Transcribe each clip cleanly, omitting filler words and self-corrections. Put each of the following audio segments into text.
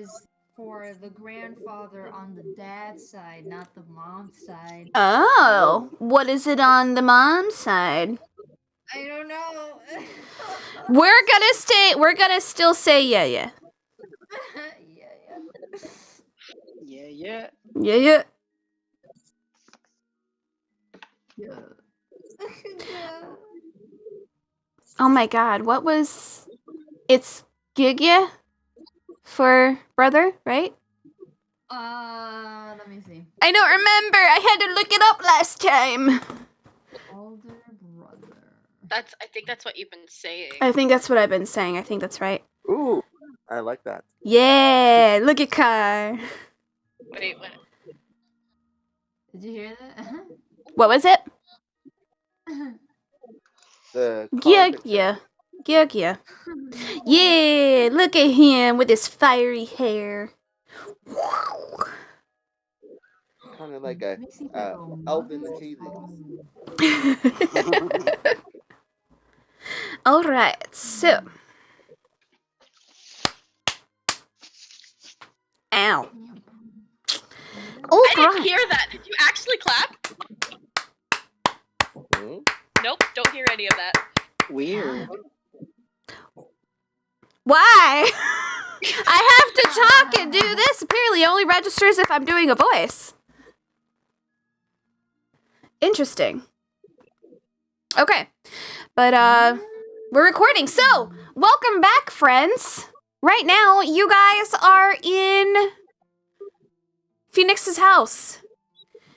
was for the grandfather on the dad's side, not the mom's side. Oh, what is it on the mom's side? I don't know. We're gonna still say yeah. Yeah. Yeah. Yeah. Yeah. Oh my god, what was... It's Gigya for brother, right? Let me see. I don't remember. I had to look it up last time. Older brother. I think that's what you've been saying. I think that's what I've been saying. I think that's right. Ooh, I like that. Yeah, look at Kai. Wait, what? Did you hear that? What was it? The Gigya. Gigya. Yeah, look at him with his fiery hair. kind of like a Elvin achievement. All right, so. Ow. I didn't hear that. Did you actually clap? Hmm? Nope, don't hear any of that. Weird. Why? I have to talk and do this. Apparently, it only registers if I'm doing a voice. Interesting. Okay, but we're recording. So, welcome back, friends. Right now, you guys are in Phoenix's house.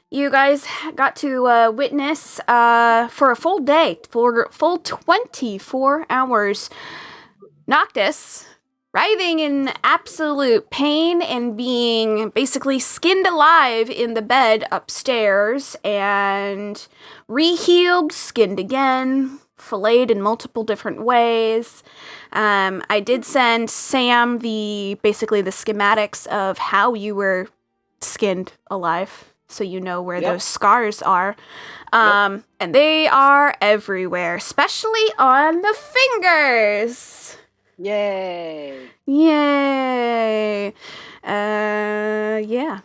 You guys got to witness for a full day, for full 24 hours, Noctis writhing in absolute pain and being basically skinned alive in the bed upstairs and re-healed, skinned again, filleted in multiple different ways. I did send Sam basically the schematics of how you were skinned alive, so you know where those scars are. And they are everywhere, especially on the fingers. Yay! Yay! Yeah.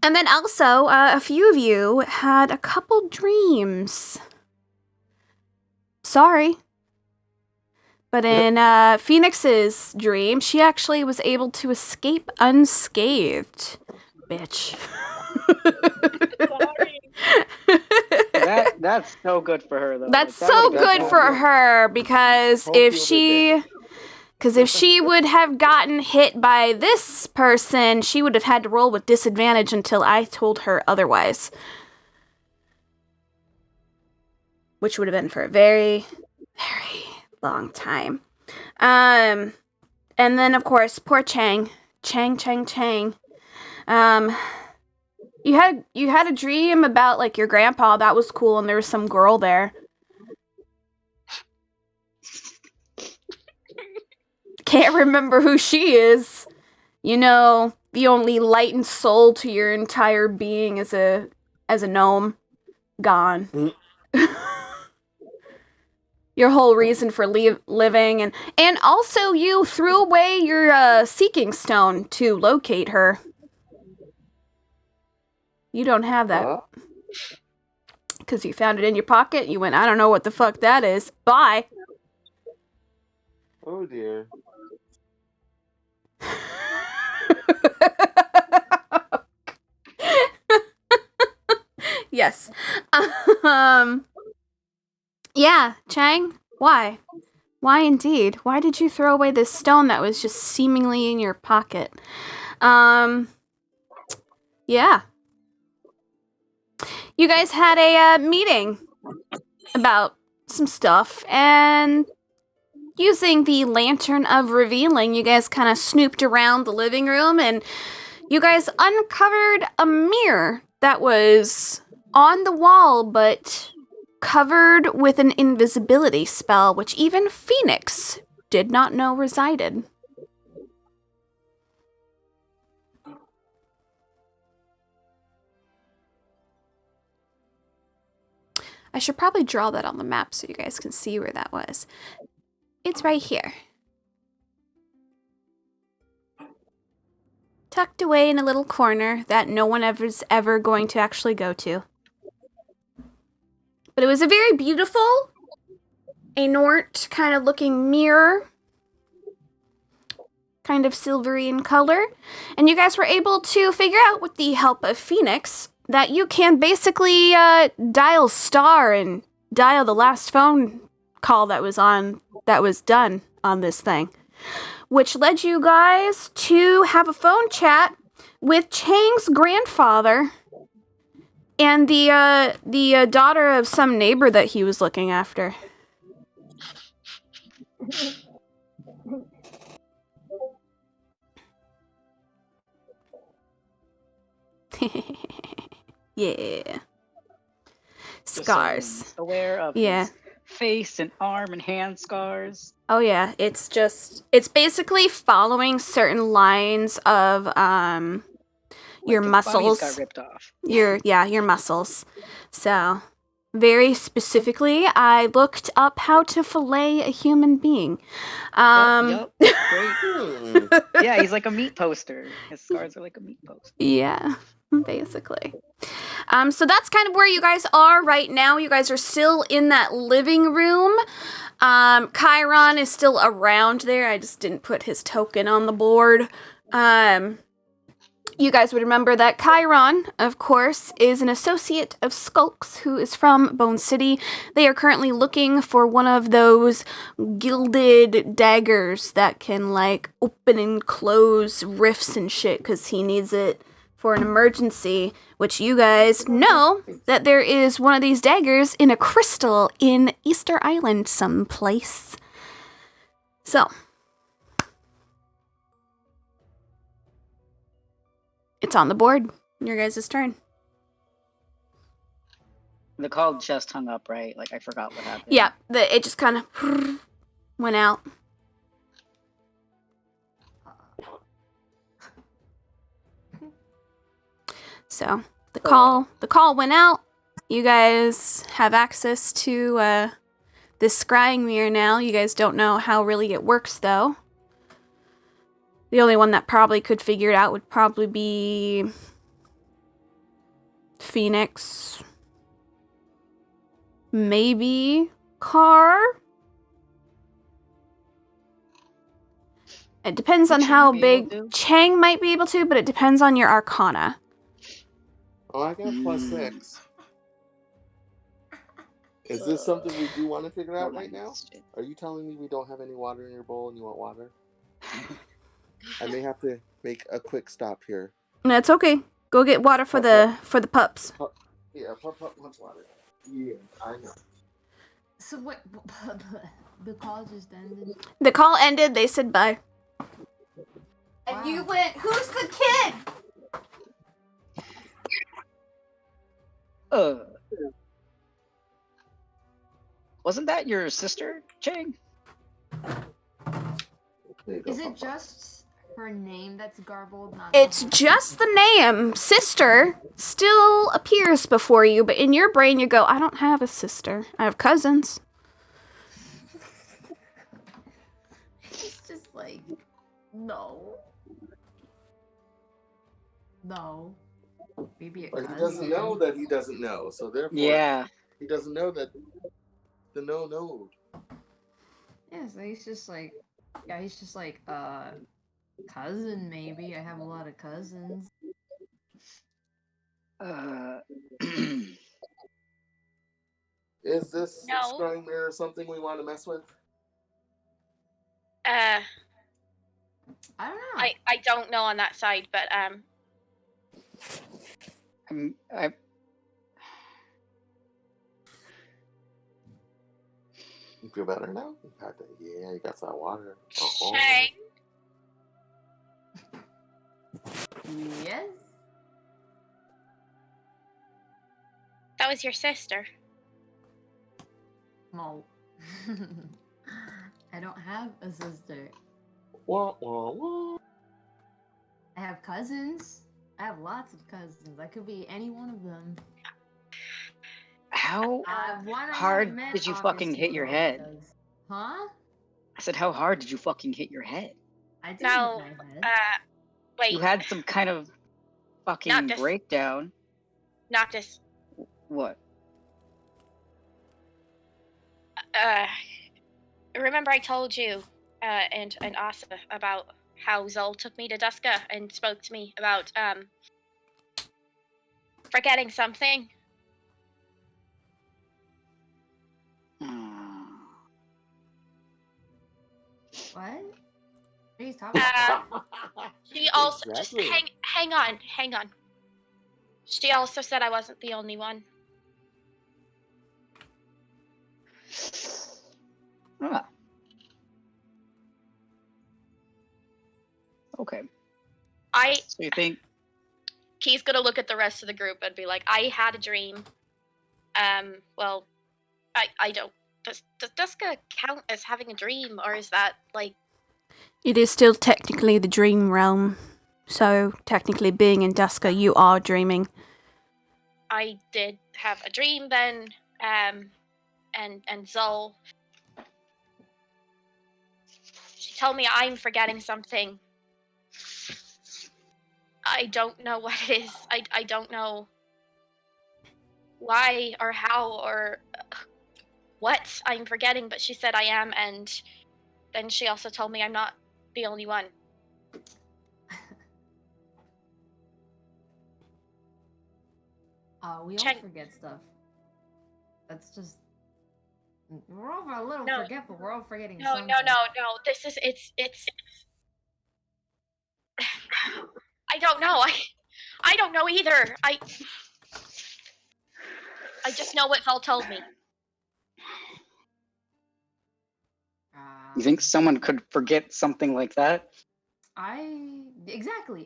And then also, a few of you had a couple dreams. Sorry. But in Phoenix's dream, she actually was able to escape unscathed. Bitch. Sorry. That's so good for her, though. That's Like, that so would've good been for awful. her, because if she would have gotten hit by this person, she would have had to roll with disadvantage until I told her otherwise. Which would have been for a very, very long time. And then, of course, poor Chang. Chang. You had a dream about, like, your grandpa. That was cool, and there was some girl there. Can't remember who she is. You know, the only light and soul to your entire being as a gnome. Gone. Your whole reason for living, and also you threw away your seeking stone to locate her. You don't have that. Because you found it in your pocket, you went, I don't know what the fuck that is. Bye. Oh dear. Yes. Yeah, Chang, why? Why indeed? Why did you throw away this stone that was just seemingly in your pocket? Yeah. You guys had a meeting about some stuff, and using the Lantern of Revealing, you guys kind of snooped around the living room, and you guys uncovered a mirror that was on the wall, but covered with an invisibility spell, which even Phoenix did not know resided. I should probably draw that on the map so you guys can see where that was. It's right here. tucked away in a little corner that no one ever's ever going to actually go to. But it was a very beautiful, Anort kind of looking mirror, kind of silvery in color, and you guys were able to figure out with the help of Phoenix that you can basically dial star and dial the last phone call that was done on this thing, which led you guys to have a phone chat with Chang's grandfather and the daughter of some neighbor that he was looking after. Yeah. Scars. Aware of Yeah. his face and arm and hand scars. Oh yeah, it's basically following certain lines of your Like his muscles. bunnies got ripped off. Your muscles. So, very specifically, I looked up how to fillet a human being. Yep. Great. Hmm. Yeah, he's like a meat poster. His scars are like a meat poster. Yeah, basically. So that's kind of where you guys are right now. You guys are still in that living room. Chiron is still around there. I just didn't put his token on the board. You guys would remember that Chiron, of course, is an associate of Skulks, who is from Bone City. They are currently looking for one of those gilded daggers that can, like, open and close rifts and shit, because he needs it for an emergency, which you guys know that there is one of these daggers in a crystal in Easter Island someplace. So, it's on the board. Your guys' turn. The call just hung up, right? Like, I forgot what happened. Yeah, it just kind of went out. So the call went out. You guys have access to this scrying mirror now. You guys don't know how really it works, though. The only one that probably could figure it out would probably be Phoenix. Maybe Car. It depends on Chang how be big able to? Chang might be able to, but it depends on your Arcana. Oh, I got +6. Is this something we do want to figure out right now? Are you telling me we don't have any water in your bowl and you want water? I may have to make a quick stop here. That's okay. Go get water for the pups. Yeah, pup wants water. Yeah, I know. So what? The call just ended. The call ended. They said bye. And Wow. you went, who's the kid? Wasn't that your sister, Chang? There you go, Is it pup. just her name that's garbled? Not It's just the name. Sister still appears before you, but in your brain you go, I don't have a sister. I have cousins. It's just like, no. No. Maybe a But he cousin. doesn't know that he doesn't know, so therefore Yeah. he doesn't know that the no. Yeah, so he's just like, cousin maybe. I have a lot of cousins. Is this No. scrying mirror something we want to mess with? I I don't know. I don't know on that side, but You feel better now? Yeah, you got some water. Uh-huh. Chang, Yes. that was your sister. No. I don't have a sister. Wah, wah, wah. I have cousins. I have lots of cousins. I could be any one of them. How One I hard haven't met, did you fucking obviously, hit your though, head? because- Huh? I said, how hard did you fucking hit your head? I did Now, hit my head. Wait, You had some kind of fucking Noctis. breakdown. Noctis. What? Remember I told you and Asa about how Zol took me to Duska and spoke to me about forgetting something? What? What are you talking about? She also Exactly. just hang on. She also said I wasn't the only one. Ah. Okay. So you think Key's gonna look at the rest of the group and be like, I had a dream. Well, I don't. Does Duska count as having a dream, or is that like? It is still technically the dream realm. So, technically, being in Duska, you are dreaming. I did have a dream then, and Zol. She told me I'm forgetting something. I don't know what it is. I don't know why or how or what I'm forgetting, but she said I am, and then she also told me I'm not the only one. We all Check- forget stuff. That's just. We're all a little No. forgetful. We're all forgetting No. something. This is it's. I don't know. I don't know either. I just know what Val told me. you think someone could forget something like that? Exactly.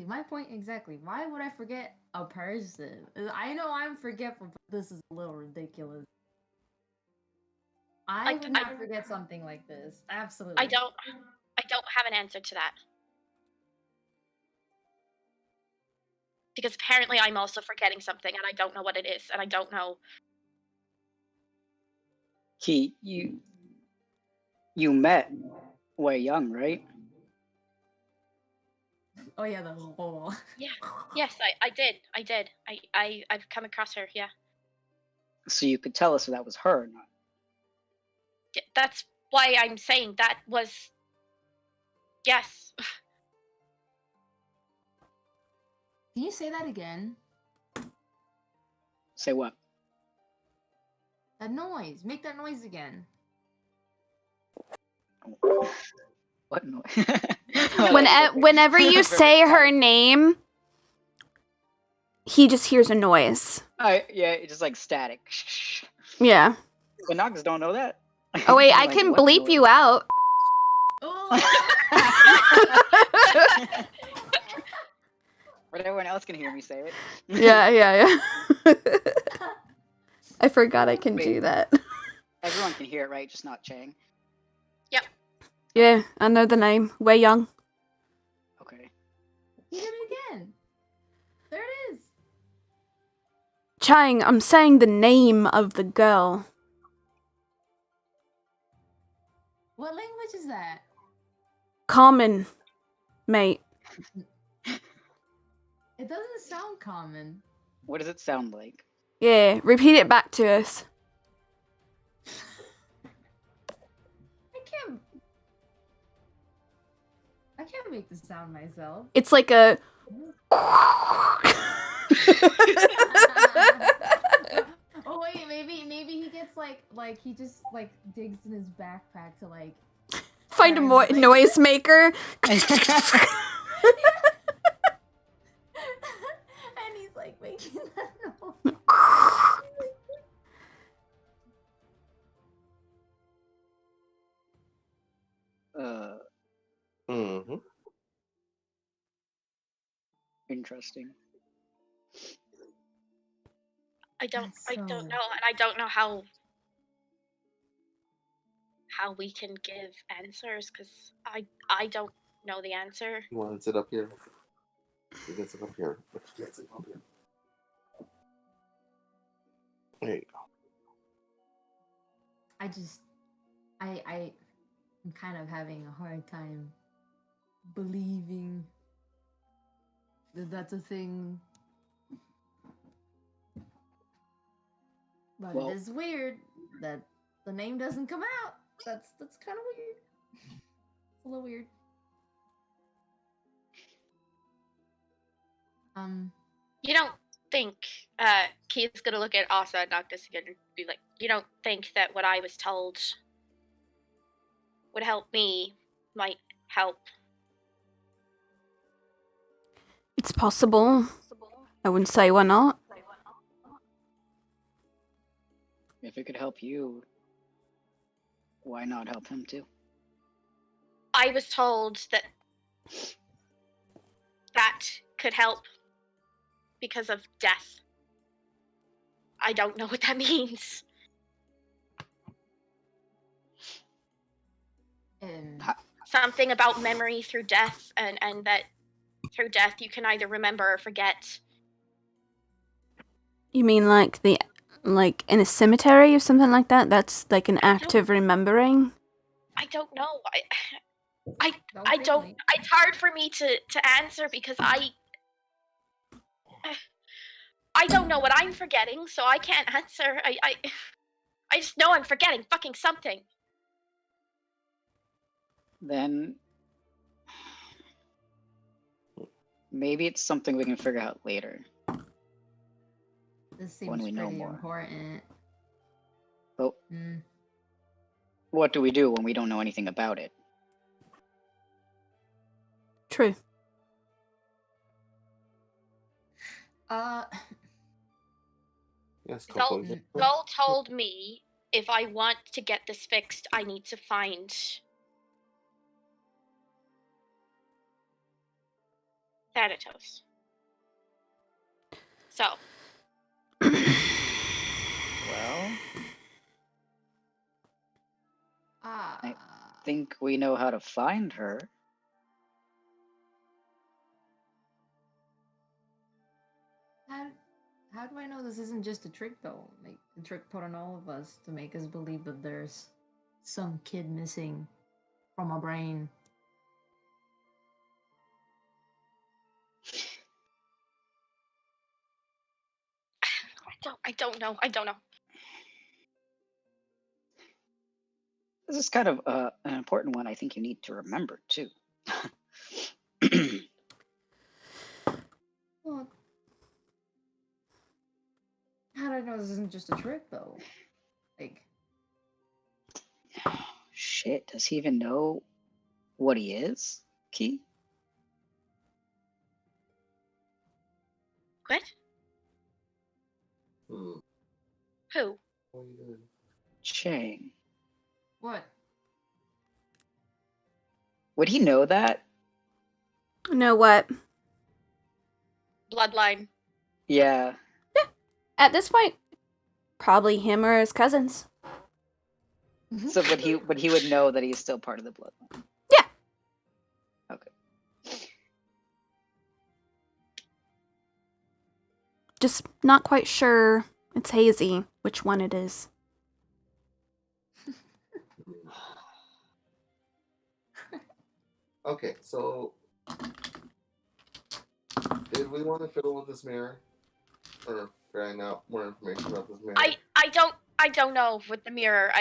My point exactly. Why would I forget a person? I know I'm forgetful, but this is a little ridiculous. I would not forget something like this. Absolutely. I don't have an answer to that. Because apparently I'm also forgetting something and I don't know what it is and I don't know. Key, you met Wei Young, right? Oh yeah, the whole. Yes, I did. I've come across her, yeah. So you could tell us if that was her or not. That's why I'm saying that was yes. Can you say that again? Say what? That noise. Make that noise again. What noise? Whenever you say her name, he just hears a noise. Yeah, it's just like static. Yeah. But Nogs don't know that. Oh wait, I Like, can what bleep noise? you out. But everyone else can hear me say it. Yeah. I forgot I can do that. Everyone can hear it, right? Just not Chang. Yeah, I know the name. Wei Young. Okay. You did it again. There it is. Chang, I'm saying the name of the girl. What language is that? Common, mate. It doesn't sound common. What does it sound like? Yeah, repeat it back to us. I can't make the sound myself. It's like a. Oh wait, maybe he gets like he just like digs in his backpack to like Find a try and, like- noise maker. and he's like making that noise. Mm-hmm. Interesting. I don't That's know, so- and I don't know how we can give answers because I don't know the answer. You want to sit up here? You can sit up here. You can sit up here. There you go. I'm kind of having a hard time believing that's a thing. But Well- it is weird that the name doesn't come out. That's kind of weird. It's a little weird. You don't think Keith's gonna look at Asa and Noctis again and be like, you don't think that what I was told would help me might help? It's possible. I wouldn't say why not. If it could help you, why not help him too? I was told that that could help because of death. I don't know what that means. And Something about memory through death, and that through death you can either remember or forget. You mean like in a cemetery or something like that? That's like an I act of remembering? I don't know. don't I think don't. me. It's hard for me to answer because I don't know what I'm forgetting, so I can't answer. I just know I'm forgetting fucking something. Then maybe it's something we can figure out later. This seems when we know pretty more. important. But Mm. what do we do when we don't know anything about it? True. Yes, Gull, Coco. Gull told me if I want to get this fixed, I need to find Thanatos. So, Well, I think we know how to find her. How do I know this isn't just a trick though? Like a trick put on all of us to make us believe that there's some kid missing from our brain. I don't know. This is kind of an important one I think you need to remember, too. Well, how do I know this isn't just a trick though? Like, Shit, does he even know what he is, Key? What? Hmm. Who? What are you doing? Chang. what? Would he know that? Know what? Bloodline. Yeah. At this point, probably him or his cousins. So, but he would know that he's still part of the bloodline. Yeah. Okay. Just not quite sure. It's hazy which one it is. Okay, so did we want to fiddle with this mirror, or find out more information about this mirror? I don't know with the mirror.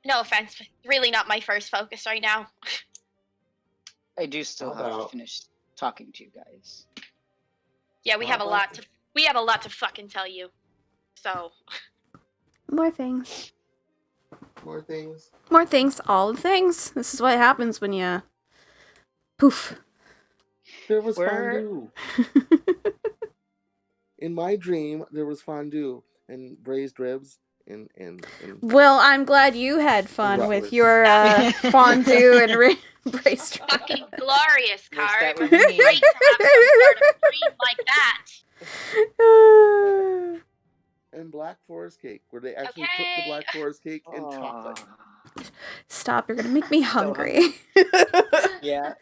No offense, but really not my first focus right now. I do still How have to about- finish talking to you guys. Yeah, we How have a about- lot to fucking tell you. So, More things. More things. More things. All the things. This is what happens when you... Poof. There was Where- fondue. In my dream, there was fondue and braised ribs and Well, I'm glad you had fun with Rutledge. your fondue and braised fucking glorious, Was that Card. what we need? Great to have some sort of dream like that. and black forest cake, where they actually put the Okay. black forest cake in chocolate. Aw. Stop, you're gonna make me hungry. Yeah.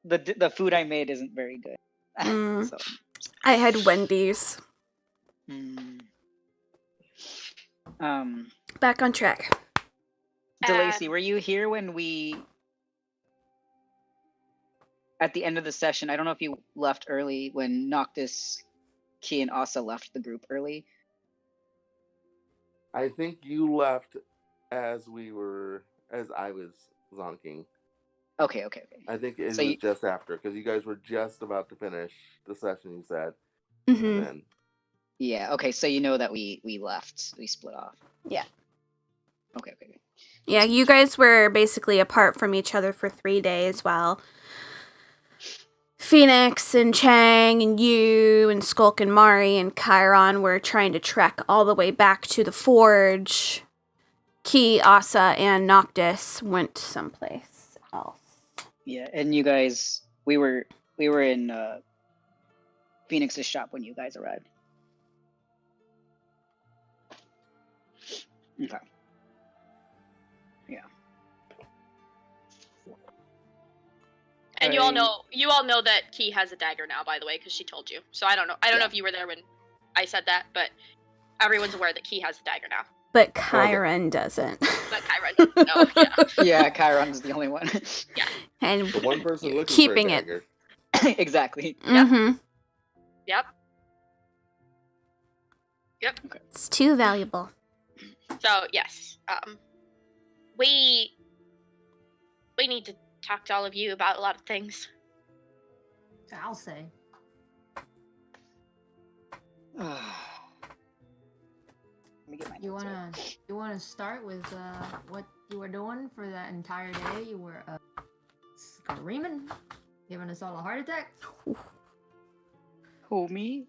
The food I made isn't very good. Mm. So, I had Wendy's. mm. Back on track. DeLacy, were you here when we at the end of the session, I don't know if you left early when Noctis, Key, and Asa left the group early. I think you left as I was zonking. Okay. I think it So was just after, because you guys were just about to finish the session, you said. Mm-hmm. And then, yeah, okay, so you know that we left. We split off. Yeah. Okay. Yeah, you guys were basically apart from each other for 3 days while Phoenix and Chang and you and Skulk and Mari and Chiron were trying to trek all the way back to the forge. Key, Asa, and Noctis went someplace else. Yeah, and you guys, we were in Phoenix's shop when you guys arrived. Okay. Yeah. And you all know that Key has a dagger now, by the way, because she told you. So I don't know if you were there when I said that, but everyone's aware that Key has a dagger now. But Chiron doesn't. But Chiron doesn't know. Yeah. Yeah, Chiron's the only one. Yeah. And the one person looking keeping for a it. dagger. Exactly. Mm-hmm. Yep. Okay. It's too valuable. So yes, we need to talk to all of you about a lot of things. I'll say. Let me get my You notes out. wanna start with what you were doing for that entire day? You were screaming, giving us all a heart attack. Who, me?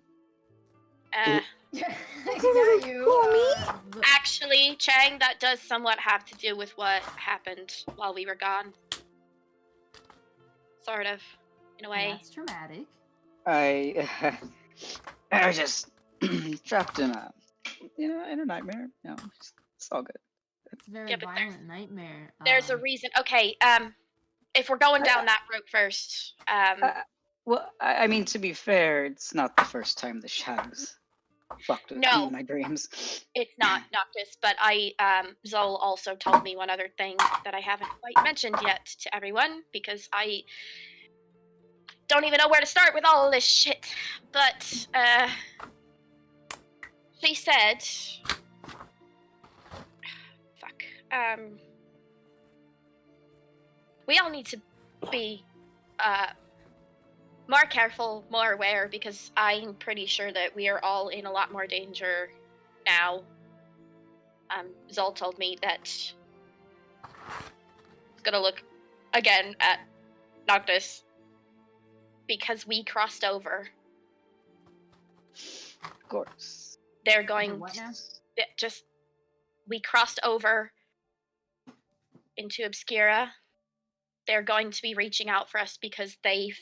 Yeah, you. Who, me? Actually, Chang, that does somewhat have to do with what happened while we were gone. Sort of, in a way. That's traumatic. I was just trapped in a nightmare. No, it's all good. It's a very Yeah, but violent nightmare. There's a reason. Okay, if we're going down that route first, Well, I mean, to be fair, it's not the first time the shadows fucked with me No. in my dreams. it's not Noctis, but Zol also told me one other thing that I haven't quite mentioned yet to everyone, because I don't even know where to start with all of this shit. But, she said... Fuck. We all need to be, more careful, more aware, because I'm pretty sure that we are all in a lot more danger now. Zol told me that he's gonna look again at Noctis because we crossed over. Of course. They're going what now? we crossed over into Obscura. They're going to be reaching out for us because they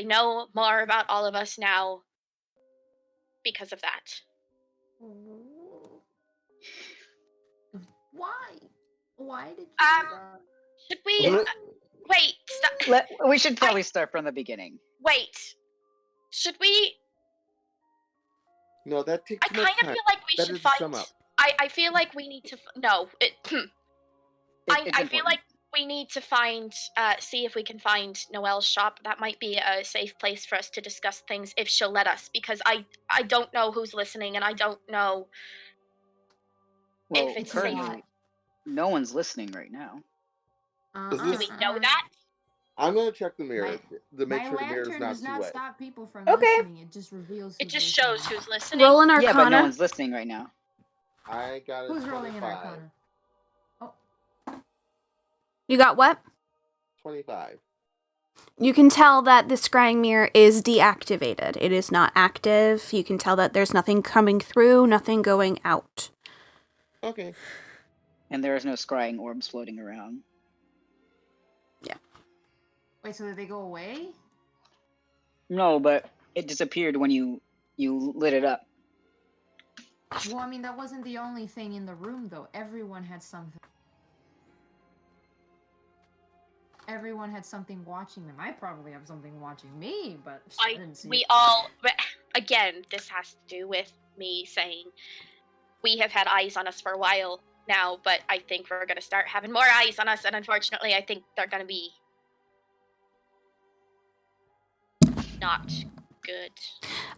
know more about all of us now because of that. Why? Why did you do that? Should we wait? Stop. We should probably start from the beginning. Wait. Should we? No, that takes I too much kind of time. feel like we Better should to find. sum up. I feel like we need to. No. It's I feel important. like we need to find, see if we can find Noelle's shop. That might be a safe place for us to discuss things if she'll let us, because I don't know who's listening, and I don't know Well, if it's currently, safe. no one's listening right now. Is Do this- we know that? I'm gonna check the mirror to make My sure the mirror is lantern not does too not wet. stop people from Okay. listening. It just reveals. It who's just listening. shows who's listening. Roll an Arcana. Yeah, but no one's listening right now. I got a Who's rolling an 25. Arcana? You got what? 25. You can tell that the scrying mirror is deactivated. It is not active. You can tell that there's nothing coming through, nothing going out. Okay. And there is no scrying orbs floating around. Wait, so did they go away? No, but it disappeared when you lit it up. Well, I mean, that wasn't the only thing in the room, though. Everyone had something. Everyone had something watching them. I probably have something watching me, but I didn't see it. But again, this has to do with me saying we have had eyes on us for a while now, but I think we're going to start having more eyes on us, and unfortunately, I think they're going to be not good.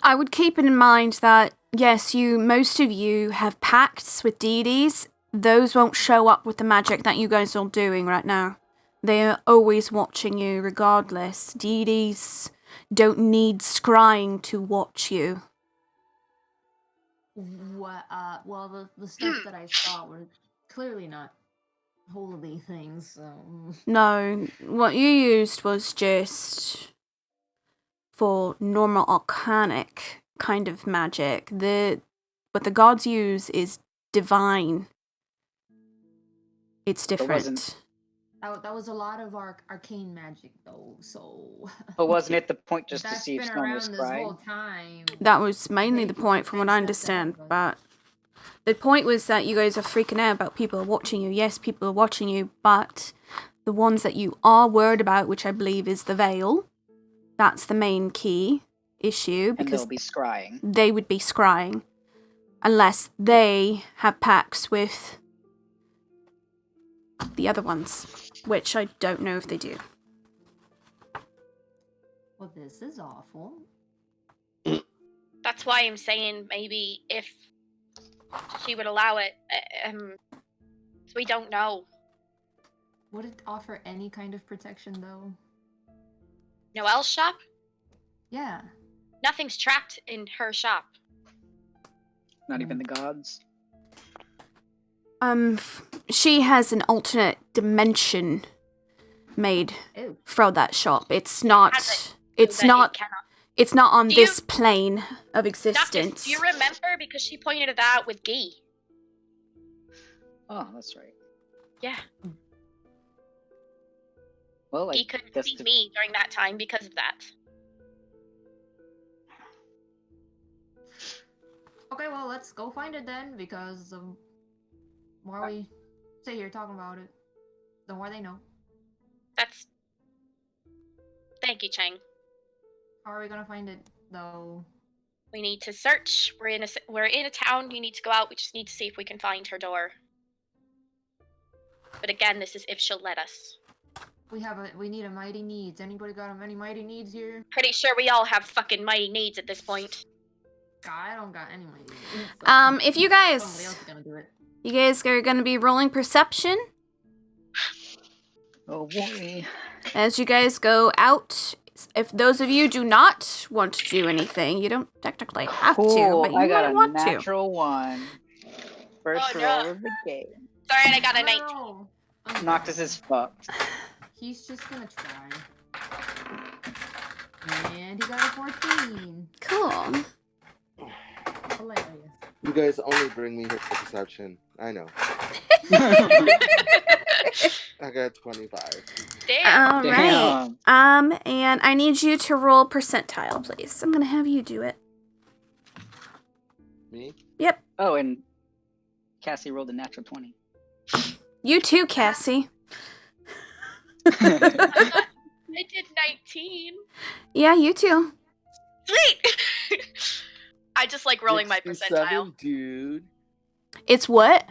I would keep in mind that, yes, most of you have pacts with deities. Those won't show up with the magic that you guys are doing right now. They're always watching you regardless. Deities don't need scrying to watch you. What? Well, the stuff that I saw were clearly not holy things. So No, what you used was just for normal arcanic kind of magic. What the gods use is divine. It's different. that was a lot of arcane magic, though. So. But wasn't it the point just to That's see if been someone was around this whole crying? time. That was mainly the They- point, from they what I set that understand. up, But the point was that you guys are freaking out about people watching you. Yes, people are watching you, but the ones that you are worried about, which I believe is the veil, that's the main key issue, And because they'll be scrying. they would be scrying unless they have pacts with the other ones, which I don't know if they do. Well, this is awful. That's why I'm saying maybe if she would allow it, we don't know. Would it offer any kind of protection, though? Noelle's shop? Yeah. Nothing's trapped in her shop. Not even the gods. She has an alternate dimension made Ew. for that shop. It's not. Has it? It's So that not. it cannot. It's not on Do you- this plane of Noctis, existence. do you remember? Because she pointed it out with Guy. Oh, that's right. Yeah. Well, Guy I couldn't guess see to- me during that time because of that. Okay, well, let's go find it then, because the more we sit here talking about it, the more they know. That's... Thank you, Chang. How are we gonna find it, though? We need to search. We're in a town. You need to go out. We just need to see if we can find her door. But again, this is if she'll let us. We need a mighty needs. Anybody got any mighty needs here? Pretty sure we all have fucking mighty needs at this point. I don't got any mighty needs. So If you somebody guys, else is gonna do it. you guys are gonna be rolling perception Oh boy. as you guys go out. If those of you do not want to do anything, you don't technically have to, Cool. but you I got might a want to. natural one. First Oh, roll no. of the game. Sorry, I got a 19. No. I'm Noctis done. is fucked. He's just gonna try. And he got a 14. Cool. Hilarious. You guys only bring me here for perception. I know. I got 25. Damn. All right. Damn. And I need you to roll percentile, please. I'm gonna have you do it. Me? Oh, and Cassie rolled a natural 20. You too, Cassie. I did 19. Yeah, you too. Sweet! I just like rolling my 67, percentile. dude. It's what?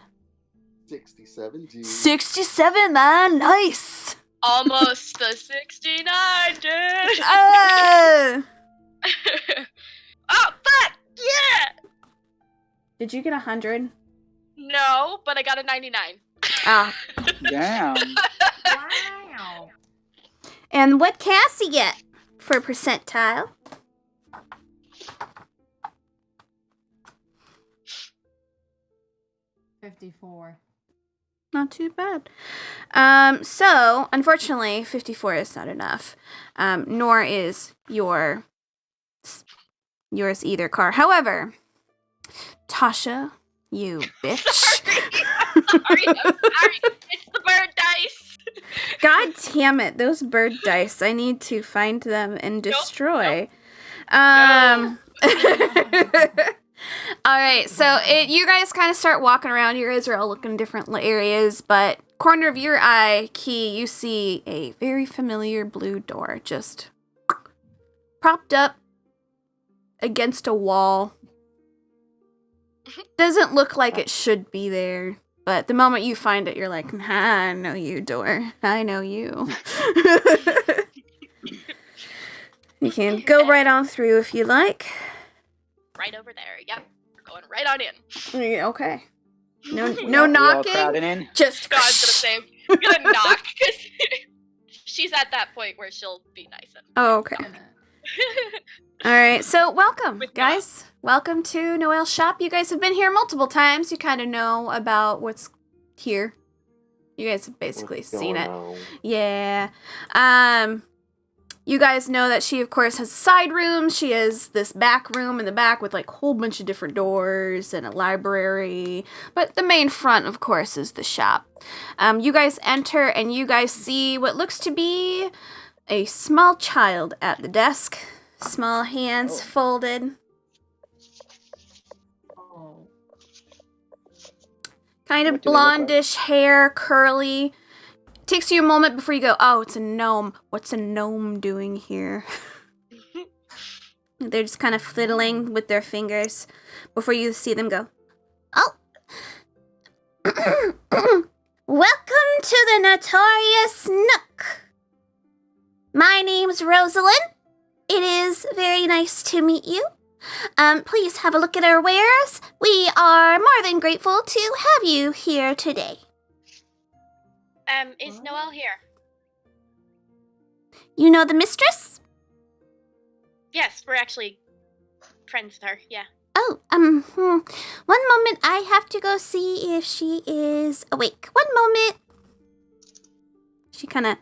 67, dude. 67, man. Nice. Almost the 69, dude! Oh! Oh, fuck! Yeah! Did you get 100? No, but I got a 99. Ah. Damn. Wow. And what Cassie get for percentile? $54. Not too bad. So, unfortunately, 54 is not enough. Nor is yours either, Car. However, Tasha, you bitch. Sorry, I'm sorry. It's the bird dice. God damn it, those bird dice. I need to find them and destroy. No. All right, so you guys kind of start walking around. You guys are all looking in different areas, but corner of your eye, Key, you see a very familiar blue door just propped up against a wall. Doesn't look like it should be there, but the moment you find it, you're like, I know you, door. I know you. You can go right on through if you like. Right over there. Yep. We're going right on in. Yeah, okay. No We all knocking. crowding in. Just No, I was gonna say, I'm gonna knock, because she's at that point where she'll be nice. Oh, okay. Gonna- All right. So, welcome, With guys. Welcome to Noelle's shop. You guys have been here multiple times. You kind of know about what's here. You guys have basically What's seen going it. on? Yeah. You guys know that she, of course, has a side room. She has this back room in the back with, like, a whole bunch of different doors and a library. But the main front, of course, is the shop. You guys enter and you guys see what looks to be a small child at the desk. Small hands folded. Oh. Kind of What do they look like? blondish hair, curly. Takes you a moment before you go, oh, it's a gnome. What's a gnome doing here? They're just kind of fiddling with their fingers before you see them go, oh. Welcome to the Notorious Nook. My name's Rosalind. It is very nice to meet you. Please have a look at our wares. We are more than grateful to have you here today. Is Noelle here? You know the mistress? Yes, we're actually friends with her. Yeah. Oh, one moment. I have to go see if she is awake. One moment. She kind of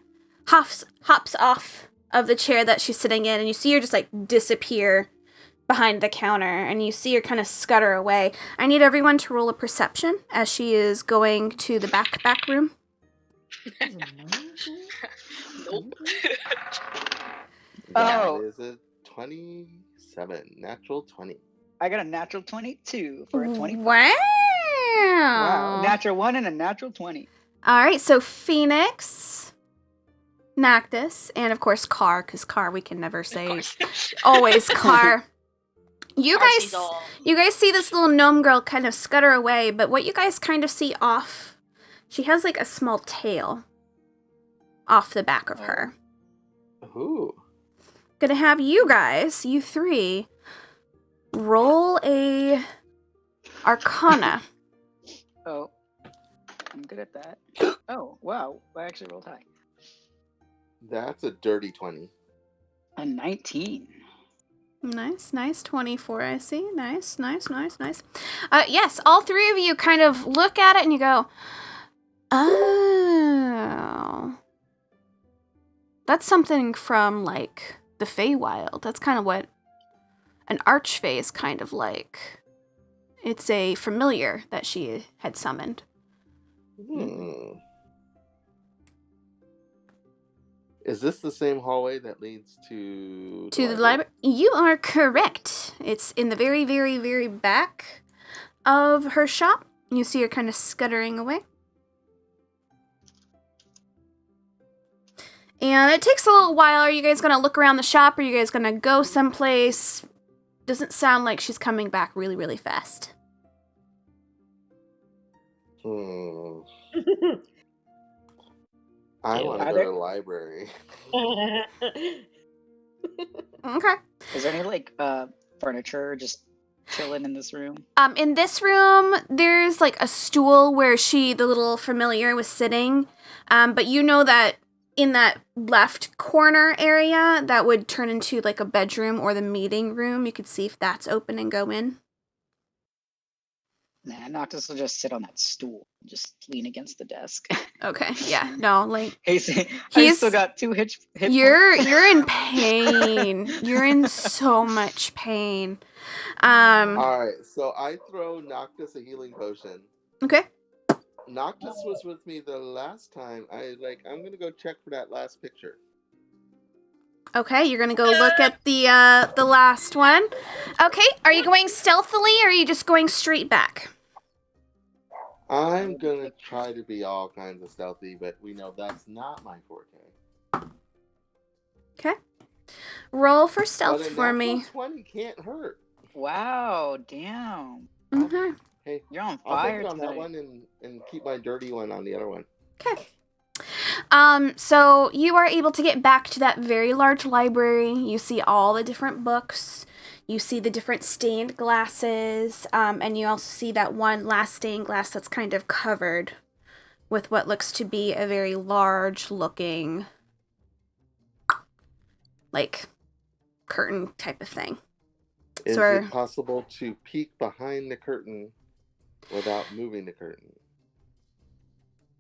hops off of the chair that she's sitting in, and you see her just, like, disappear behind the counter, and you see her kind of scutter away. I need everyone to roll a perception as she is going to the back room. There's a gnome here? Nope. That Oh. is a 27. Natural 20. I got a natural 22 for a 20. Wow. Wow. Natural 1 and a natural 20. All right, so Phoenix, Nactus, and of course Car, because Car we can never Of say course. always Car. You Arcee's guys, all- you guys see this little gnome girl kind of scutter away, but what you guys kind of see off, she has like a small tail off the back of her. Ooh. Gonna have you guys, you three, roll a Arcana. Oh. I'm good at that. Oh, wow. I actually rolled high. That's a dirty 20. A 19. Nice. 24, I see. Nice. Yes, all three of you kind of look at it and you go, oh. That's something from, like, the Feywild. That's kind of what an archfey is kind of like. It's a familiar that she had summoned. Is this the same hallway that leads to To the library? You are correct. It's in the very, very, very back of her shop. You see her kind of scuttering away. And it takes a little while. Are you guys going to look around the shop? Or are you guys going to go someplace? Doesn't sound like she's coming back really, really fast. I want to Are go there- to the library. Okay. Is there any, like, furniture just chilling in this room? In this room, there's like a stool where the little familiar was sitting. But you know that in that left corner area, that would turn into like a bedroom or the meeting room. You could see if that's open and go in. Nah, Noctis will just sit on that stool. Just lean against the desk. Okay, yeah, no, like He's He's- still got 2 hit you're points. in pain. You're in so much pain. Alright, so I throw Noctis a healing potion. Okay. Noctis was with me the last time. I'm gonna go check for that last picture. Okay, you're gonna go look at the last one. Okay, are you going stealthily or are you just going straight back? I'm gonna try to be all kinds of stealthy, but we know that's not my forte. Okay. Roll for But stealth a for me. natural 20 can't hurt. Wow, damn. Okay. Hey, You're on I'll fire take it on tonight. that one and keep my dirty one on the other one. Okay. So you are able to get back to that very large library. You see all the different books. You see the different stained glasses, and you also see that one last stained glass that's kind of covered with what looks to be a very large-looking, like, curtain type of thing. Is So it possible to peek behind the curtain without moving the curtain?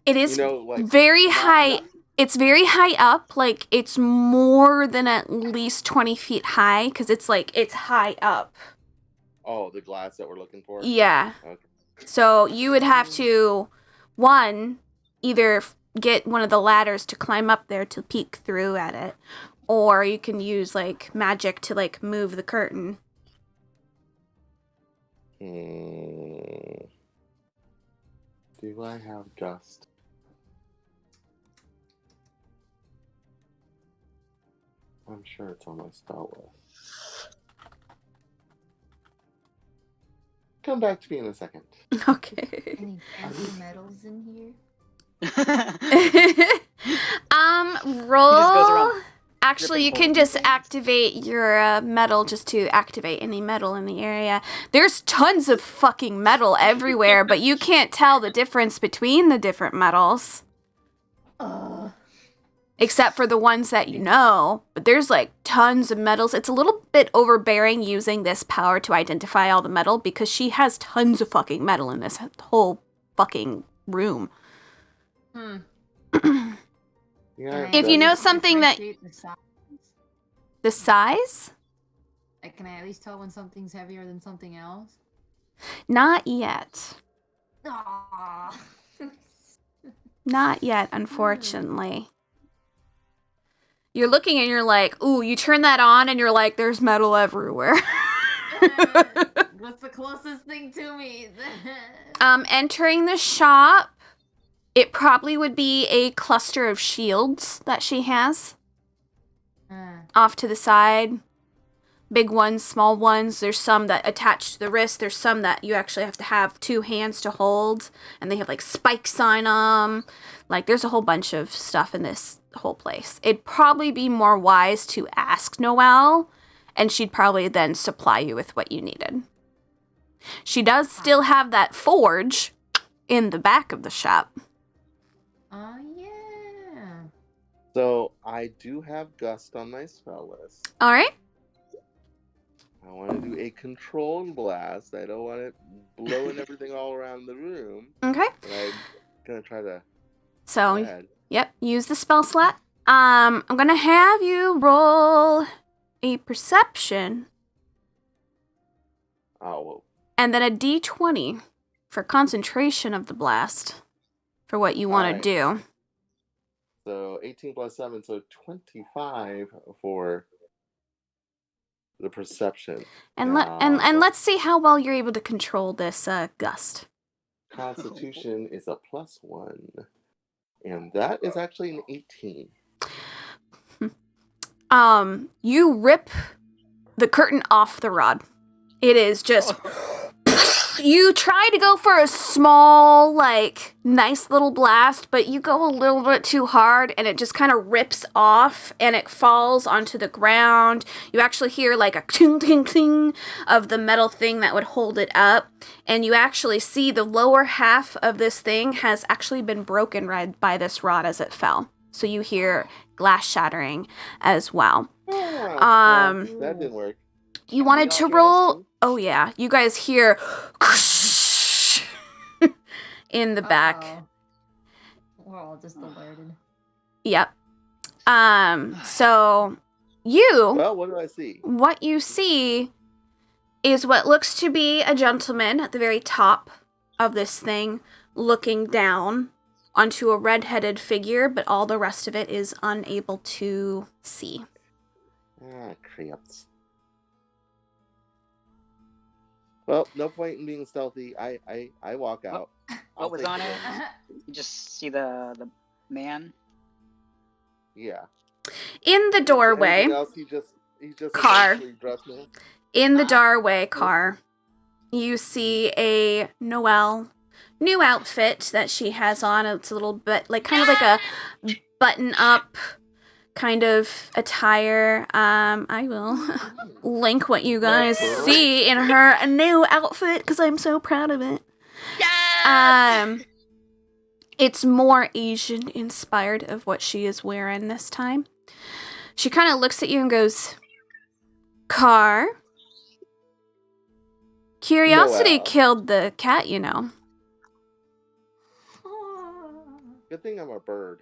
it is like very not- high. not- It's very high up. Like, it's more than at least 20 feet high, because it's high up. Oh, the glass that we're looking for? Yeah. Okay. So you would have to, one, either get one of the ladders to climb up there to peek through at it, or you can use, like, magic to, like, move the curtain. Do I have Gust? I'm sure it's on my spell list. Come back to me in a second. Okay. Any fancy medals in here? Roll. goes around Actually, you gripping can hold just activate your metal just to activate any metal in the area. There's tons of fucking metal everywhere, but you can't tell the difference between the different metals. Except for the ones that you know. But there's like tons of metals. It's a little bit overbearing using this power to identify all the metal because she has tons of fucking metal in this whole fucking room. Yeah, If you know that's- something that- Differentiate the size? The size? Like, can I at least tell when something's heavier than something else? Not yet. Aww. Not yet, unfortunately. You're looking and you're like, ooh, you turn that on and you're like, there's metal everywhere. What's the closest thing to me? Entering the shop, it probably would be a cluster of shields that she has off to the side. Big ones, small ones. There's some that attach to the wrist. There's some that you actually have to have two hands to hold. And they have like spikes on them. Like there's a whole bunch of stuff in this whole place. It'd probably be more wise to ask Noelle. And she'd probably then supply you with what you needed. She does still have that forge in the back of the shop. Oh, yeah. So I do have Gust on my spell list. All right. I want to do a controlled blast. I don't want it blowing everything all around the room. Okay. But I'm gonna try to. So, add. yep, use the spell slot. I'm gonna have you roll a perception Oh, well, and then a d20 for concentration of the blast for what you want to Alright. do. so 18 plus 7, so 25 for the perception. And let's see how well you're able to control this gust. Constitution is a +1. And that is actually an 18. You rip the curtain off the rod. It is just you try to go for a small, like, nice little blast, but you go a little bit too hard and it just kind of rips off and it falls onto the ground. You actually hear like a ting ting ting of the metal thing that would hold it up. And you actually see the lower half of this thing has actually been broken right by this rod as it fell. So you hear glass shattering as well. Yeah, well, that didn't work. You Can we wanted all to hear this roll. too? Oh yeah, you guys hear in the back. Uh-oh. We're all just alerted. Yep. So you, Well, what do I see? what you see is what looks to be a gentleman at the very top of this thing, looking down onto a red-headed figure, but all the rest of it is unable to see. Ah, creeps. Well, no point in being stealthy. I walk out. What was take on the- it? You just see the man. Yeah. In the doorway. Everything else, he's just Car. essentially dressed man. In the doorway car, you see a Noelle new outfit that she has on. It's a little bit like kind of like a button-up kind of attire. I will link what you guys see in her new outfit because I'm so proud of it. Yes! It's more Asian inspired of what she is wearing this time. She kind of looks at you and goes, Car? Curiosity killed the cat, you know. Good thing I'm a bird.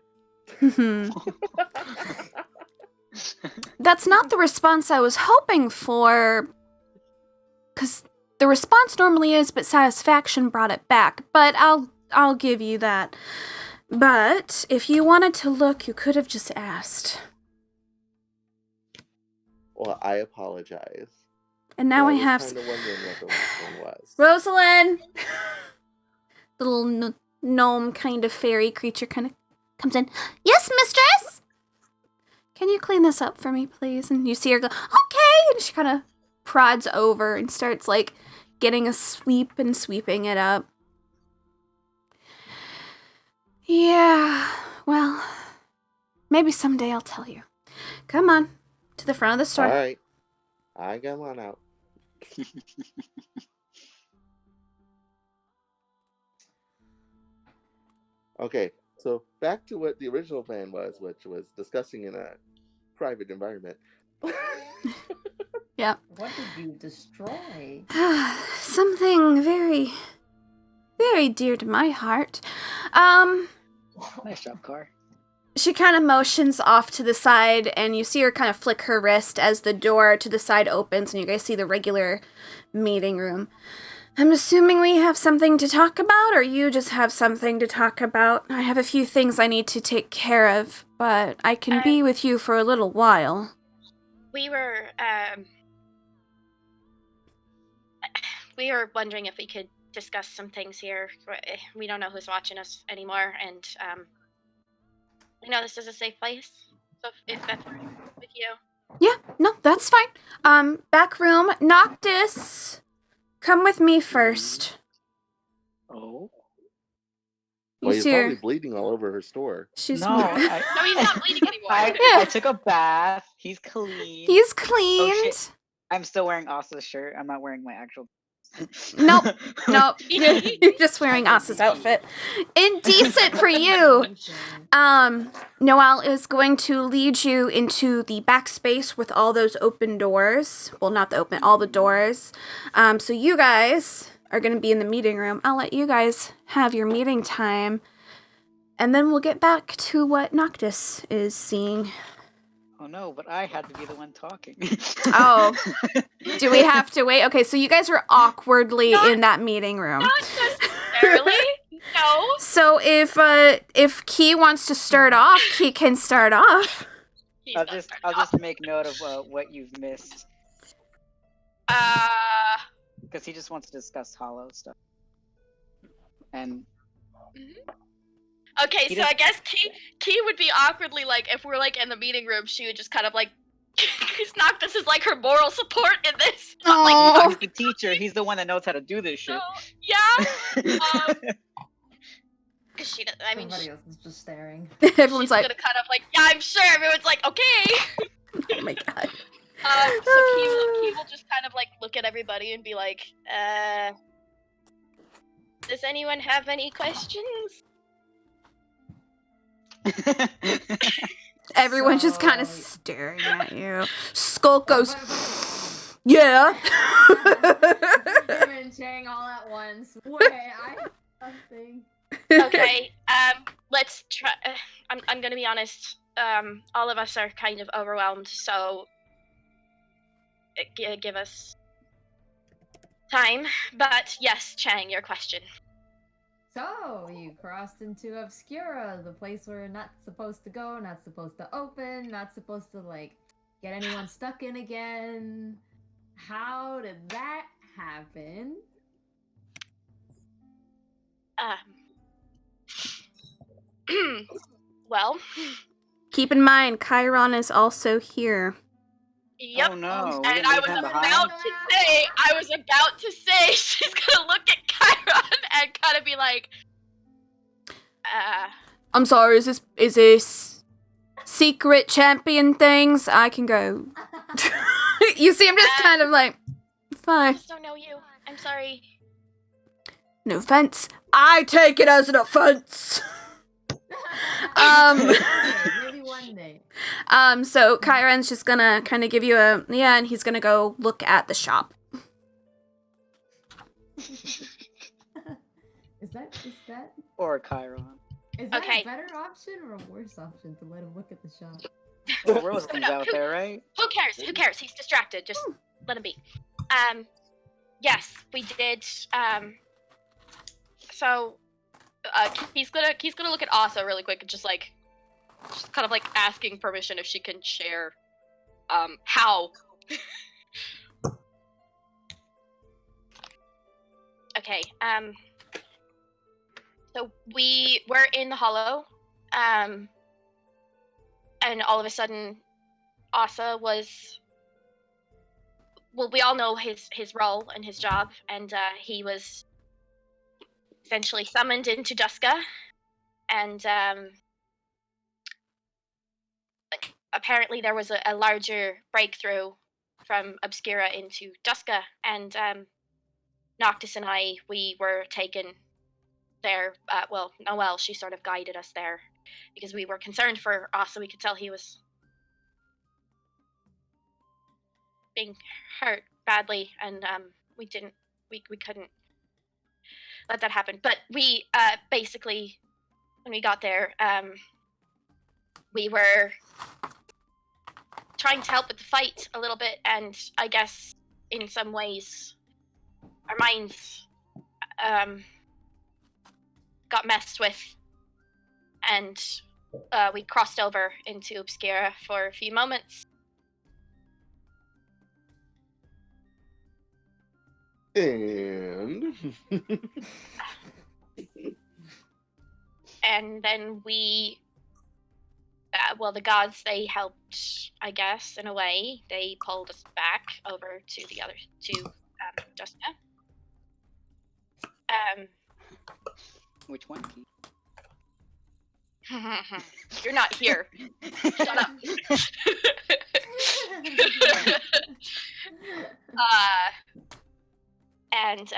That's not the response I was hoping for. Because the response normally is, but satisfaction brought it back. But I'll give you that. But if you wanted to look, you could have just asked. Well, I apologize. And now I was have... kind of wondering what the last one was. Rosalind! Little gnome kind of fairy creature kind of comes in. Yes, mistress! Can you clean this up for me, please? And you see her go, okay! And she kind of prods over and starts, like, getting a sweep and sweeping it up. Yeah, well, maybe someday I'll tell you. Come on, to the front of the store. All right. I got one out. Okay, so back to what the original plan was, which was discussing in a private environment. Yep. What did you destroy? Something very, very dear to my heart. Nice job, Car. She kind of motions off to the side, and you see her kind of flick her wrist as the door to the side opens, and you guys see the regular meeting room. I'm assuming we have something to talk about, or you just have something to talk about. I have a few things I need to take care of, but I can be with you for a little while. We were wondering if we could discuss some things here. We don't know who's watching us anymore, and we know this is a safe place. So if that's with you. Yeah, no, that's fine. Back room. Noctis, come with me first. Oh. Well, You he's see her. probably bleeding all over her store. She's No, No, he's not bleeding anymore. I took a bath. He's clean. He's cleaned. Oh, shit. I'm still wearing Asa's shirt. I'm not wearing my actual. Nope. Nope. You're just wearing Asa's outfit. Indecent for you. Noelle is going to lead you into the back space with all those open doors. Well, not the open, all the doors. So you guys are going to be in the meeting room. I'll let you guys have your meeting time. And then we'll get back to what Noctis is seeing. Oh no, but I had to be the one talking. Oh. Do we have to wait? Okay, so you guys are awkwardly in that meeting room. Not necessarily. No. So if Key wants to start off, Key can start off. I'll just make note of what you've missed, because he just wants to discuss Hollow stuff. And Okay, so I guess Key would be awkwardly like, if we're like in the meeting room, she would just kind of like, because Noctis is like her moral support in this. Oh. he's the teacher. He's the one that knows how to do this shit. So, yeah. Cause she, I mean, Somebody else is just staring. Everyone's she's like, gonna kind of like, yeah, I'm sure. Everyone's like, okay. oh my god. So Key will just kind of like look at everybody and be like, does anyone have any questions? Everyone's just kind of So- staring at you. Skulk goes, yeah. Him and Chang all at once. Wait, I have something. Okay, let's try. I'm gonna be honest. All of us are kind of overwhelmed, so give us time. But yes, Chang, your question. So, you crossed into Obscura, the place where you're not supposed to go, not supposed to open, not supposed to, like, get anyone stuck in again. How did that happen? Well, Keep in mind, Chiron is also here. yep. Oh no. we And didn't I leave was him about behind? to say, she's gonna look at Chiron and kind of be like, I'm sorry, is this secret champion things, I can go. You see, I'm just kind of like, I fine. just don't know you. I'm sorry. No offense. I take it as an offense. Maybe one day. So Kyron's just gonna kind of give you a, yeah, and he's gonna go look at the shop. Is that Or Chiron. Okay. a better option or a worse option to let him look at the shop? Well, Rosalind's out there, right? Who cares? Who cares? He's distracted. Just let him be. Yes, we did. So, he's gonna look at Asa really quick and just kind of like asking permission if she can share, how. Okay. So we were in the hollow, and all of a sudden, Asa was. Well, we all know his role and his job, and he was eventually summoned into Duska, and apparently there was a larger breakthrough from Obscura into Duska, and Noctis and I, we were taken there. Well, Noelle, she sort of guided us there because we were concerned for Asa. We could tell he was being hurt badly, and we couldn't let that happen. But we basically, when we got there, we were trying to help with the fight a little bit, and I guess in some ways our minds got messed with, and we crossed over into Obscura for a few moments. And And then we, the gods, they helped, I guess, in a way. They pulled us back over to Duska. Which one, Keith? You're not here. Shut up. And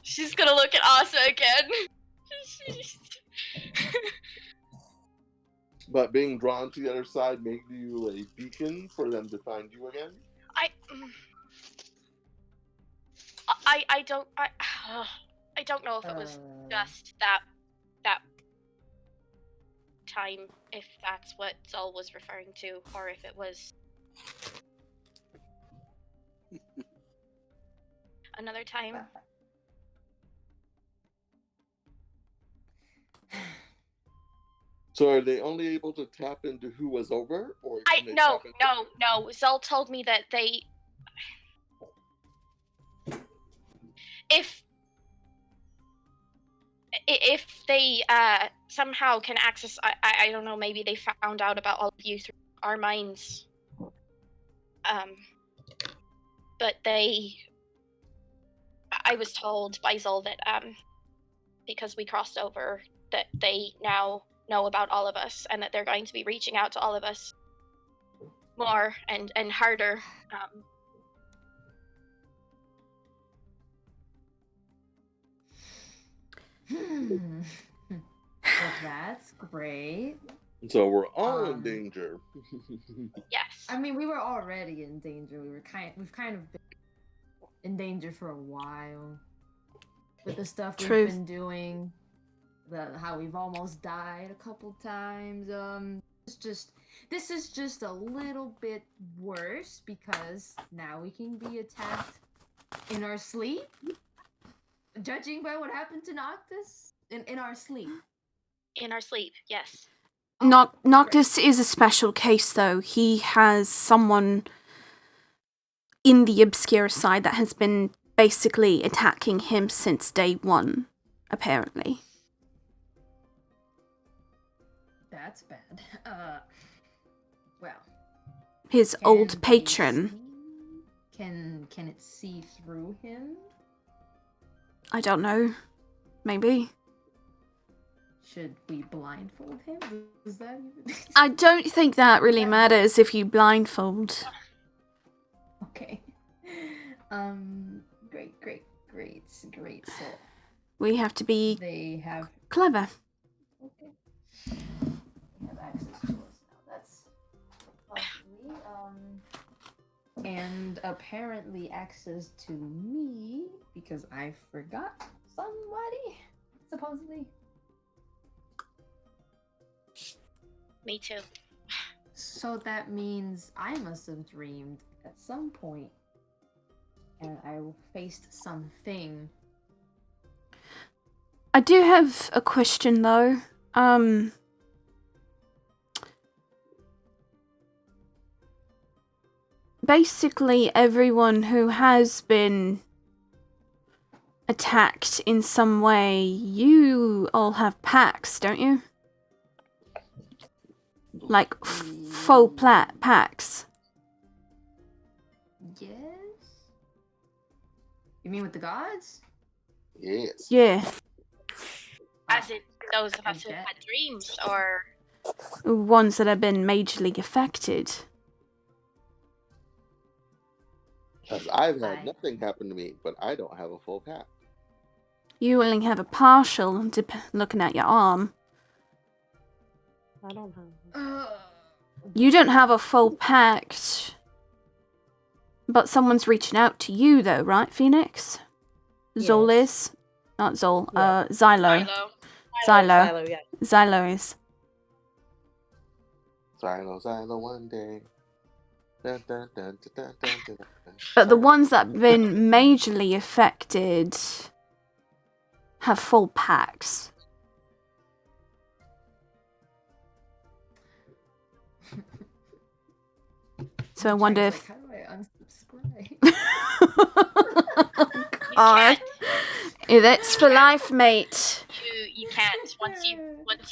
she's gonna look at Asa again. but being drawn to the other side made you a beacon for them to find you again? I don't know if it was just that time, if that's what Zol was referring to, or if it was another time. So are they only able to tap into who was over, or can they No. tap into- Zol told me that if they somehow can access, I don't know, maybe they found out about all of you through our minds. But I was told by Zol that because we crossed over, that they now know about all of us, and that they're going to be reaching out to all of us more and harder. Well, that's great. So we're all in danger. Yes. I mean, we were already in danger. We've kind of been in danger for a while with the stuff we've been doing. How we've almost died a couple times. This is just a little bit worse because now we can be attacked in our sleep. Judging by what happened to Noctis in our sleep. In our sleep, yes. Noctis is a special case, though. He has someone in the Obscura side that has been basically attacking him since day one, apparently. That's bad. Well. His old patron. Can it see through him? I don't know. Maybe. Should we blindfold him? Is that even... I don't think that really matters if you blindfold. Okay. Great. So We have to be they have clever. okay. They have access to us now. That's lovely. And apparently access to me because I forgot somebody supposedly. Me too. So that means I must have dreamed at some point and I faced something. I do have a question though. Basically everyone who has been attacked in some way, you all have packs, don't you? Like full packs. Yes? You mean with the gods? Yes. Yeah. As in those of us who had dreams, or Ones that have been majorly affected. Because I've had nothing happen to me, but I don't have a full pack. You only have a partial, looking at your arm. I don't have. You don't have a full pact. But someone's reaching out to you though, right, Phoenix? Zol Yes. is? Not Zol, Yeah. Xylo. Philo. Xylo. Silo, yeah. Xylo is. Silo, one day. Dun, dun, dun, dun, dun, dun, dun, dun. But the ones that have been majorly affected have full packs. So I wonder Jack's if... like, how do I unsubscribe? You God. can't. That's for life, mate. You can't. Once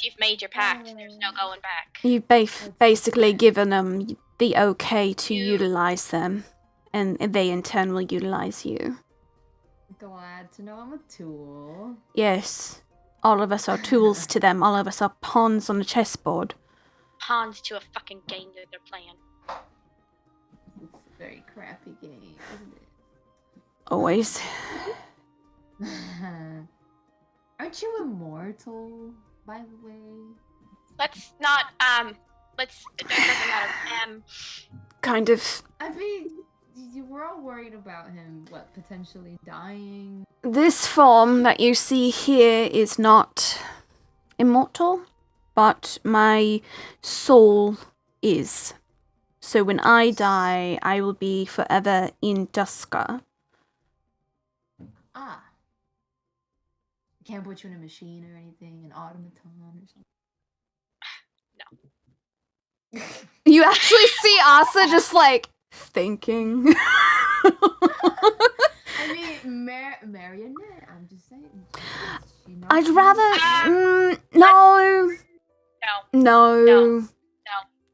you've made your pact, there's no going back. You've basically given them the okay to utilize them. And they in turn will utilize you. Glad to know I'm a tool. Yes. All of us are tools to them. All of us are pawns on a chessboard. Pawns to a fucking game that they're playing. It's a very crappy game, isn't it? Always. Aren't you immortal, by the way? Let's not. Let's. It doesn't matter. Kind of. I mean, you were all worried about him, what, potentially dying? This form that you see here is not immortal, but my soul is. So when I die, I will be forever in Duska. Ah. Can't put you in a machine or anything, an automaton or something. You actually see Asa just like thinking. I mean, marionette. I'm just saying. She knows I'd you. rather. No. No.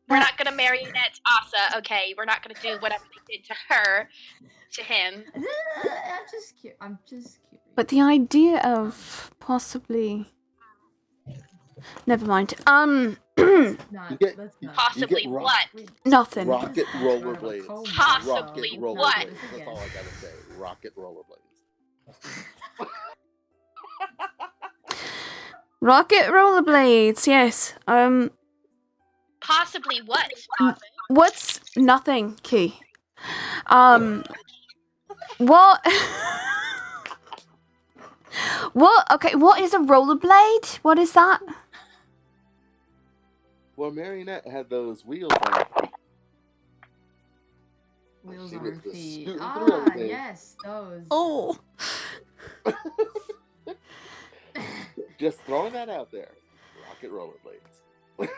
We're not gonna marionette Asa, okay? We're not gonna do whatever they did to her, to him. I'm just curious. But the idea of possibly. Never mind. Not, You get- let's not. Possibly get what? Nothing. Rocket rollerblades. Possibly Rocket what? rollerblades. That's all I gotta say. Rocket rollerblades. Rocket rollerblades, yes. Possibly what? What's nothing, Key? What? What? Okay, what is a rollerblade? What is that? Well, Marionette had those wheels on her feet. Wheels She on was her the feet. scooting Ah, through everything. yes, those. Oh. Just throwing that out there. Rocket rollerblades.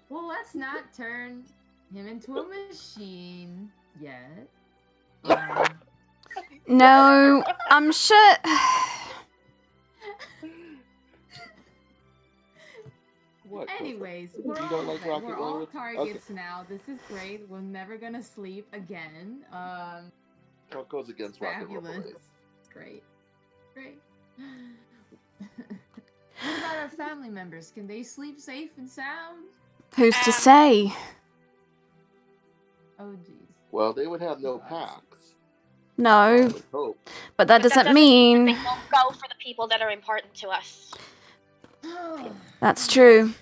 Well, let's not turn him into a machine yet. No, I'm sure. What? what? Clover? Anyways, You we're don't all, like okay, Rocket we're all Road? targets now. This is great. We're never gonna sleep again. What goes against Rocket Fabulous. Road? It's great. Great. What about our family members? Can they sleep safe and sound? Who's to say? Oh, jeez. Well, they would have no packs. I No, would hope. but that doesn't mean they won't go for the people that are important to us. that's true.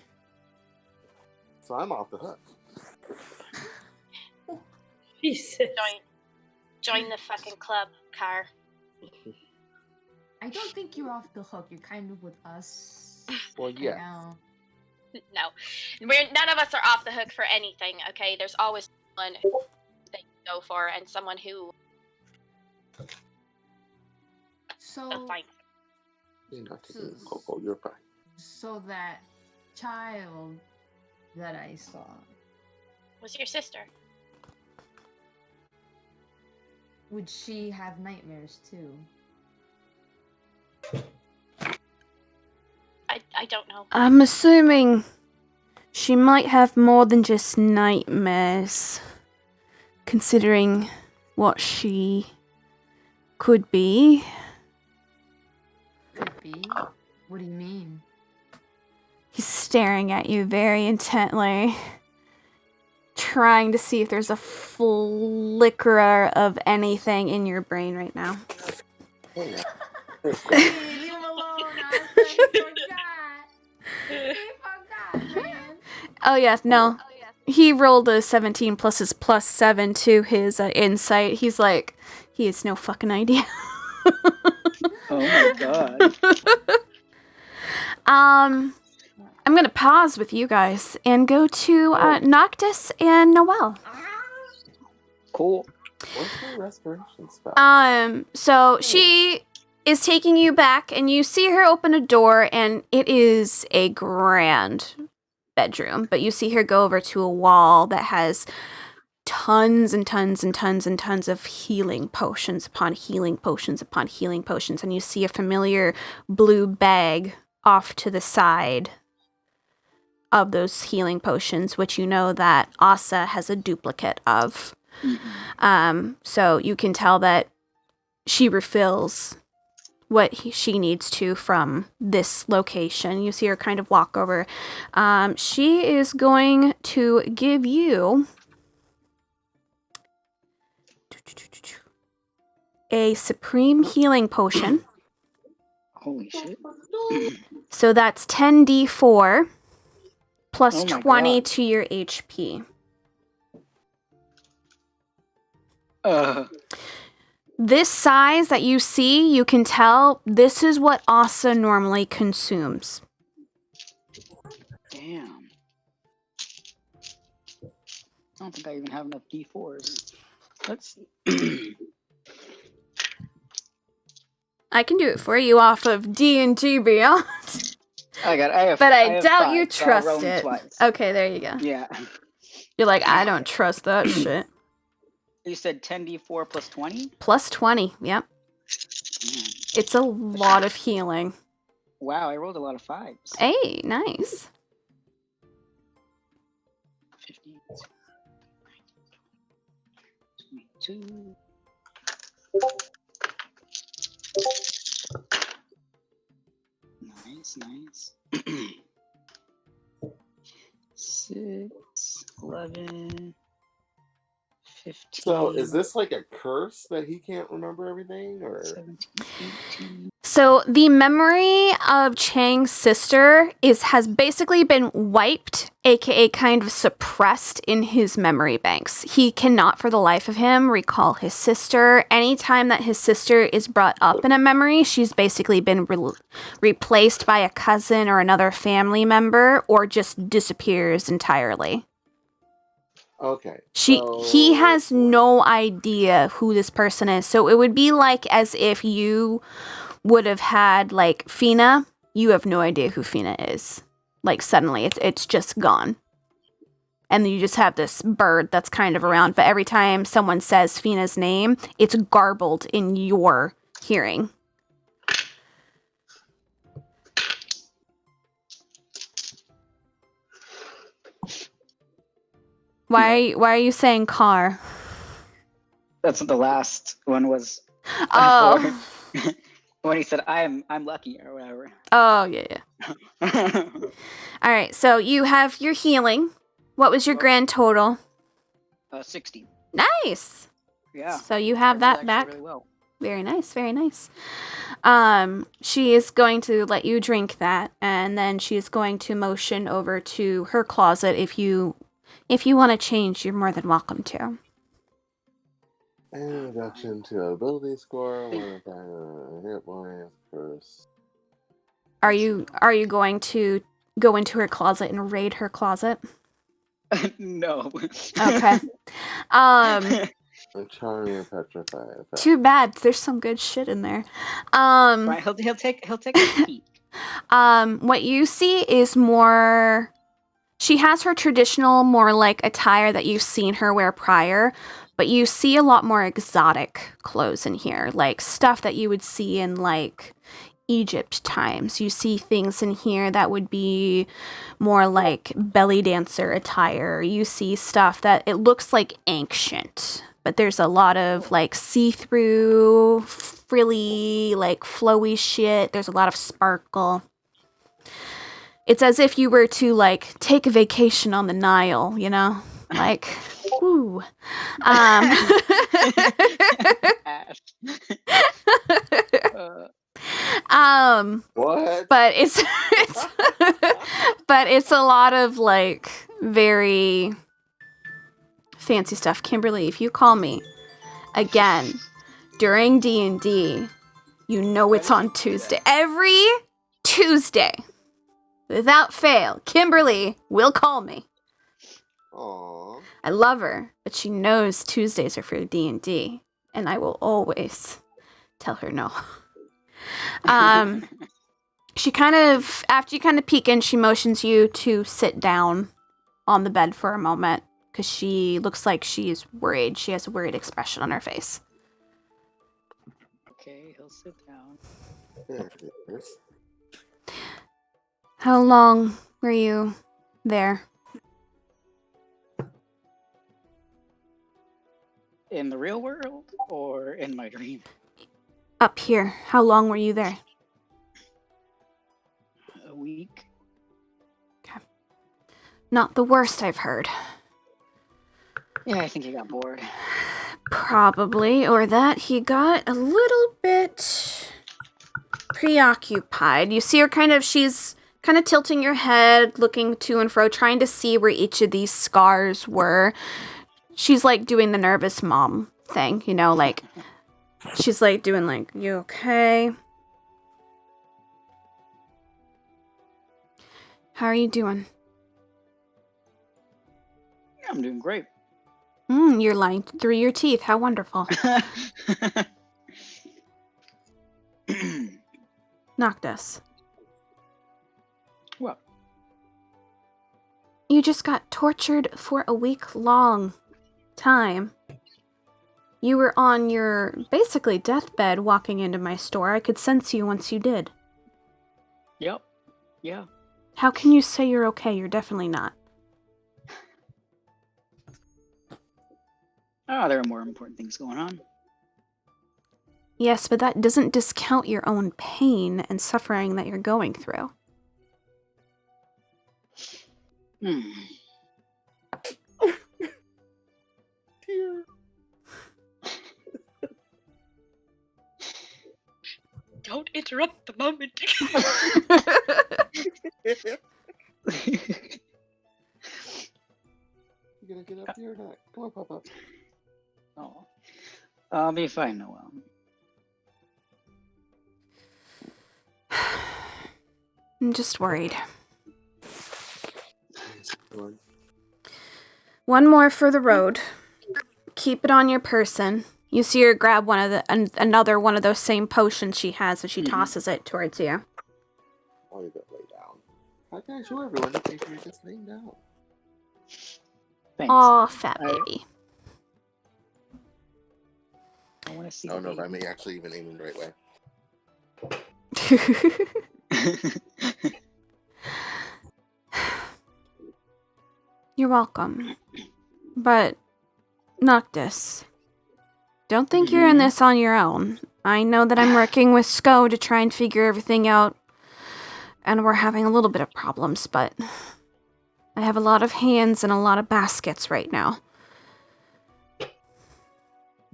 So I'm off the hook. Jesus. Join the fucking club, Car. I don't think you're off the hook. You're kind of with us. Well, right yes. now. No, none of us are off the hook for anything. Okay, there's always someone that you go for, and someone who. So, Fine. You're not taking the Coco. You're fine. so that child that I saw, Was your sister? would she have nightmares too? I don't know. I'm assuming she might have more than just nightmares, considering what she could be. Could be. What do you mean? He's staring at you very intently, trying to see if there's a flicker of anything in your brain right now. Hey, leave him alone. He forgot, man. Oh yeah, no. He rolled a 17 plus his plus 7 to his insight. He's like, he has no fucking idea. Oh my god. I'm gonna pause with you guys and go to Noctis and Noelle. Cool. What's my restoration spell? So she is taking you back, and you see her open a door, and it is a grand bedroom. But you see her go over to a wall that has tons and tons and tons and tons of healing potions upon healing potions upon healing potions, and you see a familiar blue bag off to the side of those healing potions, which you know that Asa has a duplicate of. So you can tell that she refills what she needs to from this location. You see her kind of walk over. She is going to give you a supreme healing potion. Holy shit. So that's 10d4 plus Oh my 20 God. to your HP. This size that you see, you can tell this is what Asa normally consumes. Damn. I don't think I even have enough D4s. Let's I can do it for you off of D&D Beyond. But I doubt 5, you so I'll trust roll 'em it. twice. Okay, there you go. Yeah. You're like, I don't trust that shit. You said 10d4 plus 20? Plus 20, yep. Mm. It's a lot of healing. Wow, I rolled a lot of 5s. Hey, nice. 15, 22. Nice. 6, 11, 15. So is this like a curse that he can't remember everything, or 17, 18. So the memory of Chang's sister has basically been wiped, aka kind of suppressed in his memory banks. He cannot for the life of him recall his sister. Anytime that his sister is brought up in a memory, she's basically been replaced by a cousin or another family member, or just disappears entirely. okay? He has no idea who this person is. So it would be like as if you would have had like Fina. You have no idea who Fina is. Like suddenly it's just gone. And you just have this bird that's kind of around, but every time someone says Fina's name, it's garbled in your hearing. Why are you saying car? That's what the last one was. Oh. When he said, I'm lucky or whatever. Oh, yeah. All right, so you have your healing. What was your grand total? 60. Nice. Yeah. So you have That that was actually back. really well. Very nice, very nice. She is going to let you drink that, and then she is going to motion over to her closet. If you want to change, you're more than welcome to. Introduction to ability score. Hit points first. Are you going to go into her closet and raid her closet? No. Okay. Charming and petrified. Too bad. There's some good shit in there. Right, he'll take a peek. What you see is more. She has her traditional, more like attire that you've seen her wear prior, but you see a lot more exotic clothes in here, like stuff that you would see in like Egypt times. You see things in here that would be more like belly dancer attire. You see stuff that it looks like ancient, but there's a lot of like see-through, frilly, like flowy shit. There's a lot of sparkle. It's as if you were to like take a vacation on the Nile, you know? Like, woo. What? But it's but it's a lot of like very fancy stuff. Kimberly, if you call me again during D&D, you know it's on Tuesday. Every Tuesday, without fail, Kimberly will call me. Aww. I love her, but she knows Tuesdays are for D&D, and I will always tell her no. She kind of, after you kind of peek in, she motions you to sit down on the bed for a moment, because she looks like she's worried. She has a worried expression on her face. Okay, he'll sit down. Yes. How long were you there? In the real world or in my dream? Up here. How long were you there? A week. Okay. Not the worst I've heard. Yeah, I think he got bored. Probably, or that he got a little bit preoccupied. You see her she's kind of tilting her head, looking to and fro, trying to see where each of these scars were. She's like doing the nervous mom thing, you know, like she's like doing like, you okay? How are you doing? I'm doing great. You're lying through your teeth. How wonderful. Noctis. What? You just got tortured for a week-long time. You were on your, basically, deathbed walking into my store. I could sense you once you did. Yep. Yeah. How can you say you're okay? You're definitely not. Oh, there are more important things going on. Yes, but that doesn't discount your own pain and suffering that you're going through. Dear. Don't interrupt the moment. You gonna get up here or not? Come on, Papa. Oh, I'll be fine, Noel. I'm just worried. One more for the road. Keep it on your person. You see her grab another one of those same potions she has, and she tosses it towards you. Oh, you gotta lay down. How can I show everyone that you're just laying down? Thanks. Aw, fat baby. I want to see. I don't know if I'm actually even aiming the right way. You're welcome. But, Noctis, don't think you're in this on your own. I know that I'm working with SCO to try and figure everything out, and we're having a little bit of problems, but I have a lot of hands and a lot of baskets right now.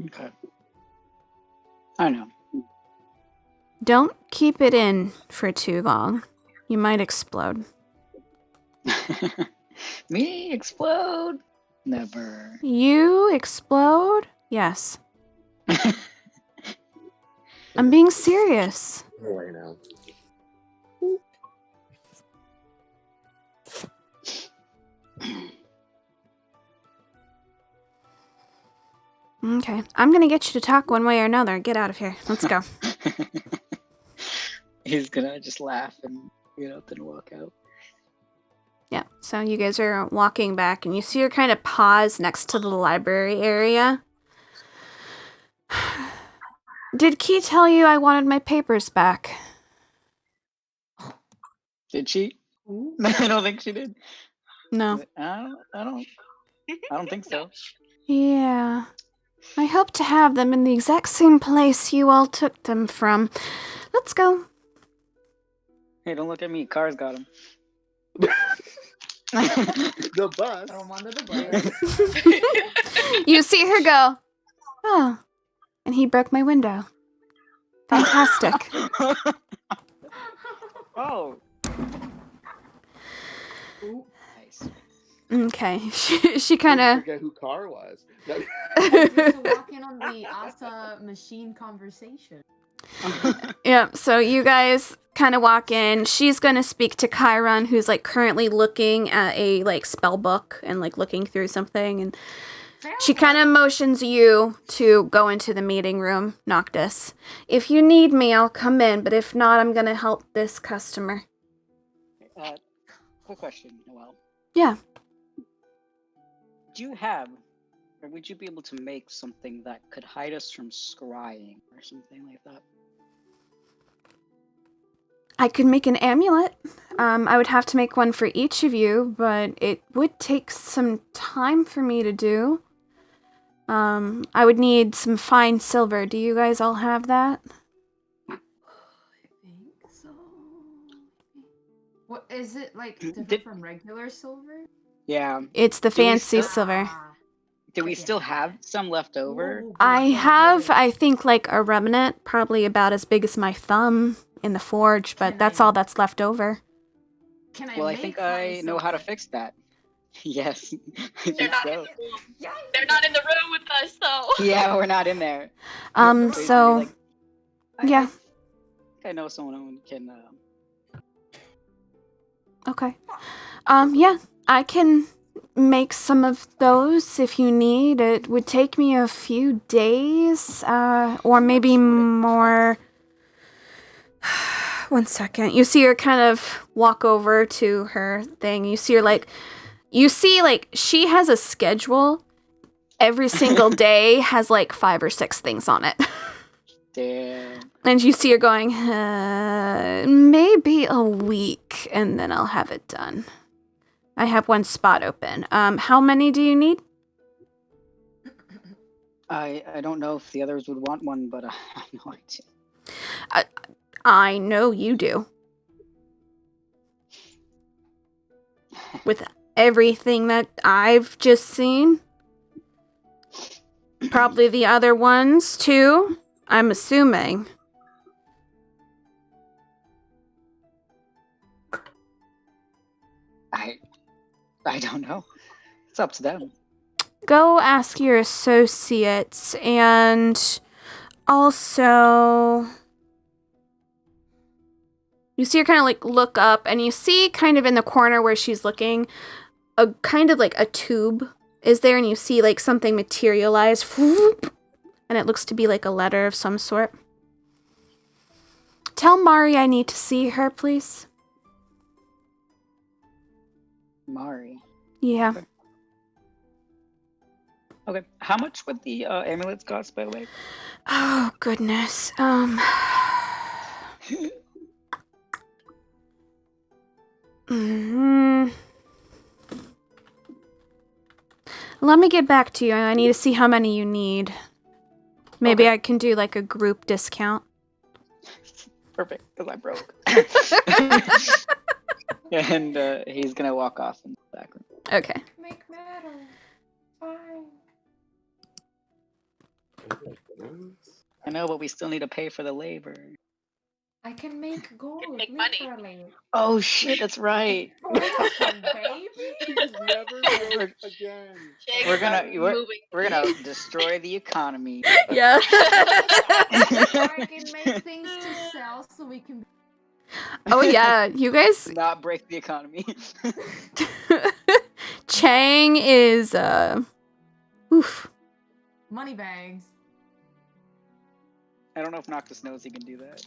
Okay. I know. Don't keep it in for too long. You might explode. Me explode? Never. You explode? Yes. I'm being serious. Away now. Okay. I'm gonna get you to talk one way or another. Get out of here. Let's go. He's gonna just laugh and get up and walk out. Yeah, so you guys are walking back, and you see her kind of pause next to the library area. Did Key tell you I wanted my papers back? Did she? I don't think she did. No. I don't think so. Yeah. I hope to have them in the exact same place you all took them from. Let's go. Hey, don't look at me. Car's got him. The bus. Throw 'em under the bus. You see her go, oh, and he broke my window. Fantastic. Oh. Ooh. Nice. Okay, she kind of... Forget who Car was. To walk in on the Asa machine conversation. Yeah, so you guys kind of walk in. She's going to speak to Chiron, who's like currently looking at a like spell book and like looking through something, and she kind of motions you to go into the meeting room, Noctis. If you need me, I'll come in, but if not, I'm going to help this customer. Quick question, Noelle. Yeah. Do you have, or would you be able to make something that could hide us from scrying or something like that? I could make an amulet. I would have to make one for each of you, but it would take some time for me to do. I would need some fine silver. Do you guys all have that? I think so. What is it like different Did- from regular silver? Yeah. It's the Do we fancy still- silver. Ah. Do we Yeah. still have some left over? Ooh, I good, have, good. I think, like a remnant, probably about as big as my thumb in the forge, but Can that's I- all that's left over. Can I Well, I make think fine I know how to silver? fix that. Yes. I They're think not, so. Yeah. they're not in the room with us, though. Yeah, we're not in there. So, yeah. I think I know someone who can. Okay. Yeah, I can make some of those if you need. It would take me a few days, or maybe more. One second. You see her kind of walk over to her thing. You see her like, she has a schedule. Every single day has like 5 or 6 things on it. Damn. And you see her going, maybe a week, and then I'll have it done. I have one spot open. How many do you need? I don't know if the others would want one, but I have no idea. I know you do. With everything that I've just seen. Probably the other ones, too. I'm assuming. I don't know. It's up to them. Go ask your associates, and also... You see her kind of like look up, and you see kind of in the corner where she's looking, a kind of like a tube is there, and you see like something materialize, whoop, and it looks to be like a letter of some sort. Tell Mari I need to see her, please. Mari. Yeah. Okay. How much would the amulets cost, by the way? Oh, goodness. let me get back to you. I need to see how many you need. Maybe Okay. I can do like a group discount. Perfect, because I'm broke. And he's gonna walk off in the back room. Okay. Make metal. Fine. I know, but we still need to pay for the labor. I can make gold. make money. literally. Oh shit, that's right. Inflation, baby. He's never broke again. Jake, We're gonna- I'm we're- moving. We're gonna destroy the economy. Yeah. Or I can make things to sell so we can. Oh yeah, you guys. Not break the economy. Chang is oof. Money bags. I don't know if Noctis knows he can do that.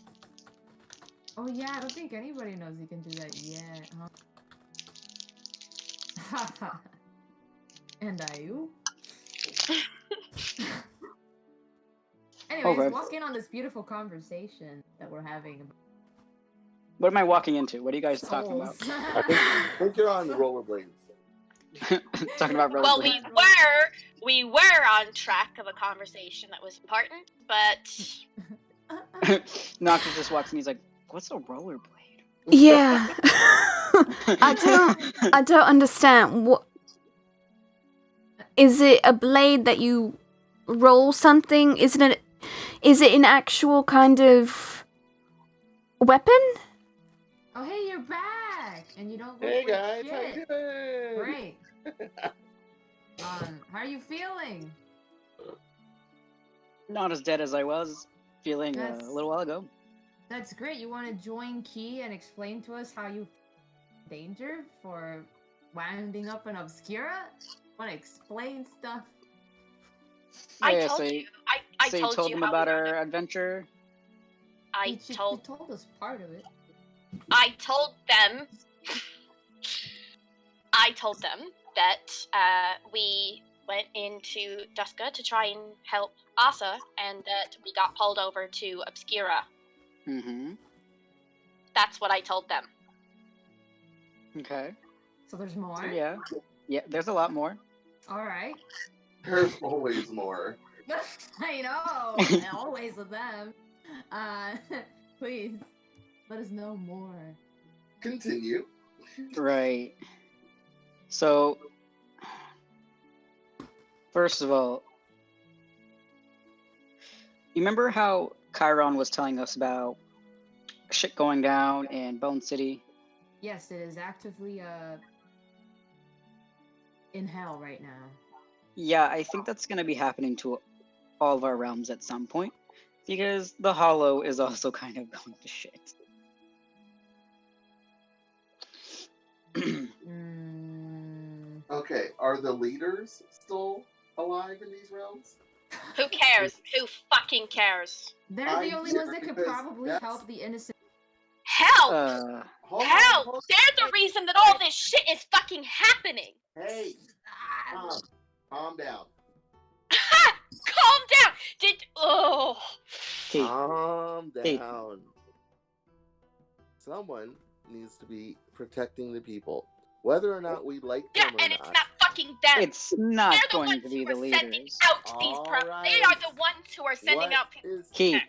Oh yeah, I don't think anybody knows you can do that yet, huh? And I you. Anyways, Okay. walk in on this beautiful conversation that we're having about What am I walking into? What are you guys talking about? souls. I think you're on rollerblades. Talking about Well, rollerblades. we were on track of a conversation that was important, but Noctis just walks in. He's like, "What's a rollerblade?" Yeah. I don't understand. What is it? A blade that you roll something? Is it an actual kind of weapon? Oh hey, you're back, and you don't look Hey like guys, how shit. you doing? Great. How are you feeling? Not as dead as I was feeling That's- a little while ago. That's great. You want to join Key and explain to us how you danger for winding up in Obscura? Want to explain stuff? I Yeah, told so you. I so you told told you them how about we our were gonna- adventure. I You told told us part of it. I told them that we went into Duska to try and help Asa, and that we got pulled over to Obscura. Mm-hmm. That's what I told them. Okay. So there's more. So yeah. Yeah, there's a lot more. All right. There's always more. I know. Always with them. Please let us know more. Continue. Right. So, first of all, you remember how Chiron was telling us about shit going down in Bone City? Yes, it is actively in hell right now. Yeah, I think that's going to be happening to all of our realms at some point, because the Hollow is also kind of going to shit. Okay, are the leaders still alive in these realms? Who cares? Who fucking cares? They're I the only do, ones that could because probably that's- help the innocent. Help! Hold on, Help! hold on. They're the reason that all this shit is fucking happening! Hey, calm down. Calm down! Okay. Calm Hey. down. Someone needs to be protecting the people, whether or not we like Yeah, them or and it's not. not fucking them. It's not They're the going ones to be who the are sending leaders. out these They Alright. are the ones who are sending What out people. is Key.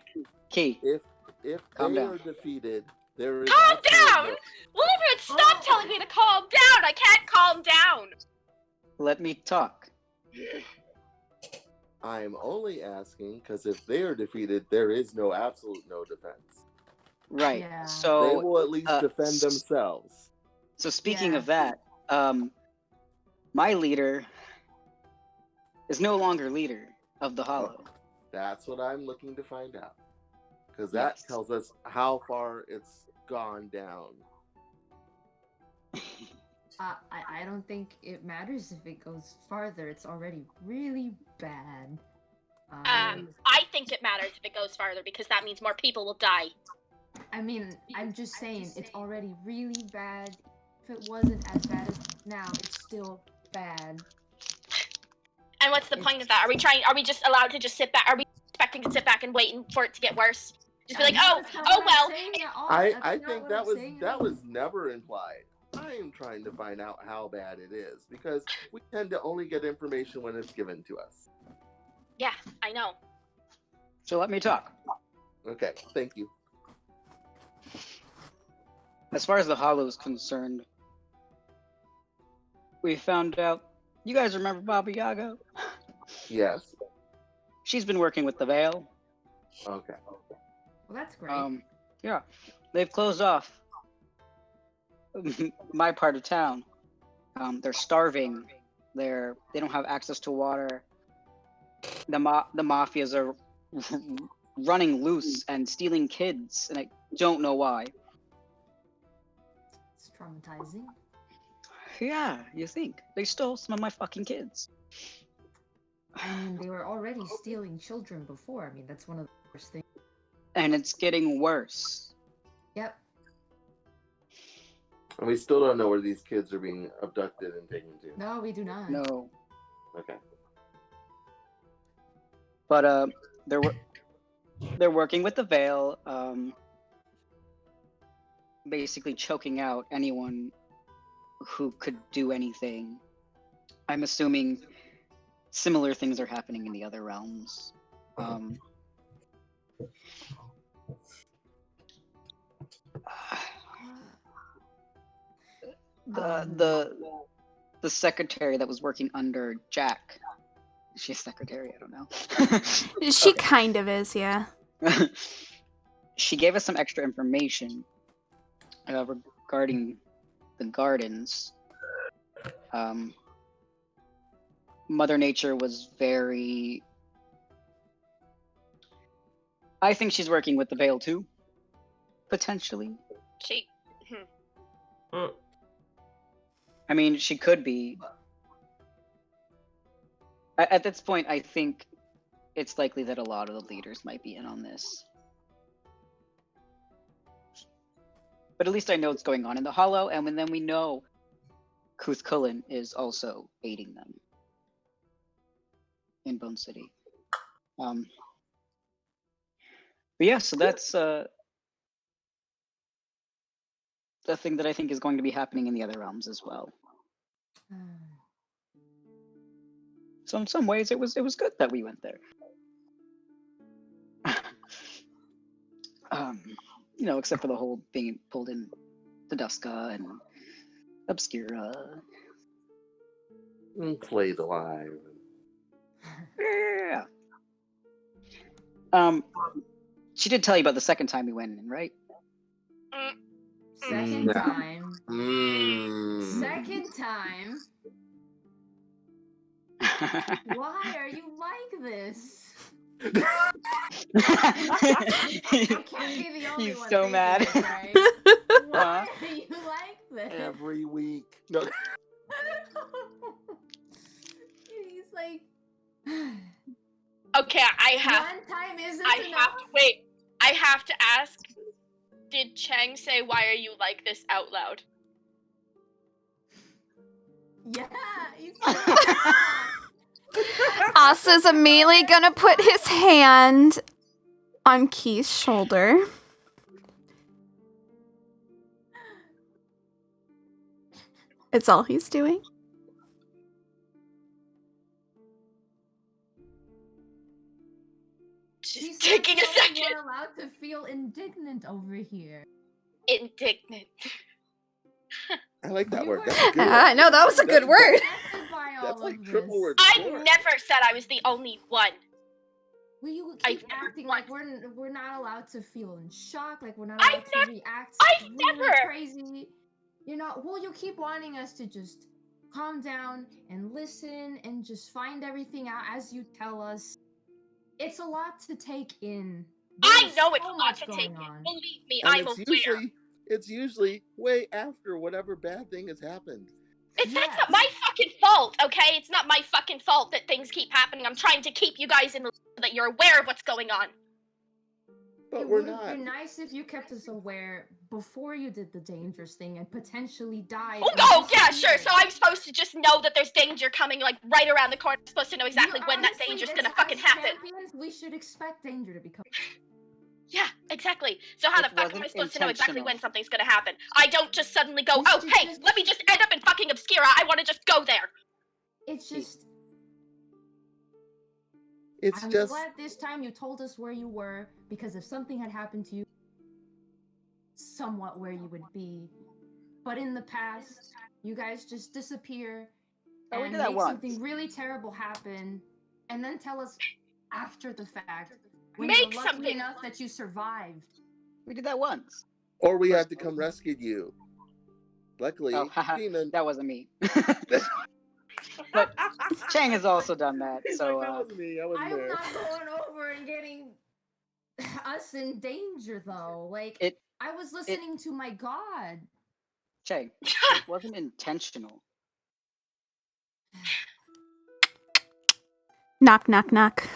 Key. if Calm they down. are defeated? There is Calm absolutely down! Wilbert, stop telling me to calm down! I can't calm down! Let me talk. I'm only asking because if they are defeated, there is no absolute no defense. Right. Yeah. They So, will at least defend themselves. so speaking Yeah. of that, my leader is no longer leader of the Hollow. That's what I'm looking to find out. Because that Yes. tells us how far it's gone down. I don't think it matters if it goes farther. It's already really bad. I think it matters if it goes farther because that means more people will die. I mean, I'm just saying it's already really bad. If it wasn't as bad as now, it's still bad. And what's the point of that? Are we just allowed to just sit back? Are we expecting to sit back and wait for it to get worse? Just be like, That's oh not what I'm well. saying at all. I That's not think what that I'm was saying at that all. was never implied. I am trying to find out how bad it is because we tend to only get information when it's given to us. Yeah, I know. So let me talk. Okay, thank you. As far as the Hollow is concerned, we found out. You guys remember Baba Yaga? Yes. She's been working with the Veil. Okay. Well, that's great. Yeah, they've closed off my part of town. They're starving. They don't have access to water. The mafias are running loose and stealing kids, and I don't know why. It's traumatizing. Yeah, you think they stole some of my fucking kids? I mean, they were already stealing children before. I mean, that's one of the worst things. And it's getting worse. Yep. And we still don't know where these kids are being abducted and taken to. No, we do not. No, Okay. but they're working with the Veil, basically choking out anyone who could do anything. I'm assuming similar things are happening in the other realms. The secretary that was working under Jack. Is she a secretary? I don't know. She kind of is, yeah. She gave us some extra information regarding the gardens. Mother Nature was very... I think she's working with the Veil too, potentially. She. I mean, she could be. At this point, I think it's likely that a lot of the leaders might be in on this. But at least I know what's going on in the Hollow, and then we know Kuth Cullen is also aiding them in Bone City. But yeah, so that's the thing that I think is going to be happening in the other realms as well. So in some ways, it was good that we went there. You know, except for the whole being pulled in the Duska and Obscura. And played alive. Yeah. She did tell you about the second time we went in, right? Second No. time. Second time. Why are you like this? I can't be the only He's one so thinking mad. this, right? Why are you like this? Every week. No. He's like. Okay, I have. One time isn't I enough. have to wait. I have to ask. Did Chang say, "Why are you like this" out loud? Yeah. He's like, Asa's immediately gonna put his hand on Keith's shoulder. It's all he's doing. She Just said taking a so second. We're allowed to feel indignant over here. Indignant. I like that You word. were- That's a good I word. know, that was a good word. Affected by all That's like of triple this. word. I score. never said I was the only one. Well, you I've keep never acting once- like we're not allowed to feel in shock, like we're not I've allowed to never- react I've really never- crazy. You know, well, you keep wanting us to just calm down and listen and just find everything out as you tell us. It's a lot to take in. I There's know it's so a lot much to going take in. on. Believe me, And I'm aware. it's usually way after whatever bad thing has happened. That's Yes. not my fucking fault, okay? It's not my fucking fault that things keep happening. I'm trying to keep you guys in the loop so that you're aware of what's going on. But It we're would have not. been nice if you kept us aware before you did the dangerous thing and potentially died. Oh, and no, yeah, sure. disappeared. So I'm supposed to just know that there's danger coming, like, right around the corner. I'm supposed to know exactly You- when that honestly, danger's as- gonna fucking as happen. champions, we should expect danger to become. Yeah, exactly. Exactly. So how It the fuck am I wasn't supposed to know exactly when intentional. something's gonna happen? I don't just suddenly go, This oh, is hey, just- let me just end up in fucking Obscura. I want to just go there. It's just. It's I'm just glad this time you told us where you were, because if something had happened to you, somewhat where you would be. But in the past, you guys just disappear Oh, we and did that make once. something really terrible happen, and then tell us after the fact when Make you're lucky something. enough that you survived. We did that once. or we had to come rescue you. Luckily, Oh, haha, Tina. that wasn't me. But Chang has also done that, He's so like, that wasn't me. I wasn't I'm there. not going over and getting us in danger, though. Like, It- I was listening to my god. Chang, it wasn't intentional. Knock, knock, knock.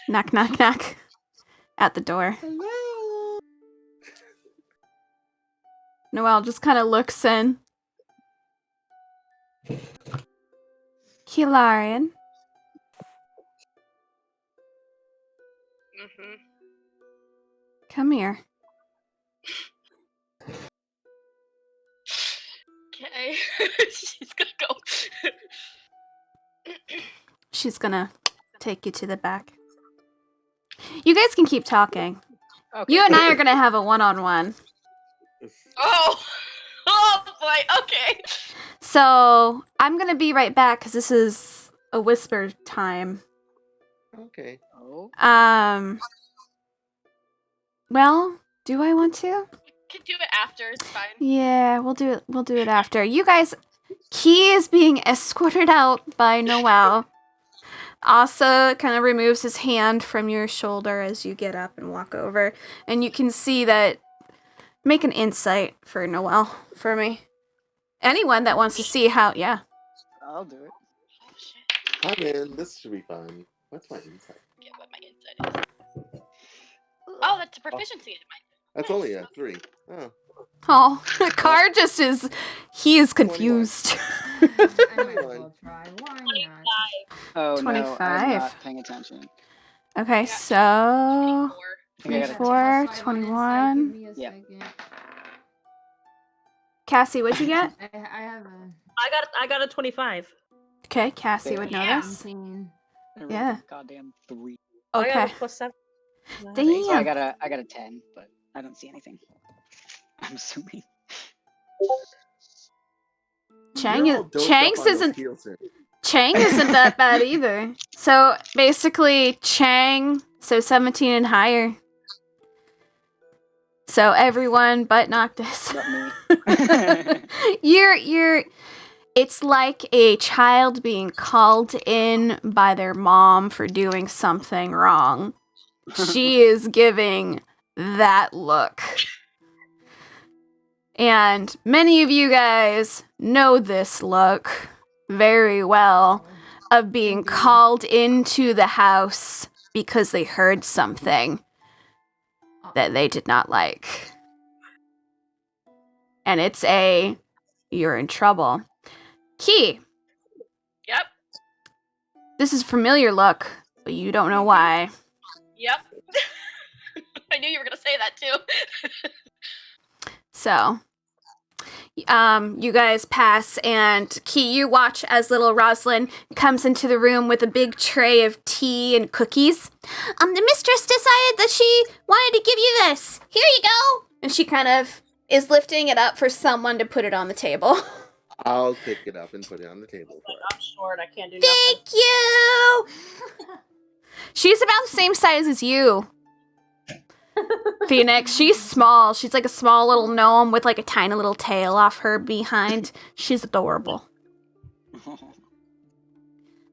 Knock, knock, knock. At the door. Hello. Noelle just kind of looks in. Hilarion. Mm-hmm. Come here. Okay. She's gonna go. She's gonna take you to the back. You guys can keep talking. Okay. You and I are gonna have a one-on-one. Oh! Oh boy, okay. So I'm gonna be right back because this is a whisper time. Okay. Oh, Well, do I want to? Can do it after, it's fine. Yeah, we'll do it. We'll do it after. You guys, Key is being escorted out by Noelle. Asa kind of removes his hand from your shoulder as you get up and walk over, and you can see that. Make an insight for Noelle for me. Anyone that wants to see how, yeah. I'll do it. Oh shit. I'm in. This should be fun. What's my insight? Get what my insight is. Oh, that's a proficiency in mine. That's only a 3. Oh. Oh, Car just is, he is confused. I might as well try. Why not? Oh no, 25. I'm not paying attention. Okay, Yeah, so 24. I think I got a 24. 10. Plus 5 on 21. insight, give me a Yeah. second. Cassie, what'd you get? I have a I got a 25. Okay, Cassie would know Yeah. this. 17. I rolled Yeah. a goddamn 3. I got Okay. a +7. Damn. So I got a 10, but I don't see anything. I'm assuming. Chang You're all doped up Chang's on those isn't heels here. Chang isn't that bad either. So basically Chang, so 17 and higher. So everyone but Noctis. Not me. you're it's like a child being called in by their mom for doing something wrong. She is giving that look. And many of you guys know this look very well of being Indeed. called into the house because they heard something that they did not like. And it's you're in trouble. Key, Yep. this is a familiar look, but you don't know why. Yep. I knew you were gonna say that too. So, you guys pass, and Key, you watch as little Rosalind comes into the room with a big tray of tea and cookies. The mistress decided that she wanted to give you this. Here you go. And she kind of is lifting it up for someone to put it on the table. I'll pick it up and put it on the table for Like, her. I'm short. I can't do nothing. Thank you. She's about the same size as you, Phoenix. She's small. She's like a small little gnome with like a tiny little tail off her behind. She's adorable. All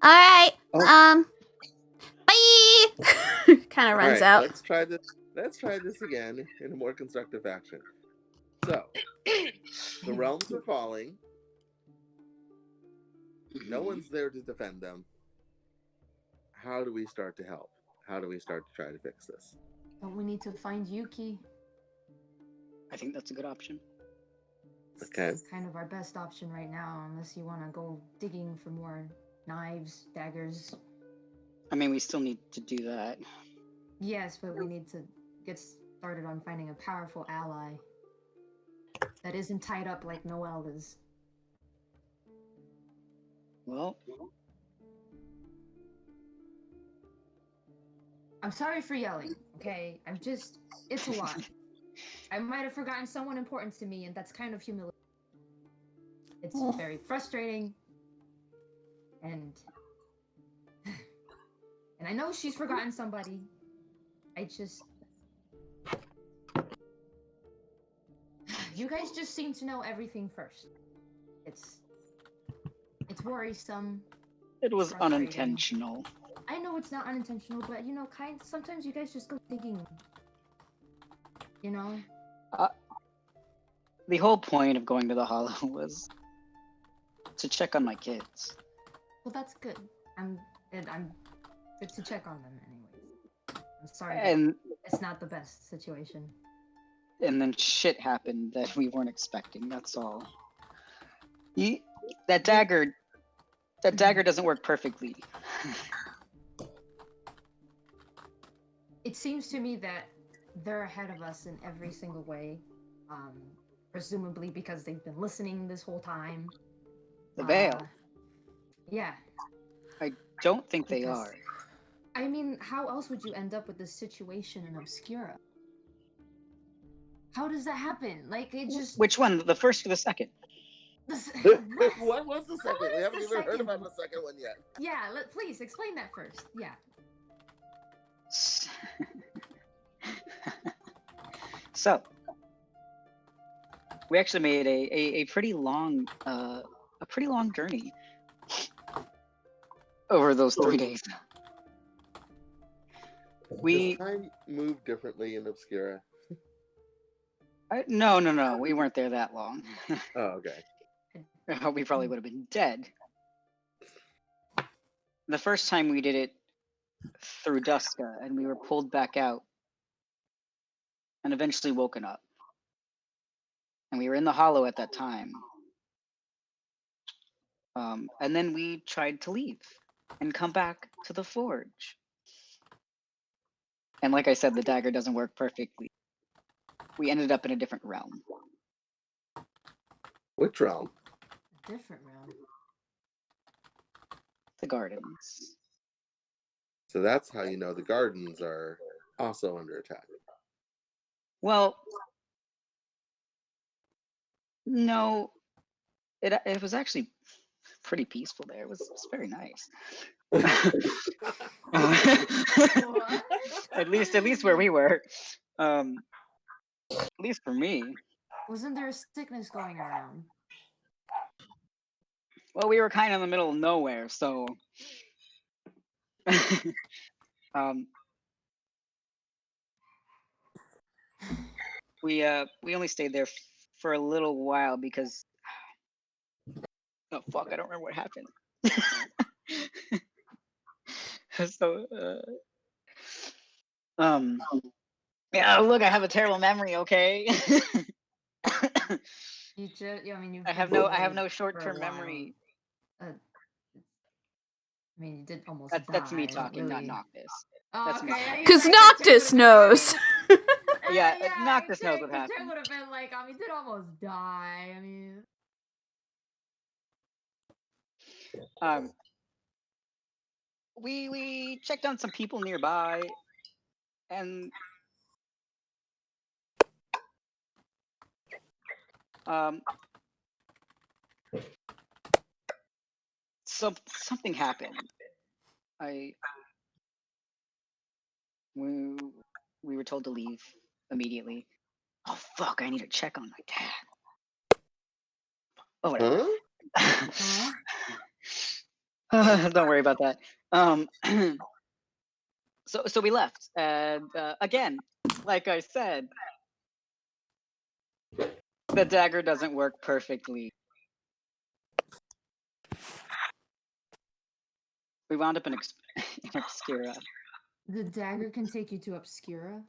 right. Oh. Bye. Kind of runs Alright, out. Let's try this again in a more constructive action. So, the realms are falling. No one's there to defend them. How do we start to help? How do we start to try to fix this? Don't we need to find Yuki? I think that's a good option. Okay. It's kind of our best option right now, unless you want to go digging for more knives, daggers. I mean, we still need to do that. Yes, but we need to get started on finding a powerful ally that isn't tied up like Noelle is. Well, I'm sorry for yelling, okay? It's a lot. I might have forgotten someone important to me, and that's kind of humiliating. It's very frustrating, and I know she's forgotten somebody. You guys just seem to know everything first. It's worrisome. it was Frustrating. unintentional. I know it's not unintentional, but sometimes you guys just go digging. You know? The whole point of going to the Hollow was to check on my kids. Well, that's good. I'm good to check on them anyways. I'm sorry. And It's not the best situation. then shit happened that we weren't expecting. That's all. That dagger doesn't work perfectly. It seems to me that they're ahead of us in every single way. Presumably because they've been listening this whole time. The Veil. Yeah. I don't think they Because- are. I mean, how else would you end up with this situation in Obscura? How does that happen? Like, it just... Which one? The first or the second? What was the second? What We is haven't the even heard second about one? the second one yet. Yeah, please explain that first. Yeah. So, we actually made a pretty long journey over those 3 days. Does time move differently in Obscura? No, we weren't there that long. Oh, okay. We probably would have been dead. The first time we did it through Duska, and we were pulled back out, and eventually woken up. And we were in the Hollow at that time. And then we tried to leave and come back to the Forge. And like I said, the dagger doesn't work perfectly. We ended up in a different realm. Which realm? A different realm. The gardens. So that's how you know the gardens are also under attack. Well, no, it was actually pretty peaceful there. It was very nice. What? at least where we were. At least for me. Wasn't there a sickness going around? Well, we were kind of in the middle of nowhere, so we only stayed there for a little while because oh fuck, I don't remember what happened. So yeah, look, I have a terrible memory, okay? You've I have been no dead for a short-term while. memory. I mean, you did almost That's me die, talking, really. not Noctis. Oh, That's me okay. talking. Because Noctis knows. Yeah, Noctis knows what It happened. would have been like, you did almost die. I mean, We checked on some people nearby, and something happened. We were told to leave immediately. Oh fuck! I need to check on my dad. Oh whatever. Huh? Don't worry about that. So we left, and again, like I said, the dagger doesn't work perfectly. We wound up in Obscura. the dagger can take you to Obscura.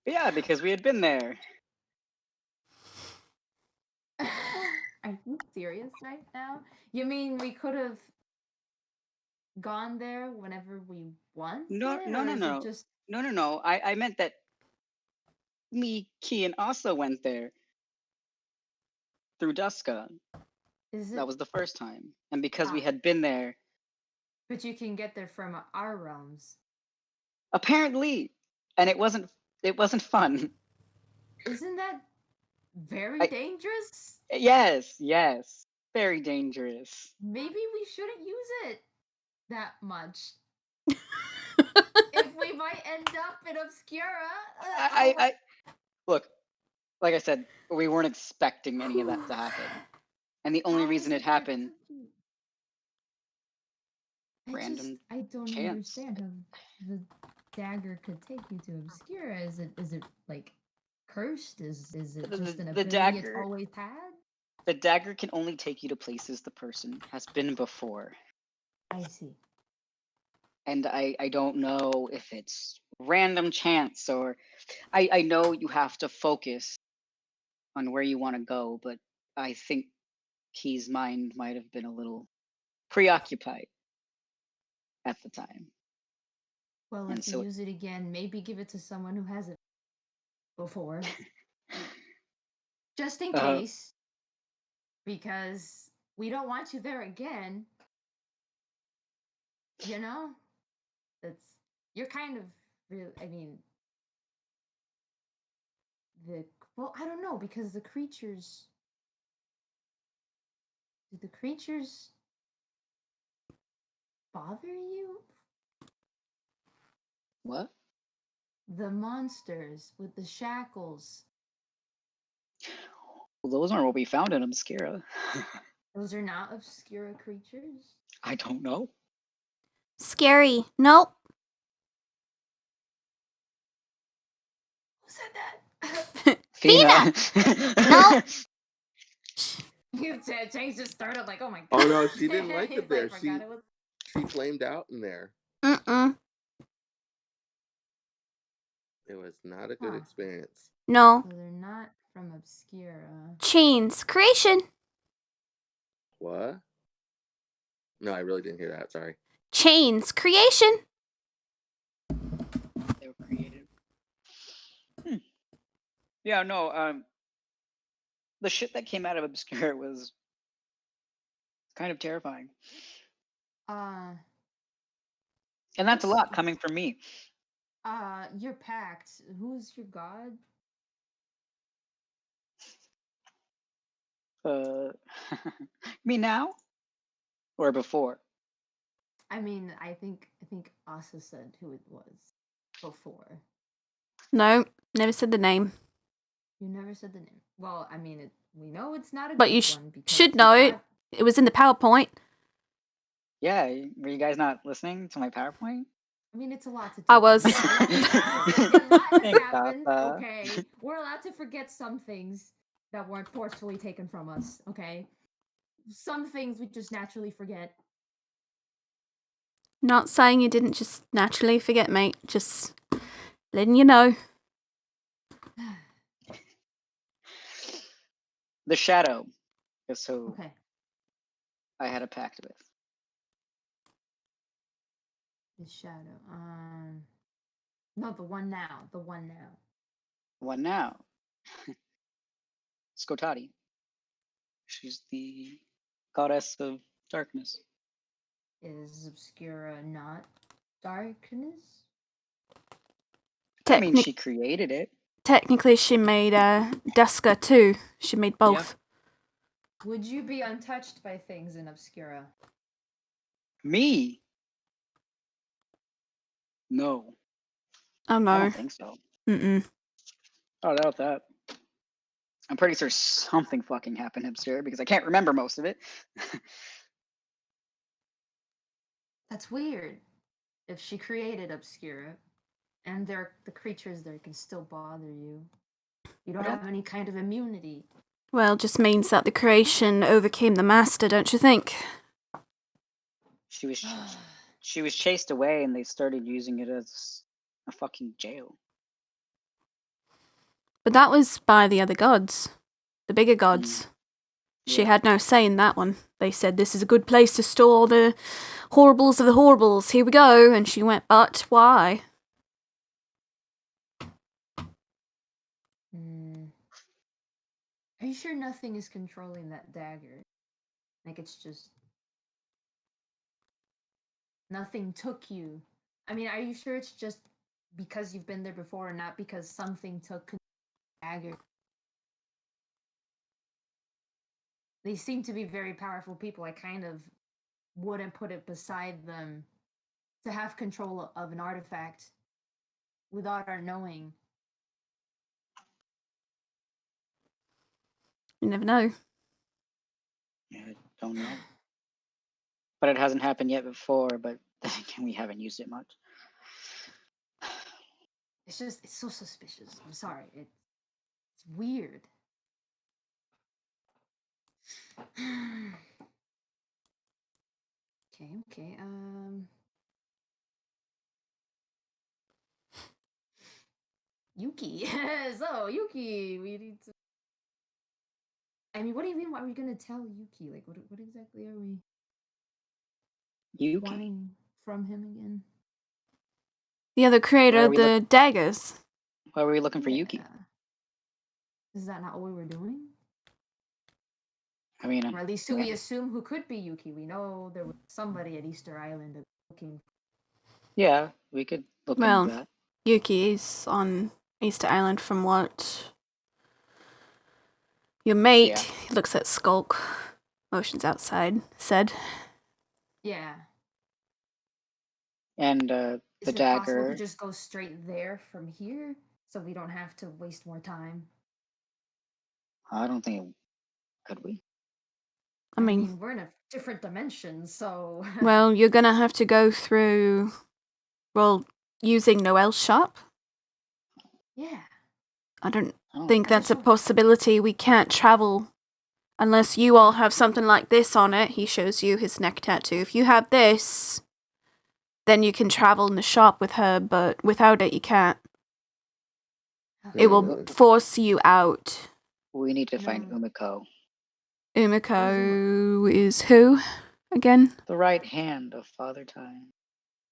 Yeah, because we had been there. Are you serious right now? You mean we could have gone there whenever we wanted? No. Or is it just No. I meant that me, Kian also went there through Duska. Is it? That was the first time, and because we Ah. had been there, But you can get there from our realms. apparently, and it wasn't fun. Isn't that very I- dangerous? Yes, very dangerous. Maybe we shouldn't use it that much. If we might end up in Obscura. I look, like I said, we weren't expecting any of that to happen, and the only How reason is it that happened, cookie? random I don't chance. understand how the dagger could take you to Obscura. Is it like cursed? Is it The- just an the ability dagger- it's always had? The dagger can only take you to places the person has been before. I see. And I don't know if it's random chance or I know you have to focus on where you want to go, but I think Key's mind might have been a little preoccupied at the time. Well, And if so- you use it again, maybe give it to someone who hasn't before. Just in Uh-huh. case. Because we don't want you there again. You know? You're kind of real. I mean, I don't know, because the creatures. Do the creatures bother you? What? The monsters with the shackles. Well, those aren't what we found in Obscura. Those are not Obscura creatures? I don't know. Scary. Nope. Who said that? No. You James just started like, oh my god. Oh no, she didn't like He's it there. forgot it was... She flamed out in there. Mm-mm. It was not a good Huh. experience. No. So they're not from Obscura. Chains. Creation. What? No, I really didn't hear that. Sorry. Chains. Creation. They were created. Yeah, no, the shit that came out of Obscura was kind of terrifying. Uh, And that's a What's- lot coming from me. you're packed. Who's your god? Me now? Or before? I mean, I think Asa said who it was before. No. Never said the name. You never said the name. Well, I mean, we know it's not a But good you one because should you know it. got- It was in the PowerPoint. Yeah, were you guys not listening to my PowerPoint? I mean, it's a lot to. I take was. in. A lot has Thanks, happened. Asa. Okay, we're allowed to forget some things that weren't forcefully taken from us. Okay, some things we just naturally forget. Not saying you didn't just naturally forget, mate. Just letting you know. The Shadow is who Okay, I had a pact with. the shadow. No, the one now. The one now. What now? Skotati. She's the goddess of darkness. Is Obscura not darkness? I mean, she created it. Technically, she made Duska too. She made both. Would you be untouched by things in Obscura? Me? No, Oh I no. don't think so. Mm-mm. I doubt that. I'm pretty sure something fucking happened upstairs because I can't remember most of it. That's weird. If she created Obscura, and the creatures there can still bother you, you don't I don't- have any kind of immunity. Well, just means that the creation overcame the master, don't you think? She was chased away, and they started using it as a fucking jail. But that was by the other gods, the bigger gods. She Yeah. had no say in that one. They said, this is a good place to store the horribles of the horribles. Here we go. And she went, but why? you sure nothing is controlling that dagger? Like it's just nothing took you. I mean, are you sure it's just because you've been there before and not because something took the dagger? They seem to be very powerful people. I kind of wouldn't put it beside them to have control of an artifact without our knowing. You never know. I don't know. But it hasn't happened yet before, but then again, we haven't used it much. It's so suspicious. I'm sorry. It's weird. Okay. Yuki. So, Yuki, we need to. I mean, what do you mean? What are we gonna tell Yuki? Like, what exactly are we Yuki. wanting from him again? Yeah, the creator Where are of we the daggers. Why were we looking for Yuki? Yeah. Is that not what we were doing? I mean, Or at least who we assume who could be Yuki. We know there was somebody at Easter Island looking. yeah, we could look Well, into that. Yuki is on Easter Island from what your mate, Yeah. he looks at Skulk, motions outside, said. Yeah. And Is the it possible dagger. to just go straight there from here so we don't have to waste more time? I don't think it, could we? I mean, we're in a different dimension, so. well, you're gonna have to go through, well, using Noel's shop. Yeah. I don't Oh, think I that's a just don't- possibility. We can't travel unless you all have something like this on it. He shows you his neck tattoo. If you have this, then you can travel in the shop with her, but without it, you can't. It will Really? force you out. we need to find No. Umiko, Umiko is who again? the right hand of Father Time.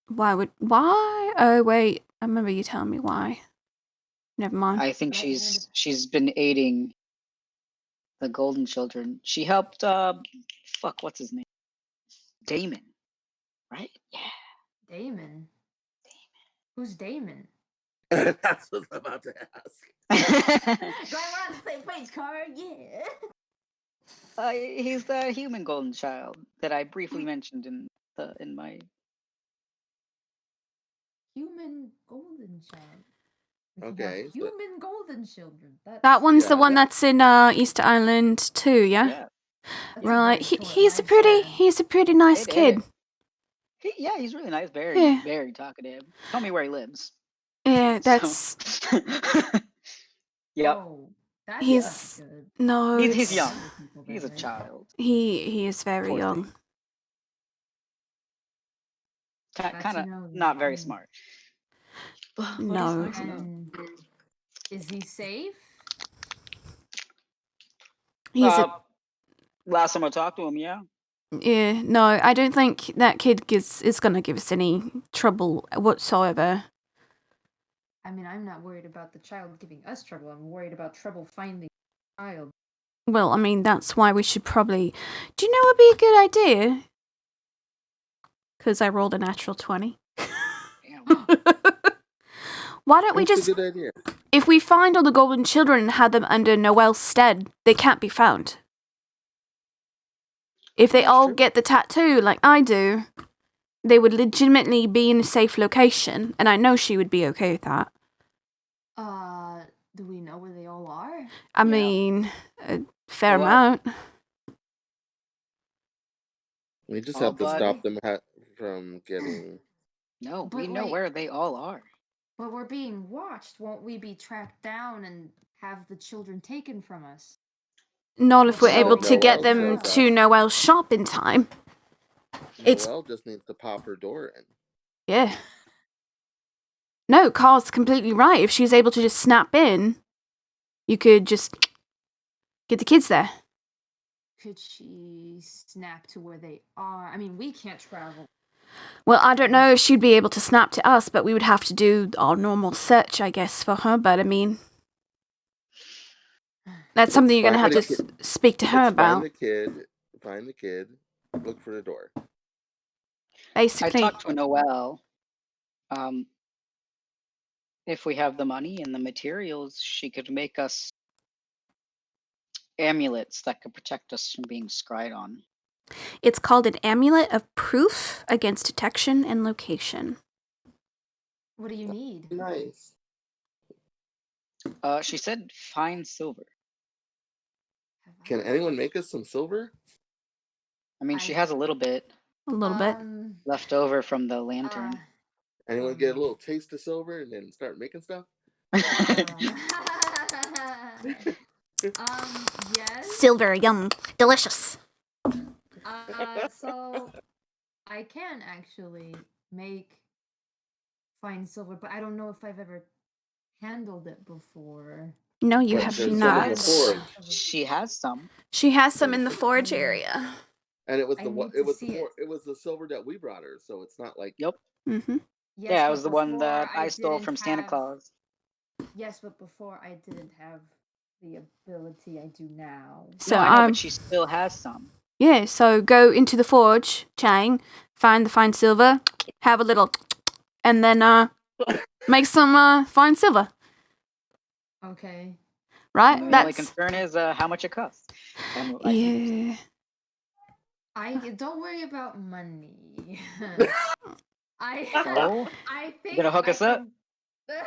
Why? Oh wait, I remember you telling me why. Never mind. I think Right she's been aiding the Golden Children. She helped. What's his name? Damon, right? Yeah. Damon. Who's Damon? That's what I'm about to ask. Going on the same page, Car, yeah. He's the human golden child that I briefly mentioned in my. Human golden child. We can have Okay, so- human golden children. That one's the Yeah. one that's in Easter Island too, yeah? Yeah. that's a Right. very short He's a pretty lifespan. nice It- kid. Yeah, he's really nice. Very, Yeah. very talkative. Tell me where he lives. Yeah, So- that's Yep. Oh, that's He's- good. no. He's it's- young. People He's a there. child. He is very Poor young. thing. Glad to Kind of know not very that. smart. But he's No. nice enough. And is he safe? He's a Last time I talked to him, yeah. yeah. No, I don't think that kid is gonna give us any trouble whatsoever. I mean, I'm not worried about the child giving us trouble. I'm worried about trouble finding the child. Well, I mean, that's why we should probably. Do you know what would be a good idea? Because I rolled a natural 20. Damn. Why don't we That's just, a good idea. if we find all the golden children and have them under Noel's stead, they can't be found. If they That's all true. get the tattoo like I do, they would legitimately be in a safe location, and I know she would be okay with that. Do we know where they all are? I Yeah. mean, a fair Well, amount. We just Oh, have to buddy. stop them from getting. No, But we know wait. where they all are. But we're being watched. Won't we be tracked down and have the children taken from us? Not if we're So able to get Noel them said to that. Noel's shop in time. It's- Noelle just needs to pop her door in. Yeah. No, Carl's completely right. If she's able to just snap in, you could just get the kids there. Could she snap to where they are? I mean, we can't travel. Well, I don't know if she'd be able to snap to us, but we would have to do our normal search, I guess, for her. But I mean, That's something you're gonna have Find to the speak to her Let's about. Find the kid. Look for the door. I Basically, talked to Noelle. If we have the money and the materials, she could make us amulets that could protect us from being scryed on. it's called an amulet of proof against detection and location. What do you need? Nice. She said fine silver. Can anyone make us some silver? I mean, she I- has a little bit A little bit. left over from the lantern. Anyone get a little taste of silver and then start making stuff? Yes. Silver, yum, delicious. So I can actually make fine silver, but I don't know if I've ever handled it before. No, you But have there's some in not. the forge. She has some. She has some in the forge area. And it was I the need it to was see the it was the silver that we brought her, so it's not like Yep. Mm-hmm. Yes, Yeah, it but was the one before that I stole didn't from Santa have- Claus. Yes, but before I didn't have the ability I do now. So No, I know, but she still has some. yeah, so go into the forge, Chang, find the fine silver, have a little, and then make some fine silver. Okay. Right? The only That's concern is how much it costs. And I think yeah. I don't worry about money. I Oh, I think gonna hook I us up? can-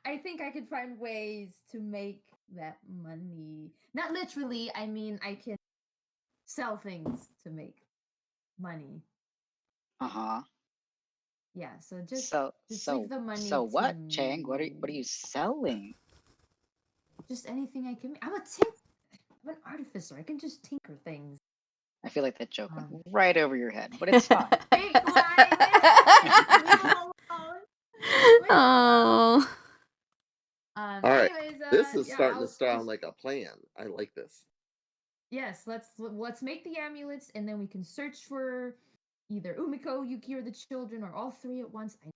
I think I could find ways to make that money. Not literally, I mean I can sell things to make money. uh-huh. Yeah, so just So leave the money so to what, Chang? What are me. you selling? Just anything I can. I'm an artificer. I can just tinker things. I feel like that joke went Um. right over your head, but it's fine. Be quiet. Leave him alone. Oh. All right. Anyways, this is yeah, starting I'll to sound just- like a plan. I like this. Yes, let's make the amulets, and then we can search for either Umiko, Yuki, or the children, or all three at once. I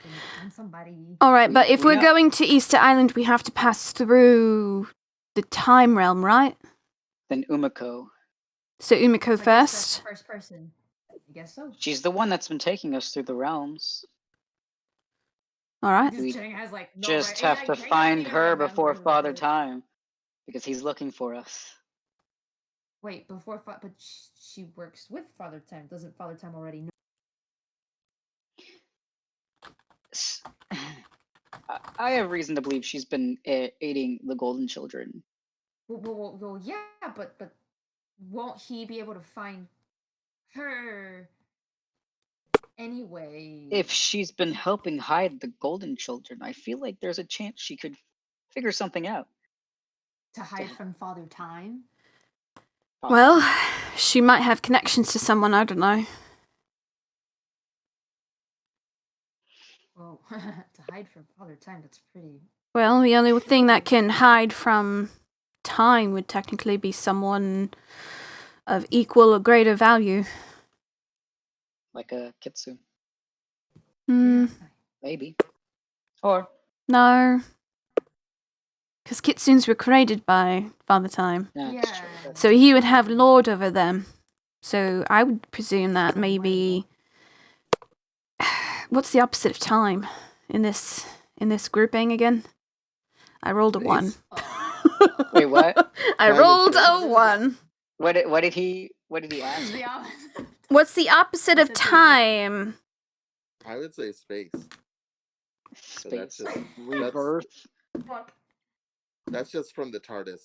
can find somebody. All right, but if We we're know- going to Easter Island, we have to pass through the time realm, right? Then Umiko. So Umiko So I guess that's first. first person. I guess so. She's the one that's been taking us through the realms. All right. This We Chang has like no Just right- have Chang to doesn't find even her remember before who Father did it. Time, because he's looking for us. Wait, before but she works with Father Time. Doesn't Father Time already know? I have reason to believe she's been aiding the Golden Children. Well, yeah, but won't he be able to find her anyway? If she's been helping hide the Golden Children, I feel like there's a chance she could figure something out. To hide from Father Time? Well, she might have connections to someone, I don't know. Well, to hide from Father Time, that's pretty. Well, the only thing that can hide from time would technically be someone of equal or greater value. Like a Kitsu, Hmm, maybe. Or no. Because kitsunes were created by Father Time. yeah, Yeah. that's true. That's- So he would have lord over them. So I would presume that maybe... What's the opposite of time in this grouping again? I rolled a 1. Space. Wait, what? I Time and rolled space. a 1. What did he ask? The opposite. What's the opposite of Opposite of- time? I would say space. So that's Space. just Rebirth. Fuck. that's just from the TARDIS.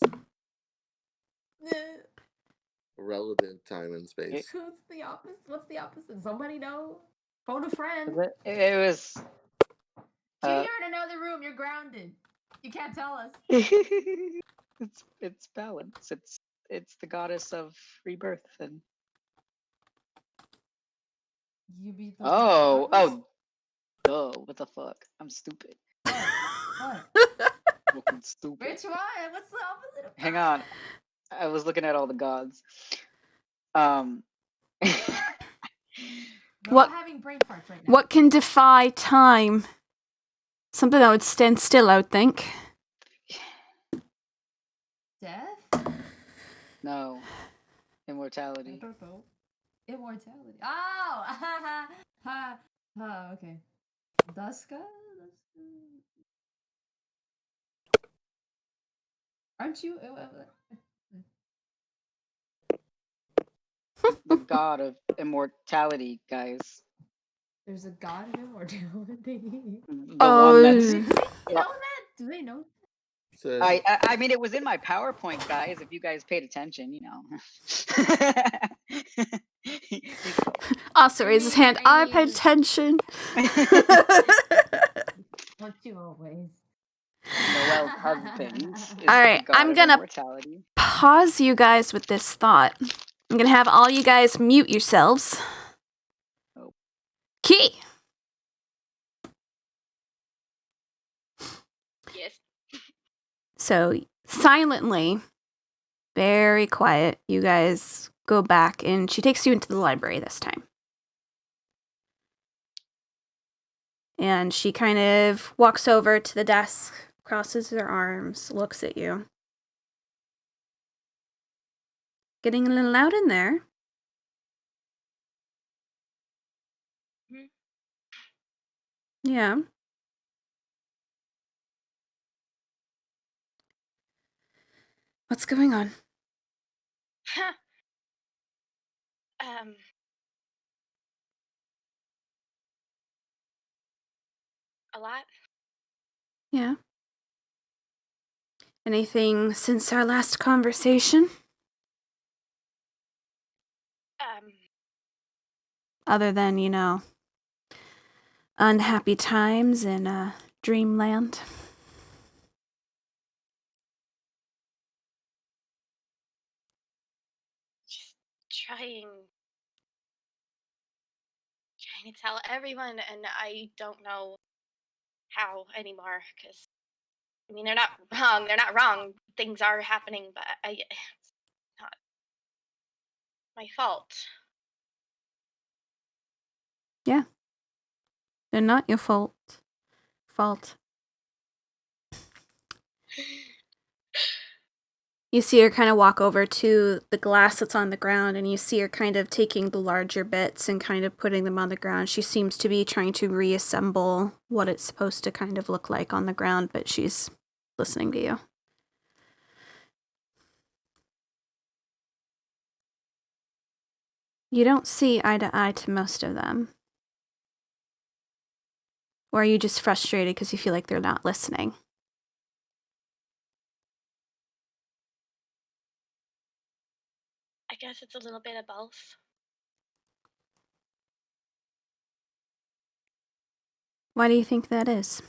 Relative time and space. Who's the opposite? What's the opposite? Somebody know? Phone a friend. It was. You're in another room. You're grounded. You can't tell us. it's balance. It's the goddess of rebirth and You be the oh goddess? duh, what the fuck? I'm stupid. What? Fucking stupid. Which one? What's the opposite of Hang God? on. I was looking at all the gods. We're What- all having brain farts right now. What can defy time? Something that would stand still, I would think. Death? No, I immortality. don't know. Immortality. Oh! Okay. Duska? Aren't you? The god of immortality, guys. There's a god of immortality. The one that's. Do they know that? Do they know? So, I mean, it was in my PowerPoint, guys. If you guys paid attention, you know. Also raise his hand. I paid attention. Don't you always? Noel's husband is All right, the god I'm of gonna immortality. pause you guys with this thought. I'm gonna have all you guys mute yourselves. Oh. Key. Yes. So silently, very quiet, you guys go back, and she takes you into the library this time. And she kind of walks over to the desk, crosses her arms, looks at you. Getting a little loud in there. Mhm. Yeah. What's going on? um. A lot. Yeah. Anything since our last conversation? Other than, unhappy times in dreamland? Just trying to tell everyone, and I don't know how anymore. Because I mean, they're not wrong. They're not wrong. Things are happening, but it's not my fault. They're not your fault. You see her kind of walk over to the glass that's on the ground, and you see her kind of taking the larger bits and kind of putting them on the ground. She seems to be trying to reassemble what it's supposed to kind of look like on the ground, but she's listening to you. You don't see eye to eye to most of them. Or are you just frustrated because you feel like they're not listening? I guess it's a little bit of both. Why do you think that is?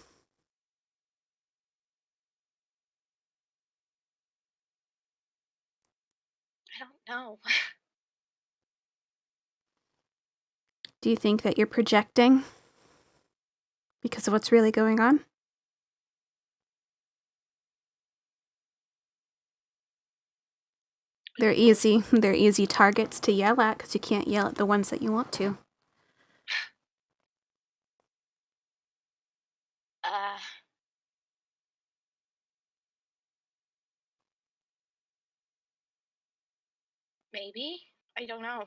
I don't know. Do you think that you're projecting because of what's really going on? They're easy targets to yell at because you can't yell at the ones that you want to. Maybe? I don't know.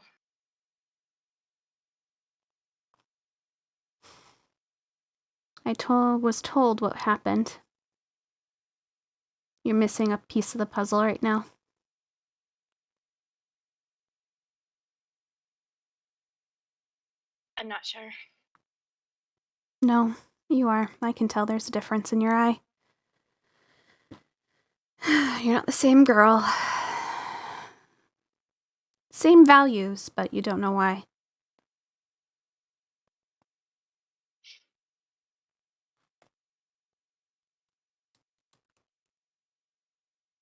Was told what happened. You're missing a piece of the puzzle right now. I'm not sure. No, you are. I can tell there's a difference in your eye. You're not the same girl. Same values, but you don't know why.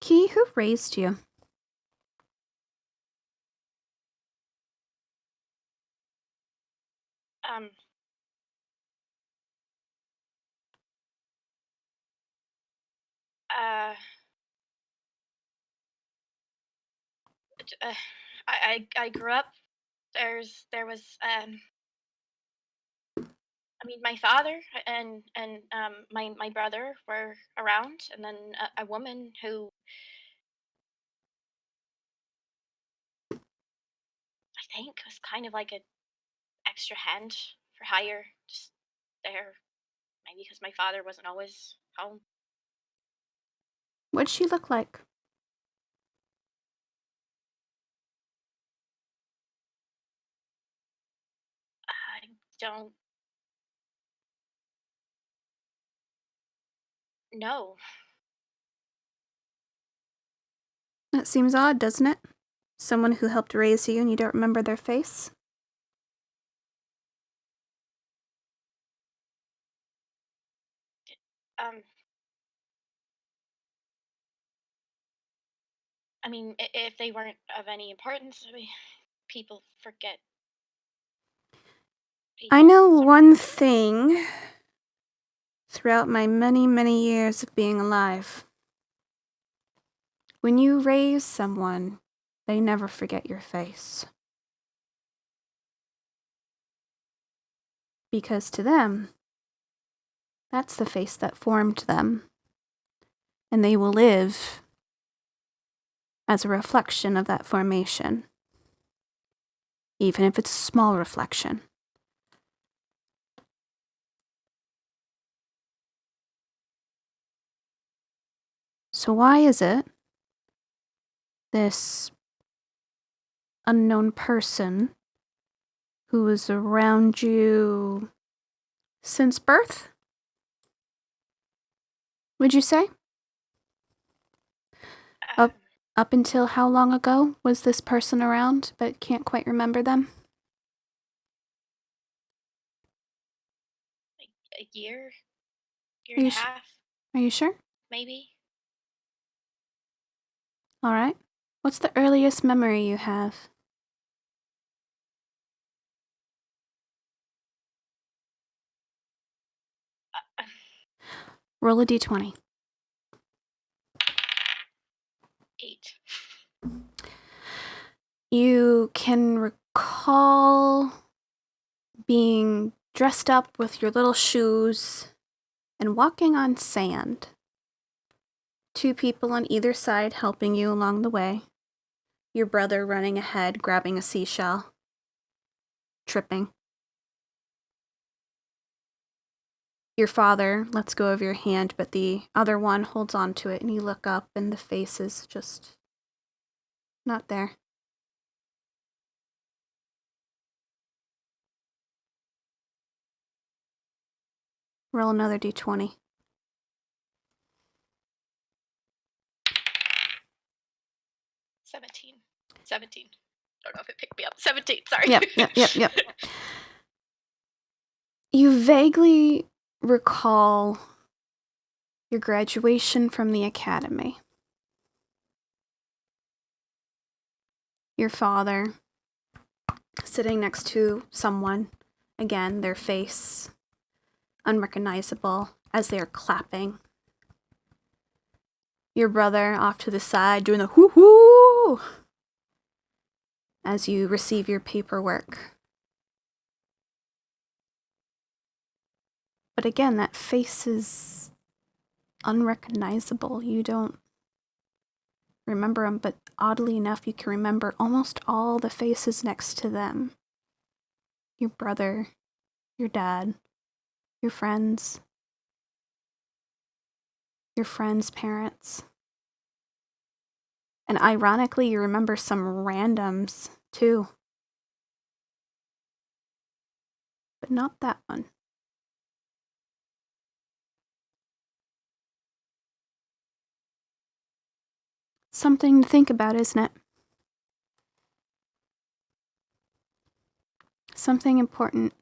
Key, who raised you? I grew up. There was I mean, my father and my brother were around, and then a woman who think was kind of like an extra hand for hire, just there. Maybe because my father wasn't always home. What'd she look like? I don't know. That seems odd, doesn't it? Someone who helped raise you and you don't remember their face? Um, I mean, if they weren't of any importance, people forget. I People know sometimes one forget. thing throughout my many, many years of being alive. When you raise someone, they never forget your face. Because to them, that's the face that formed them. And they will live as a reflection of that formation. Even if it's a small reflection. So why is it this unknown person who was around you since birth? Would you say? Um, Up until how long ago was this person around, but can't quite remember them? like a year Are and you, a half, are you sure? maybe. All right. What's the earliest memory you have? Uh, Roll a d20. 8. You can recall being dressed up with your little shoes and walking on sand. 2 people on either side helping you along the way. Your brother running ahead, grabbing a seashell. Tripping. Your father lets go of your hand, but the other one holds on to it, and you look up, and the face is just not there. Roll another d20. 17. 17. Don't know if it picked me up. 17, sorry. Yep. You vaguely recall your graduation from the academy. Your father sitting next to someone, again, their face unrecognizable as they're clapping. Your brother off to the side doing the whoo-hoo as you receive your paperwork. But again, that face is unrecognizable. You don't remember them, but oddly enough, you can remember almost all the faces next to them. Your brother, your dad, your friends' parents. And ironically, you remember some randoms too. But not that one. Something to think about, isn't it? Something important.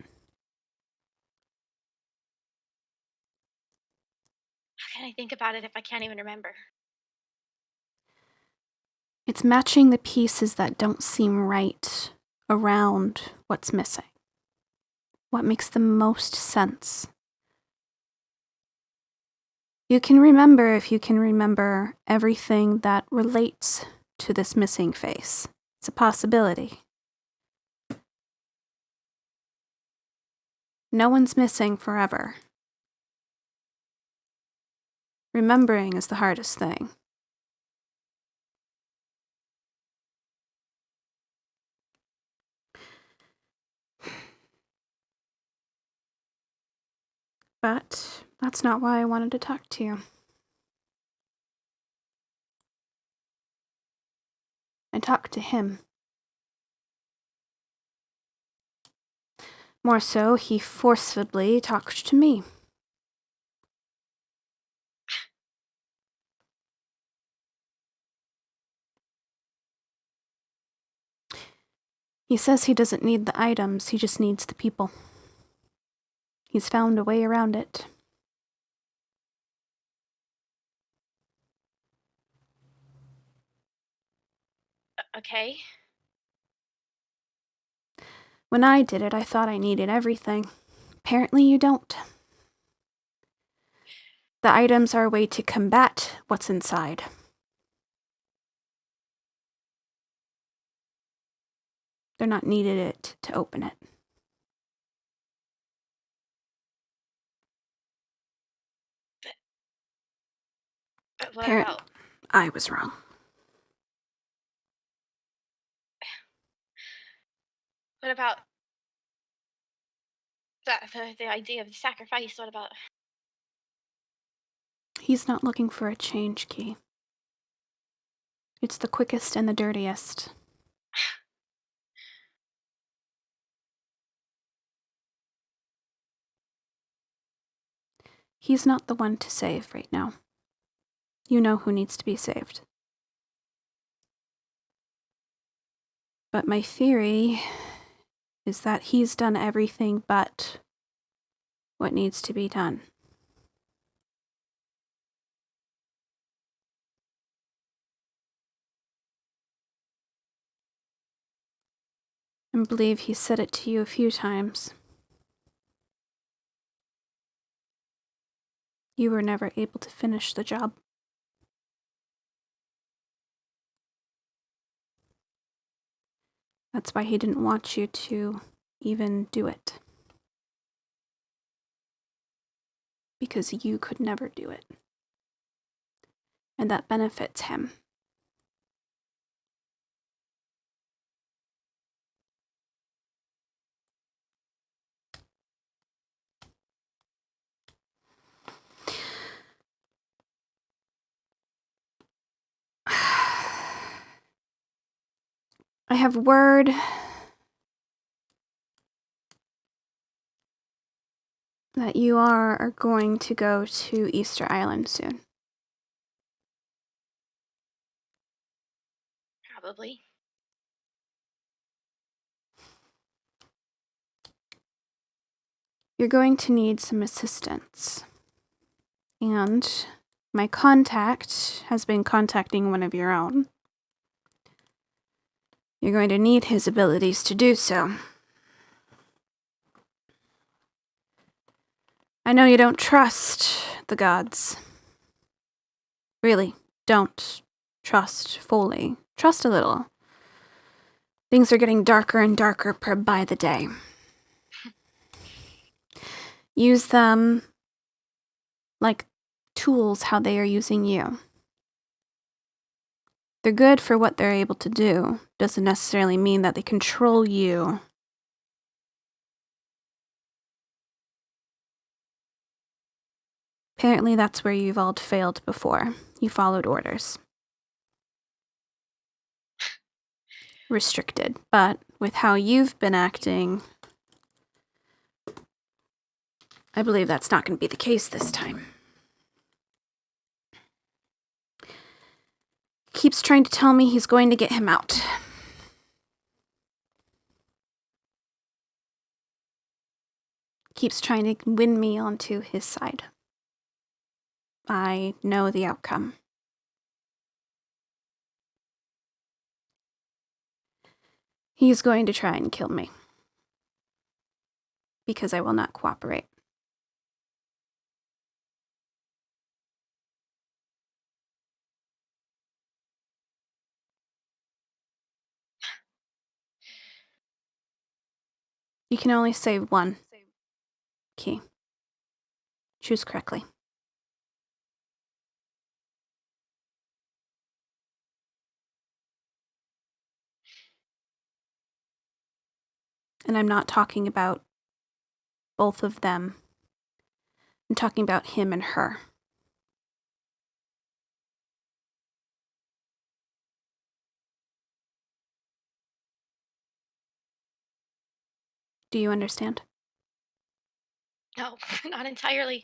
How can I think about it if I can't even remember? It's matching the pieces that don't seem right around what's missing. What makes the most sense? You can remember if you can remember everything that relates to this missing face. It's a possibility. No one's missing forever. Remembering is the hardest thing. But that's not why I wanted to talk to you. I talked to him. More so, he forcibly talked to me. He says he doesn't need the items, he just needs the people. He's found a way around it. Okay. When I did it, I thought I needed everything. Apparently you don't. The items are a way to combat what's inside. They're not needed it to open it. What about... I was wrong. What about... the idea of the sacrifice? What about... He's not looking for a change key. It's the quickest and the dirtiest. He's not the one to save right now. You know who needs to be saved. But my theory is that he's done everything but what needs to be done. I believe he said it to you a few times. You were never able to finish the job. That's why he didn't want you to even do it. Because you could never do it. And that benefits him. I have word that you are going to go to Easter Island soon. Probably. You're going to need some assistance. And my contact has been contacting one of your own. You're going to need his abilities to do so. I know you don't trust the gods. Really, don't trust fully. Trust a little. Things are getting darker and darker by the day. Use them like tools how they are using you. They're good for what they're able to do. Doesn't necessarily mean that they control you. Apparently that's where you've all failed before. You followed orders. Restricted. But with how you've been acting, I believe that's not going to be the case this time. Keeps trying to tell me he's going to get him out. Keeps trying to win me onto his side. I know the outcome. He's going to try and kill me. Because I will not cooperate. You can only save one key. Choose correctly. And I'm not talking about both of them. I'm talking about him and her. Do you understand? No, not entirely.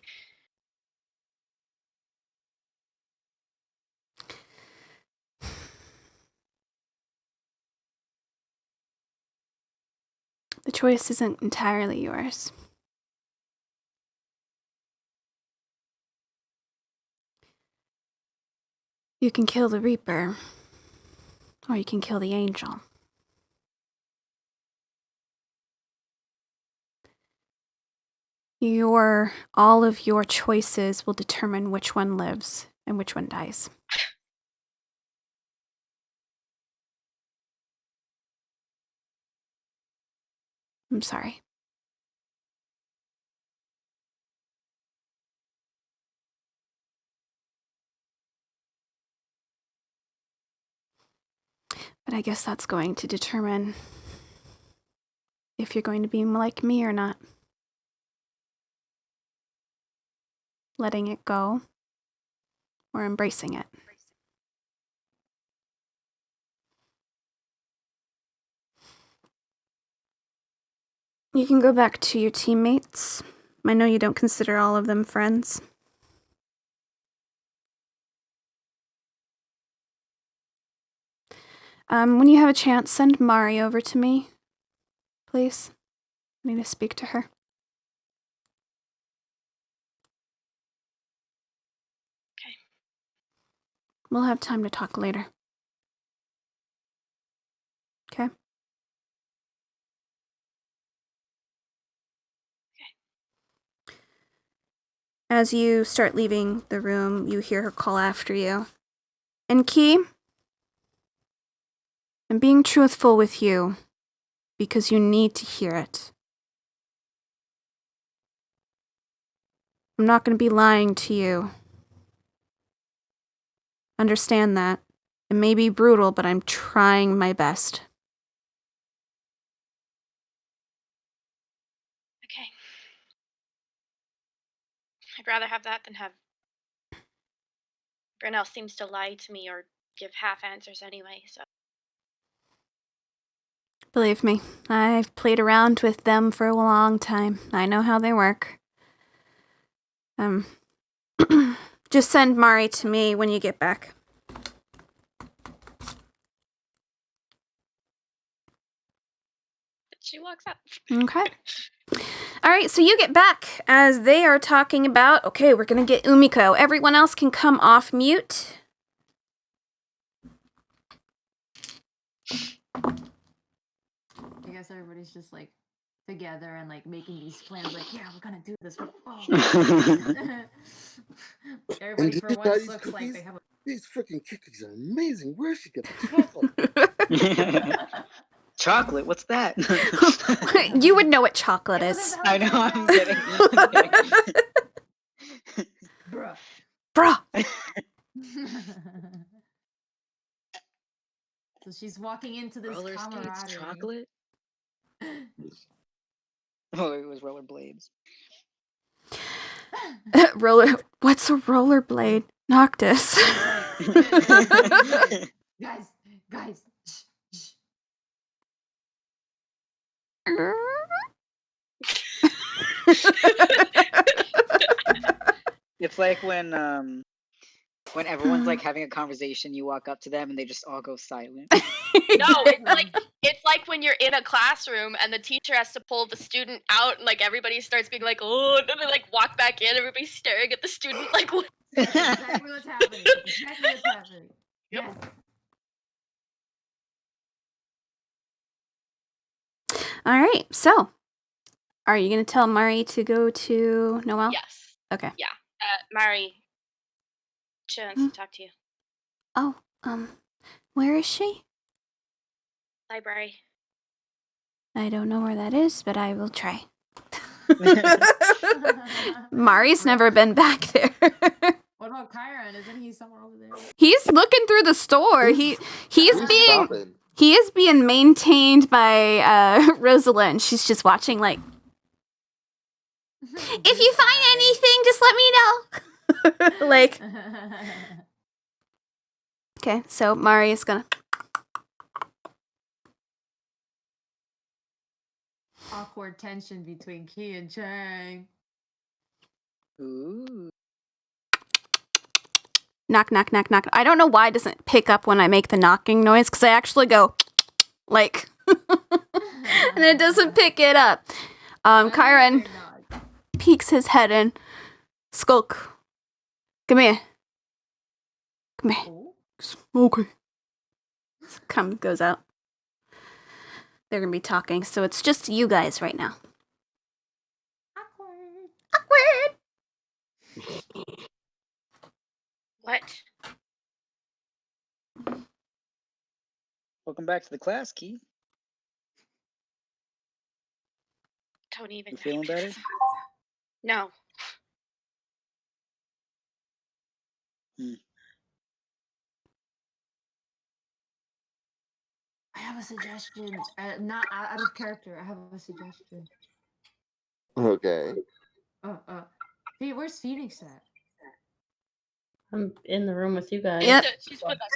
The choice isn't entirely yours. You can kill the Reaper, or you can kill the Angel. All of your choices will determine which one lives and which one dies. I'm sorry. But I guess that's going to determine if you're going to be like me or not. Letting it go or embracing it. You can go back to your teammates. I know you don't consider all of them friends. When you have a chance, send Mari over to me, please. I need to speak to her. Okay. We'll have time to talk later. Okay? As you start leaving the room, you hear her call after you. And Key, I'm being truthful with you because you need to hear it. I'm not going to be lying to you. Understand that. It may be brutal, but I'm trying my best. Okay. I'd rather have that than have Brunel seems to lie to me or give half answers anyway, so. Believe me, I've played around with them for a long time. I know how they work. Just send Mari to me when you get back. She walks up. Okay. All right, so you get back as they are talking about, okay, we're going to get Umiko. Everyone else can come off mute. I guess everybody's just like together and like making these plans like, yeah, we're gonna do this. Everybody did for you try once these looks like cookies? they have a These freaking cookies are amazing. Where'd she get the chocolate? Chocolate? What's that? You would know what chocolate It is. wasn't I know, I'm kidding. Bruh. Bruh. So she's walking into this Roller skates, camaraderie. chocolate? Oh, it was rollerblades. What's a rollerblade? Noctis. Guys, shh. It's like when everyone's like having a conversation, you walk up to them and they just all go silent. No, it's like when you're in a classroom and the teacher has to pull the student out and like everybody starts being like, oh, and then they like walk back in, everybody's staring at the student like, what? That's exactly what's happening. Yep. Yes. All right, so are you going to tell Mari to go to Noelle? Yes. Okay. Yeah. Mari, she wants to talk to you. Oh, where is she? Library. I don't know where that is, but I will try. Mari's never been back there. What about Kyron? Isn't he somewhere over there? He's looking through the store. He is being maintained by Rosalind. She's just watching like If you find anything, just let me know. Like, okay, so Mari is gonna. Awkward tension between Key and Chang. Ooh. Knock, knock, knock, knock. I don't know why it doesn't pick up when I make the knocking noise, because I actually go, like, and it doesn't pick it up. Kyron peeks his head in. Skulk. Come here. Come here. Okay. Goes out. They're gonna be talking, so it's just you guys right now. Awkward. Awkward! What? Welcome back to the class, Key. Don't even. You feeling better? No. I have a suggestion. Not out of character. I have a suggestion. Okay. Hey, where's Phoenix at? I'm in the room with you guys. Yep. She's with us.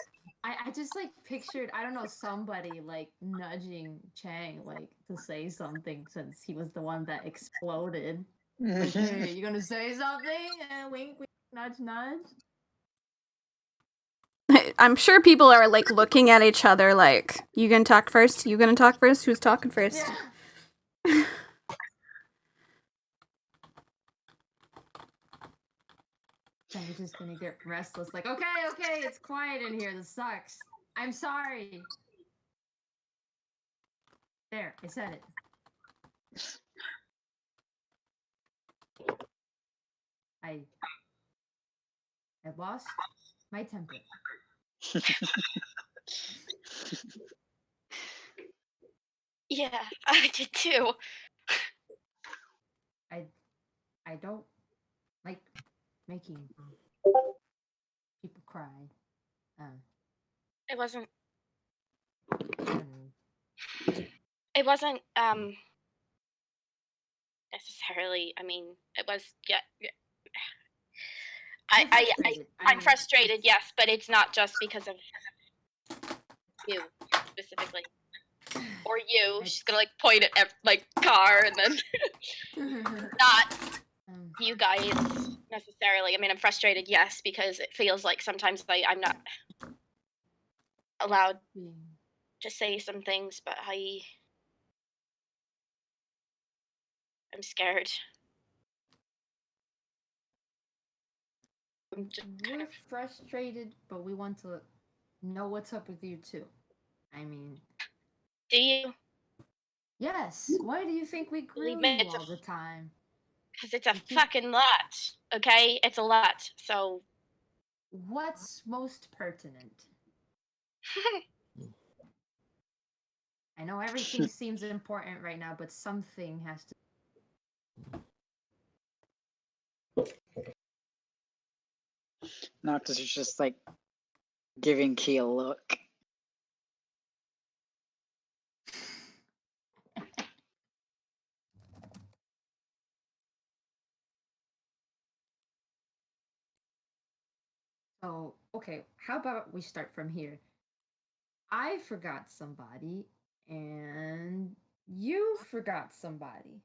I just like pictured, I don't know, somebody like nudging Chang like to say something since he was the one that exploded. Like, hey, you gonna say something? Wink, wink, nudge, nudge. I'm sure people are like looking at each other like, you gonna talk first? You gonna talk first? Who's talking first? Yeah. Chang's just gonna get restless, like, okay, it's quiet in here. This sucks. I'm sorry. There, I said it. I lost my temper. Yeah, I did too. I don't like making people cry. It wasn't. Um, It wasn't. Necessarily. I mean, it was. Yeah. You're frustrated. I'm frustrated. Yes, but it's not just because of you specifically, or you. She's gonna like point at like car and then not you guys necessarily. I mean, I'm frustrated. Yes, because it feels like sometimes I'm not allowed to say some things, but I'm scared. I'm just We're frustrated, but we want to know what's up with you too. I mean, do you? yes. Why do you think we grill me, you it's a all the time? Because it's a fucking lot. Okay, it's a lot. So What's most pertinent? I know everything seems important right now, but something has to. Noctis is just like giving Key a look. So, okay, how about we start from here? I forgot somebody, and you forgot somebody.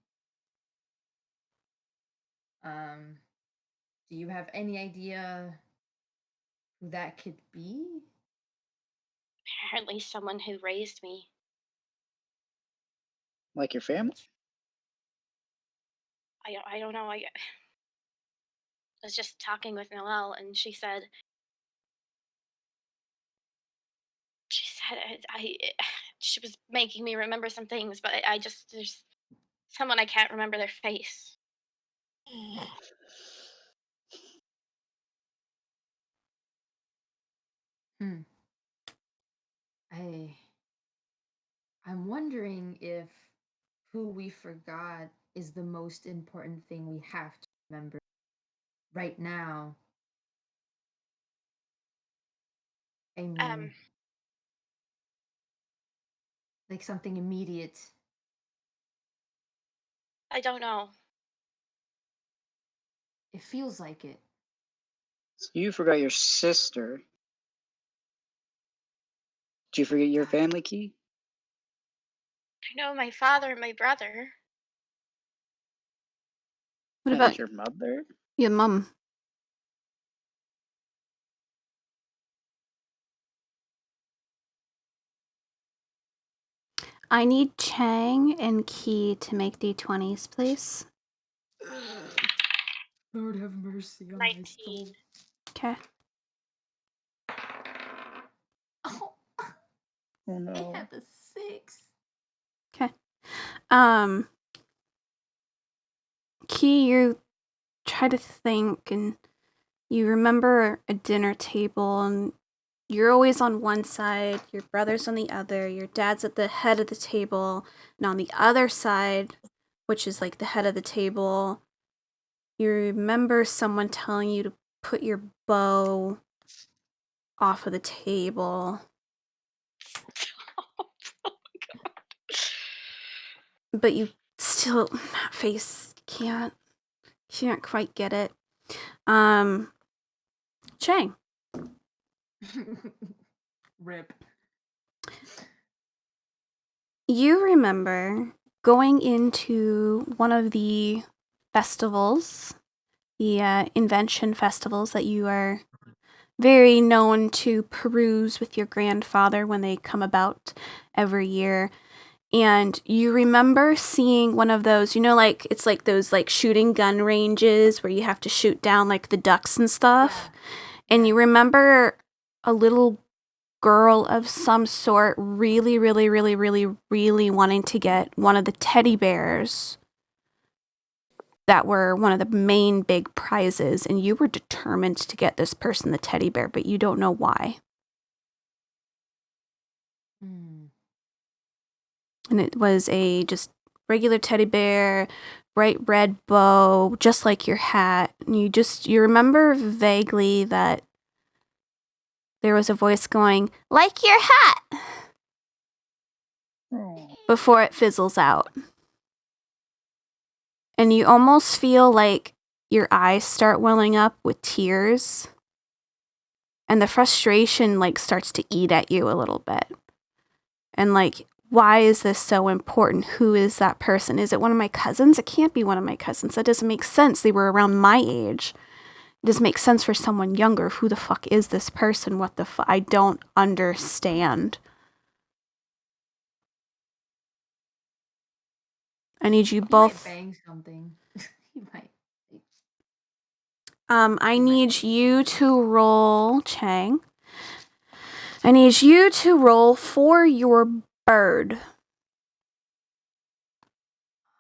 Do you have any idea who that could be? apparently, someone who raised me. Like your family? I don't know. I was just talking with Noelle, and she said she was making me remember some things, but I just there's someone I can't remember their face. I'm wondering if who we forgot is the most important thing we have to remember right now. I mean, like something immediate. I don't know. It feels like it. So you forgot your sister. Did you forget your family key? I know my father and my brother. What And about your mother? your mum? I need Chang and Key to make D20s, please. Lord have mercy on my 19. soul. Okay. Oh, Oh I no. had the 6. Okay. Key, you try to think and you remember a dinner table and you're always on one side, your brother's on the other, your dad's at the head of the table, and on the other side, which is like the head of the table, you remember someone telling you to put your bow off of the table. But you still, that face, can't quite get it. Chang. Rip. You remember going into one of the festivals, the invention festivals that you are very known to peruse with your grandfather when they come about every year. And you remember seeing one of those, like, it's like those, like, shooting gun ranges where you have to shoot down, like, the ducks and stuff. Yeah. And you remember a little girl of some sort really, really, really, really, really wanting to get one of the teddy bears that were one of the main big prizes. And you were determined to get this person the teddy bear, but you don't know why. And it was a just regular teddy bear, bright red bow, just like your hat. And you remember vaguely that there was a voice going, like your hat, before it fizzles out. And you almost feel like your eyes start welling up with tears. And the frustration, like, starts to eat at you a little bit. And, like, why is this so important? Who is that person? Is it one of my cousins? It can't be one of my cousins. That doesn't make sense. They were around my age. It doesn't make sense for someone younger. Who the fuck is this person? What the fuck? I don't understand. I need you both. He might bang something. He might. I need you to roll, Chang. I need you to roll for your bird.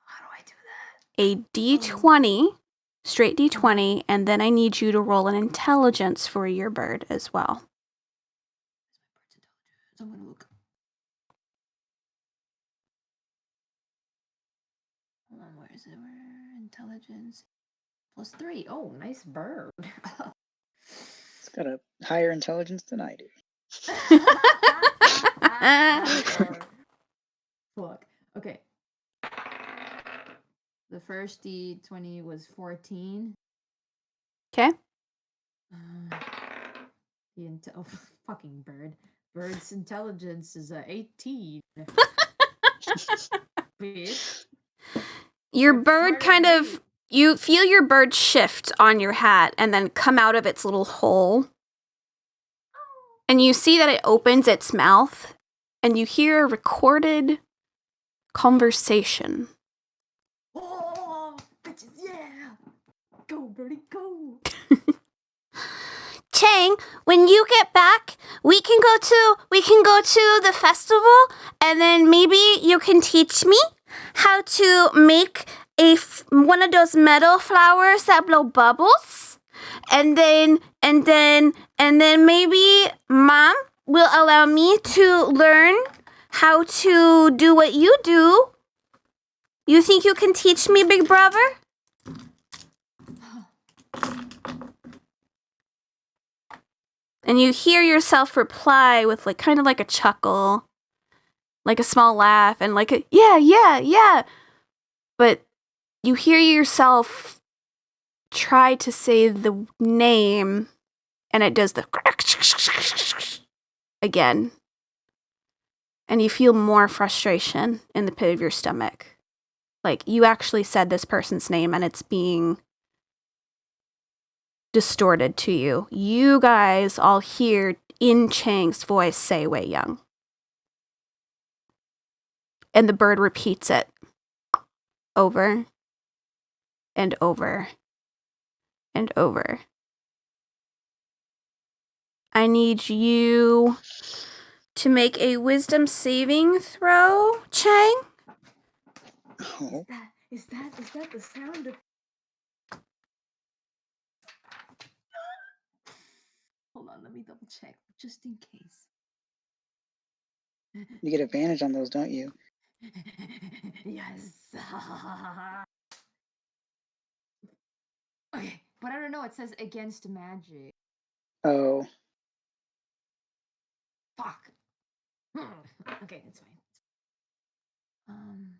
How do I do that? A D20, straight D20, and then I need you to roll an intelligence for your bird as well. I'm gonna look. Hold on, where is it? Where intelligence +3. Oh, nice bird. It's got a higher intelligence than I do. Fuck. Okay. The first D20 was 14. Okay. Fucking bird. Bird's intelligence is 18. Bitch. Your That's bird smarter kind than of, me. you feel your bird shift on your hat and then come out of its little hole. And you see that it opens its mouth and you hear a recorded conversation. Oh, bitches, yeah. Go, birdie, go. Chang, when you get back, we can go to the festival, and then maybe you can teach me how to make one of those metal flowers that blow bubbles, and then maybe Mom will allow me to learn how to do what you do. You think you can teach me, big brother? And you hear yourself reply with like kind of like a chuckle, like a small laugh, and like a yeah. But you hear yourself try to say the name, and it does the again. And you feel more frustration in the pit of your stomach. Like, you actually said this person's name, and it's being distorted to you. You guys all hear in Chang's voice say Wei Young. And the bird repeats it over and over and over. I need you to make a wisdom saving throw, Chang. Oh. Is that the sound of... Hold on, let me double check, just in case. You get advantage on those, don't you? Yes. Okay, but I don't know, it says against magic. Oh. Fuck. Okay, it's fine.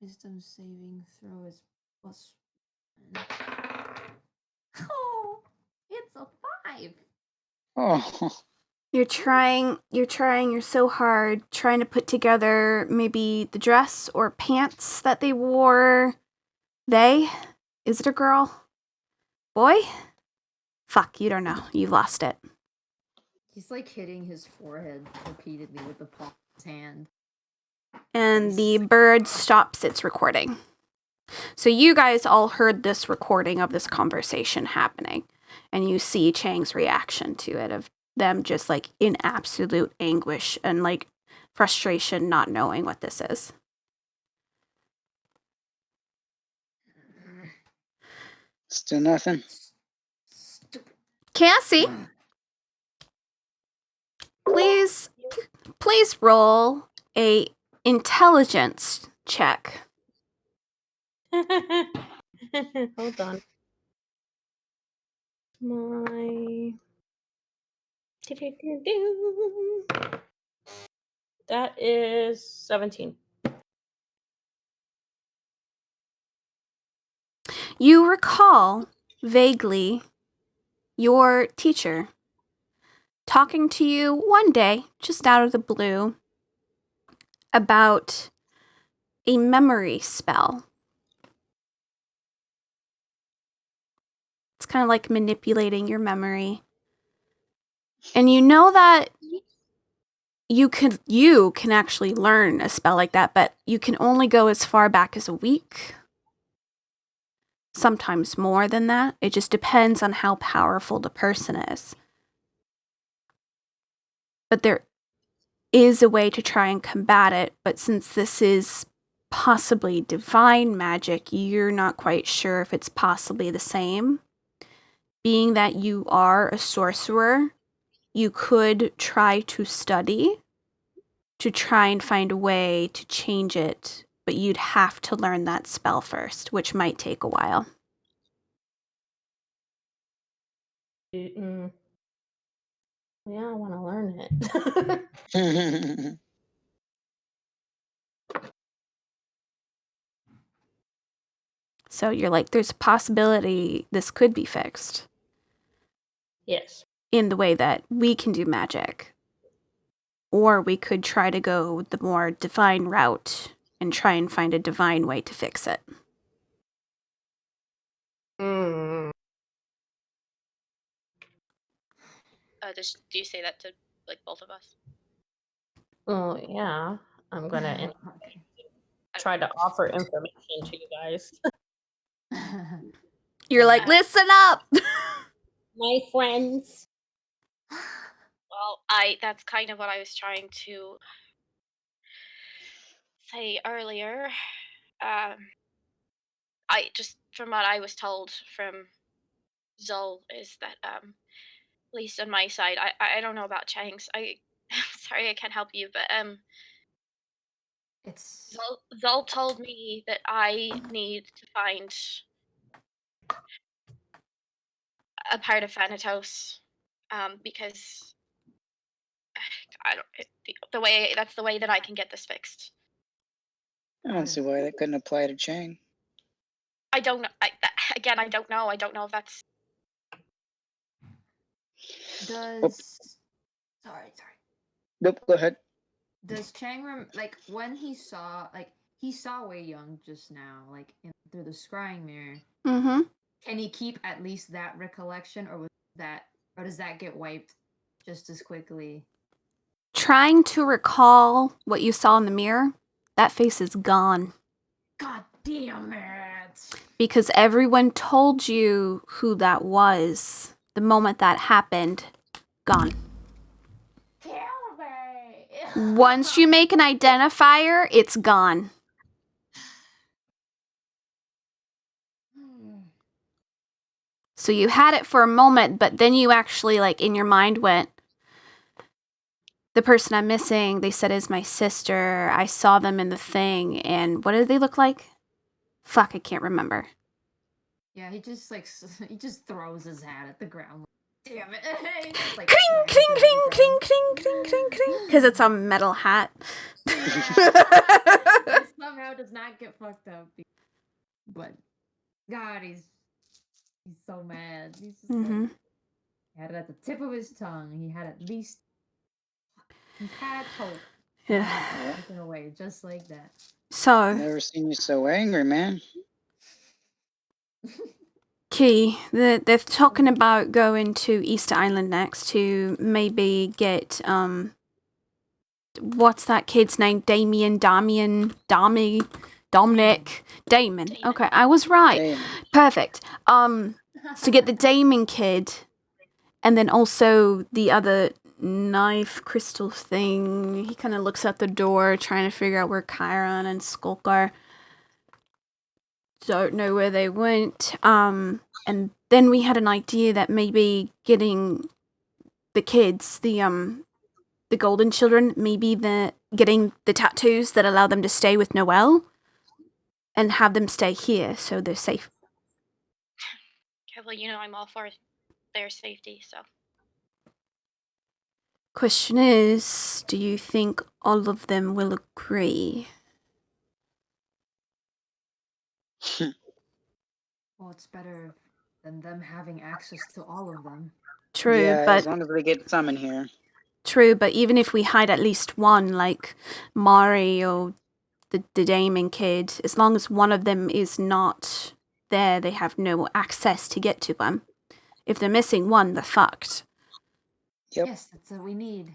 Wisdom saving throw is +1. Oh, it's a 5. Oh. You're trying you're so hard trying to put together maybe the dress or pants that they wore. Is it a girl? Boy? Fuck, you don't know. You've lost it. He's like hitting his forehead repeatedly with the palm of his hand. And the bird stops its recording. So you guys all heard this recording of this conversation happening. And you see Chang's reaction to it, of them just like in absolute anguish and like frustration, not knowing what this is. Still nothing. Stupid. Cassie, please roll a intelligence check. Hold on. That is 17. You recall vaguely your teacher talking to you one day, just out of the blue, about a memory spell. It's kind of like manipulating your memory. And you know that you can actually learn a spell like that, but you can only go as far back as a week. Sometimes more than that. It just depends on how powerful the person is. But there is a way to try and combat it, but since this is possibly divine magic, you're not quite sure if it's possibly the same. Being that you are a sorcerer, you could try to study to try and find a way to change it, but you'd have to learn that spell first, which might take a while. Yeah, I want to learn it. So you're like, there's a possibility this could be fixed. Yes. In the way that we can do magic. Or we could try to go the more divine route and try and find a divine way to fix it. Do you say that to like both of us? Oh, yeah. I'm going to Okay. try to offer information to you guys. You're like, listen up! My friends. Well, that's kind of what I was trying to say earlier. I just, from what I was told from Zol, is that at least on my side, I don't know about Chang's. Sorry I can't help you, but It's... Zol told me that I need to find a part of Thanatos, because I don't that's the way that I can get this fixed. I don't see why that couldn't apply to Chang. I don't know. Again, I don't know. I don't know if that's. Does sorry. Nope. Go ahead. Does Chang like when he saw Wei Young just now, like through the scrying mirror? Mm-hmm. Can he keep at least that recollection, or does that get wiped just as quickly? Trying to recall what you saw in the mirror, that face is gone. God damn it! Because everyone told you who that was the moment that happened. Gone. Kill me! Once you make an identifier, it's gone. So you had it for a moment, but then you actually, like, in your mind went, the person I'm missing, they said is my sister. I saw them in the thing, and what did they look like? Fuck, I can't remember. Yeah, he just throws his hat at the ground. Damn it! He just, like, Cling, slams cling, it at cling, the cling, ground. cling, cling, cling, cling. Because it's a metal hat. It somehow does not get fucked up. But God, he's so mad. He's just like, he had it at the tip of his tongue. He had hope. Yeah. Taken away just like that. So, Never seen you so angry, man. Key, they're talking about going to Easter Island next to maybe get, what's that kid's name? Dominic. Damon. Okay, I was right. Damn. Perfect. To get the Damon kid, and then also the other knife crystal thing. He kind of looks at the door, trying to figure out where Chiron and Skulk are. Don't know where they went. And then we had an idea that maybe getting the kids, the golden children, maybe getting the tattoos that allow them to stay with Noelle, and have them stay here so they're safe. Okay, well, you know, I'm all for their safety, so. Question is, do you think all of them will agree? Well, it's better than them having access to all of them. True, Yeah, but as long as they get some in here. True, but even if we hide at least one, like Mari or the Damon kid, as long as one of them is not there, they have no access to get to them. If they're missing one, they're fucked. Yep. Yes, that's what we need.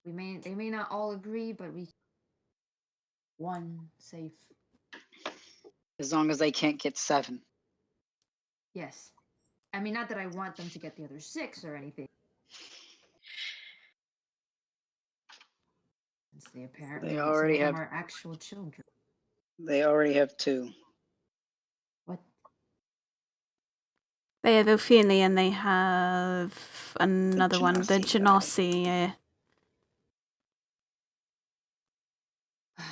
They may not all agree, but we one safe. As long as they can't get 7. Yes. I mean, not that I want them to get the other 6 or anything. Since they apparently already some of have- them are actual children. They already have 2. What? They have Ophelia and they have another one, the Genasi guy. Genasi.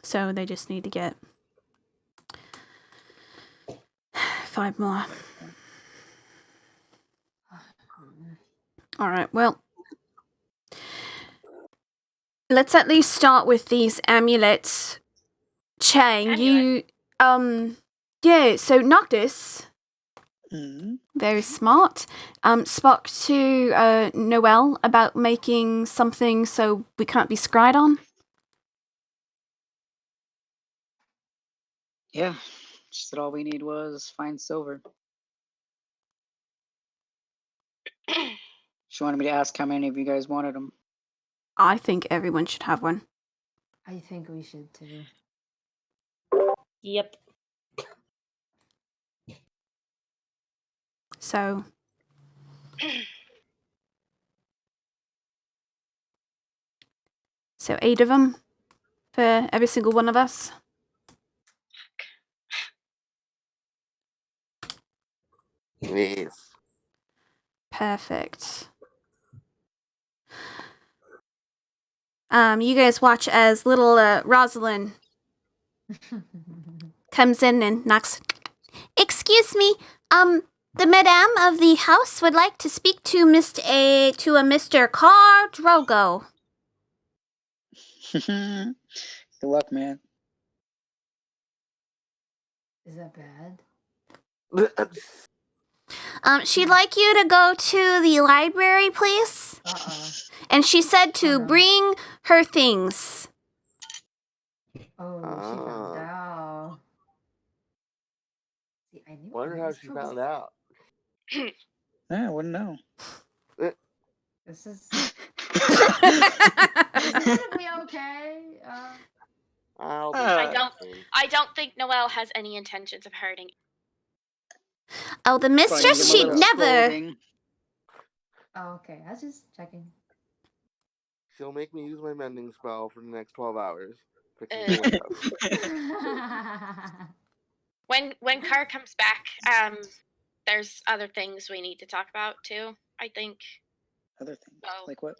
So they just need to get 5 more. Alright, well. Let's at least start with these amulets. Chang, you... Yeah, so Noctis... Mm-hmm. Very smart. Spoke to Noelle about making something so we can't be scryed on. Yeah. She said all we need was find silver. She wanted me to ask how many of you guys wanted them. I think everyone should have one. I think we should too. Yep. So... So 8 of them for every single one of us. Yes. Perfect. You guys watch as little Rosalind comes in and knocks. Excuse me, the madame of the house would like to speak to Mr. Khal Drogo. Good luck, man. Is that bad? She'd like you to go to the library, please. And she said to Oh, no. bring her things. Oh, she found out. See, I knew Wonder there how was she trouble. found out. Yeah, I wouldn't know. This is gonna be okay. I'll be I I don't think Noelle has any intentions of hurting. Oh, the Probably mistress, give him a she'd little never. scolding. Oh, okay. I was just checking. She'll make me use my mending spell for the next 12 hours. Fixing Uh. the windows. When Car comes back, there's other things we need to talk about too. I think. Other things. Oh. Like what?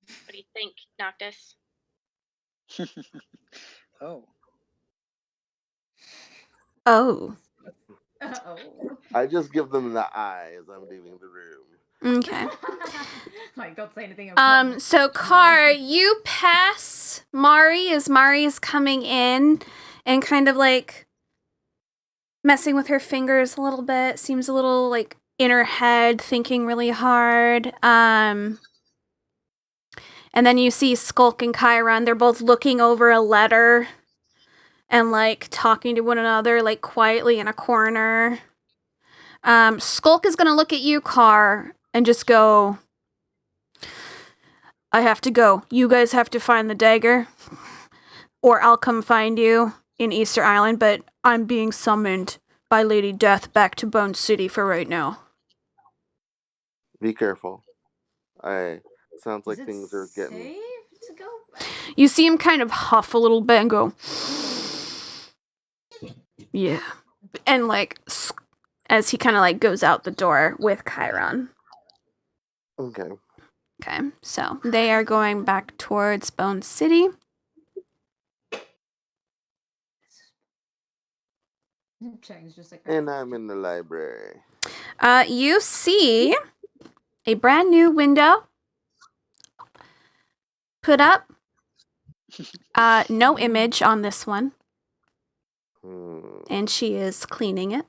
What do you think, Noctis? Oh. Oh. Oh. I just give them the eye as I'm leaving the room. Okay. Like, don't say anything about So Car, you pass Mari as Mari is coming in and kind of like messing with her fingers a little bit. Seems a little like in her head, thinking really hard. And then you see Skulk and Chiron. They're both looking over a letter and like talking to one another, like quietly in a corner. Skulk is gonna look at you, Car, and just go, I have to go. You guys have to find the dagger, or I'll come find you in Easter Island, but I'm being summoned by Lady Death back to Bone City for right now. Be careful. Sounds like Is it things are getting. safe to go? You see him kind of huff a little bit and go, yeah. And like, as he kind of like goes out the door with Chiron. Okay. Okay, so they are going back towards Bone City. Chang's just like. And I'm in the library. You see a brand new window put up. No image on this one. And she is cleaning it.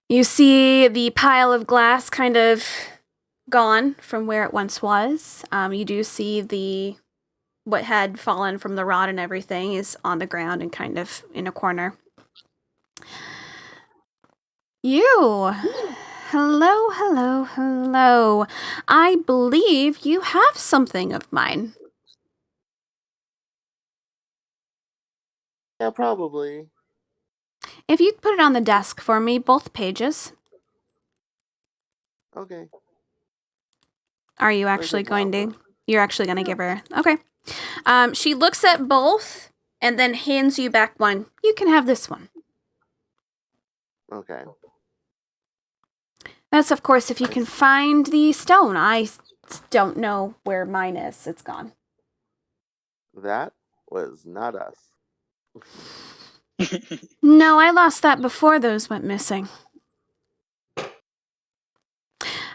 You see the pile of glass kind of gone from where it once was. You do see what had fallen from the rod and everything is on the ground and kind of in a corner. You! Hello, hello, hello. I believe you have something of mine. Yeah, probably. If you'd put it on the desk for me, both pages. Okay. Are you actually going to? You're actually going to give her? Okay. She looks at both and then hands you back one. You can have this one. Okay. That's, of course, if you can find the stone. I don't know where mine is. It's gone. That was not us. No, I lost that before those went missing.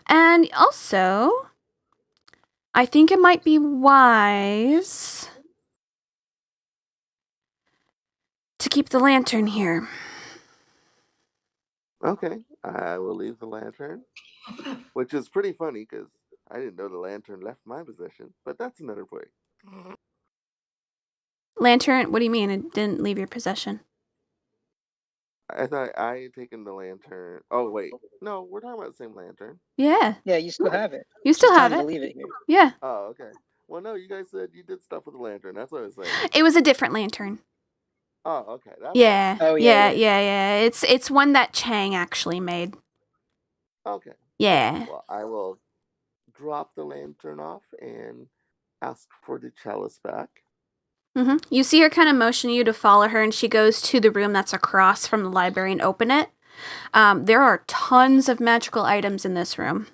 And also, I think it might be wise to keep the lantern here. Okay. I will leave the lantern. Which is pretty funny because I didn't know the lantern left my possession. But that's another point. Lantern? What do you mean it didn't leave your possession? I thought I had taken the lantern. Oh, wait. No, we're talking about the same lantern. Yeah. Yeah, you still have it. You still Just have tell him it. to leave it here. Yeah. Oh, okay. Well, no, you guys said you did stuff with the lantern. That's what I was saying. It was a different lantern. Oh, okay. That's Yeah. Oh, yeah, Yeah. It's one that Chang actually made. Okay. Yeah. Well, I will drop the lantern off and ask for the chalice back. You see her kind of motion you to follow her, and she goes to the room that's across from the library and open it. There are tons of magical items in this room.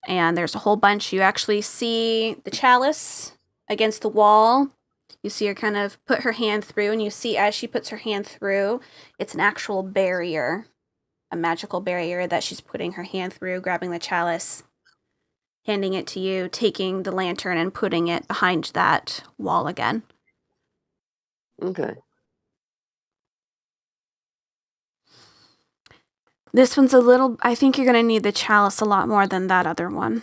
And there's a whole bunch. You actually see the chalice against the wall. You see her kind of put her hand through, and you see as she puts her hand through, it's an actual barrier, a magical barrier that she's putting her hand through, grabbing the chalice. handing it to you, taking the lantern and putting it behind that wall again. Okay. This one's a little... I think you're going to need the chalice a lot more than that other one.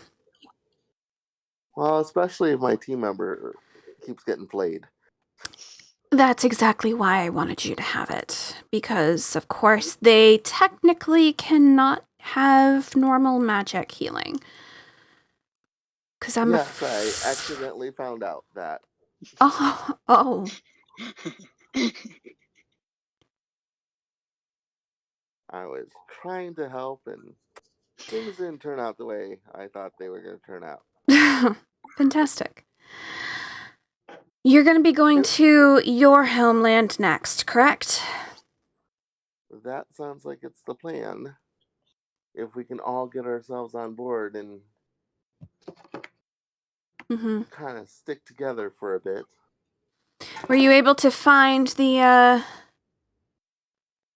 Well, especially if my team member keeps getting flayed. That's exactly why I wanted you to have it. Because, of course, they technically cannot have normal magic healing. Because I'm Yes, I accidentally found out that. Oh. I was trying to help, and things didn't turn out the way I thought they were going to turn out. Fantastic. You're going to be going to your homeland next, correct? That sounds like it's the plan. If we can all get ourselves on board and kind of stick together for a bit. Were you able to find the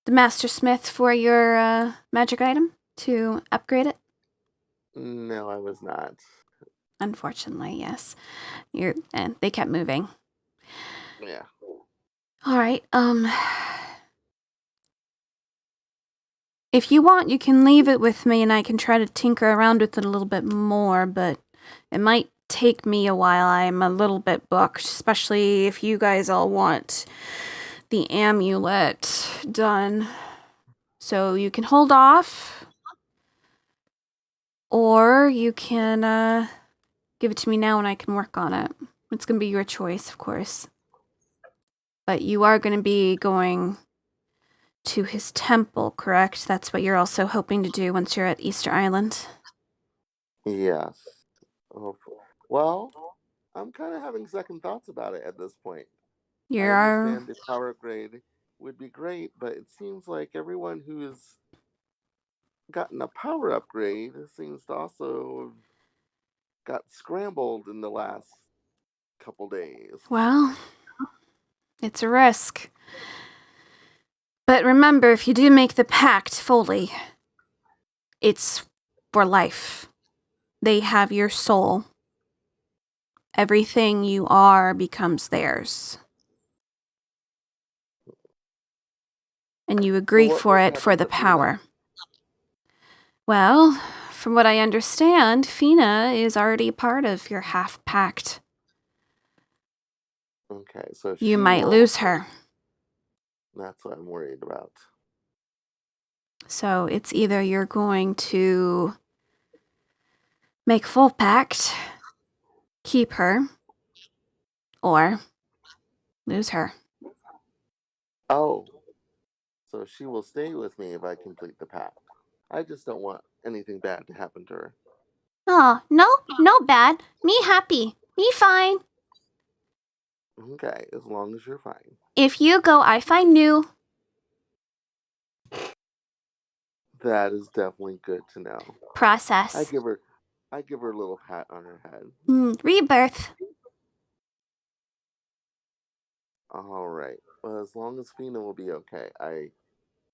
Master Smith for your magic item to upgrade it? No, I was not. Unfortunately, yes. And they kept moving. Yeah. All right. If you want, you can leave it with me and I can try to tinker around with it a little bit more, but it might take me a while. I'm a little bit booked, especially if you guys all want the amulet done. So you can hold off, or you can give it to me now and I can work on it. It's going to be your choice, of course. But you are going to be going to his temple, correct? That's what you're also hoping to do once you're at Easter Island? Yes. Well, I'm kind of having second thoughts about it at this point. I understand the power upgrade would be great, but it seems like everyone who's gotten a power upgrade seems to also have got scrambled in the last couple days. Well, it's a risk. But remember, if you do make the pact fully, it's for life. They have your soul. Everything you are becomes theirs. And you agree for it for the power. Well, from what I understand, Fina is already part of your half-pact. Okay, so you might lose her. That's what I'm worried about. So it's either you're going to make full pact, keep her, or lose her. Oh, so she will stay with me if I complete the pact. I just don't want anything bad to happen to her. Oh, no bad. Me happy. Me fine. Okay, as long as you're fine. If you go, I find new. That is definitely good to know. Process. I give her a little pat on her head. Rebirth. All right. Well, as long as Fina will be okay, I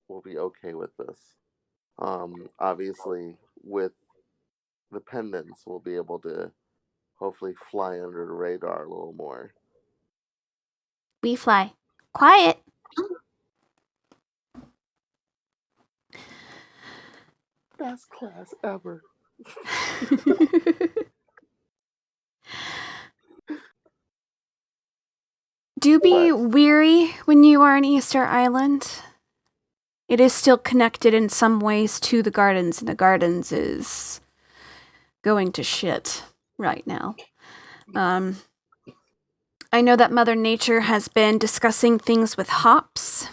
will be okay with this. Obviously, with the pendants, we'll be able to hopefully fly under the radar a little more. We fly. Quiet. Best class ever. Do be weary when you are on Easter Island. It is still connected in some ways to the gardens, and the gardens is going to shit right now. I know that Mother Nature has been discussing things with hops.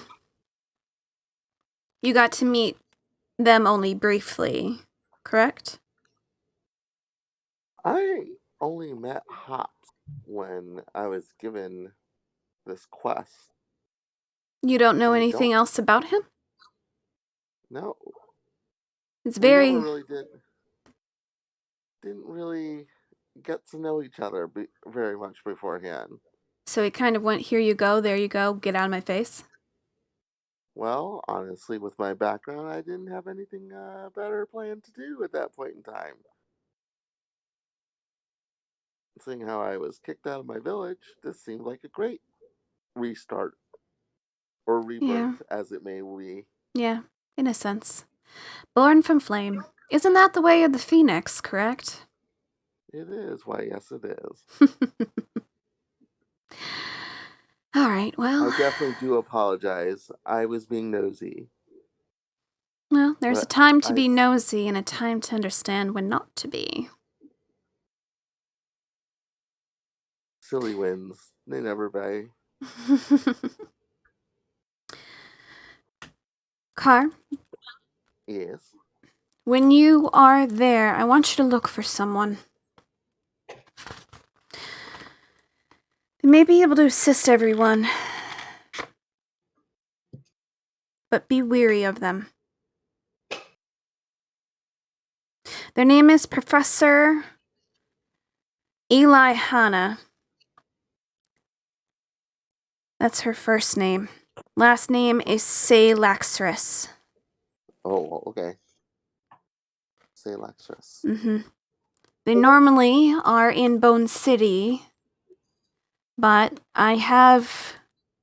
You got to meet them only briefly, correct? I only met Hops when I was given this quest. You don't know anything else about him? No. It's very... We never really didn't really get to know each other very much beforehand. So he kind of went, here you go, there you go, get out of my face? Well, honestly, with my background, I didn't have anything better planned to do at that point in time. seeing how I was kicked out of my village, this seemed like a great restart or rebirth, as it may be. Yeah, in a sense. Born from flame. Isn't that the way of the phoenix, correct? It is. Why, yes, it is. All right, well. I definitely do apologize. I was being nosy. Well, there's a But time to be nosy and a time to understand when not to be. Silly wins. They never pay. Car, Yes. when you are there, I want you to look for someone. They may be able to assist everyone, but be wary of them. Their name is Professor Eli Hanna. That's her first name. Last name is Saylaxris. Oh, okay. Saylaxris. Mm-hmm. They normally are in Bone City, but I have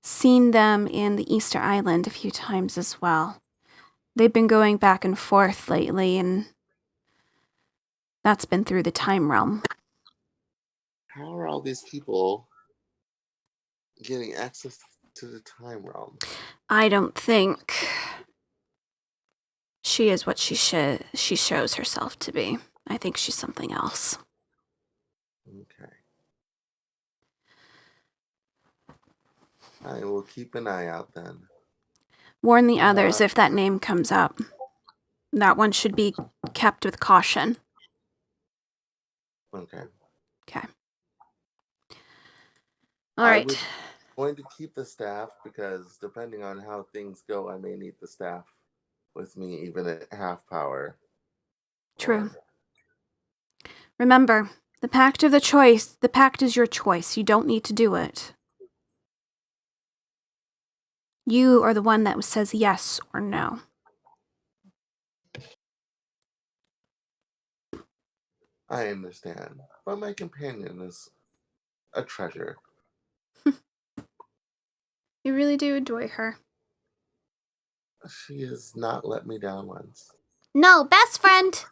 seen them in the Easter Island a few times as well. They've been going back and forth lately, and that's been through the time realm. How are all these people getting access to the time realm? I don't think she is what she shows herself to be. I think she's something else. Okay. I will keep an eye out then. Warn the others if that name comes up. That one should be kept with caution. Okay. Okay. All right. I was going to keep the staff because depending on how things go, I may need the staff with me even at half power. True. Remember, the pact is your choice. You don't need to do it. You are the one that says yes or no. I understand. But my companion is a treasure. You really do adore her. She has not let me down once. No, best friend.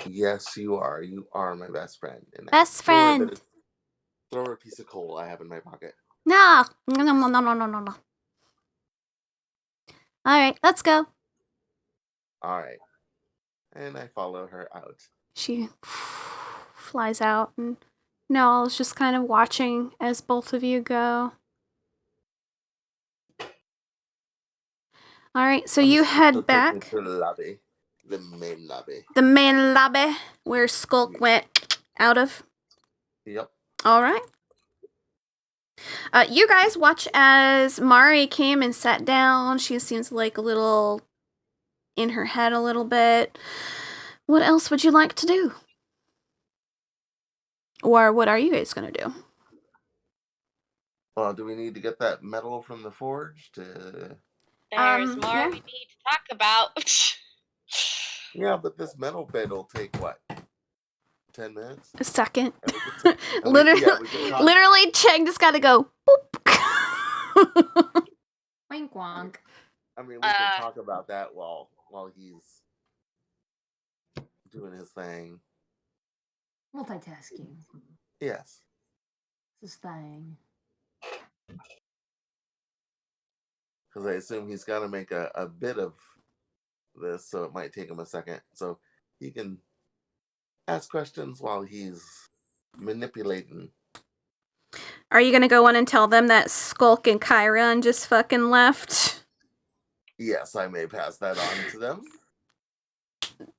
Yes, you are. You are my best friend. And Best friend. Throw her a piece of coal I have in my pocket. No. All right, let's go. All right. And I follow her out. She flies out, and Noel's just kind of watching as both of you go. All right, so you head back to the lobby, the main lobby. The main lobby where Skulk went out of. Yep. All right. You guys watch as Mari came and sat down. She seems like a little in her head a little bit. What else would you like to do? Or what are you guys going to do? Well, do we need to get that metal from the forge to... There's more we need to talk about. Yeah, but this metal bed will take, what, 10 minutes? A second. Literally, Cheng just got to go, boop. Wink wonk. I mean, we can talk about that while he's doing his thing. Multitasking. Yes. This thing. Because I assume he's got to make a bit of this, so it might take him a second. So he can ask questions while he's manipulating. Are you going to go on and tell them that Skulk and Chiron just fucking left? Yes, I may pass that on to them.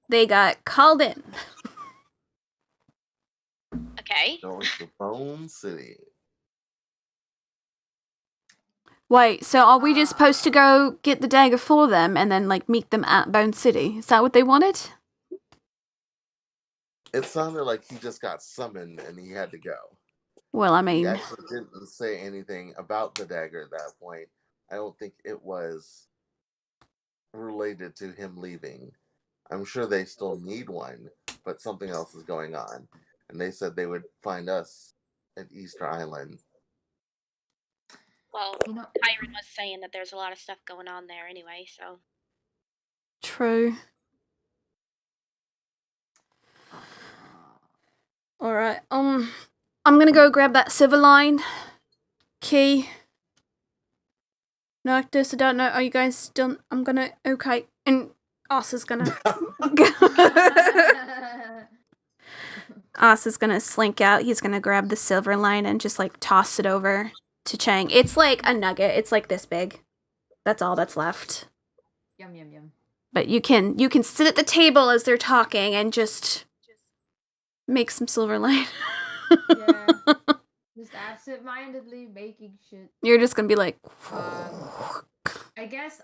They got called in. Okay. Going to Bone City. Wait, so are we just supposed to go get the dagger for them and then, like, meet them at Bone City? Is that what they wanted? It sounded like he just got summoned and he had to go. Well, I mean... He actually didn't say anything about the dagger at that point. I don't think it was related to him leaving. I'm sure they still need one, but something else is going on. and they said they would find us at Easter Island. Well, You know, Kyron was saying that there's a lot of stuff going on there anyway, so. True. All right. I'm gonna go grab that silver line key. Noctis, I don't know. Are you guys done? I'm gonna. Okay. And Os is gonna. Os is gonna slink out. He's gonna grab the silver line and just like toss it over to Chang. It's like a nugget. It's like this big. That's all that's left. Yum yum yum. But you can sit at the table as they're talking and just make some silver line. Yeah. Just absent-mindedly making shit. You're just gonna be like. I guess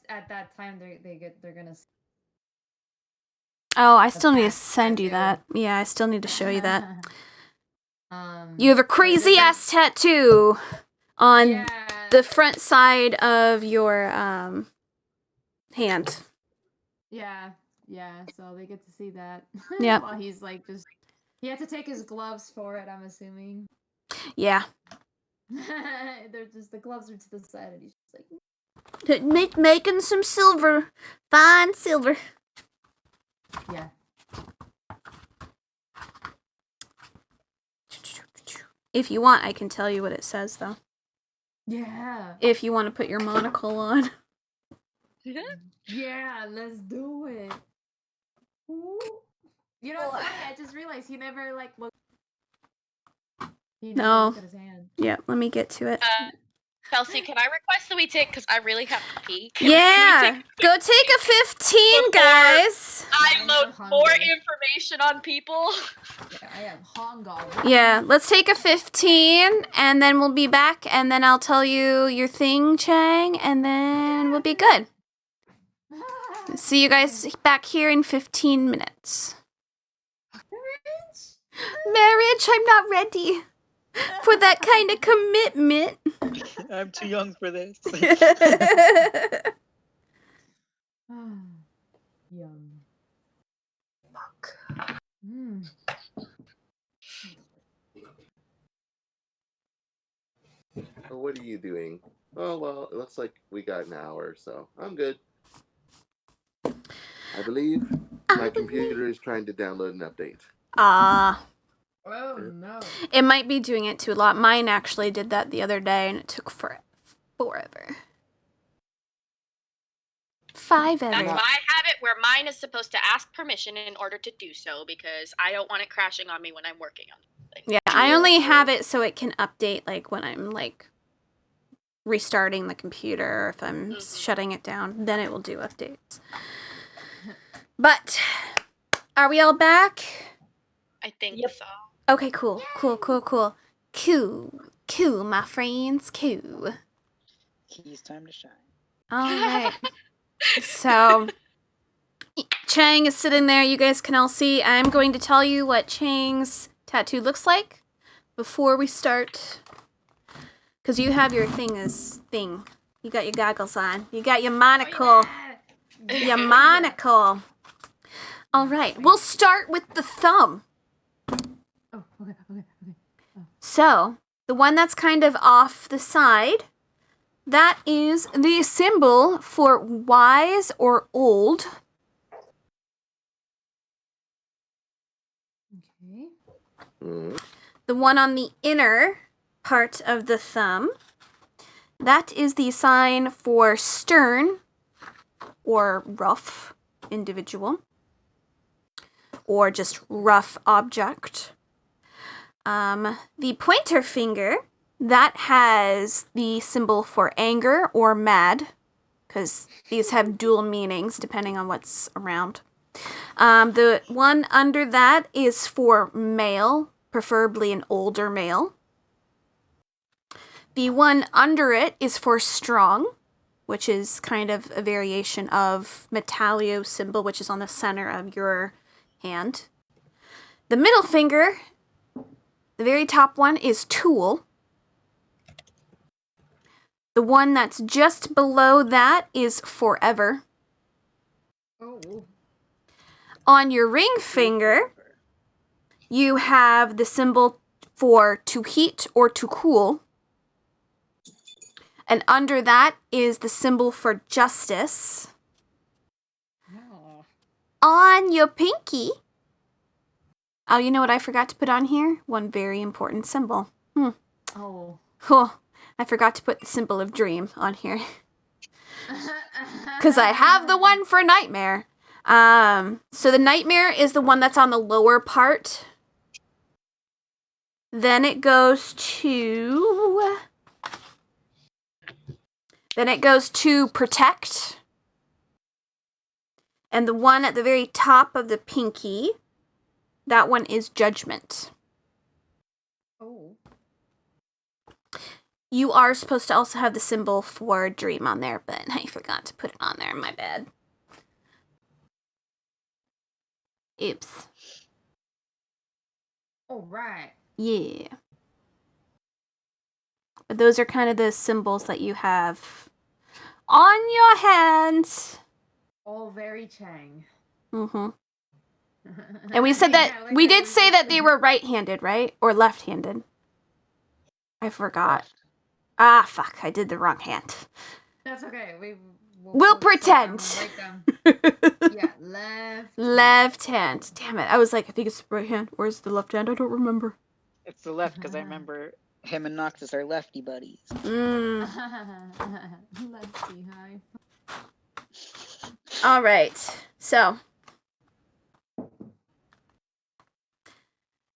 at that time they're gonna. Oh, I still need to back send you tattoo. that. Yeah, I still need to show you that. You You have a crazy ass tattoo on Yeah. the front side of your hand. Yeah. So they get to see that. Yep. While he's like he had to take his gloves for it. I'm assuming. Yeah. They're just the gloves are to the side, and he's just like. Making some silver. Fine silver. Yeah. If you want, I can tell you what it says, though. Yeah. If you want to put your monocle on. Yeah, let's do it. Ooh. You know, it's funny, I just realized he never looked. He never No. looked at his hand. Yeah, let me get to it. Chelsea, can I request that we take, because I really have to pee. Yeah! Go take a 15, guys! I I'm load hungry. more information on people. Yeah, I am hunger. Yeah, let's take a 15, and then we'll be back, and then I'll tell you your thing, Chang, and then we'll be good. See you guys back here in 15 minutes. Marriage? I'm not ready for that kind of commitment. I'm too young for this. Yum. Fuck. Mm. Oh, what are you doing? Oh, well, it looks like we got an hour, so I'm good. I believe my computer is trying to download an update. Oh no. It might be doing it too a lot. Mine actually did that the other day, and it took forever. That's Forever. why I have it where mine is supposed to ask permission in order to do so, because I don't want it crashing on me when I'm working on something. Yeah, I only have it so it can update like when I'm like restarting the computer or if I'm shutting it down, then it will do updates. But are we all back? I think so. Okay, cool, my friends, cool. Keys time to shine. All right. So Chang is sitting there. You guys can all see. I'm going to tell you what Chang's tattoo looks like before we start. Because you have your thing. You got your goggles on. You got your monocle. Your monocle. All right. We'll start with the thumb. Oh, okay. So, the one that's kind of off the side, that is the symbol for wise or old. Okay. Mm. The one on the inner part of the thumb, that is the sign for stern or rough individual, or just rough object. The pointer finger, that has the symbol for anger or mad, because these have dual meanings depending on what's around. The one under that is for male, preferably an older male. The one under it is for strong, which is kind of a variation of Metallio symbol, which is on the center of your hand. The middle finger, the very top one, is tool. The one that's just below that is forever. Oh. On your ring finger, you have the symbol for to heat or to cool. And under that is the symbol for justice. Oh. On your pinky. Oh, you know what I forgot to put on here? One very important symbol. Oh. Oh, I forgot to put the symbol of dream on here. Because I have the one for nightmare. So the nightmare is the one that's on the lower part. Then it goes to protect. And the one at the very top of the pinky, that one is judgment. Oh. You are supposed to also have the symbol for dream on there, but I forgot to put it on there. My bad. Oops. Oh, right. Yeah. But those are kind of the symbols that you have on your hands. All very Chang. Mm-hmm. And we said that, Yeah, like we I did was say just- that they were right-handed, right? Or left-handed? I forgot. Left. Ah, fuck. I did the wrong hand. That's okay. We'll pretend. Write down. Yeah, left. Left hand. Damn it. I was like, I think it's the right hand. Where's the left hand? I don't remember. It's the left because I remember him and Noctis are lefty buddies. Lefty high. All right. So.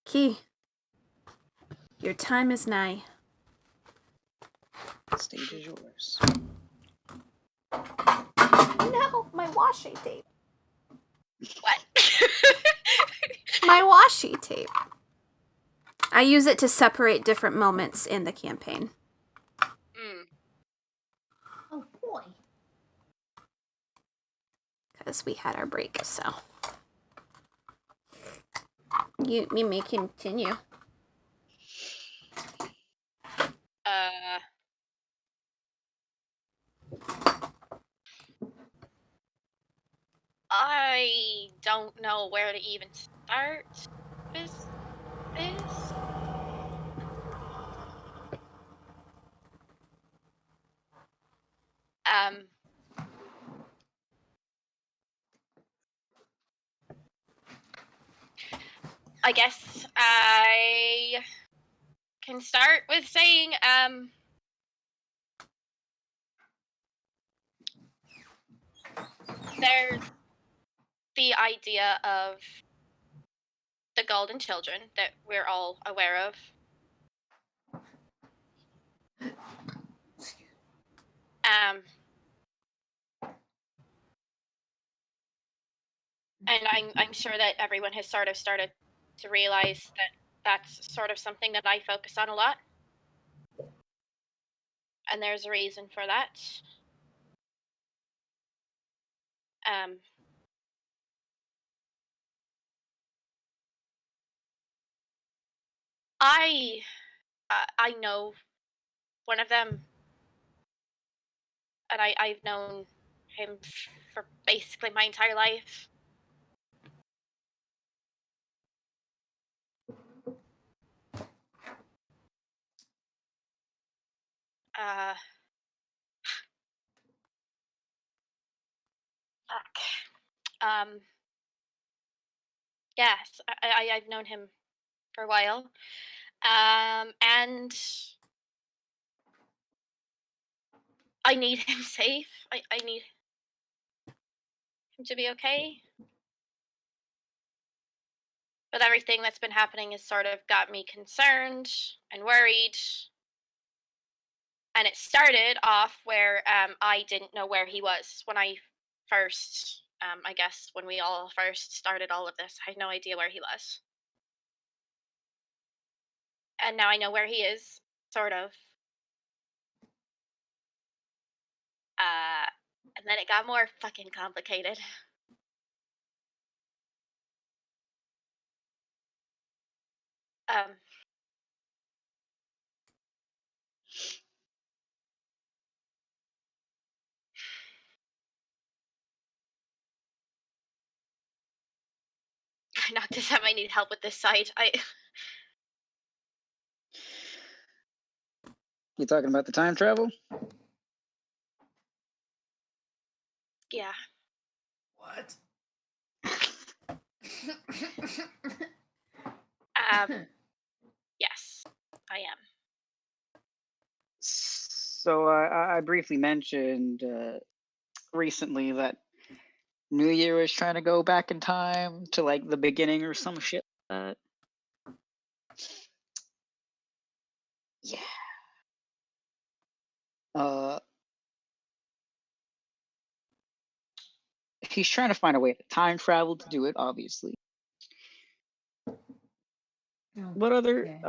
Key. Your time is nigh. The stage is yours. No, my washi tape. What? My washi tape. I use it to separate different moments in the campaign. Oh boy. Because we had our break, so. You may continue. I don't know where to even start with this. I guess I can start with saying, there's the idea of the Golden Children that we're all aware of. And I'm sure that everyone has sort of started to realize that that's sort of something that I focus on a lot. And there's a reason for that. I know one of them, and I've known him for basically my entire life. Yes, I've known him for a while. And I need him safe. I need him to be okay. But everything that's been happening has sort of got me concerned and worried. And it started off where I didn't know where he was when I first, I guess, when we all first started all of this. I had no idea where he was. And now I know where he is, sort of. And then it got more fucking complicated. Noctis, I might need help with this side. You talking about the time travel? Yeah. What? Yes, I am. So I briefly mentioned recently that New Year was trying to go back in time to like the beginning or some shit like that. Yeah. He's trying to find a way to time travel to do it, obviously. What other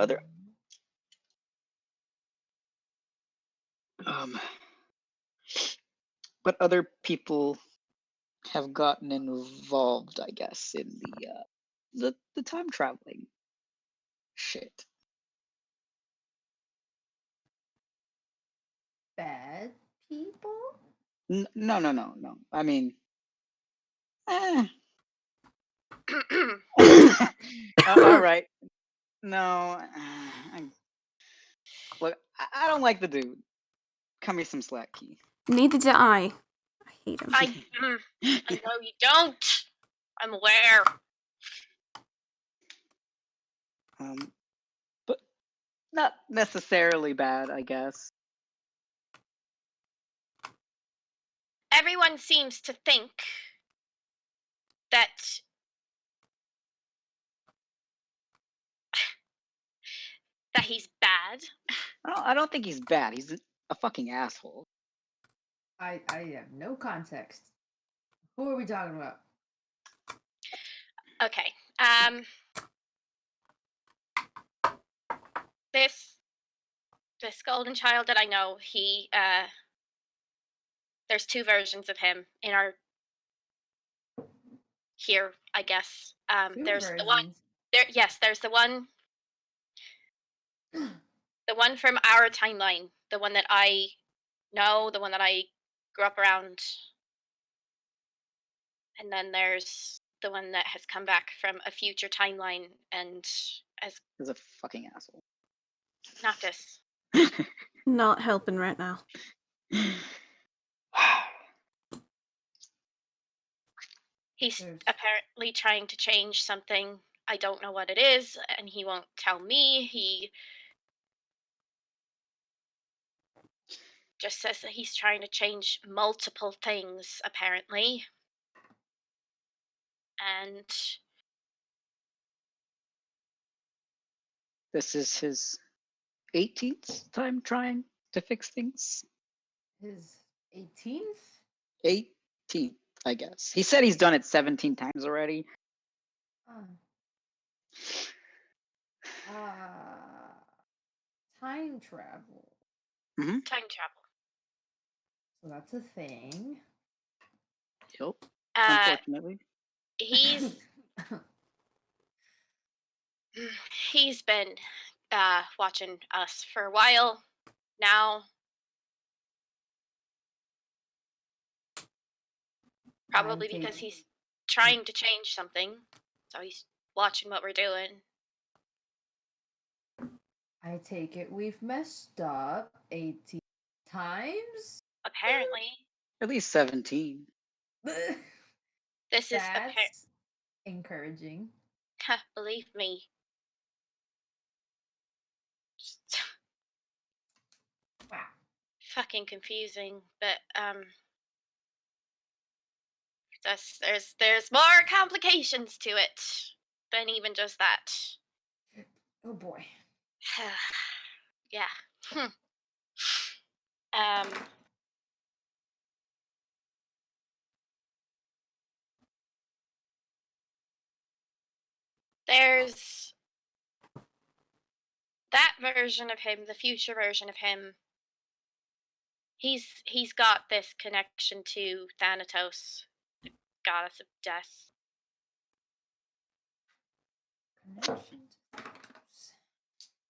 but other people have gotten involved, I guess, in the time traveling shit. Bad people? No. I mean, all right. No, look, I don't like the dude. Cut me some slack, Key. Neither do I. I hate him. I know you don't. I'm aware. But not necessarily bad, I guess. Everyone seems to think that he's bad. I don't think he's bad. He's a fucking asshole. I have no context. Who are we talking about? Okay. This golden child that I know, he there's two versions of him in our here, I guess. There's the one there's the one from our timeline, the one that I know, the one that I grew up around. And then there's the one that has come back from a future timeline and is a fucking asshole. Noctis. Not helping right now. He's apparently trying to change something. I don't know what it is, and he won't tell me. He just says that he's trying to change multiple things, apparently. And this is his 18th time trying to fix things. His 18th? 18th, I guess. He said he's done it 17 times already. Time travel. Mm-hmm. Time travel. So that's a thing. Yep. Unfortunately. He's been watching us for a while now. Probably because he's trying to change something. So he's watching what we're doing. I take it we've messed up 18 times? Apparently. At least 17. This is encouraging. Believe me. Wow. Fucking confusing, but there's more complications to it than even just that. Oh boy. Yeah. There's that version of him, the future version of him. He's got this connection to Thanatos, the goddess of death.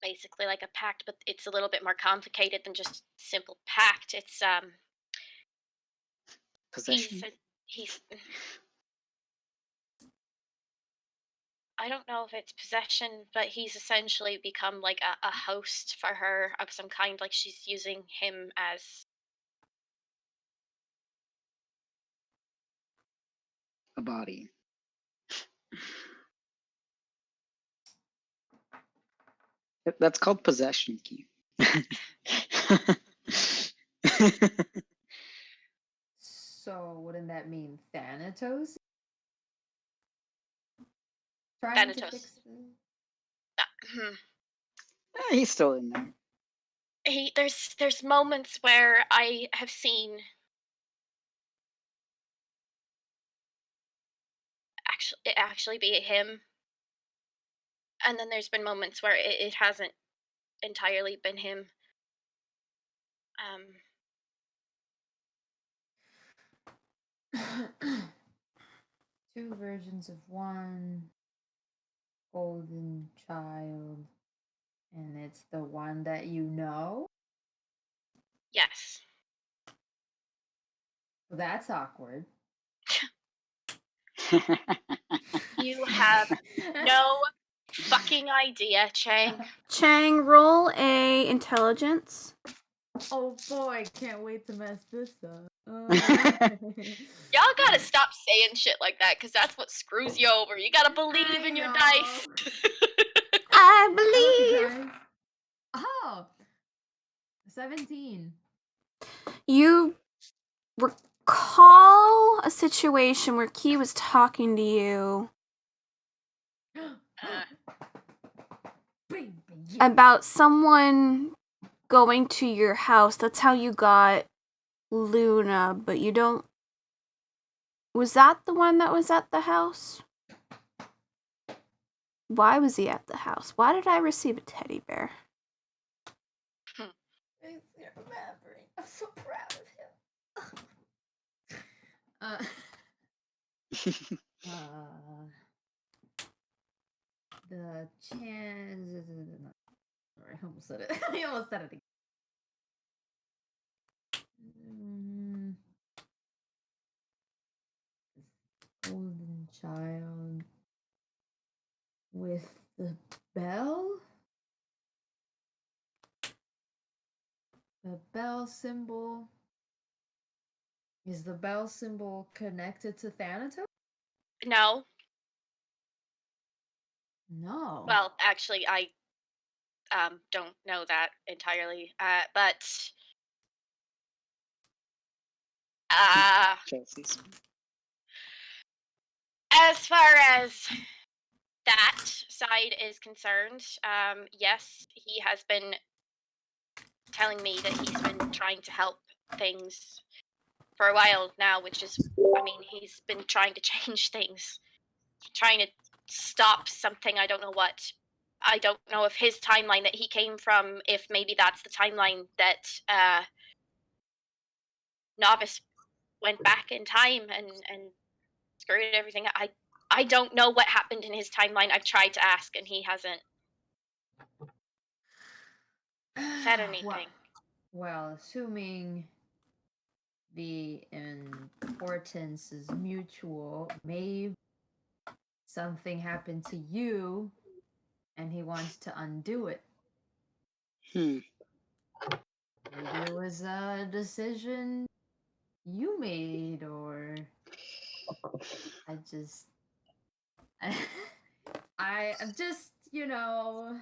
Basically like a pact, but it's a little bit more complicated than just simple pact. It's possession. He's I don't know if it's possession, but he's essentially become like a host for her of some kind. Like she's using him as A body. That's called possession, Keith. So wouldn't that mean Thanatos? Trying to Thanatos. fix the... He's still in there. There's moments where I have seen it actually be him, and then there's been moments where it hasn't entirely been him. Two versions of one golden child, and it's the one that you know? Yes. Well, that's awkward. You have no fucking idea, Chang. Chang, roll a intelligence. Oh boy, can't wait to mess this up. Y'all gotta stop saying shit like that, because that's what screws you over. You gotta believe in your dice. I believe. Oh, 17. You recall a situation where Key was talking to you about someone going to your house. That's how you got Luna, but you don't... Was that the one that was at the house? Why was he at the house? Why did I receive a teddy bear? I'm so proud of him. The chance. Sorry, I almost said it. I almost said it again. Golden child with the bell. The bell symbol. Is the bell symbol connected to Thanatos? No. No. Well, actually, I don't know that entirely. But Chelsea's. as far as that side is concerned, yes, he has been telling me that he's been trying to help things for a while now, which is, I mean, he's been trying to change things, trying to stop something, I don't know what. I don't know if his timeline that he came from, if maybe that's the timeline that Novice went back in time and screwed everything up. I don't know what happened in his timeline. I've tried to ask and he hasn't said anything. Well, assuming the importance is mutual, maybe something happened to you and he wants to undo it. Maybe it was a decision you made, or I'm just, you know,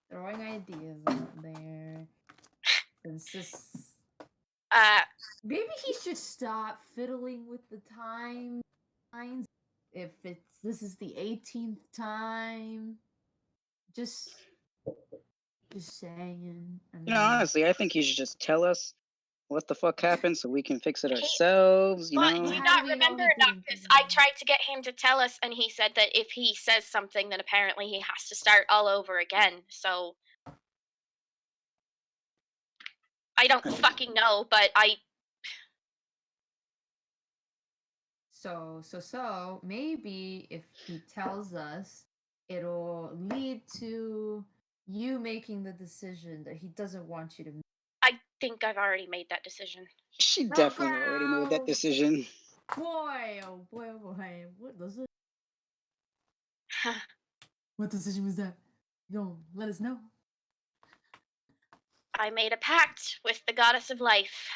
throwing ideas out there. It's just, maybe he should stop fiddling with the timelines. If this is the 18th time, just saying. You know, honestly, I think you should just tell us what the fuck happened so we can fix it ourselves, you know? Do you not remember, Noctis? I tried to get him to tell us, and he said that if he says something, then apparently he has to start all over again, so... I don't fucking know, but So, maybe if he tells us, it'll lead to you making the decision that he doesn't want you to make. I think I've already made that decision. She definitely already made that decision. Boy, oh boy, what does it? What decision was that? You gonna let us know? I made a pact with the goddess of life.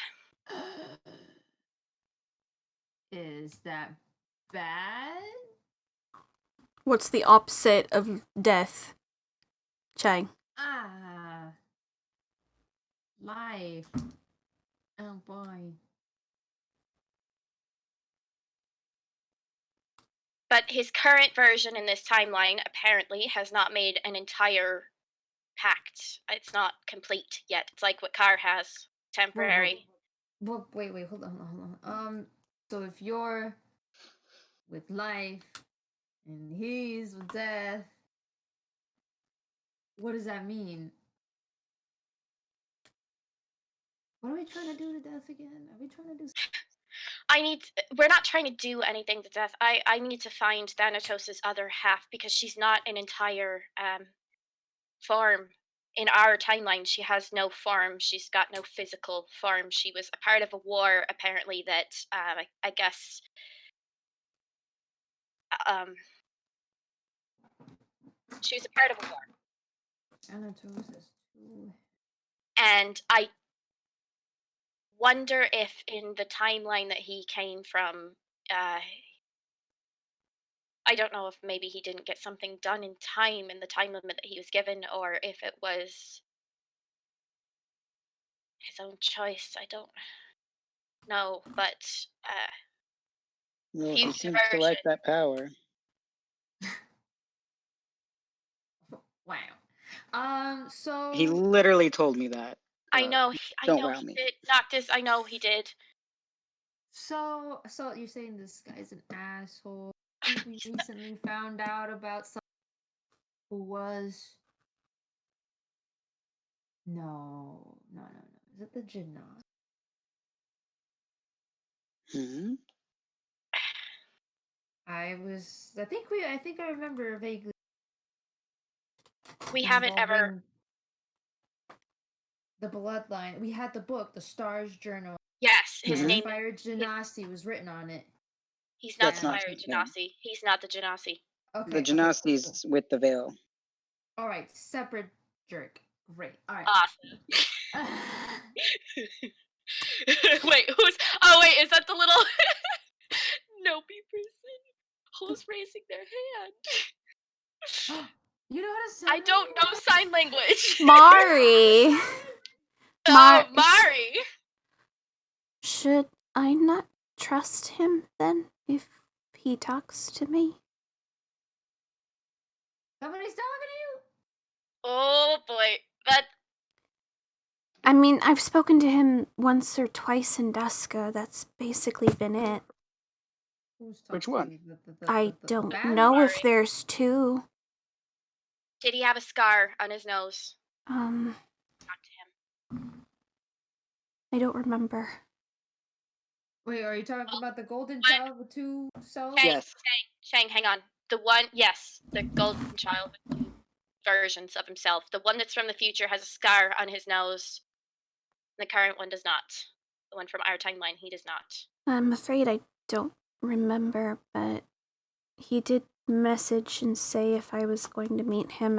Is that bad? What's the opposite of death? Chang. Life. Oh boy. But his current version in this timeline apparently has not made an entire pact. It's not complete yet. It's like what Car has. Temporary. Well, wait, hold on. So if you're with life and he's with death, what does that mean? What are we trying to do to death again? Are we trying to do? We're not trying to do anything to death. I need to find Thanatos' other half because she's not an entire form. In our timeline, she has no form. She's got no physical form. She was a part of a war, apparently, that I guess she was a part of a war. Thanatos has two. And I wonder if in the timeline that he came from, I don't know if maybe he didn't get something done in time in the time limit that he was given, or if it was his own choice. I don't know, but Well, he future seems to like version. that power. Wow. So He literally told me that. I know. I Don't know wow he me. did. Noctis. I know he did. So you're saying this guy's an asshole? I think we recently found out about someone who was. No. Is it the Genasi? Hmm. I think I remember vaguely. We haven't ever. involving the bloodline. We had the book, the Stars Journal. Yes, his Mhm. name. Fire Genasi was written on it. He's not That's the not Fire his name. Genasi. He's not the Genasi. Okay. The cool. Genasi's with the veil. All right, separate jerk. Great. All right. Awesome. Wait, who's? Oh wait, is that the little Nopi person who's raising their hand? You know how to say? I don't know sign language. Mari. Oh, Mari. Should I not trust him then if he talks to me? Somebody's talking to you? Oh boy, that. I mean, I've spoken to him once or twice in Duska. That's basically been it. Which one? I don't bad know Mari. if there's two. Did he have a scar on his nose? Talk to him. I don't remember. Wait, are you talking about the golden child with two souls? Yes. Shang, hang on. The one, yes, the golden child with two versions of himself. The one that's from the future has a scar on his nose. The current one does not. The one from our timeline, he does not. I'm afraid I don't remember, but he did message and say if I was going to meet him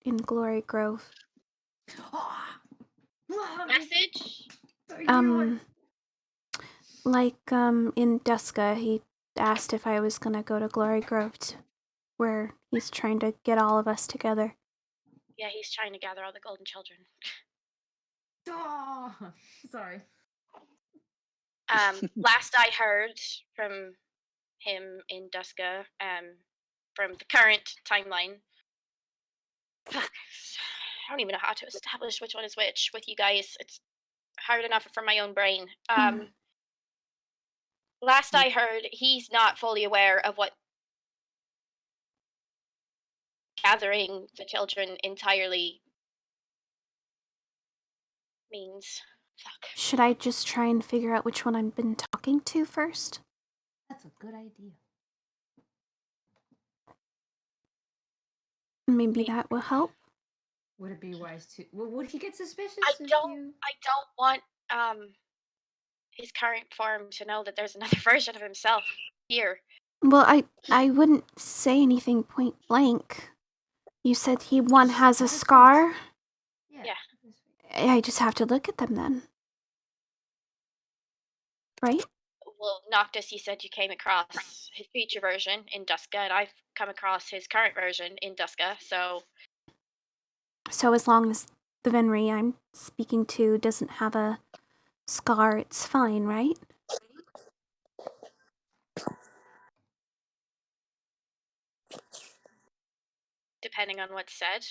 in Glory Grove. Message? In Duska, he asked if I was gonna go to Glory Grove, where he's trying to get all of us together. Yeah, he's trying to gather all the golden children. Oh, sorry. Last I heard from him in Duska, from the current timeline. Fuck. I don't even know how to establish which one is which with you guys. It's hard enough from my own brain. Last I heard, he's not fully aware of what gathering the children entirely means. Fuck. Should I just try and figure out which one I've been talking to first? That's a good idea. Maybe that will help. Would it be wise to? Would he get suspicious? I don't want his current form to know that there's another version of himself here. Well, I wouldn't say anything point blank. You said one has a scar? Yeah. I just have to look at them then. Right? Well, Noctis, you said you came across his future version in Duska, and I've come across his current version in Duska, so... So as long as the Venri I'm speaking to doesn't have a scar, it's fine, right? Depending on what's said.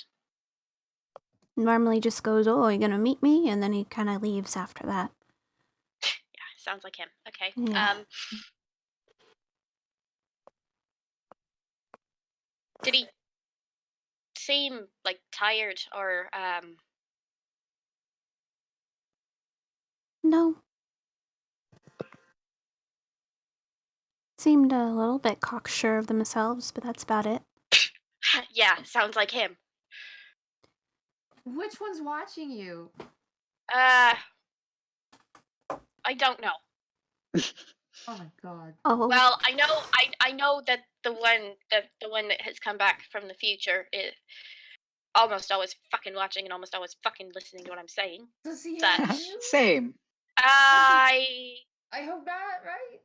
Normally just goes, oh, you're gonna meet me? And then he kind of leaves after that. Yeah, sounds like him. Okay. Yeah. Did he seem, like, tired or, No. Seemed a little bit cocksure of themselves, but that's about it. Yeah, sounds like him. Which one's watching you? I don't know. Oh my god. Oh. Well, I know that the one that has come back from the future is almost always fucking watching and almost always fucking listening to what I'm saying. Does he That- have you? Same. I hope not, right?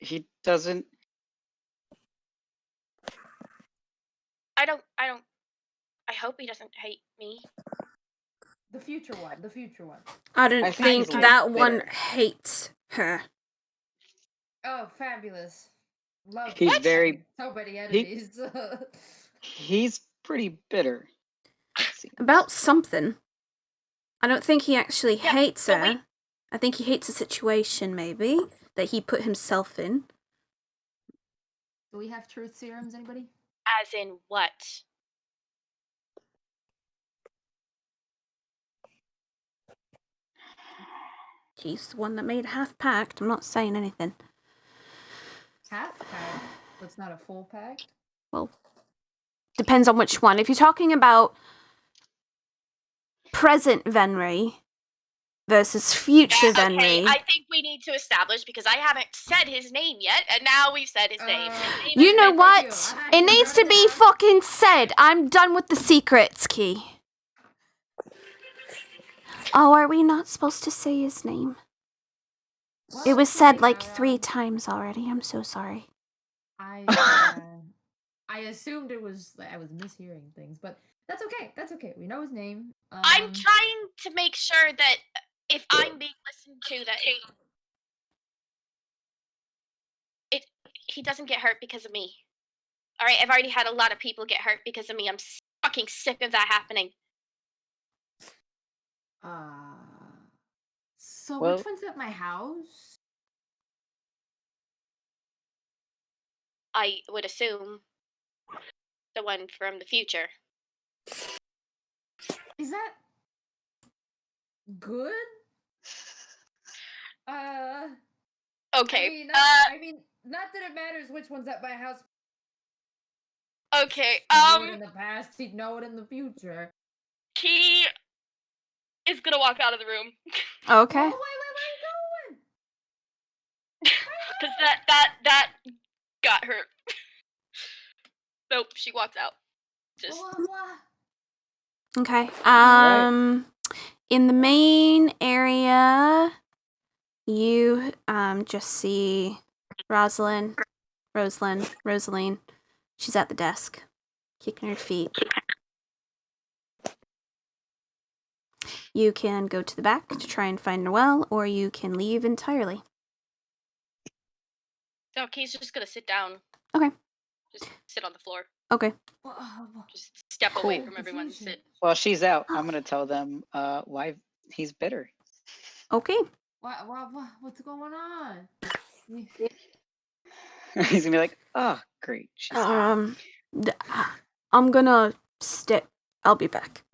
He doesn't. I hope he doesn't hate me. The future one. I don't I think think he's a that little one bitter. hates her. Oh, fabulous. Love He's that. very- So many enemies. He's pretty bitter. About something. I don't think he actually Yeah, hates but her. wait. I think he hates the situation, maybe, that he put himself in. Do we have truth serums, anybody? As in what? He's the one that made half pact. I'm not saying anything. Half pack. That's not a full pack. Well, depends on which one. If you're talking about present Venri versus future Okay, Venri. I think we need to establish, because I haven't said his name yet, and now we've said his name. His name You is know Thank what? you. It needs to be fucking said. I'm done with the secrets, Key. Oh, are we not supposed to say his name? It was said like 3 times already. I'm so sorry. I assumed I was mishearing things, but that's okay. That's okay. We know his name. I'm trying to make sure that if I'm being listened to, that he doesn't get hurt because of me. All right, I've already had a lot of people get hurt because of me. I'm fucking sick of that happening. So Well- which one's at my house? I would assume the one from the future. Is that good? Okay. I mean, not that it matters which one's at my house. Okay. He knew it in the past. He'd know it in the future. Key is gonna walk out of the room Okay. Oh, wait, where are you going? because that got her. Nope, she walks out. Just Okay. Alright. In the main area, you just see Rosaline. She's at the desk, kicking her feet. You can go to the back to try and find Noelle, or you can leave entirely. no. Key's just gonna sit down. Okay. Just sit on the floor. Okay. Just step away Cool. from everyone and sit. While she's out, I'm gonna tell them why he's bitter. Okay. What's going on? He's gonna be like, "Oh, great." she's out." I'm gonna step. I'll be back.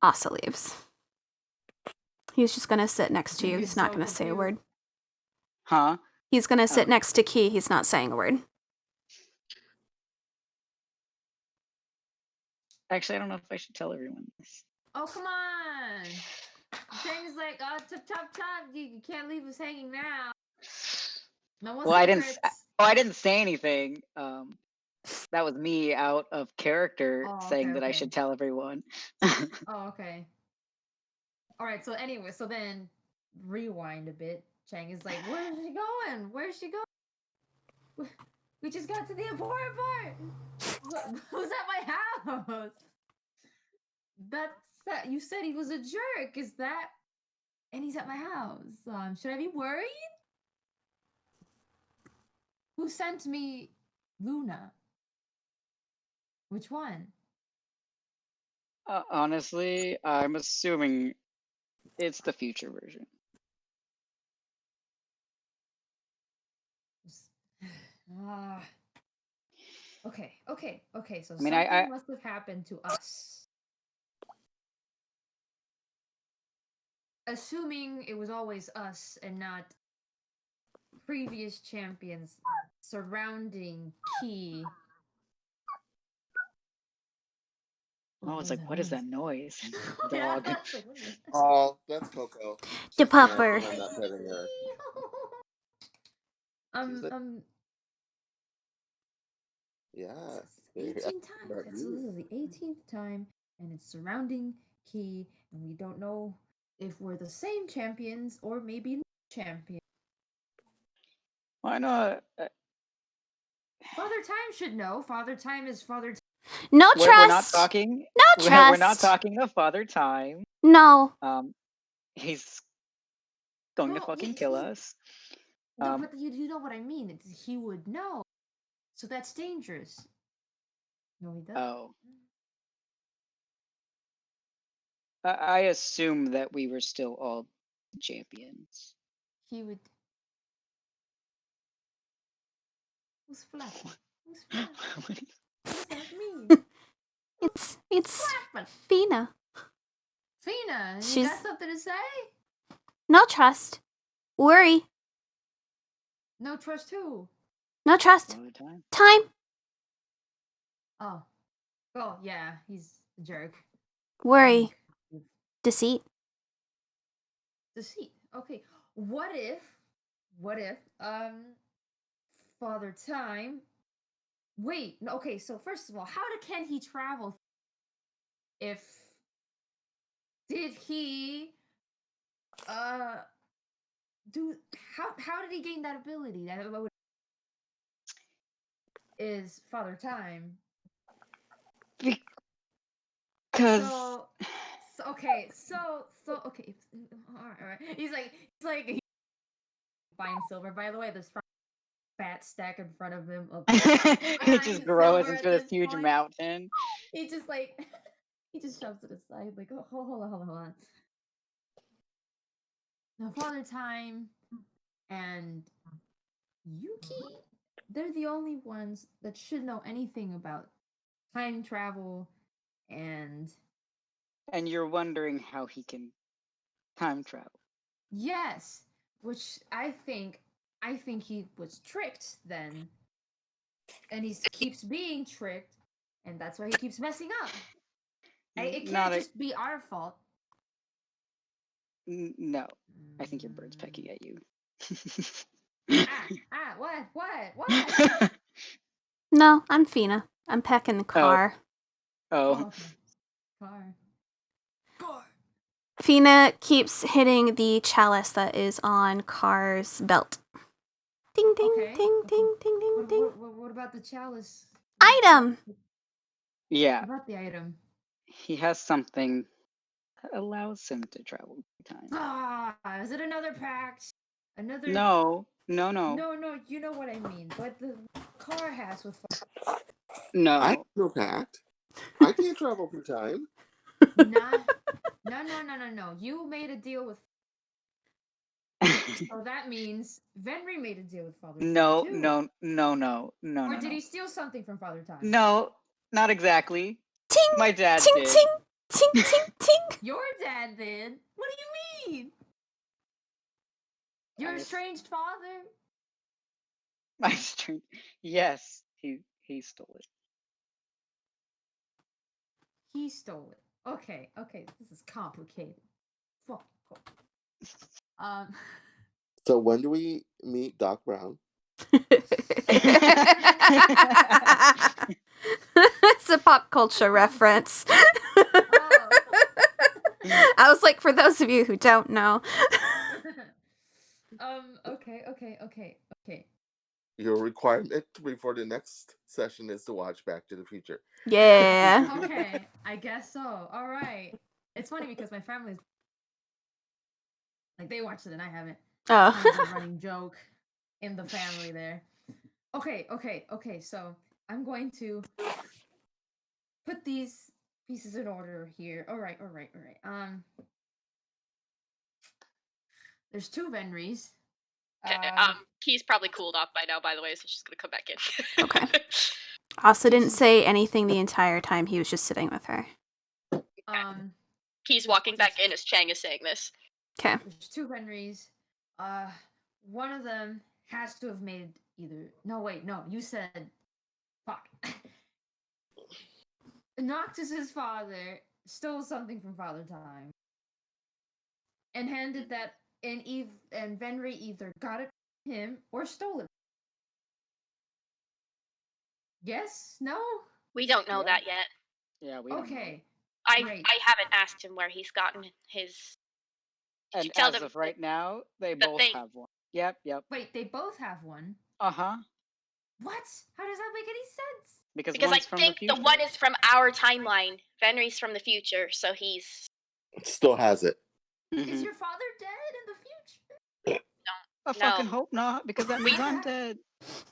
Asa leaves. He's just gonna sit next to you. He's not gonna say a word. Huh? He's gonna sit next to Key. He's not saying a word. Actually, I don't know if I should tell everyone this. Oh, come on. Chang is like, top, you can't leave us hanging now. No more Well, secrets. I didn't say anything. That was me out of character Oh, saying okay, that I okay. should tell everyone. Oh, okay. All right. So anyway, so then rewind a bit. Chang is like, "Where's she going? Where's she going? We just got to the important part. Who's at my house? That's that. You said he was a jerk. Is that? And he's at my house. Should I be worried? Who sent me Luna? Which one? Honestly, I'm assuming it's the future version. Ah. Okay. So I mean, something must have happened to us. Assuming it was always us and not previous champions surrounding Key. Oh, it's like, what is that noise? Yeah, Dog. it's like, what is that? Oh, that's Coco. The She's pupper. napping. I'm not petting her. She's like, yeah. It's 18 times. About It's you. literally 18th time, and it's surrounding Key, and we don't know if we're the same champions or maybe champions. Why not? Father Time should know. Father Time is Father Time. No We're not trust. talking. No trust. We're not talking to Father Time. No. He's going to fucking kill us. No, but you know what I mean. He would know. So that's dangerous. No, he doesn't. Oh. I assume that we were still all champions. He would. Who's flapping? Who's flapping? What does that mean? It's Flapping. Fina. Fina, you She's- got something to say? No trust. Worry. No trust who? No trust. All the time. Time. Oh. Oh, yeah, he's a jerk. Worry. Deceit. Deceit. Okay. What if Father Time. Wait, no, okay, so first of all, can he travel? If did he do how did he gain that ability? That is Father Time. Because Okay. All right. He's like buying silver. By the way, there's fat stack in front of him. it just grows silver into at this huge point. mountain. He just he just shoves it aside. Like, oh, hold on. Now, Father Time and Yuki, they're the only ones that should know anything about time travel and you're wondering how he can time travel. yes, which I think he was tricked then, and he keeps being tricked, and that's why he keeps messing up. It can't just be our fault. No, I think your bird's pecking at you. What? No, I'm Fina. I'm pecking the car. Oh. Car. Fina keeps hitting the chalice that is on Car's belt. Ding, ding, ding, ding, ding, ding, ding. What about the chalice? Item! Yeah. What about the item? He has something that allows him to travel through time. Is it another pact? Another? No. No, you know what I mean. But the car has with. No. I have no pact. I can't travel through time. No. You made a deal with. So that means Venry made a deal with Father Time. No. Or did he steal something from Father Time? No, not exactly. Ting! My dad ting, did. ting, ting, ting, ting. Your dad did? What do you mean? Your estranged father? My estranged. Yes, he stole it. He stole it. Okay, this is complicated. Fuck Cool. So when do we meet Doc Brown? It's a pop culture reference. Oh. I was like, for those of you who don't know. Okay. Your requirement before the next session is to watch Back to the Future. Yeah. Okay, I guess so. All right. It's funny because my family's like they watched it and I haven't. Oh. Kind of a running joke in the family there. Okay. So I'm going to put these pieces in order here. All right. There's 2 Venrys. He's probably cooled off by now, by the way, so she's gonna come back in. Okay. Asa didn't say anything the entire time. He was just sitting with her. He's walking back in as Chang is saying this. Okay. There's 2 Venrys. One of them has to have made either. No, wait, no. You said, fuck. Noctis's father stole something from Father Time and handed that, and Venry either got it from him or stole it. Yes? No? We don't know Yeah. that yet. Yeah, we don't know. Okay. I Great. haven't asked him where he's gotten his. Did you And tell as them of right now, they the both thing- have one. Yep. Wait, they both have one. Uh-huh. What? How does that make any sense? Because Because I one's from think the the future. one is from our timeline. Venry's from the future, so he's. Still has it. Is Mhm. your father dead in the future? I fucking No. hope not, because that means I'm dead.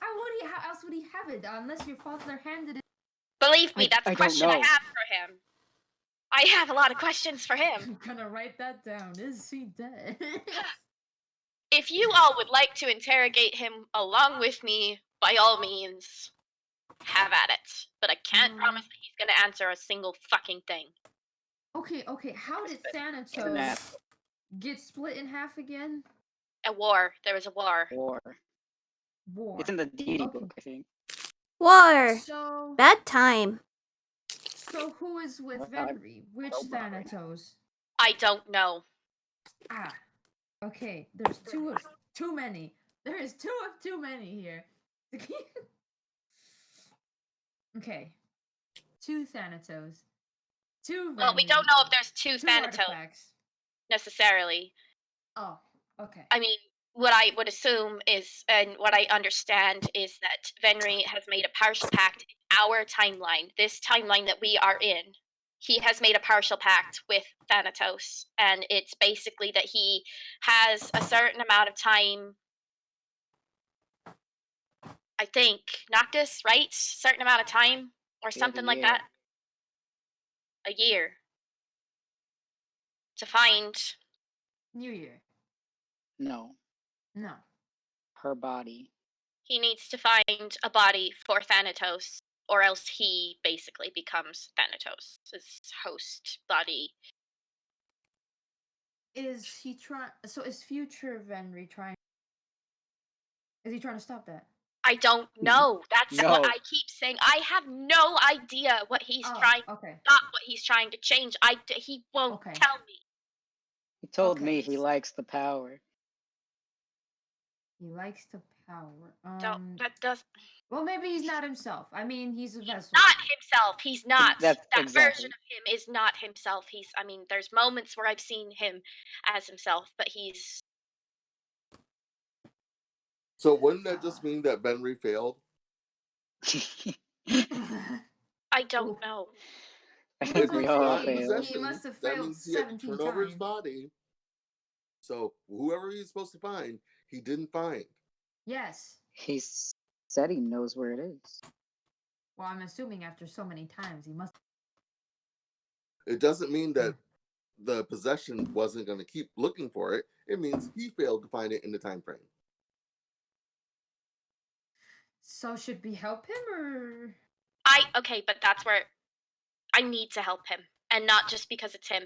How else would he have it unless your father handed it? Believe me, I that's a don't question I know. have for him. I have a lot of questions for him. I'm gonna write that down. Is he dead? If you all would like to interrogate him along with me, by all means, have at it. But I can't promise that he's gonna answer a single fucking thing. Okay. How did Internet. Thanatos get split in half again? A war. There was a war. War. It's in the deity Okay. book, I think. War. So, Bad time. who is with What time? Venry? Which Oh, right now. Thanatos? I don't know. Okay. There's 2 of too many. There is 2 of too many here. Okay. 2 Thanatos. 2 Well, we Venry, don't know if there's 2 2 Thanatos artifacts. necessarily. Oh, okay. I mean, what I would assume is, and what I understand is that Venry has made a partial pact in our timeline, this timeline that we are in. He has made a partial pact with Thanatos, and it's basically that he has a certain amount of time. I think Noctis, right? Certain amount of time or He has a something like year. that. A year to find. New Year. No. Her body. He needs to find a body for Thanatos, or else he basically becomes Thanatos' host body. Is he trying? So is future Venry trying? Is he trying to stop that? I don't know. That's No. what I keep saying. I have no idea what he's trying. Okay. Not what he's trying to change. He won't Okay. tell me. He told Okay. me he likes the power. He likes the power. Don't. That does Well, maybe he's not himself. I mean, he's a vessel. not himself. He's not. That's That exactly. version of him is not himself. I mean, there's moments where I've seen him as himself, but he's. So wouldn't that just mean that Benry failed? I don't know. I think we all Not in failed. possession, He must have that failed means he had to 17 turn over his times. body. So whoever he's supposed to find, he didn't find. Yes. He said he knows where it is. Well, I'm assuming after so many times, he must. It doesn't mean that the possession wasn't going to keep looking for it. It means he failed to find it in the time frame. So should we help him or? Okay, but that's where I need to help him, and not just because it's him.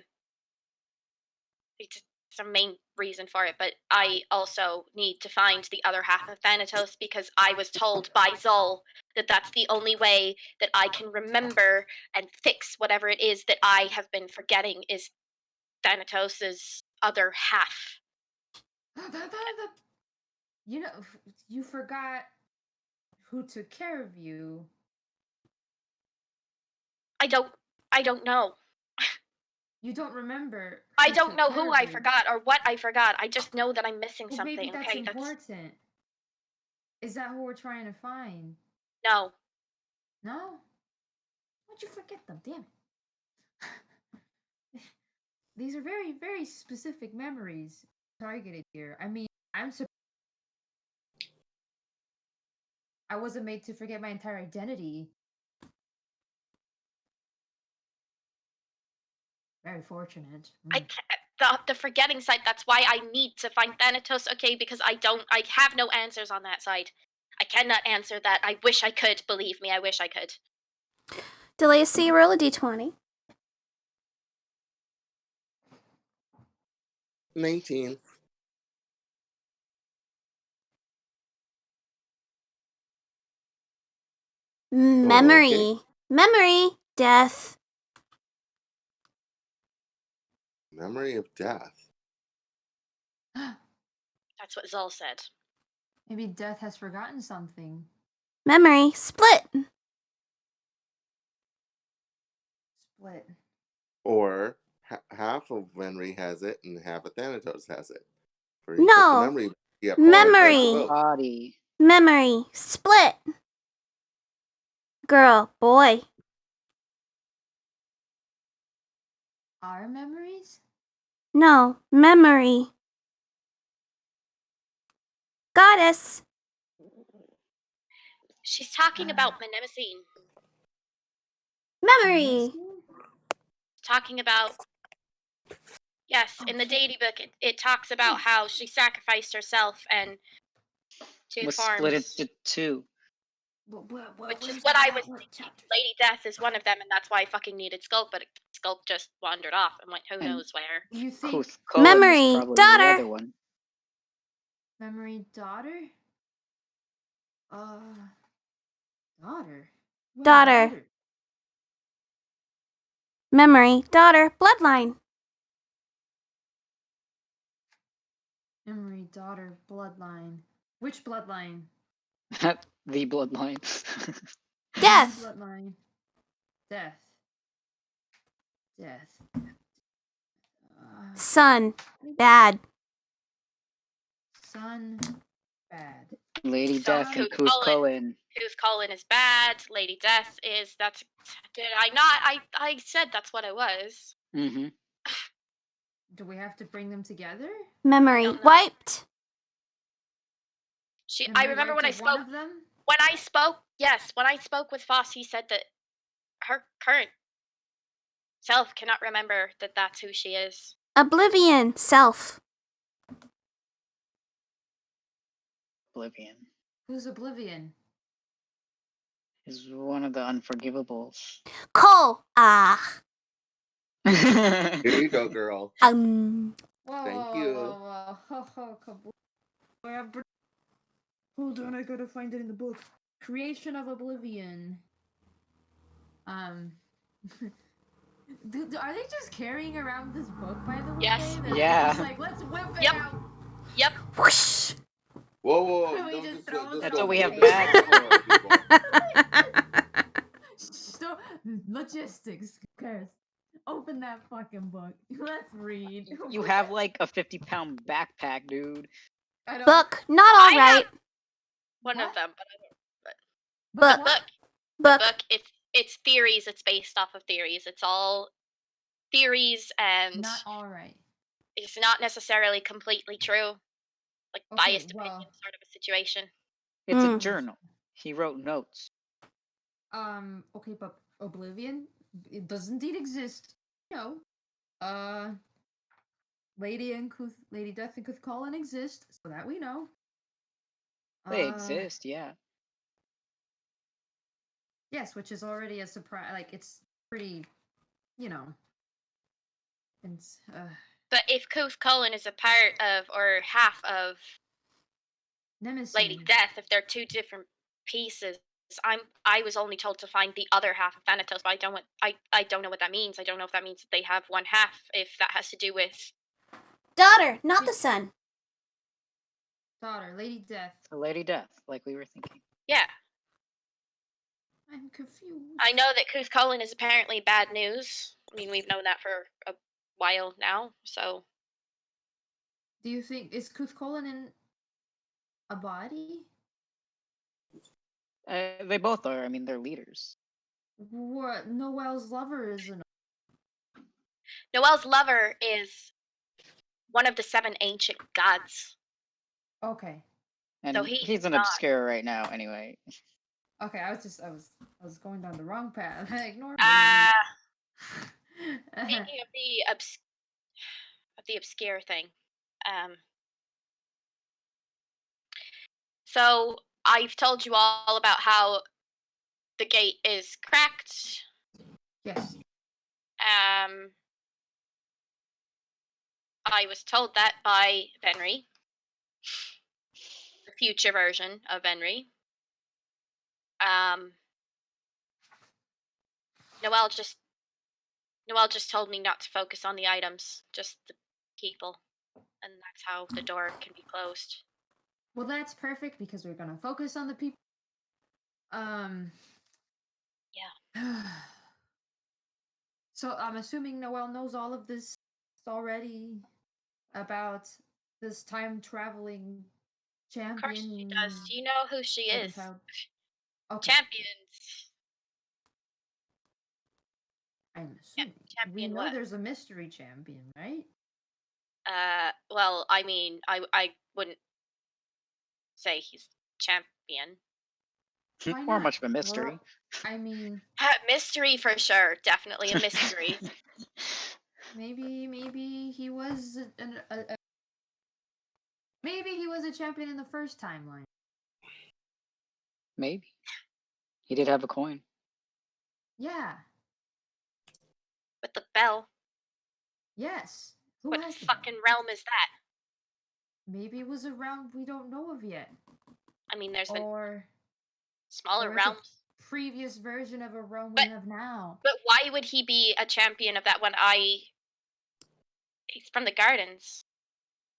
It's the main reason for it, but I also need to find the other half of Thanatos because I was told by Zol that that's the only way that I can remember and fix whatever it is that I have been forgetting is Thanatos's other half. You know, you forgot who took care of you. I don't know. You don't remember. I who don't took know care who of I you. forgot or what I forgot. I just know that I'm missing Well, something. maybe that's Okay, important. Is that who we're trying to find? no. No? Why'd you forget them? Damn it. These are very, very specific memories targeted here. I mean, I'm surprised I wasn't made to forget my entire identity. Very fortunate. I can't, the forgetting side. That's why I need to find Thanatos. Okay, because I have no answers on that side. I cannot answer that. I wish I could. Believe me, I wish I could. Delacy, roll a d20. 19. Memory. Okay. Memory. Death. Memory of death. That's what Zol said. Maybe Death has forgotten something. Memory. Split. Split. Or half of memory has it and half of Thanatos has it. For you No. put the memory. Yeah, Memory. Body. Memory. Split. Girl. Boy. Our memories? No. Memory. Goddess. She's talking about Mnemosyne. Memory. Talking about yes, in the deity book, it talks about how she sacrificed herself and two Was forms, split into two. which is what I was thinking. Lady Death is one of them, and that's why I fucking needed Sculpt, but Sculpt just wandered off and went who And knows where. You think Cullen Memory, was probably daughter. the other one. memory daughter? Daughter. What Daughter. Memory. Daughter. Bloodline. Memory daughter bloodline. Which bloodline? The bloodline. Death. Bloodline. Death. Death. Son. Bad. Son. Bad. Lady So Death and Kuth Kuth Cullen. Cohen. Kuth Cullen is bad. Lady Death is did I not? I said that's what it was. Mm-hmm. Do we have to bring them together? Memory. don't know. Wiped. Memory I remember when I wiped one spoke. of them? When I spoke with Foss, he said that her current self cannot remember that that's who she is. Oblivion. Self. Oblivion Who's Oblivion? is one of the unforgivables. Cole. Ah. Here you go, girl. Whoa, Thank whoa, you. whoa, whoa, whoa. Hold on, I gotta find it in the book. Creation of Oblivion. Dude, are they just carrying around this book, by the way? Yes. They're Yeah. just like, let's whip it Yep. out. Yep. Whoosh. Whoa. Can we Don't just just throw just That's go what we for have it. bags So, logistics, Curse. Open that fucking book. Let's read. You have like a 50-pound backpack, dude. I don't- Book. Not all I right. One What? of them, but I don't. Book. what? Book. The book, it's theories. It's based off of theories. It's all theories, and Not all right. it's not necessarily completely true. Like Okay, biased well- opinion sort of a situation. It's a Mm. journal. He wrote notes. Okay, but Oblivion, it does indeed exist. Lady Death and Kuth Cullen exist, so that we know. They exist, yeah. Yes, which is already a surprise. Like, it's pretty, It's, But if Kuth Cullen is a part of or half of Nemesis. Lady Death, if they're two different pieces, I was only told to find the other half of Thanatos, but I don't know what that means. I don't know if that means that they have one half, if that has to do with Daughter, not the son. Daughter, Lady Death. Lady Death, like we were thinking. Yeah. I'm confused. I know that Kuth Cullen is apparently bad news. I mean, we've known that for a while now, so. Do you think is Kuth Colon in a body? They both are. I mean, they're leaders. What? Noel's lover isn't. Noel's lover is one of the 7 ancient gods. Okay. And So he's an not. obscure right now, anyway. Okay, I was going down the wrong path. Ignore me. Speaking of the obscure thing, so I've told you all about how the gate is cracked. Yes. I was told that by Venry, the future version of Venry. Noelle just told me not to focus on the items, just the people, and that's how the door can be closed. Well, that's perfect because we're gonna focus on the people. Yeah. So I'm assuming Noelle knows all of this already about this time traveling champion. Of course she does. Do you know who she is? Okay. Champions. I'm assuming. Champion we know what? there's a mystery champion, right? Well, I mean, I wouldn't say he's champion. Why Or not? much of a mystery. I mean, Mystery for sure. Definitely a mystery. maybe he was maybe he was a champion in the first timeline. Maybe. He did have a coin. Yeah. With the bell. Yes. Who What has the fucking bell? realm is that? Maybe it was a realm we don't know of yet. I mean, there's been Or smaller or it's a realms. previous version of a realm we have now. But why would he be a champion of that one? He's from the gardens.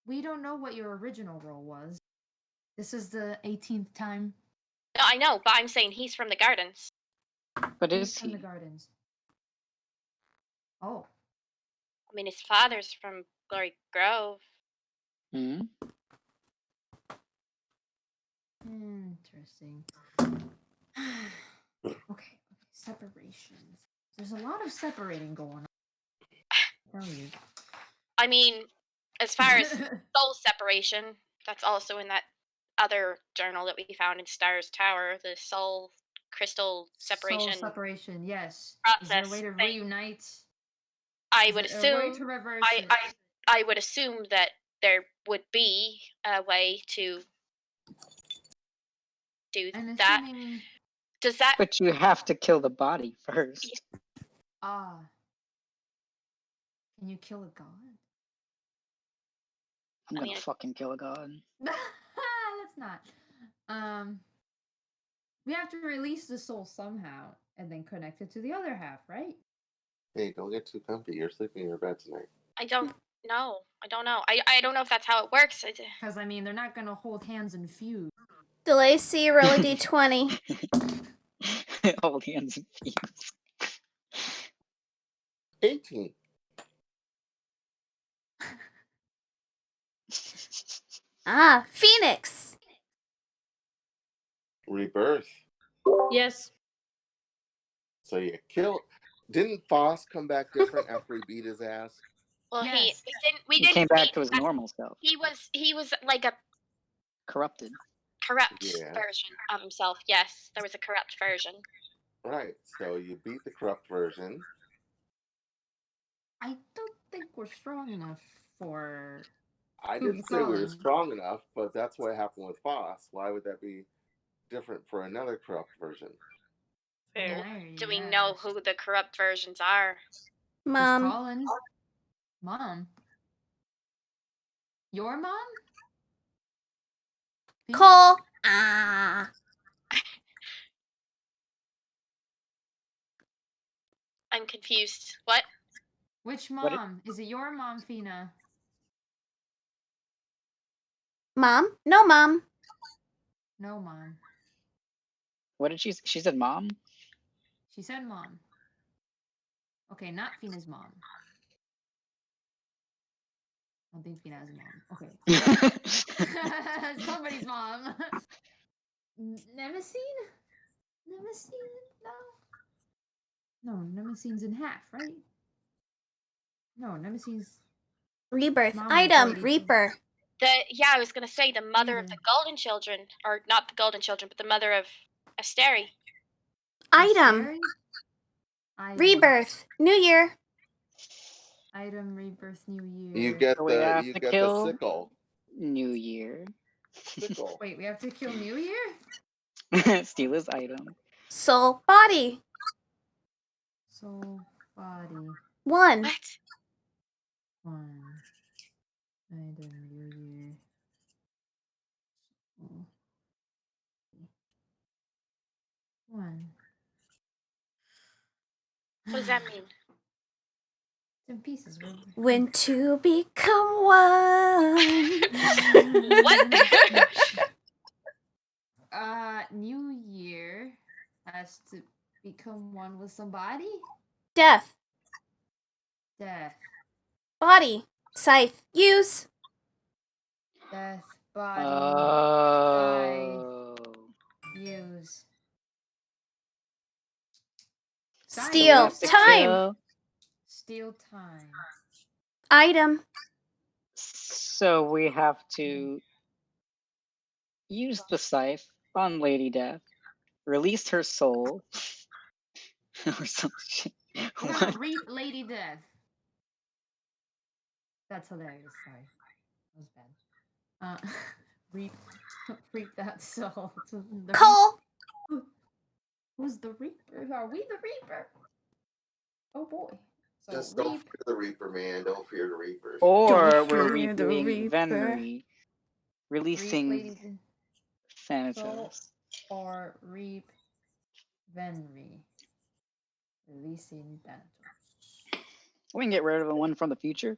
We don't know what your original role was. This is the 18th time. No, I know, but I'm saying he's from the gardens. But He's is from he? the gardens. Oh. I mean, his father's from Glory Grove. Hmm? Interesting. Okay, separations. There's a lot of separating going on. Tell you. I mean, as far as soul separation, that's also in that other journal that we found in Stars Tower, the soul crystal separation. Soul separation, yes. Process Is there a way to thing. reunite? I would Is there a way assume. to reverse it? I would assume that there would be a way to do I'm that. assuming. Does that? But you have to kill the body first. Ah. Can you kill a god? I'm gonna mean, fucking kill a god. Let's not. We have to release the soul somehow and then connect it to the other half, right? Hey, don't get too comfy. You're sleeping in your bed tonight. I don't know. I don't know. I don't know if that's how it works. Because I mean, they're not gonna hold hands and fuse. Delacy, roll a d20. Hold hands and feet. 18. Ah, Phoenix. Rebirth. Yes. So you kill. Didn't Foss come back different after he beat his ass? Well, Yes. we He didn't came back beat to his that. normal self. He was like a Corrupted. corrupt Yeah. version of himself. Yes, there was a corrupt version. Right. So you beat the corrupt version. I don't think we're strong enough for. I Who's didn't say we were calling? strong enough, but that's what happened with Foss. Why would that be different for another corrupt version? Fair. Right, Do we know yes. who the corrupt versions are? Who's Mom. calling? Mom. Your mom? Cole. Ah. I'm confused. What? Which What mom? Is it your mom, Fina? Mom? No, Mom. No, mom. What did she said mom? She said mom. Okay, not Fina's mom. I don't think Fina has a mom. Okay. Somebody's mom. Nemesis? Nemesis? No. No, Nemesine's in half, right? No, Nemesine's Rebirth. Mom was Item. already- Reaper. I was gonna say the mother of the Reader. golden children, or not the golden children, but the mother of Asteri. Item. Asteri? Item. Rebirth. New Year. Item, rebirth, new year. You get So we have the to the kill- sickle. New Year. Sickle. Wait, we have to kill New Year? Steal his item. Soul. Body. Soul, body, 1. What? 1. Item, new year. Soul, 1. What does that mean? It's in pieces. When two become one. What? New year has to become one with somebody? Death. Death. Body. Scythe. Use. Death, body, Oh. use. Steal. have to Time. kill- Steal time. Item. So we have to use the scythe on Lady Death, release her soul, or some shit. We're What? gonna reap Lady Death. That's hilarious. Sorry, that was bad. Reap, reap that soul. The Cole. Who's the reaper? Are we the reaper? Oh boy. So Just don't reap. fear the Reaper, man. Don't fear the Reaper. Or Don't we're fear the reaping Reaper. Venry, Reap releasing Lady Death. Thanatos. Or reap Venry. Releasing that. We can get rid of the one from the future.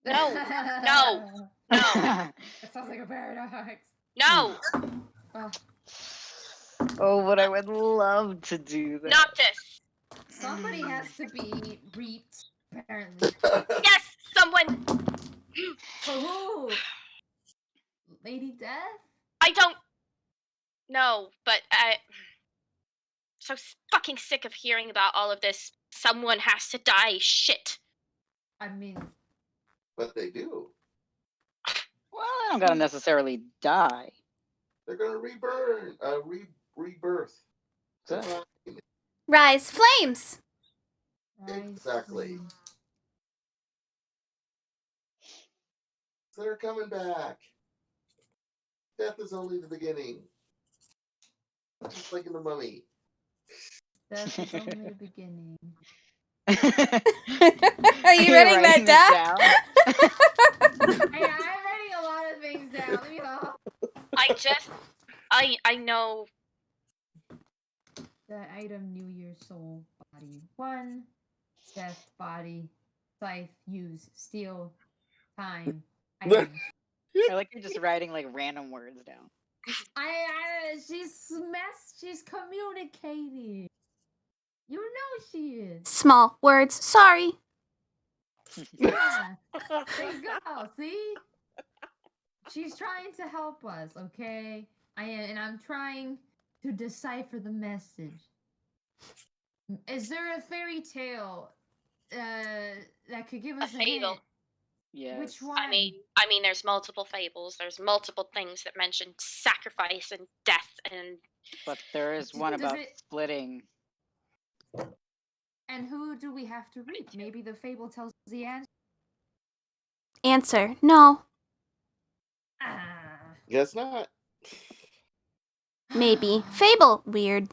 No. No. That sounds like a paradox. No, Oh, Oh, but I would love to do that. Noctis. somebody has to be reaped, apparently. Yes, someone. For who? Lady Death? I don't know, but so fucking sick of hearing about all of this. Someone has to die. Shit. I mean, But they do. Well, I don't gotta necessarily die. They're gonna rebirth. So- Rise. Flames. Exactly. They're coming back. Death is only the beginning. Just like in the Mummy. Death is only the beginning. Are you writing that Writing down? Hey, I'm writing a lot of things down. Leave me alone. I know. The item, New Year, soul, body, 1. Death, body, scythe, use, steal, time, item. I like you're just writing like random words down. She's communicating. You know she is. Small words. Sorry. Yeah. There you go. See? She's trying to help us, okay? I'm trying to decipher the message. Is there a fairy tale that could give us a fable. hint? Yes. Which one? I mean, there's multiple fables. There's multiple things that mention sacrifice and death and. But there is one Does about it- splitting. And who do we have to reap? Maybe the fable tells us the answer. Answer. No. Ah. Guess not. Maybe. Fable. Weird.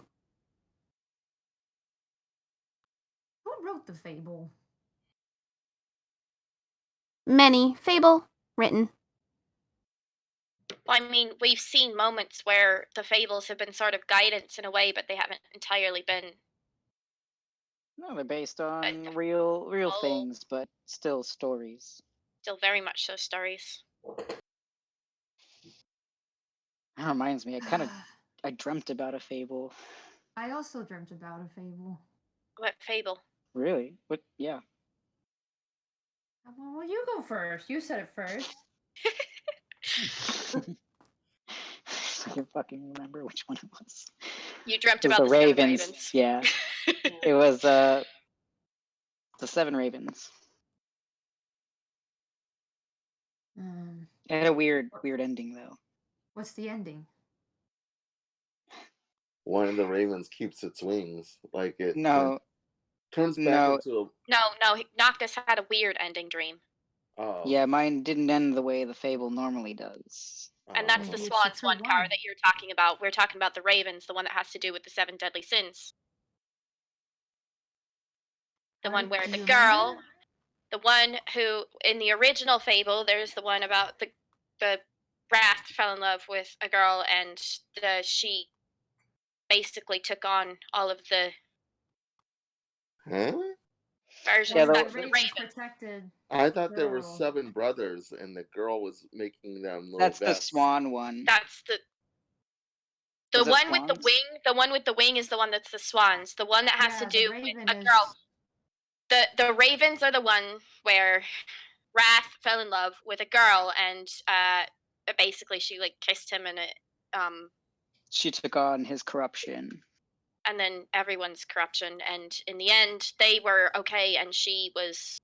Who wrote the fable? Many. Fable. Written. Well, I mean, we've seen moments where the fables have been sort of guidance in a way, but they haven't entirely been. No, they're based on Uh, real oh. things, but still stories. Still very much so stories. That reminds me. I dreamt about a fable. I also dreamt about a fable. What fable? Really? What? Yeah. Well, you go first. You said it first. I can fucking remember which one it was. You dreamt It was about the the seven Ravens. ravens. Yeah. It was the 7 Ravens. It had a weird ending though. What's the ending? One of the ravens keeps its wings, like it No, turns back no. into No, Noctis had a weird ending dream. a. Oh. Yeah, mine didn't end the way the fable normally does. And that's the Maybe it's a Swans true one, Kara, one. that you're talking about. We're talking about the Ravens, the one that has to do with the 7 deadly sins. The one where Do the you girl, remember? the one who, in the original fable, there's the one about the Wrath fell in love with a girl and she basically took on all of the Huh? versions Yeah, back the for the Ravens Ravens. protected. I thought there were Girl. 7 brothers, and the girl was making them little That's the vests. Swan one. That's the Is it one with the swans? wing. The one with the wing is the one that's the Swans. The one that has to Yeah, do the with Raven a is. girl. The Ravens are the one where Wrath fell in love with a girl and basically she like kissed him and it She took on his corruption. and then everyone's corruption and in the end they were okay and she was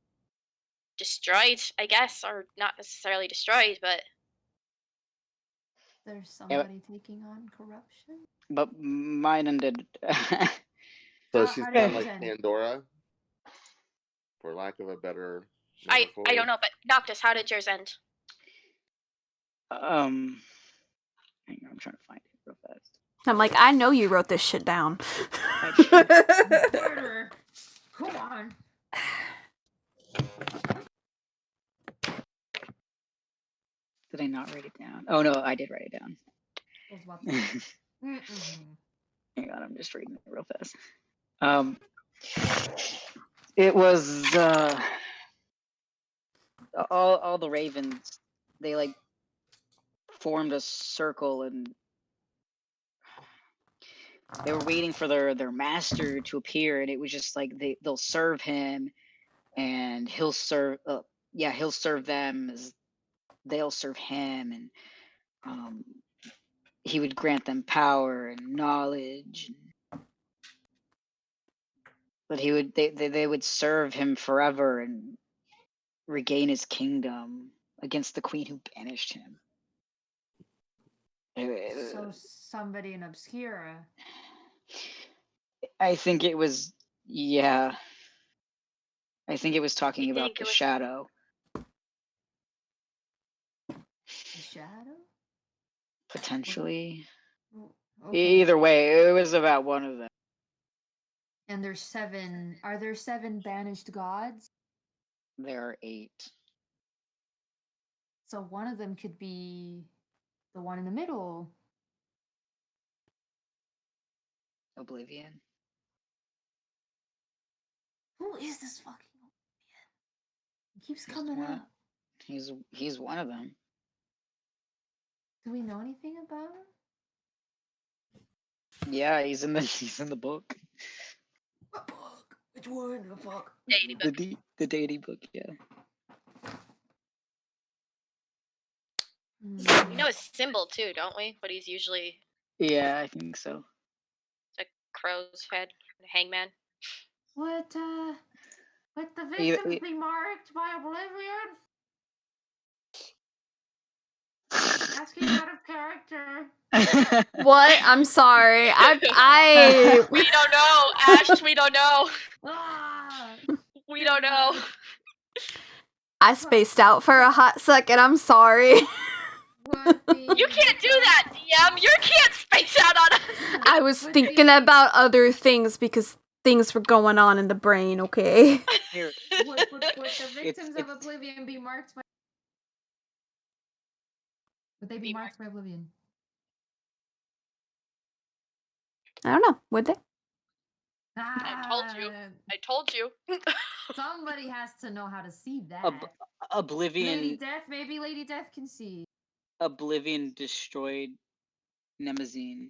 destroyed, I guess, or not necessarily destroyed, but There's somebody taking on corruption. But mine ended. So How she's did kind of yours like end? Pandora, for lack of a better I metaphor. don't know, but Noctis, how did yours end? Hang on, I'm trying to find it real fast. I'm like, I know you wrote this shit down. Murderer. Come on. Did I not write it down? Oh no, I did write it down. I was about to say. Hang on, I'm just reading it real fast. It was all the ravens. They like formed a circle and they were waiting for their master to appear, and it was just like they'll serve him, and he'll serve. He'll serve them as they'll serve him, and he would grant them power and knowledge. But they would serve him forever and regain his kingdom against the queen who banished him. So somebody in Obscura. I think it was, yeah. I think it was talking You about think the it was- shadow. The shadow? Potentially. Okay. Either way, it was about one of them. And there's 7. Are there 7 banished gods? There are 8. So one of them could be the one in the middle. Oblivion. Who is this fucking Oblivion? He keeps He's coming one- up. He's one of them. Do we know anything about him? Yeah, he's in the book. What book? Which one? The fuck? Deity book. The deity book, yeah. We know his symbol too, don't we? What he's usually Yeah, I think so. a crow's head, a hangman. Would the Either- victims be marked by Oblivion? Asking out of character. What? I'm sorry. I We don't know, Ash. We don't know. Ah! We don't know. I spaced out for a hot second. I'm sorry. Would the You can't do that, DM. You can't space out on us. I was thinking about other things because things were going on in the brain, okay? Here, Would the victims of it's- Oblivion be marked by? Would they be Be marked by Oblivion? I don't know. Would they? I told you. Ah, I told you. Somebody has to know how to see that. Lady Oblivion Death, maybe Lady Death can see. Oblivion destroyed Nemazine.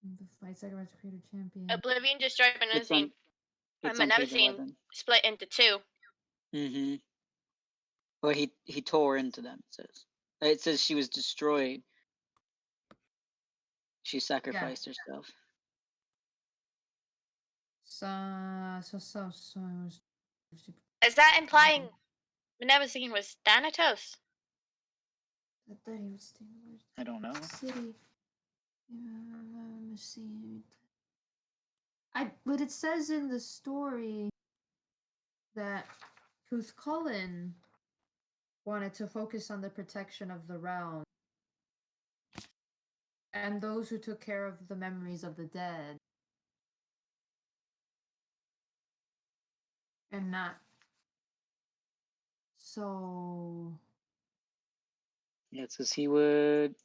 The Flight Cyber's creator champion. Oblivion destroyed It's Menazine. on. It's And on page Menazine 11. split into two. Mm-hmm. Well, he tore into them. It says she was destroyed. She sacrificed herself. So. Is that implying Menazine was Thanatos? I don't know. City. But it says in the story that Cuthculin wanted to focus on the protection of the realm and those who took care of the memories of the dead. And not so. Yeah, it says he would.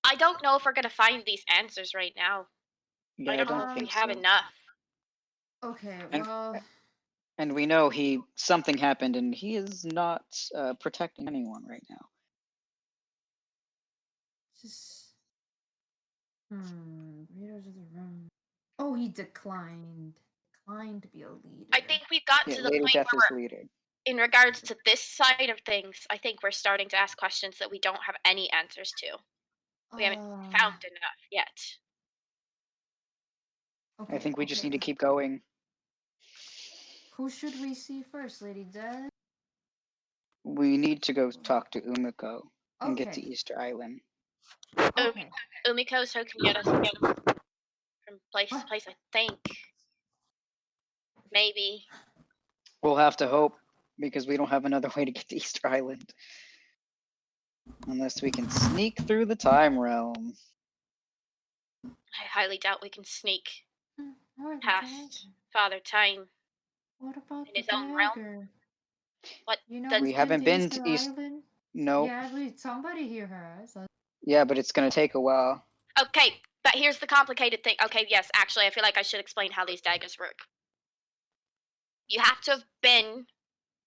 I don't know if we're gonna find these answers right now. Yeah, I don't know if we think have so. enough. Okay, And- well. And we know something happened, and he is not protecting anyone right now. Just. Readers of the room. Oh, he declined. Declined to be a leader. I think we've got Yeah, to the Lady point Death where is we're, leader. in regards to this side of things, I think we're starting to ask questions that we don't have any answers to. We haven't found enough yet. Okay, I think we just okay. need to keep going. Who should we see first, Lady Death? We need to go talk to Umiko and get to Okay. Easter Island. Okay. Umiko so can get us from place to What? place, I think. Maybe. We'll have to hope, because we don't have another way to get to Easter Island. Unless we can sneak through the time realm. I highly doubt we can sneak Or the past dagger. Father Time. What about in the his own realm? dagger? What? You know The- We who's haven't been to Easter East. Island? No. Yeah, somebody here has. Yeah, but it's gonna take a while. Okay, but here's the complicated thing. Okay, yes, actually, I feel like I should explain how these daggers work. You have to have been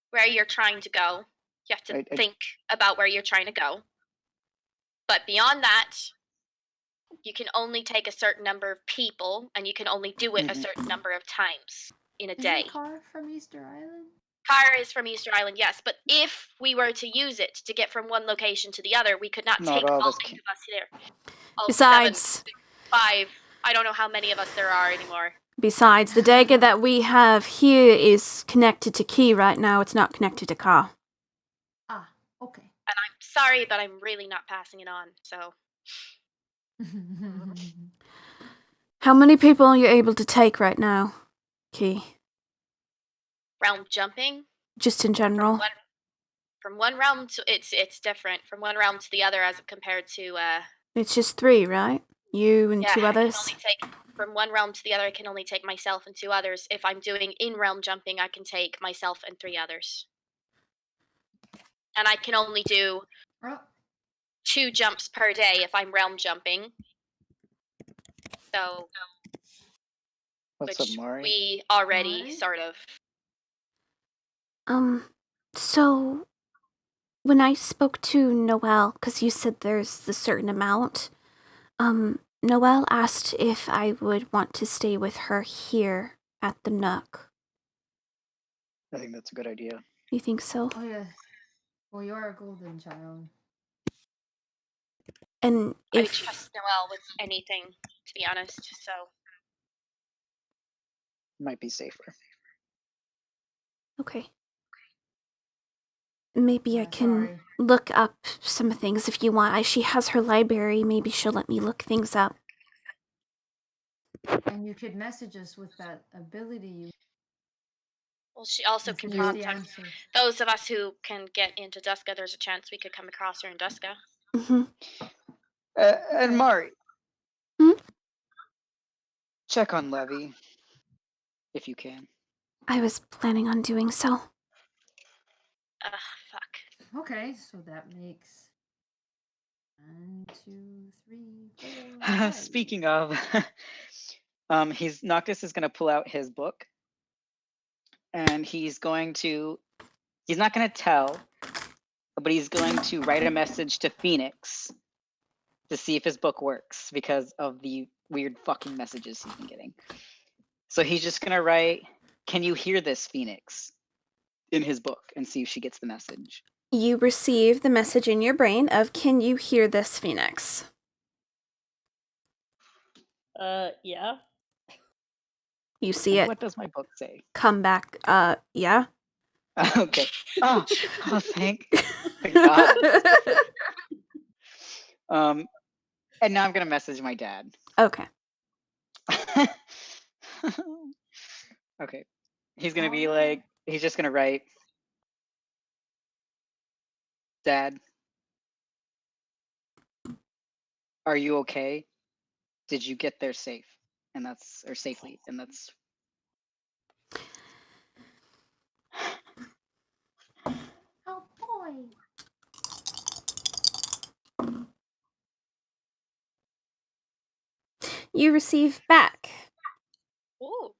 where you're trying to go. You have to think about where you're trying to go. But beyond that, you can only take a certain number of people, and you can only do it a certain number of times in a day. Is Car from Easter Island? Car is from Easter Island, yes, but if we were to use it to get from one location to the other, we could not take all 8 of us there. All Besides, 7, 5, I don't know how many of us there are anymore. Besides, the dagger that we have here is connected to Key right now. It's not connected to Ka. Ah, okay. And I'm sorry, but I'm really not passing it on, so. How many people are you able to take right now, Key? Realm jumping? Just in general? From one realm to it's different. From one realm to the other as compared to It's just 3, right? You and 2 others? I can only take from one realm to the other. I can only take myself and 2 others. If I'm doing in-realm jumping, I can take myself and 3 others. And I can only do 2 jumps per day if I'm realm jumping. So, What's which up, Mari? we already sort of. So when I spoke to Noelle, because you said there's a certain amount, Noelle asked if I would want to stay with her here at the Nook. I think that's a good idea. You think so? Oh, yeah. Well, you're a golden child. And I if trust Noelle with anything, to be honest, so. Might be safer. Okay. Maybe I can look up some things if you want. She has her library. Maybe she'll let me look things up. And you could message us with that ability you. Well, she also can prompt those of us who can get into Duska. There's a chance we could come across her in Duska. Mm-hmm. And Mari. Check on Levy, if you can. I was planning on doing so. Fuck. Okay, so that makes 1, 2, 3, 4. 5. Speaking of, Noctis is going to pull out his book, and he's going to He's not gonna tell, but he's going to write a message to Phoenix to see if his book works because of the weird fucking messages he's been getting. So he's just gonna write, "Can you hear this, Phoenix?" in his book and see if she gets the message. You receive the message in your brain of, "Can you hear this, Phoenix?" Yeah. You see it What does my book say? come back, yeah. Okay. Oh, thank God. And now I'm gonna message my dad. Okay. Okay. He's gonna be like, he's just gonna write, "Dad, are you okay? Did you get there safe?" And that's, or safely, and that's. Oh boy. You receive back. Ooh.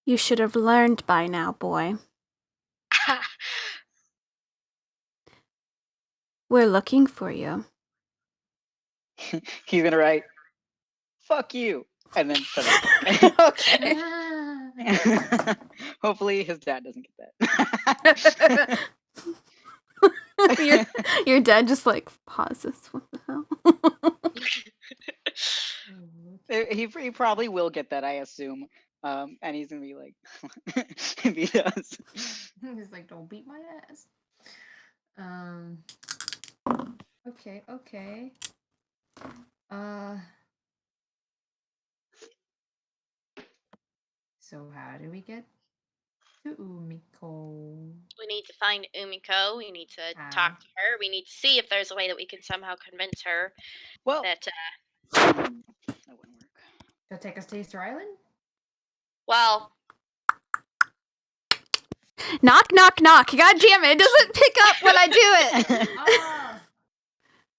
You should have learned by now, boy. We're looking for you. He's gonna write, "Fuck you," and then shut it. Okay. Hopefully his dad doesn't get that. your dad just like pauses. What the hell? He probably will get that, I assume. And he's gonna be like, if he does. He's like, "Don't beat my ass." Okay. So how do we get to Umiko? We need to find Umiko. We need to How? talk to her. We need to see if there's a way that we can somehow convince her Well, that. that wouldn't work. She'll take us to Easter Island? Well, Knock, knock, knock. God damn it. It doesn't pick up when I do it. Oh.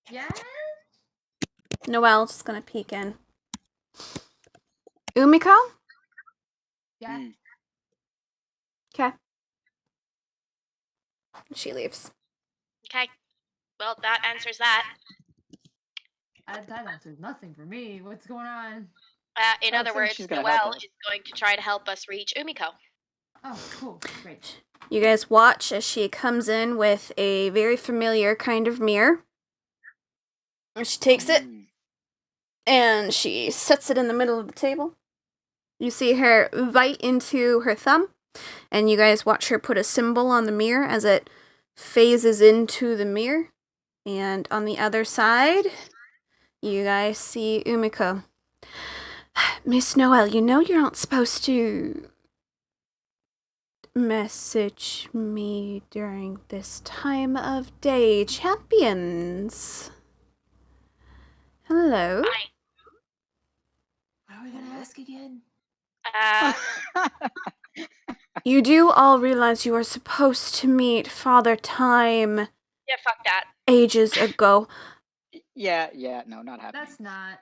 Yes? Noelle just gonna peek in. Umiko? Yeah. Okay. She leaves. okay. Well, that answers that. That answers nothing for me. What's going on? In Oh, other so words, she's gonna help Noelle us. is going to try to help us reach Umiko. Oh, cool. Great. You guys watch as she comes in with a very familiar kind of mirror. And she takes it and she sets it in the middle of the table. You see her bite into her thumb, and you guys watch her put a symbol on the mirror as it phases into the mirror. And on the other side, you guys see Umiko. Miss Noelle, you know you're not supposed to message me during this time of day, champions. Hello. Hi. What are we gonna ask again? You do all realize you are supposed to meet Father Time Yeah, fuck that. ages ago. Yeah, no, not happening. That's not.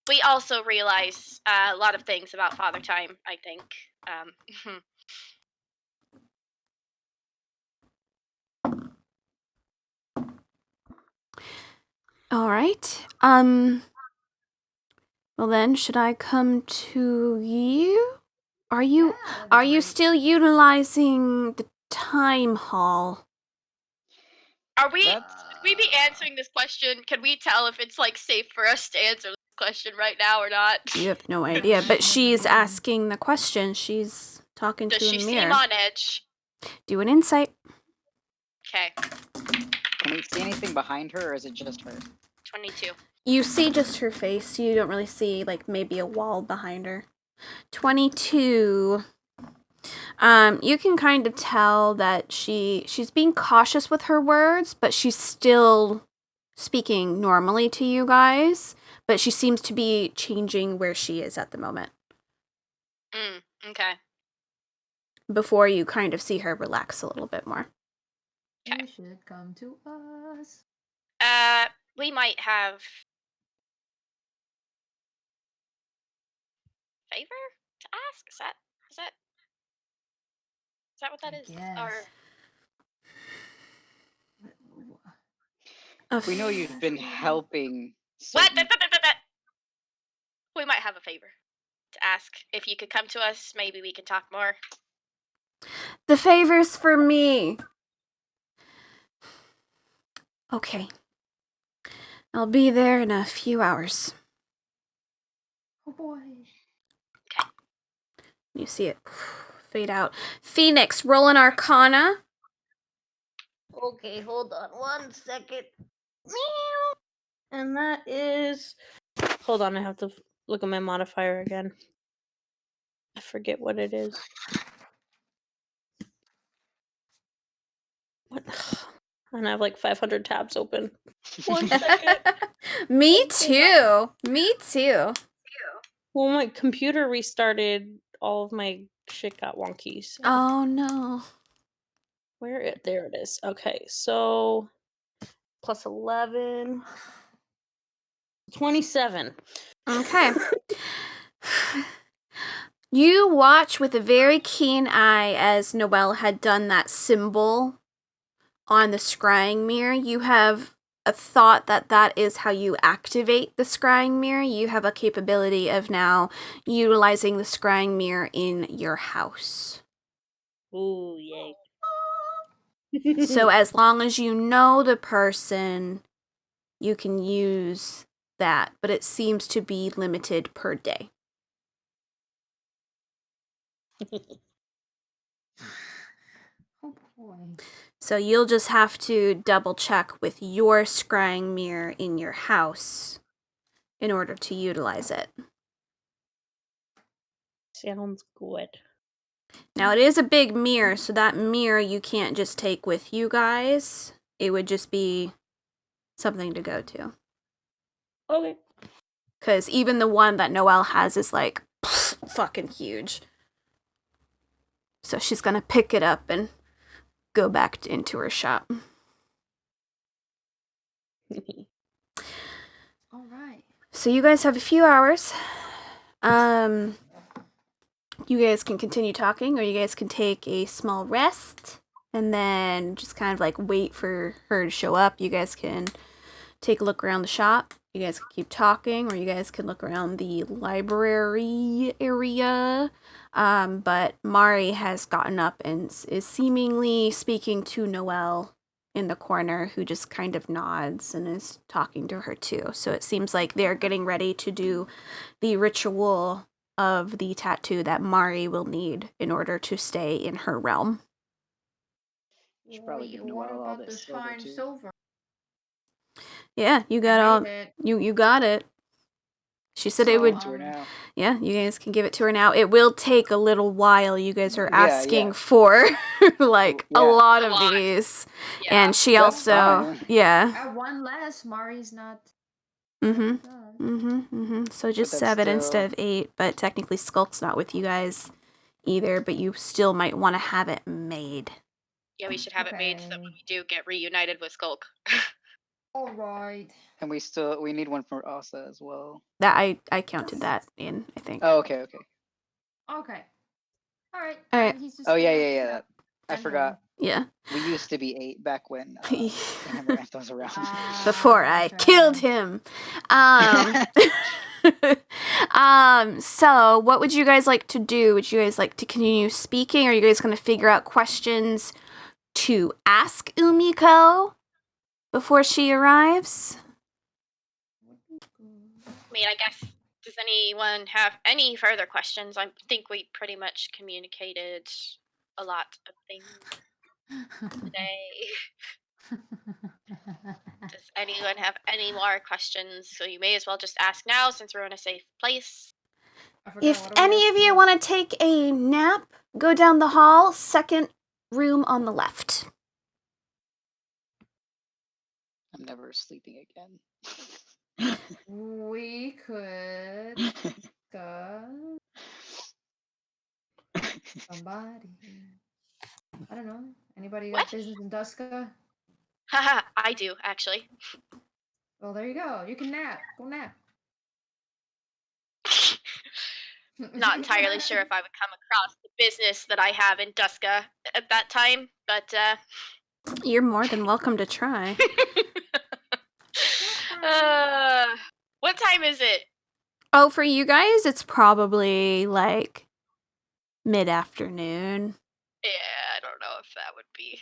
We also realize a lot of things about Father Time, I think. All right. Well then, should I come to you? Are you still utilizing the time hall? Are we? That's- Should we be answering this question? Can we tell if it's like safe for us to answer this question right now or not? You have no idea, but she's asking the question. She's talking Does to a she mirror. seem on edge? Do an insight. Okay, Can we see anything behind her, or is it just her? 22. You see just her face. You don't really see, like, maybe a wall behind her. 22. You can kind of tell that she's being cautious with her words, but she's still speaking normally to you guys. But she seems to be changing where she is at the moment. Okay. Before you kind of see her relax a little bit more. Okay. You should come to us. We might have favor? to ask. Is that what that is? Or We know you've been helping. what? certain- We might have a favor to ask. If you could come to us, maybe we can talk more. The favor's for me. Okay. I'll be there in a few hours. Oh boy. You see it fade out. Phoenix, roll an Arcana. Okay, hold on 1 second. Meow. And that is. Hold on, I have to look at my modifier again. I forget what it is. What? And I have like 500 tabs open. 1 second. Me too. Me too. Well, my computer restarted. All of my shit got wonky. So. Oh no. There it is. Okay, so plus 11. 27. Okay. You watch with a very keen eye as Noelle had done that symbol on the scrying mirror. You have a thought that is how you activate the scrying mirror. You have a capability of now utilizing the scrying mirror in your house. Ooh, yay. So as long as you know the person, you can use that, but it seems to be limited per day. Oh boy. So you'll just have to double check with your scrying mirror in your house in order to utilize it. Sounds good. Now it is a big mirror, so that mirror you can't just take with you guys. It would just be something to go to. Okay. Because even the one that Noelle has is like fucking huge. So she's gonna pick it up and go back into her shop. All right. So you guys have a few hours. You guys can continue talking, or you guys can take a small rest and then just kind of like wait for her to show up. You guys can take a look around the shop. You guys can keep talking, or you guys can look around the library area. But Mari has gotten up and is seemingly speaking to Noelle in the corner, who just kind of nods and is talking to her too. So it seems like they're getting ready to do the ritual of the tattoo that Mari will need in order to stay in her realm. You should probably give What Noelle all about the this silver fine too. silver? Yeah, you got all Made it. you got it. She said it Give would. it to her now. Yeah, you guys can give it to her now. It will take a little while. You guys are Yeah, asking yeah. for like Yeah. a lot A of lot. these. Yeah. And she That's also, fine. yeah. At one less, Mari's not. Mm-hmm. So just that's 7 still- instead of 8, but technically Skulk's not with you guys either, but you still might want to have it made. Yeah, we should have it made so that when we do get reunited with Skulk. All right. And we need one for Asa as well. That I counted that in, I think. Oh, okay. Okay. All right. All right. He's just Oh yeah, gonna, yeah, yeah. I send forgot. Yeah. We used to be 8 back when Amaranth was around. Before I that's killed right. him. So what would you guys like to do? Would you guys like to continue speaking, or are you guys going to figure out questions to ask Umiko before she arrives? I mean, I guess, does anyone have any further questions? I think we pretty much communicated a lot of things today. Does anyone have any more questions? So you may as well just ask now, since we're in a safe place. I forgot, If what are we any of asking you about? want to take a nap, go down the hall, second room on the left. I'm never sleeping again. We could somebody. I don't know. Anybody got What? business in Duska? Haha, I do, actually. Well, there you go. You can nap. Go nap. Not entirely sure if I would come across the business that I have in Duska at that time, but You're more than welcome to try. what time is it? Oh, for you guys, it's probably like mid-afternoon. Yeah, I don't know if that would be.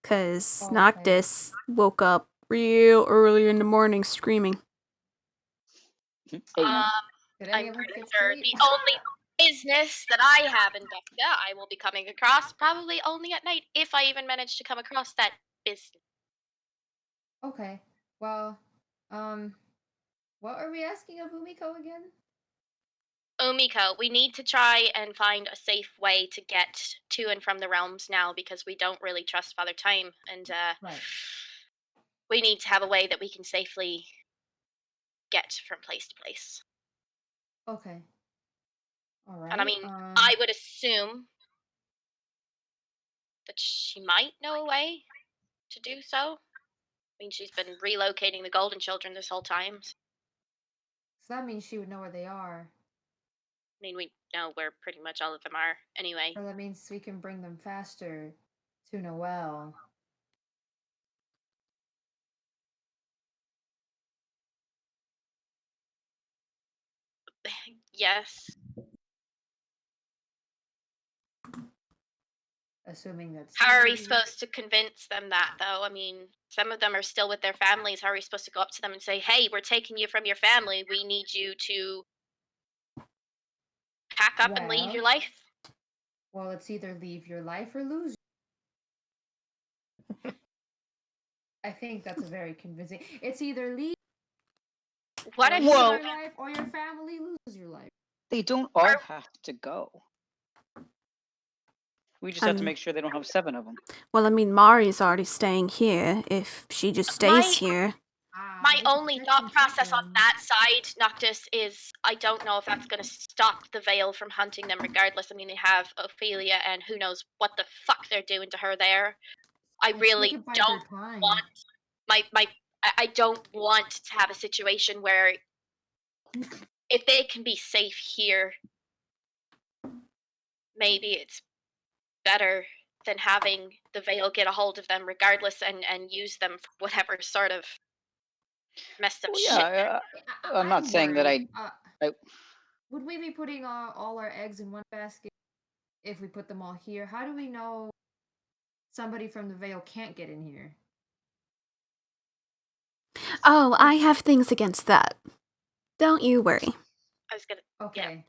Because Okay. Noctis woke up real early in the morning screaming. Hey, man. Did any I'm of us pretty get sure sleep? the only business that I have in Duska I will be coming across probably only at night, if I even manage to come across that business. Okay. Well, what are we asking of Umiko again? Umiko, we need to try and find a safe way to get to and from the realms now because we don't really trust Father Time, and Right. we need to have a way that we can safely get from place to place. Okay. All right. And I mean, I would assume that she might know a way to do so. I mean, she's been relocating the Golden Children this whole time. So that means she would know where they are. I mean, we know where pretty much all of them are anyway. So that means we can bring them faster to Noelle. Yes. Assuming that's. How are we supposed to convince them that, though? I mean, some of them are still with their families. How are we supposed to go up to them and say, hey, we're taking you from your family. We need you to pack up and leave your life? Well, it's either leave your life or lose. I think that's a very convincing. It's either leave What if your Whoa. life or your family lose your life. They don't all have to go. We just have to make sure they don't have 7 of them. Well, I mean, Mari's already staying here if she just stays here. My only thought process on that side, Noctis, is I don't know if that's going to stop the Veil from hunting them regardless. I mean, they have Ophelia and who knows what the fuck they're doing to her there. I really don't want I don't want to have a situation where if they can be safe here, maybe it's better than having the Veil get a hold of them regardless and use them for whatever sort of messed up shit. Yeah, I'm not saying that I Would we be putting all our eggs in one basket if we put them all here? How do we know somebody from the Veil can't get in here? Oh, I have things against that. Don't you worry. I was gonna. Okay.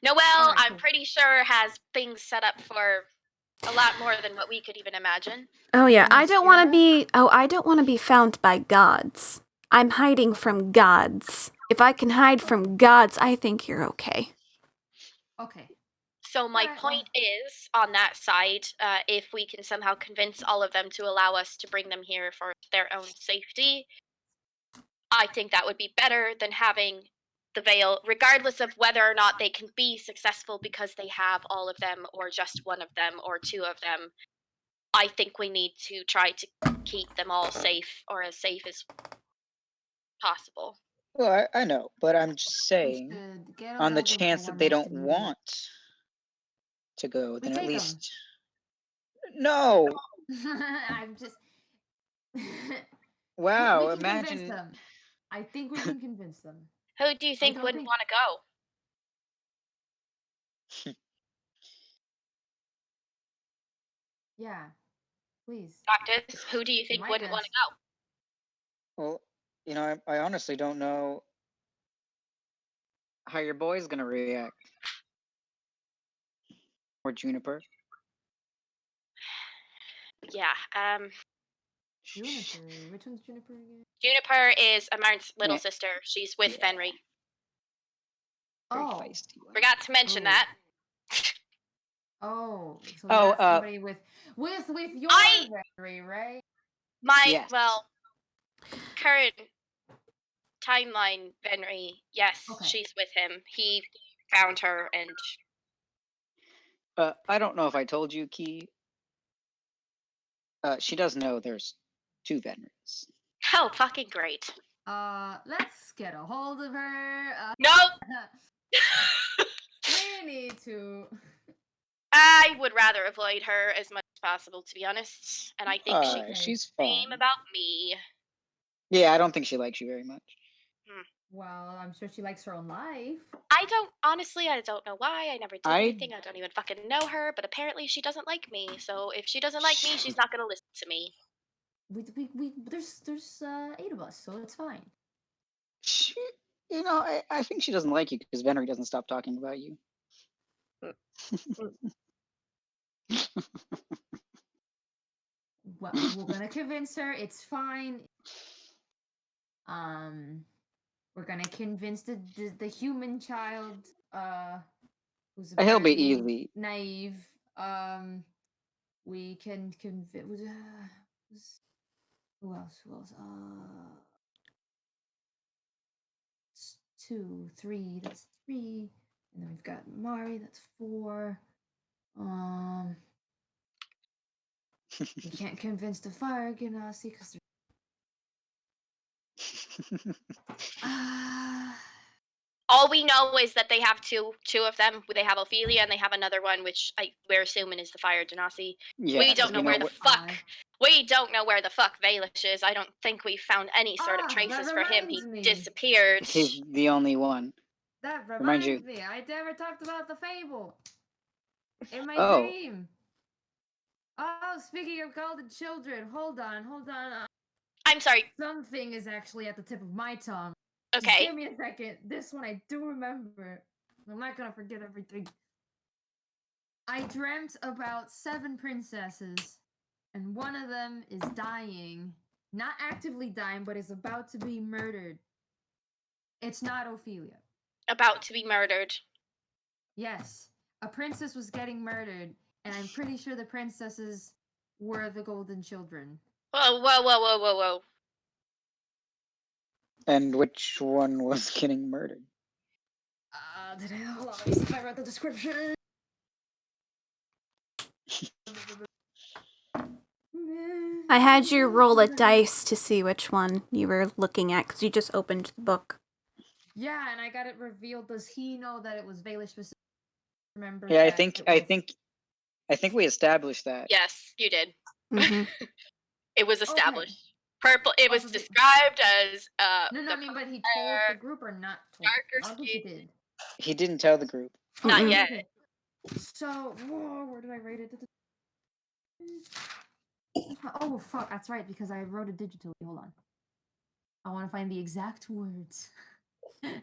Yeah. Noelle, Alright, I'm cool. pretty sure has things set up for a lot more than what we could even imagine. Oh yeah, And I don't want to Obscura? be. Oh, I don't want to be found by gods. I'm hiding from gods. If I can hide from gods, I think you're okay. Okay. So my Alright, well. point is, on that side, if we can somehow convince all of them to allow us to bring them here for their own safety, I think that would be better than having the Veil, regardless of whether or not they can be successful because they have all of them, or just one of them, or 2 of them. I think we need to try to keep them all safe, or as safe as possible. Well, I know, but I'm just saying, should get a on the hold of chance that they Warmost don't immediately. want to go, We then at take 'em. least. No! I'm just. Wow, we can convince imagine. them. I think we can convince them. Who do you think don't wouldn't think- want to go? Yeah. Please. Noctis, who do you think might wouldn't want to ask. go? Well, you know, I honestly don't know how your boy's gonna react. Or Juniper. Yeah, Juniper. Which one's Juniper again? Juniper is Amarant's little Yeah. sister. She's with Yeah. Fenry. Very Oh. feisty one. Forgot to mention Oh. that. Oh. So Oh, that's somebody with your Venry, right? My Yes. current timeline, Fenry. Yes, Okay. she's with him. He found her, and I don't know if I told you, Key. She does know there's 2 Venrys. oh, fucking great. Let's get a hold of her. Nope. Maybe We need to. I would rather avoid her as much as possible, to be honest. And I think she Okay. She's the fine. same about me. Yeah, I don't think she likes you very much. Well, I'm sure she likes her own life. I don't know why. I never did I- anything. I don't even fucking know her, but apparently she doesn't like me. So if she doesn't like me, she's not gonna listen to me. There's 8 of us, so it's fine. She, I think she doesn't like you because Venry doesn't stop talking about you. Well, we're gonna convince her. It's fine. We're gonna convince the human child. Who's He'll be apparently easy. naive. We can convince. Who else? It's 2, 3. That's 3, and then we've got Mari. That's 4. We can't convince the Fire Genasi because All we know is that they have two of them. They have Ophelia and they have another one, which we're assuming is the Fire Genasi. Yeah, We don't know where the fuck. I- We don't know where the fuck Valish is. I don't think we found any sort of that traces for him. He reminds me. disappeared. He's the only one. That Remind reminds you. me. I never talked about the fable in my Oh. dream. Oh, speaking of golden children, hold on. I'm sorry. Something is actually at the tip of my tongue. Just Okay. give me a second. This one I do remember. I'm not gonna forget everything. I dreamt about 7 princesses, and one of them is dying. Not actively dying, but is about to be murdered. It's not Ophelia. About to be murdered. Yes, a princess was getting murdered, and I'm pretty sure the princesses were the golden children. Whoa. And which one was getting murdered? Hold on, let me see if I read the description. I had you roll a dice to see which one you were looking at because you just opened the book. Yeah, and I got it revealed. Does he know that it was Valish specific? Remember? Yeah, I that think it was- we established that. Yes, you did. Mhm. It was Okay. established. Purple. It was Also, the- described as No, the I mean, but he told the group or not told? darker I don't think he skin. did. He didn't tell the group. Not Mm-mm. yet. Okay. So, where did I write it? Oh, fuck, that's right, because I wrote it digitally. Hold on. I want to find the exact words. I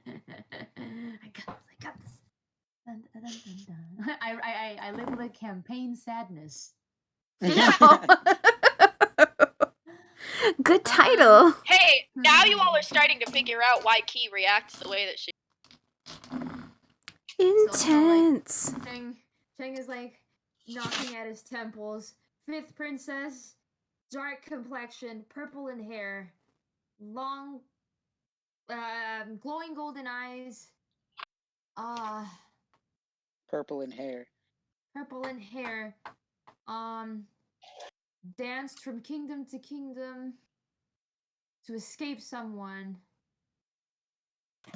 got this. Dun, dun, dun, dun, dun. I labeled it campaign sadness. Good title. Hey, now you all are starting to figure out why Key reacts the way that she. Intense. Cheng is like knocking at his temples. 5th princess, dark complexion, purple in hair, long, glowing golden eyes. Purple in hair. Purple in hair. Danced from kingdom to kingdom to escape someone.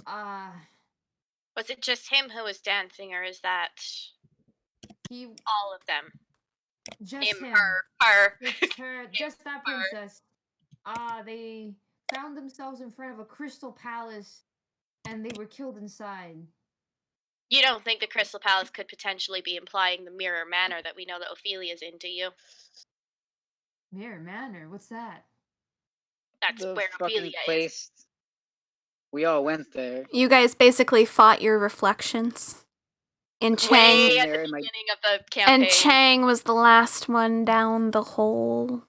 Was it just him who was dancing, or is that He all of them? just Him, him. her. Just her, just that her. princess. They found themselves in front of a crystal palace, and they were killed inside. You don't think the Crystal Palace could potentially be implying the Mirror Manor that we know that Ophelia's in, do you? Mirror Manor, what's that? That's The where fucking Ophelia is. place. We all went there. You guys basically fought your reflections. And Chang Way at the There, my- beginning of the campaign. and Chang was the last one down the hole.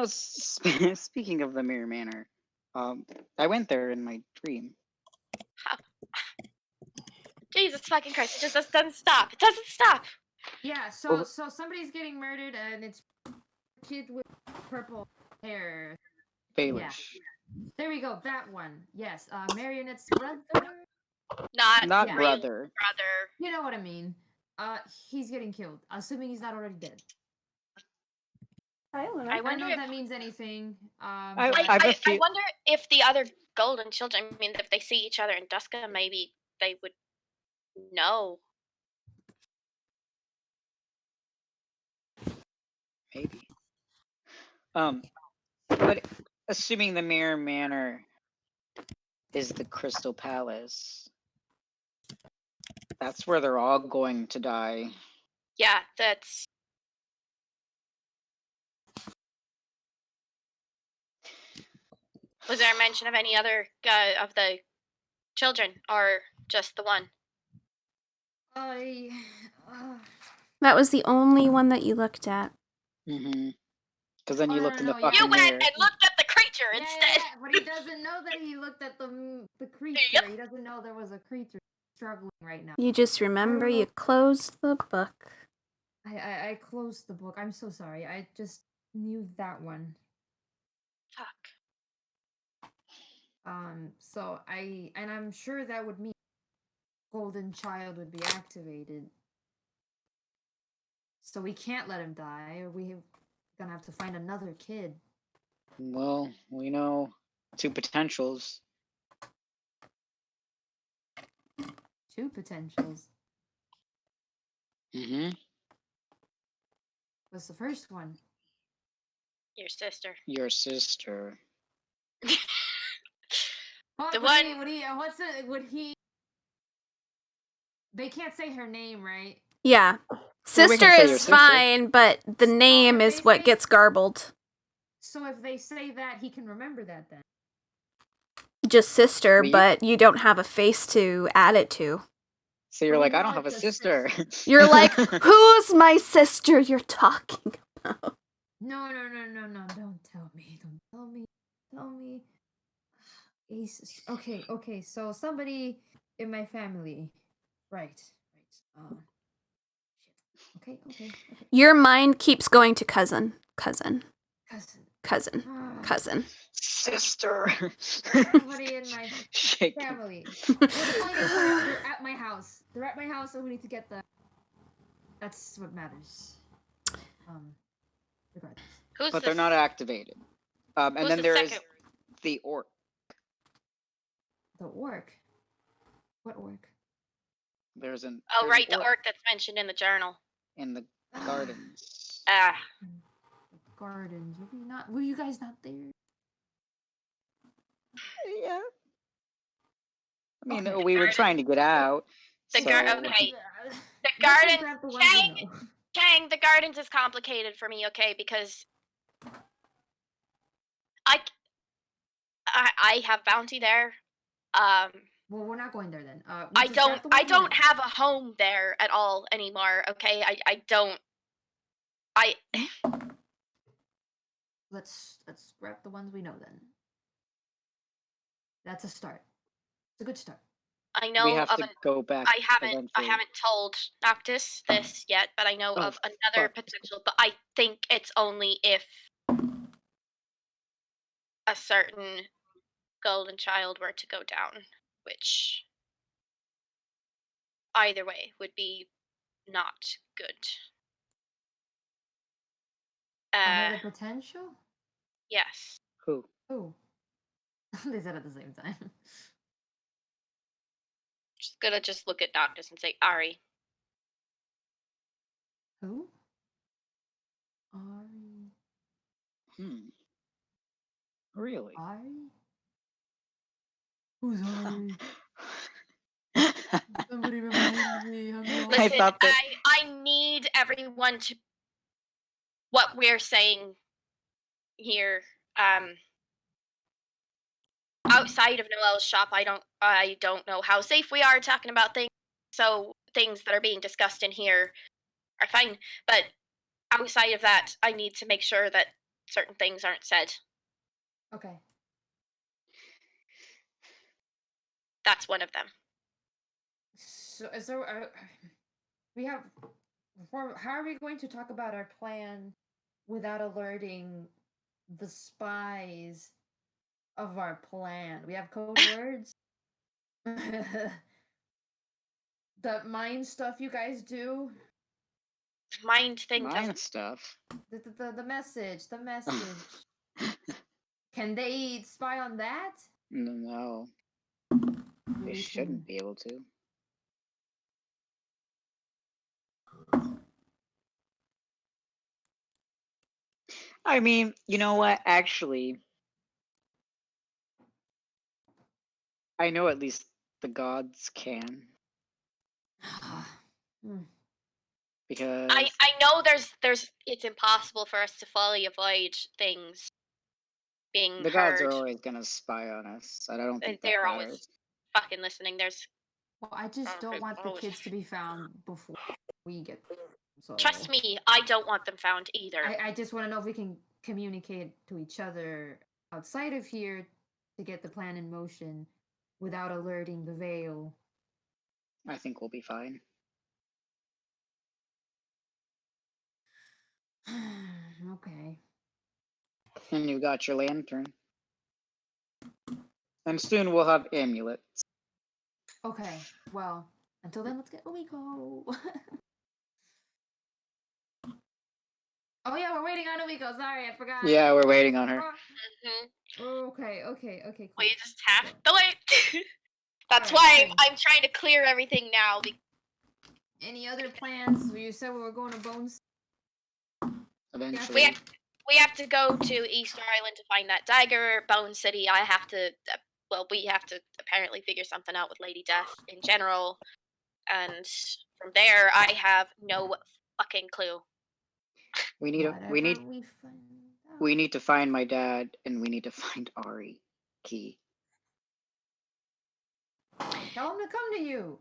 Speaking of the Mirror Manor, I went there in my dream. Jesus fucking Christ! It just doesn't stop. It doesn't stop. Yeah, so Well- somebody's getting murdered, and it's a kid with purple hair. Baelish. There we go, that one. Yes, Marionette's brother. Not Not Yeah. brother. brother. You know what I mean. He's getting killed, assuming he's not already dead. I I don't wonder know if if that means anything. I- But- have a I feel- wonder if the other golden children, I mean, if they see each other in Duska, maybe they would No. Maybe. But assuming the Mirror Manor is the Crystal Palace, that's where they're all going to die. Yeah, that's. Was there a mention of any other of the children, or just the one? I. That was the only one that you looked at. Mm-hmm. Because then Oh, you no, looked in no, the no, yeah. fucking You went mirror. and looked at the creature Yeah, instead. yeah, but he doesn't know that he looked at the creature. Yep. He doesn't know there was a creature struggling right now. You just remember you closed the book. I closed the book. I'm so sorry. I just knew that one. Fuck. So I'm sure that would mean Golden Child would be activated. So we can't let him die, or we're gonna have to find another kid. Well, we know 2 potentials. 2 potentials. Mm-hmm. What's the first one? Your sister. Your sister. What, The would one- what's it? Would he? They can't say her name, right? Yeah. Well, we Sister can say your is sister. fine, but the So name if is they what say- gets garbled. So if they say that, he can remember that then. Just sister, Well, you- but you don't have a face to add it to. So you're Well, like, I not don't have a just sister. You're like, who's my sister you're talking about? No, don't tell me. Don't tell me. Tell me. Ace. Okay, so somebody in my family. Right. Shit. Okay. Your mind keeps going to cousin. Cousin. Sister. Somebody in my Shake. family. Well, the point is, they're at my house. They're at my house, so we need to get them. That's what matters. Regardless. Who's But the they're not s- activated. And Who's then the there is second? the orc. The orc. What orc? There's an Oh, there's right, an the orc that's mentioned in the journal. in the gardens. Gardens. Were you guys not there? Yeah. I mean, Okay. we were trying to get out. The so... okay. The Let's just gardens. grab the ones we Kang, know. Kang, the gardens is complicated for me, okay? Because I have bounty there. Well, we're not going there then. I don't have a home there at all anymore. Okay, I don't. Let's grab the ones we know then. That's a start. It's a good start. I know we have of to go back. I eventually. haven't told Noctis this yet, but I know Oh, of another fuck. potential. But I think it's only if a certain golden child were to go down, which either way would be not good. Another potential? Yes. Who? Oh. They said at the same time. Just gonna look at Noctis and say Ari. Who? Ari. Really? Ari? Who's Ari? Somebody remind me. I'm lost. Listen, thought that- I need everyone to what we're saying here. Outside of Noel's shop, I don't know how safe we are talking about things. So things that are being discussed in here are fine, but outside of that, I need to make sure that certain things aren't said. Okay. That's one of them. So we have. How are we going to talk about our plan without alerting the spies of our plan? We have code words. The mind stuff you guys do. Mind thing Mine doesn't. stuff. The message. The message. Can they spy on that? No. They shouldn't be able to. I mean, you know what? Actually, I know at least the gods can. Hmm. Because I know there's it's impossible for us to fully avoid things being the gods are heard. always gonna spy on us, and I don't think that They're matters. always fucking listening. There's Well, I just don't want the kids to be found before we get them. So trust me, I don't want them found either. I just want to know if we can communicate to each other outside of here to get the plan in motion without alerting the Veil. I think we'll be fine. Okay. And you got your lantern. And soon we'll have amulets. Okay. Well, until then, let's get Umiko. Oh yeah, we're waiting on Umiko. Sorry, I forgot. Yeah, we're waiting on her. Okay. Okay. Cool. We just have to wait. That's Alright, why I'm trying to clear everything now. Any other plans? You said we were going to Bones. Eventually. We have to go to Easter Island to find that dagger. Bone City, I have to. We have to apparently figure something out with Lady Death in general, and from there, I have no fucking clue. We need to find my dad, and we need to find Ari Key. Tell him to come to you.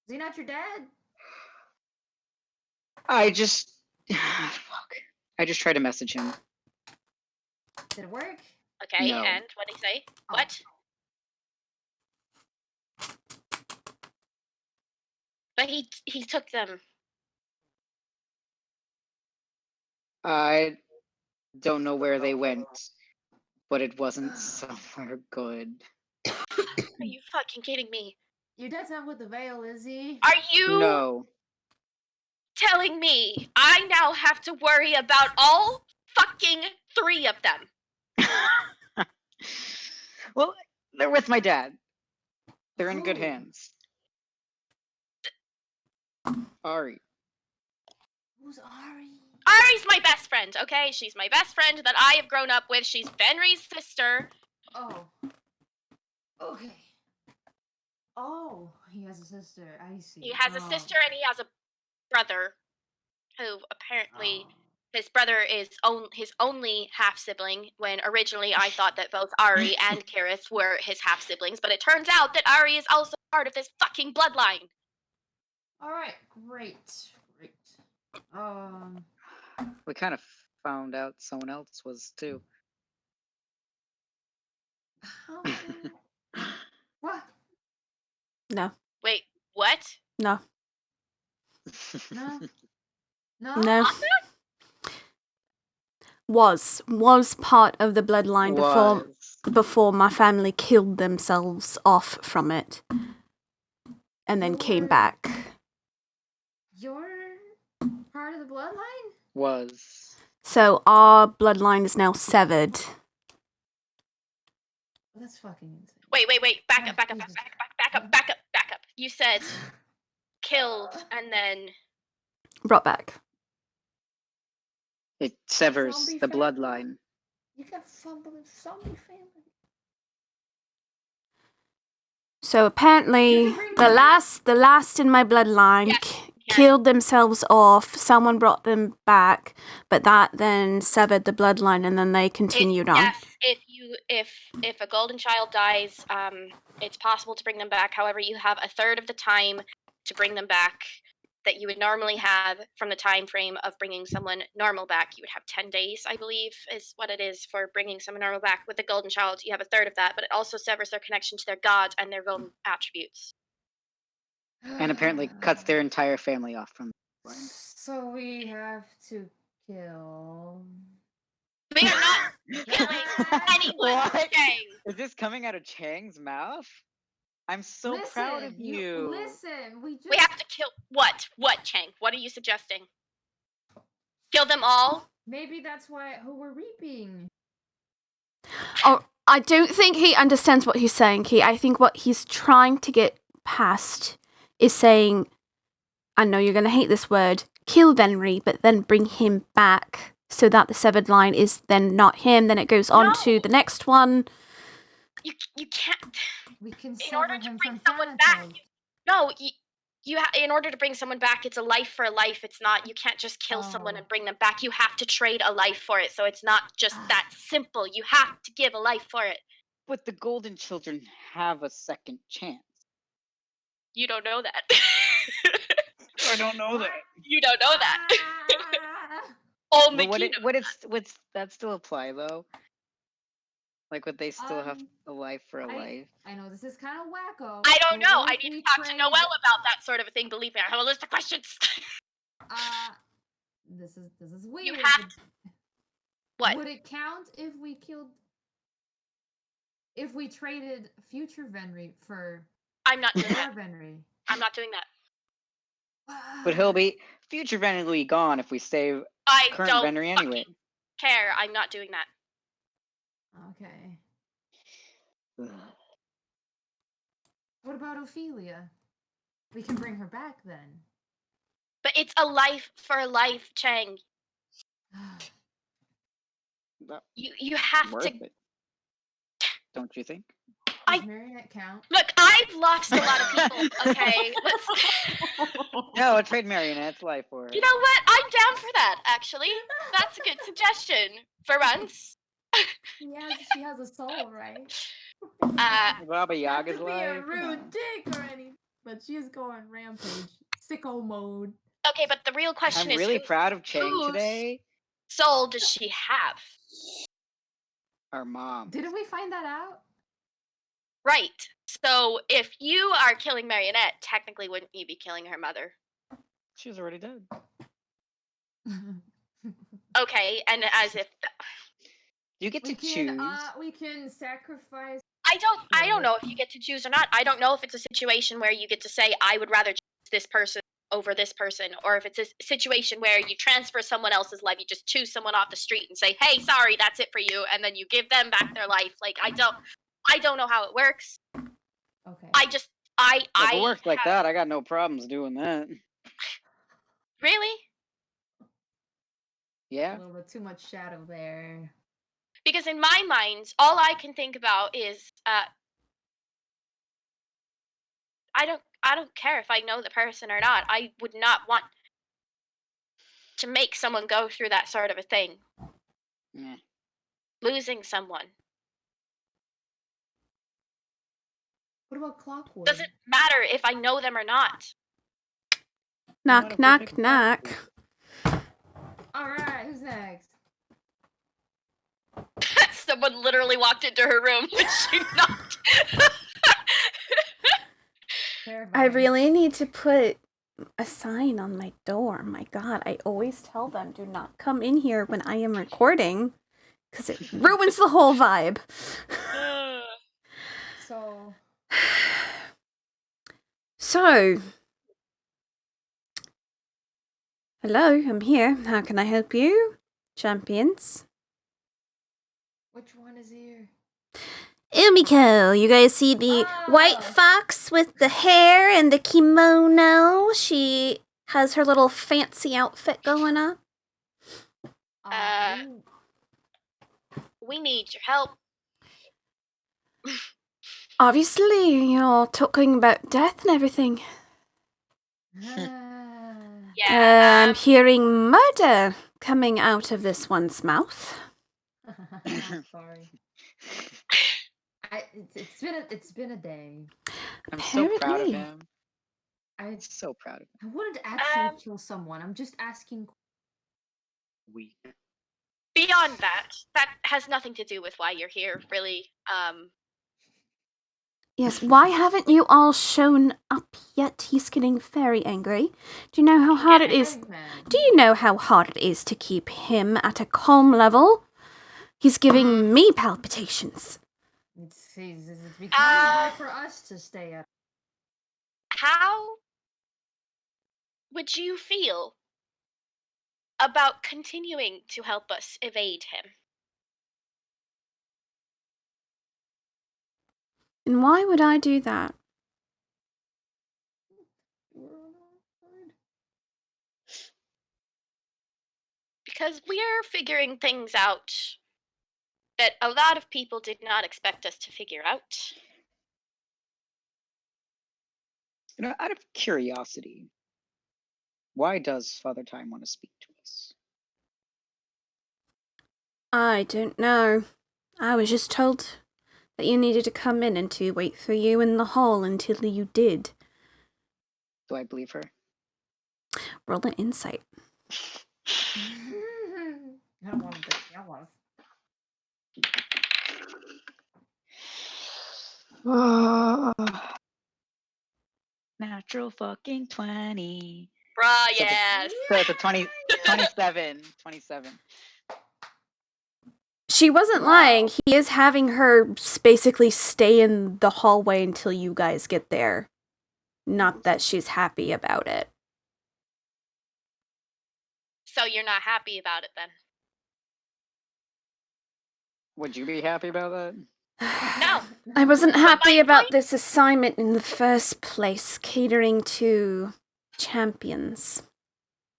Is he not your dad? I just tried to message him. Did it work? Okay, No. and what did he say? Oh. What? But he took them. I don't know where they went, but it wasn't somewhere good. Are you fucking kidding me? Your dad's not with the Veil, is he? Are you No. telling me I now have to worry about all fucking 3 of them? Well, they're with my dad. They're in good Who? hands. Ari. Who's Ari? Ari's my best friend, okay? She's my best friend that I have grown up with. She's Fenrir's sister. Oh. Okay. Oh, he has a sister. I see. He has a sister and he has a brother who apparently Oh. his brother is his only half sibling, when originally I thought that both Ari and Karith were his half siblings, but it turns out that Ari is also part of this fucking bloodline. All right. Great. We kind of found out someone else was too. What? No. Wait, what? No. No. No. No. Was part of the bloodline before my family killed themselves off from it, and then came back. You're part of the bloodline? Was. So our bloodline is now severed. That's fucking insane. Wait. Back up. You said killed and then Brought back. It severs Zombie the family? bloodline. You got zombie family. So apparently, the last in my bloodline killed themselves off. Someone brought them back, but that then severed the bloodline, and then they continued on. Yes, if a golden child dies, it's possible to bring them back. However, you have a third of the time to bring them back that you would normally have from the time frame of bringing someone normal back. You would have 10 days, I believe, is what it is for bringing someone normal back. With the golden child, you have a third of that, but it also severs their connection to their god and their own attributes. And apparently cuts their entire family off from the bloodline. So we have to kill. We are not killing anyone. What? Chang. Is this coming out of Chang's mouth? I'm so proud of you. Listen, we We have to kill what? What, Chang? What are you suggesting? Kill them all? Maybe that's who we're reaping. Oh, I don't think he understands what he's saying, Key. I think what he's trying to get past is saying, I know you're going to hate this word, kill Venry, but then bring him back so that the severed line is then not him. Then it goes on to the next one. You can't. We can In sever order to him bring from someone back, Thanatos. no, in order to bring someone back, it's a life for a life. It's not. You can't just kill someone Oh. and bring them back. You have to trade a life for it. So it's not just that simple. You have to give a life for it. But the Golden Children have a second chance. You don't know that. I don't know that. You don't know that. Ah! Only But Key knows. would that still apply though? Like, would they still have Um, a life for a life? I know this is kind of wacko. I don't but know. what I if need we to talk to trade- Noelle about that sort of a thing. Believe me, I have a list of questions. This is weird. You have to. What? Would it count if we killed? If we traded future Venry for I'm not doing that. our Venry? I'm not doing that. But he'll be future Venry will be gone if we save I current don't Venry anyway. fucking care. I'm not doing that. Okay. What about Ophelia? We can bring her back then. But it's a life for life, Chang. That You have worth to. it, don't you think? Does Marionette count? Look, I've lost a lot of people. Okay, No, trade Marionette's life for her. You know what? I'm down for that. Actually, that's a good suggestion for once. She has a soul, right? Baba Not Yaga's to be life. a Come rude on. dick or anything, but she is going rampage, sicko mode. Okay, but the real question I'm is, really whose proud of Chang whose today. soul does she have? Our mom. Didn't we find that out? Right. So if you are killing Marionette, technically, wouldn't you be killing her mother? She was already dead. Okay, and as if You get to we choose. can sacrifice. I don't know if you get to choose or not. I don't know if it's a situation where you get to say I would rather choose this person over this person, or if it's a situation where you transfer someone else's life, you just choose someone off the street and say, "Hey, sorry, that's it for you," and then you give them back their life. Like I don't know how it works. Okay. If it works like that, I got no problems doing that. Really? Yeah. A little bit too much shadow there. Because in my mind, all I can think about is I don't care if I know the person or not. I would not want to make someone go through that sort of a thing. Yeah. Losing someone. What about Clockwood? Doesn't matter if I know them or not. Knock, knock, knock. Alright, who's next? Someone literally walked into her room when she knocked. I really need to put a sign on my door. My God, I always tell them, do not come in here when I am recording, because it ruins the whole vibe. So, hello, I'm here. How can I help you, champions? Which one is here? Umiko, you guys see the white fox with the hair and the kimono? She has her little fancy outfit going on. We need your help. Obviously, you're talking about death and everything. I'm hearing murder coming out of this one's mouth. Sorry. It's been a day. I'm so proud of him. I'm so proud of him. I wanted to actually kill someone. I'm just asking. Weak. Beyond that has nothing to do with why you're here, really. Yes, why haven't you all shown up yet? He's getting very angry. Do you know how hard it is? Do you know how hard it is to keep him at a calm level? He's giving me palpitations. It's becoming hard for us to stay up. How would you feel about continuing to help us evade him? And why would I do that? because we're figuring things out that a lot of people did not expect us to figure out. Out of curiosity, why does Father Time want to speak to us? I don't know. I was just told that you needed to come in and to wait for you in the hall until you did. Do I believe her? Roll an insight. I don't want to be jealous. Natural fucking 20. Bruh, So the- yes. So it's a 27. She wasn't Wow. lying. He is having her basically stay in the hallway until you guys get there. Not that she's happy about it. So you're not happy about it then? Would you be happy about that? No. I wasn't But happy my about point- this assignment in the first place, catering to champions.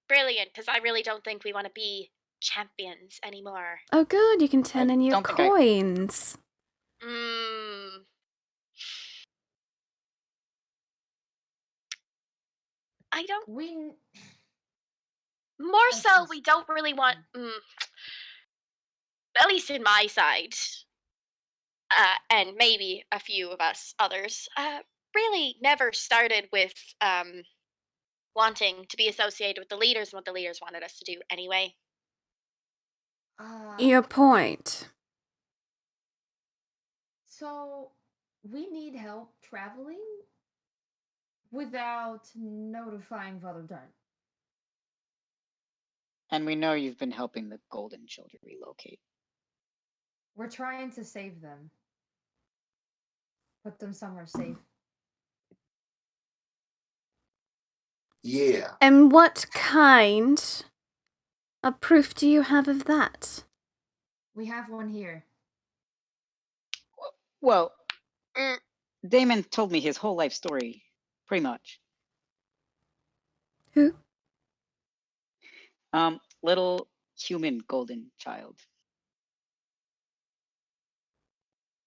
Brilliant, because I really don't think we want to be champions anymore. Oh good, you can turn in your don't think I- coins. I don't. We More That's so, just- we don't really want. At least in my side, and maybe a few of us others, really never started with wanting to be associated with the leaders and what the leaders wanted us to do anyway. Your point. So we need help traveling without notifying Father Time. And we know you've been helping the Golden Children relocate. We're trying to save them. Put them somewhere safe. Yeah. And what kind of proof do you have of that? We have one here. Well, Mm. Damon told me his whole life story, pretty much. Who? Little human golden child.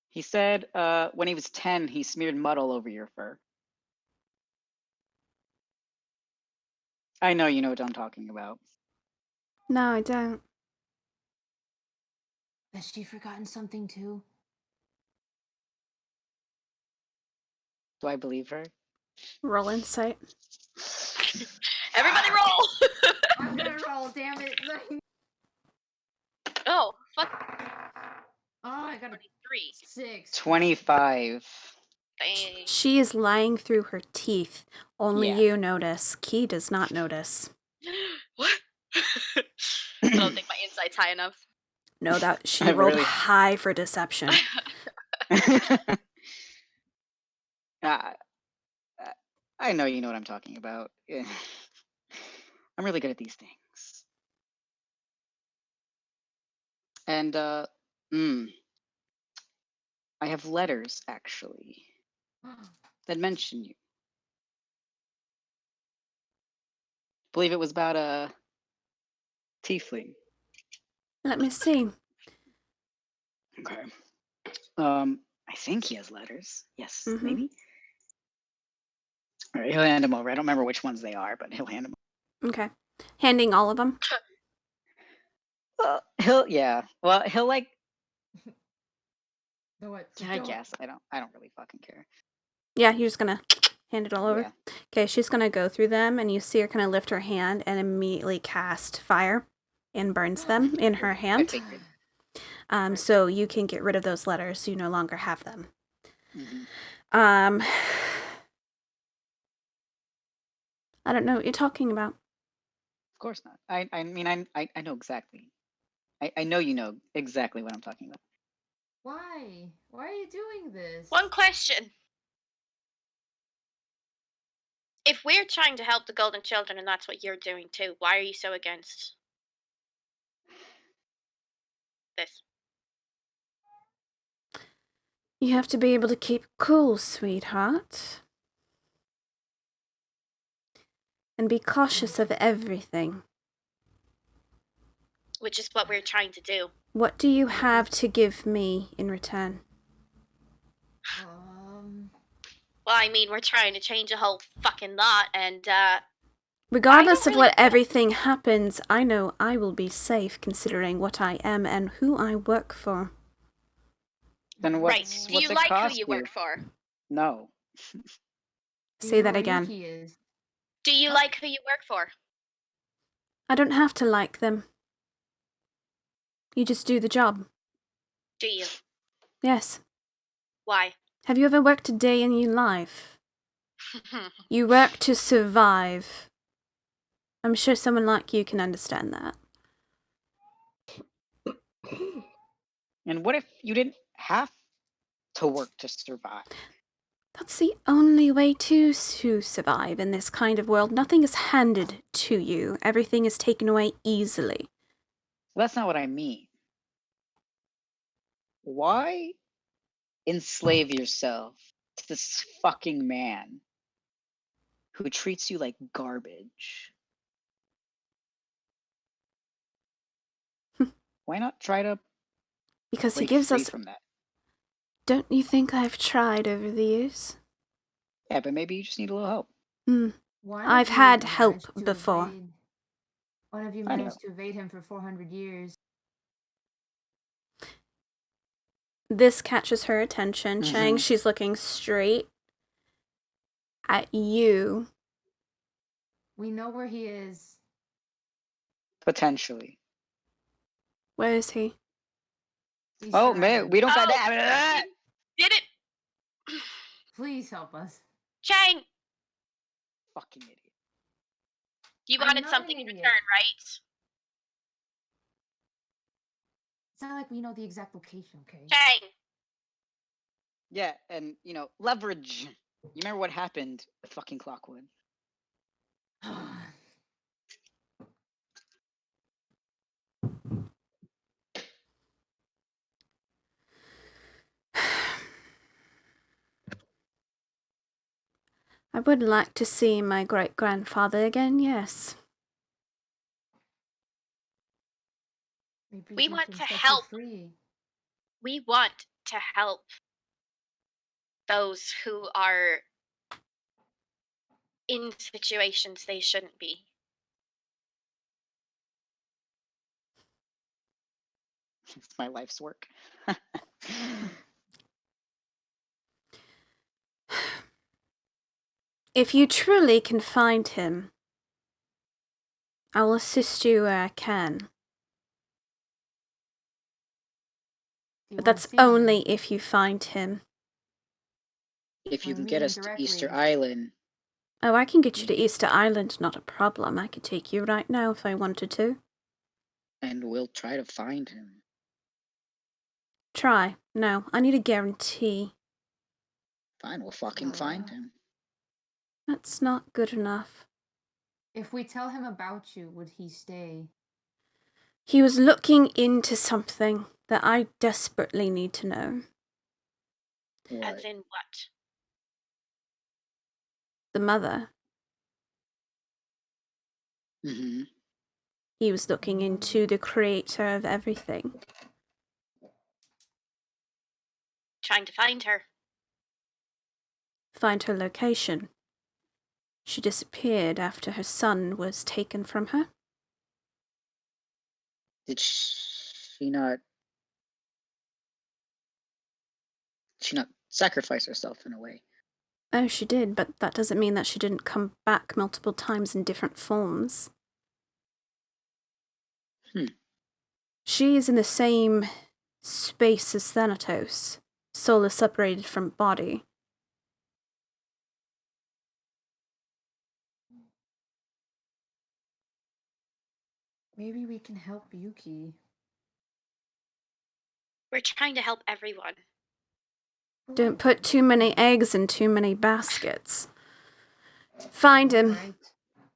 He said when he was 10, he smeared mud all over your fur. I know you know what I'm talking about. No, I don't. Has she forgotten something too? Do I believe her? Roll insight. Everybody roll! I'm gonna roll, damn it. Oh, fuck. Oh, I got a 23. 6. 25. Dang. She is lying through her teeth. Only Yeah. you notice. Key does not notice. What? I don't think my insight's high enough. No, that she I rolled really- high for deception. I know you know what I'm talking about. I'm really good at these things. And I have letters actually that mention you. Believe it was about a tiefling. Let me see. Okay. I think he has letters. Yes, Mhm. maybe. All right, he'll hand them over. I don't remember which ones they are, but he'll hand them. Okay. Handing all of them. Well, he'll like. Do it. Yeah, I guess I don't really fucking care. Yeah, you're just gonna hand it all over. Yeah. Okay, she's gonna go through them, and you see her kind of lift her hand and immediately cast fire and burns them in her I hand. figured. So you can get rid of those letters, so you no longer have them. Mhm. I don't know what you're talking about. Of course not. I mean I know exactly. I know you know exactly what I'm talking about. Why? Why are you doing this? One question. If we're trying to help the Golden Children and that's what you're doing too, why are you so against this? You have to be able to keep cool, sweetheart. And be cautious of everything. which is what we're trying to do. What do you have to give me in return? Well, I mean, we're trying to change a whole fucking lot, and Regardless of really what everything happens, I know I will be safe considering what I am and who I work for. Then right. what's Do you it like who cost you work for? No. Say that again. Do you like who you work for? I don't have to like them. You just do the job. Do you? Yes. Why? Have you ever worked a day in your life? You work to survive. I'm sure someone like you can understand that. And what if you didn't have to work to survive? That's the only way to survive in this kind of world. Nothing is handed to you. Everything is taken away easily. That's not what I mean. Why enslave yourself to this fucking man who treats you like garbage? Why not try to Because he break gives free us... from that? Don't you think I've tried over the years? Yeah, but maybe you just need a little help. I've had help before. One of you managed to evade him for 400 years. This catches her attention. Chang, she's looking straight at you. We know where he is. Potentially. Where is he? Oh, man, we don't got that. Did it? Please help us. Chang! Fucking idiot. You I'm wanted not something an in idiot. return, right? It's not like we know the exact location, okay? Chang! Yeah, and, leverage. You remember what happened with fucking Clockwood? I would like to see my great-grandfather again, yes. Maybe We he want can to set you help. free. We want to help those who are in situations they shouldn't be. It's my life's work. If you truly can find him, I will assist you where I can. But that's only if you find him. If you can get us to Easter Island. Oh, I can get you to Easter Island, not a problem. I could take you right now if I wanted to. And we'll try to find him. Try. No, I need a guarantee. Fine, we'll fucking find him. That's not good enough. If we tell him about you, would he stay? He was looking into something that I desperately need to know. What? As in what? The mother. He was looking into the creator of everything. Trying to find her. Find her location. She disappeared after her son was taken from her. Did she not sacrifice herself in a way? Oh, she did, but that doesn't mean that she didn't come back multiple times in different forms. She is in the same space as Thanatos. Soul is separated from body. Maybe we can help Yuki. We're trying to help everyone. Don't put too many eggs in too many baskets. Find him. Right.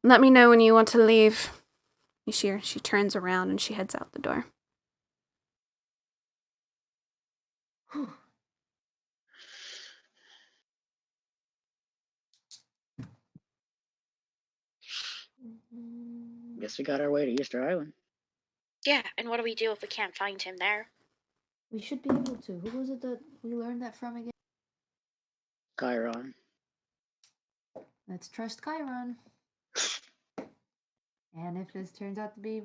Let me know when you want to leave. She turns around and she heads out the door. Guess we got our way to Easter Island. Yeah, and what do we do if we can't find him there? We should be able to. Who was it that we learned that from again? Chiron. Let's trust Chiron. And if this turns out to be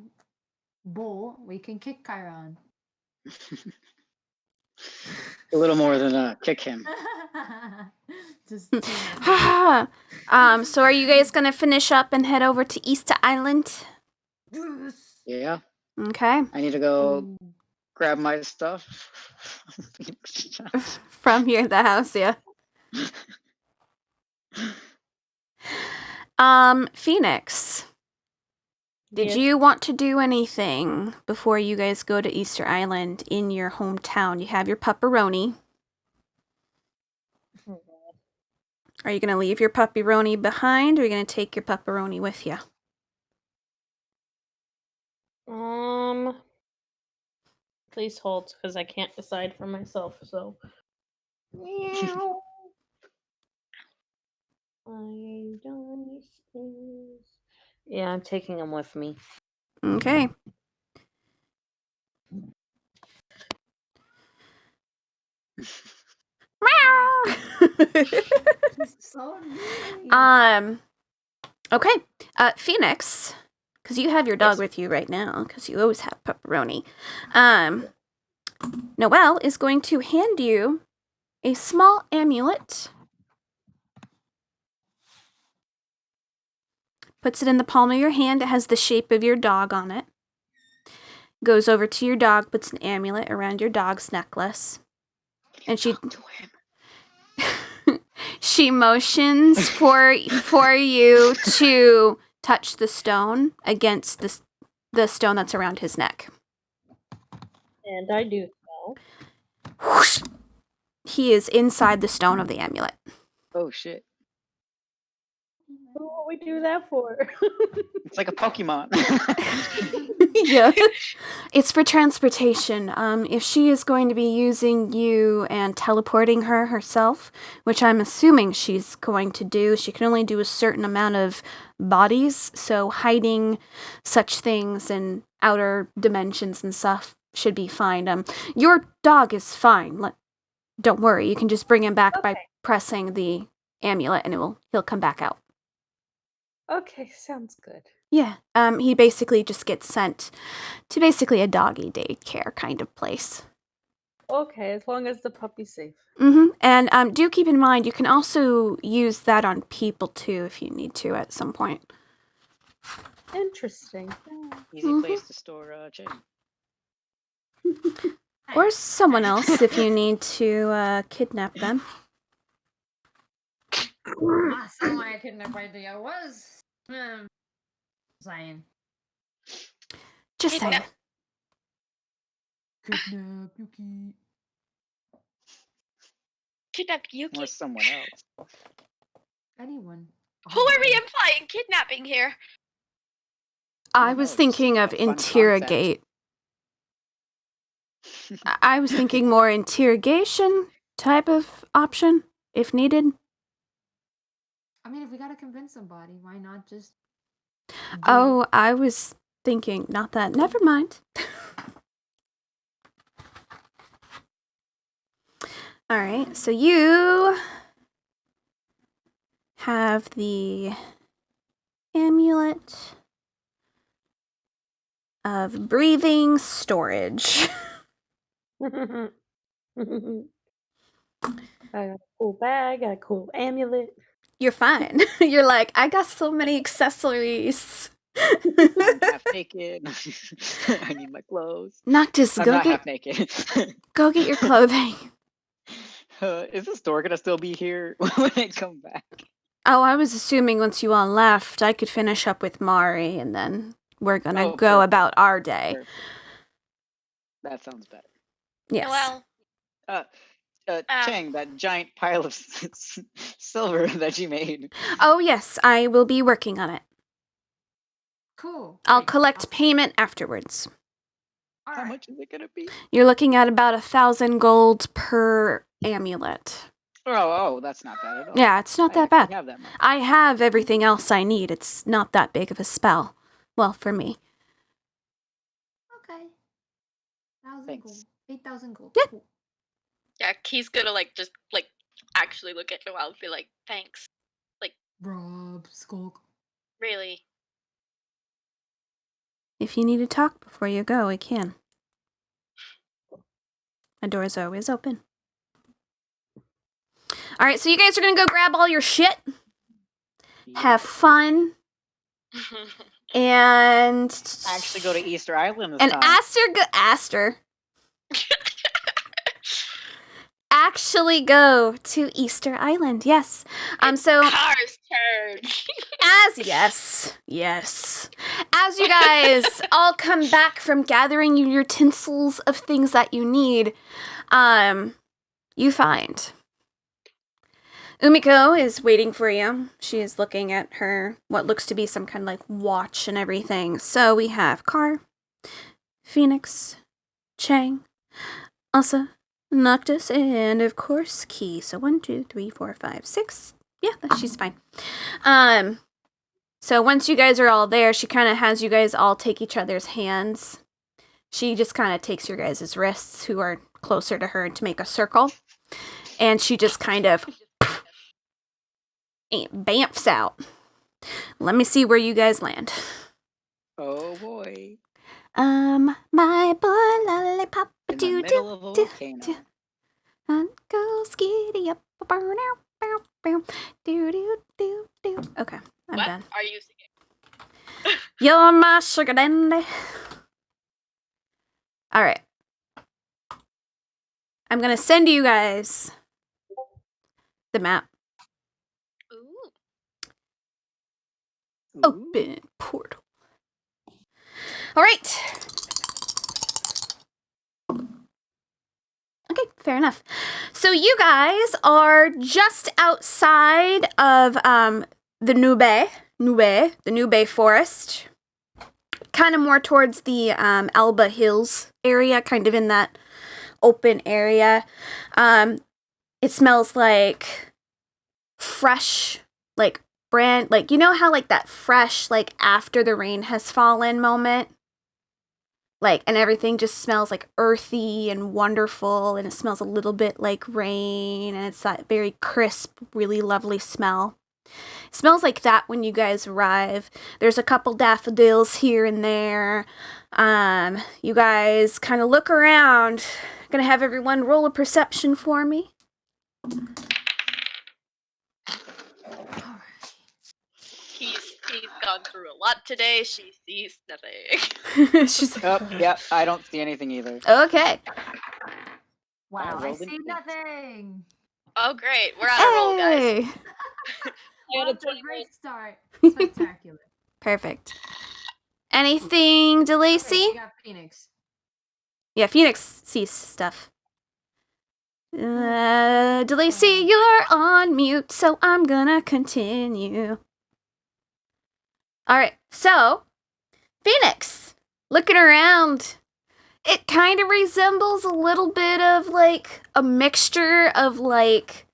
bull, we can kick Chiron. A little more than kick him. Just So are you guys gonna finish up and head over to Easter Island? Yeah. Okay. I need to go grab my stuff. From here, the house, yeah. Phoenix, did Yes. you want to do anything before you guys go to Easter Island in your hometown? You have your pepperoni. Are you going to leave your pepperoni behind, or are you going to take your pepperoni with you? Please hold, because I can't decide for myself, so. Meow. I don't think- Yeah, I'm taking them with me. Okay. He's so mean. Okay. Phoenix, because you have your dog with you right now, because you always have pepperoni. Noelle is going to hand you a small amulet. Puts it in the palm of your hand. It has the shape of your dog on it. Goes over to your dog, puts an amulet around your dog's necklace. And she she motions for you to touch the stone against the stone that's around his neck. And I do so. Whoosh! He is inside the stone of the amulet. Oh shit. What we do that for? It's like a Pokemon. Yeah. It's for transportation. If she is going to be using you and teleporting her herself, which I'm assuming she's going to do, she can only do a certain amount of bodies, so hiding such things in outer dimensions and stuff should be fine. Your dog is fine. Don't worry, you can just bring him back by pressing the amulet and he'll come back out. Okay, sounds good. Yeah, he basically just gets sent to basically a doggy daycare kind of place. Okay, as long as the puppy's safe. Mm-hmm. And do keep in mind, you can also use that on people too if you need to at some point. Interesting. Easy place to store chain. Or someone else if you need to kidnap them. Someone I kidnapped idea was Zion. Just saying. Kidnap. Kidnap Yuki. Kidnap Yuki. Or someone else. Anyone. Who are we implying kidnapping here? I don't was know, thinking just of a fun interrogate. I was thinking more interrogation type of option, if needed. I mean, if we gotta convince somebody, why not just? Oh, I was thinking, not that. Never mind. All right, so you have the amulet of breathing storage. I got a cool bag, got a cool amulet. You're fine. You're like, I got so many accessories. I'm half naked. I need my clothes. Noctis, I'm go not get half naked. go get your clothing. Is the store gonna still be here when I come back? Oh, I was assuming once you all left, I could finish up with Mari, and then we're gonna Oh, go perfect. about our day. Perfect. That sounds better. Yes. Well, Chang, that giant pile of silver that you made. Oh, yes, I will be working on it. Cool. I'll Great. collect payment afterwards. All How right. much is it gonna be? You're looking at about 1,000 gold per amulet. Oh, that's not bad at all. Yeah, it's not I that actually bad. have that much. I have everything else I need. It's not that big of a spell. Well, for me. Okay. 1,000 Thanks. gold. 8,000 gold. Yeah. Cool. Yeah, he's gonna like just like actually look at Noelle and be like, "Thanks, Rob, Skulk. really." If you need to talk before you go, we can. My door's always open. All right, so you guys are gonna go grab all your shit, have fun, and Actually, go to Easter Island this and time. Aster actually go to Easter Island. Yes. So Car's turn. yes. As you guys all come back from gathering your utensils of things that you need, you find Umiko is waiting for you. She is looking at her, what looks to be some kind of like watch and everything. So we have Car, Phoenix, Chang, Elsa, Noctis, and of course Key. So 1, 2, 3, 4, 5, 6. Yeah, she's fine. So once you guys are all there, she kind of has you guys all take each other's hands. She just kind of takes your guys' wrists, who are closer to her, to make a circle. And she just kind of bamfs out. Let me see where you guys land. Oh boy. My boy lollipop, In the middle of a volcano. go skiddy up, burn out, bow, bow, do. Okay, I'm What done. are you singing? You're my sugar dandy. All right. I'm gonna send you guys the map. Ooh. Ooh. Open portal. All right. Okay, fair enough. So you guys are just outside of the Nube Forest, kind of more towards the Alba Hills area, kind of in that open area. It smells like fresh, like brand, like, you know how like that fresh, like after the rain has fallen moment? Like, and everything just smells like earthy and wonderful, and it smells a little bit like rain, and it's that very crisp, really lovely smell. It smells like that when you guys arrive. There's a couple daffodils here and there. You guys kind of look around. Gonna have everyone roll a perception for me. He's gone through a lot today. She sees nothing. She's like, Oh, yeah, I don't see anything either. okay. Wow, I rolled an see 8. nothing. Oh great, we're on a roll, guys. Hey. Well, got a that's a 21. great start. Spectacular. Perfect. Anything, Okay, DeLacy? we got Phoenix. Yeah, Phoenix sees stuff. DeLacy, you're on mute, so I'm gonna continue. Alright, so, Phoenix, looking around, it kind of resembles a little bit of, like, a mixture of, like,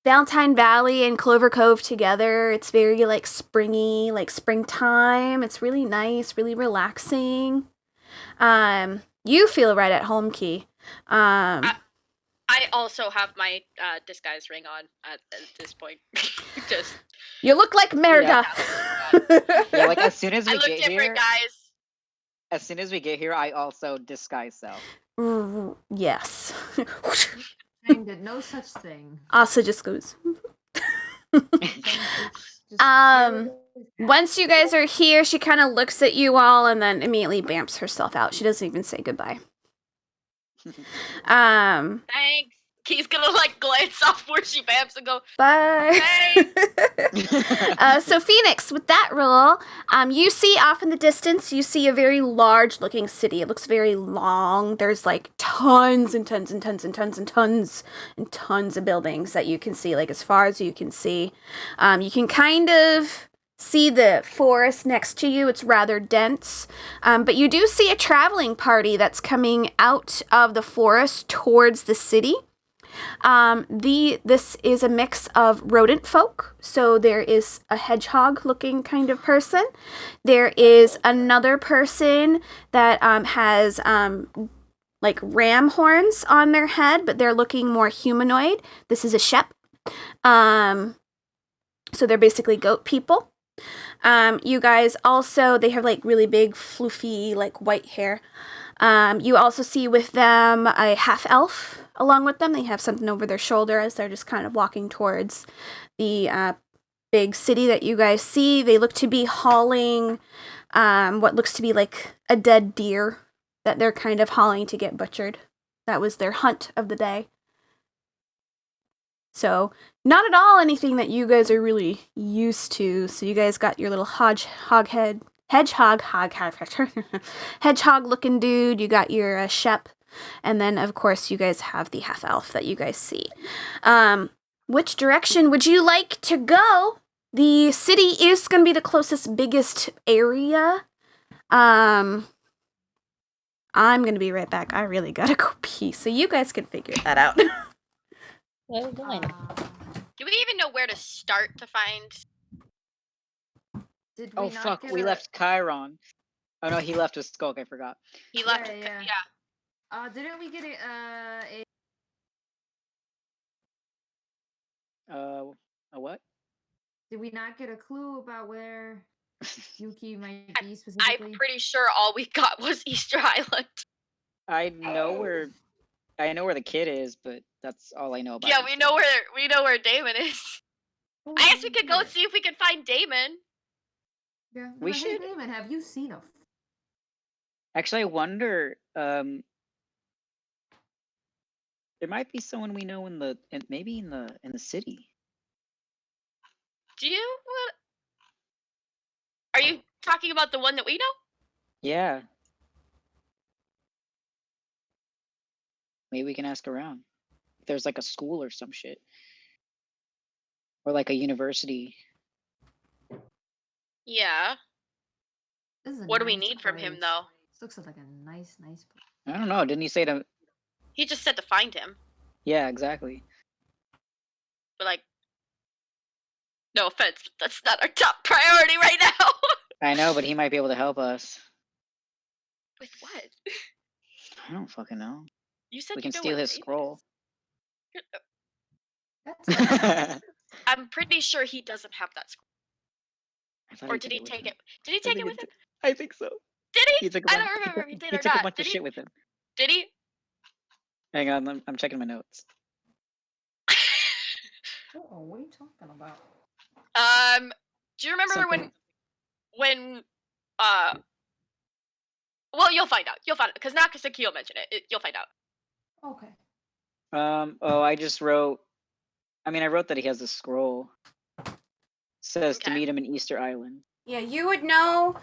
Valentine Valley and Clover Cove together. It's very, like, springy, like, springtime. It's really nice, really relaxing. You feel right at home, Key. I also have my disguise ring on at this point. Just You look like Merida. Yeah, like as soon as I we look get different, here, guys. I also disguise self. Yes. Chang did no such thing. Asa just goes. Chang just Once you guys are here, she kind of looks at you all and then immediately bamps herself out. She doesn't even say goodbye. Thanks. He's gonna like glance off where she bamps and go, Bye. "Hey." So Phoenix, with that roll, you see off in the distance, you see a very large looking city. It looks very long. There's like tons and tons and tons and tons and tons and tons of buildings that you can see, like as far as you can see. You can kind of see the forest next to you. It's rather dense. But you do see a traveling party that's coming out of the forest towards the city. This is a mix of rodent folk. So there is a hedgehog-looking kind of person. There is another person that has like ram horns on their head, but they're looking more humanoid. This is a shep. So they're basically goat people. You guys also, they have like really big, floofy, like white hair. You also see with them a half elf along with them. They have something over their shoulder as they're just kind of walking towards the big city that you guys see. They look to be hauling what looks to be like a dead deer that they're kind of hauling to get butchered. That was their hunt of the day. So, not at all anything that you guys are really used to. So you guys got your little hedgehog looking dude. You got your shep. And then, of course, you guys have the half elf that you guys see. Which direction would you like to go? The city is going to be the closest, biggest area. I'm going to be right back. I really got to go pee. So you guys can figure that out. Where are we going? Do we even know where to start to find? Did we Oh not fuck, get we a- left Chiron. Oh no, he left with Skulk, I forgot. He left. Yeah, Yeah. yeah. Didn't we get A what? did we not get a clue about where Yuki might be I'm specifically? pretty sure all we got was Easter Island. I know where the kid is, but that's all I know about. Yeah, Easter. we know where Damon is. Oh, I guess we could go yeah. see if we can find Damon. Yeah. We Hey, should- Damon, have you seen a Actually, I wonder. There might be someone we know maybe in the city. Do you? Are you talking about the one that we know? Yeah. Maybe we can ask around. If there's like a school or some shit. Or like a university. Yeah. This is a What do we nice need from him, place. though? This looks like a nice place. I don't know. Didn't he say to? He just said to find him. Yeah, exactly. But like, no offense, but that's not our top priority right now. I know, but he might be able to help us. With what? I don't fucking know. You said We you can know steal where his Damon scroll. is. That's I I'm pretty sure he doesn't have that scroll. thought Or did he with take him. it? Did he I take think it with him? I think so. Did he? He took a I bunch, don't remember if he did he or took a not. bunch Did of he? shit with him. Did he? Hang on, I'm checking my notes. Oh, what are you talking about? Do you remember Something- when well, you'll find out. You'll find out because Nakasaki mentioned it. You'll find out. Okay. Oh, I just wrote. I mean, I wrote that he has a scroll. Says to Okay. meet him in Easter Island. Yeah, you would know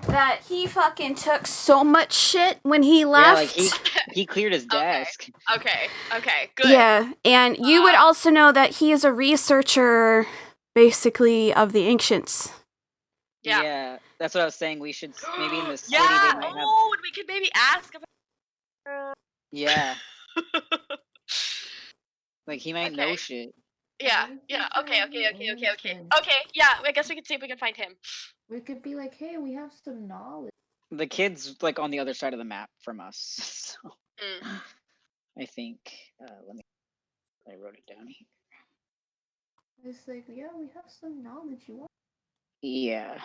that he fucking took so much shit when he Yeah, left. like he cleared his Okay. desk. Okay. Good. Yeah, and you would also know that he is a researcher, basically, of the ancients. Yeah. That's what I was saying. We should maybe in the city Yeah. they might have. Oh, and we could maybe ask about. Yeah, like he might know Okay. shit. Yeah. Okay. Okay. Yeah. I guess we could see if we can find him. We could be like, hey, we have some knowledge. The kid's like on the other side of the map from us. So Mm. I think. I wrote it down here. It's like, yeah, we have some knowledge. You Yeah.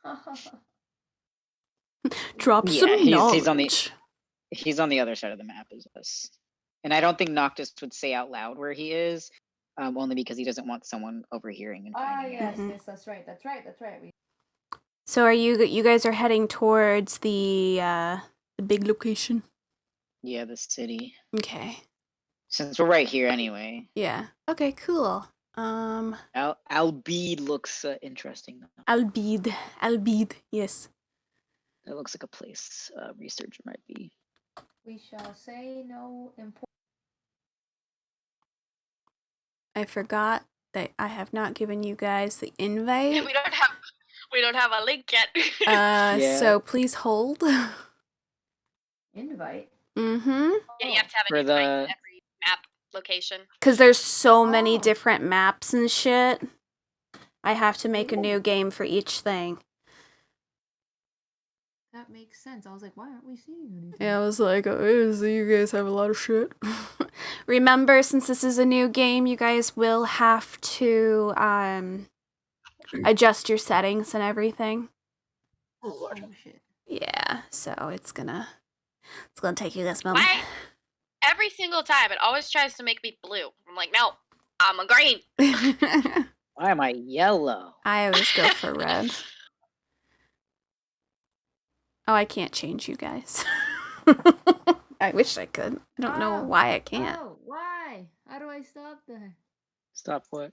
want? Drop Yeah, some he's on the- knowledge. He's on the other side of the map as us. And I don't think Noctis would say out loud where he is, only because he doesn't want someone overhearing and Ah, finding yes, Mhm. yes, that's right. So are you guys are heading towards the big location? it. Yeah, the city. Okay. Since we're right here anyway. Yeah. Okay, cool. Albeed looks interesting though. Albeed, yes. That looks like a place a researcher might be. We shall say no important. I forgot that I have not given you guys the invite. We don't have a link yet. Yeah. So please hold. Invite. Mm-hmm. Yeah, you have to have For an invite the- to every map. location. Because there's so many Oh. different maps and shit. I have to make a new game for each thing. That makes sense. I was like, why aren't we seeing anything? Yeah, I was like, oh, so you guys have a lot of shit. Remember, since this is a new game, you guys will have to adjust your settings and everything. Oh shit. Yeah, so it's gonna take you this moment. Why? Every single time, it always tries to make me blue. I'm like, no, I'm a green. Why am I yellow? I always go for red. Oh, I can't change you guys. I wish I could. I don't know why I can't. Oh, why? How do I stop that? Stop what?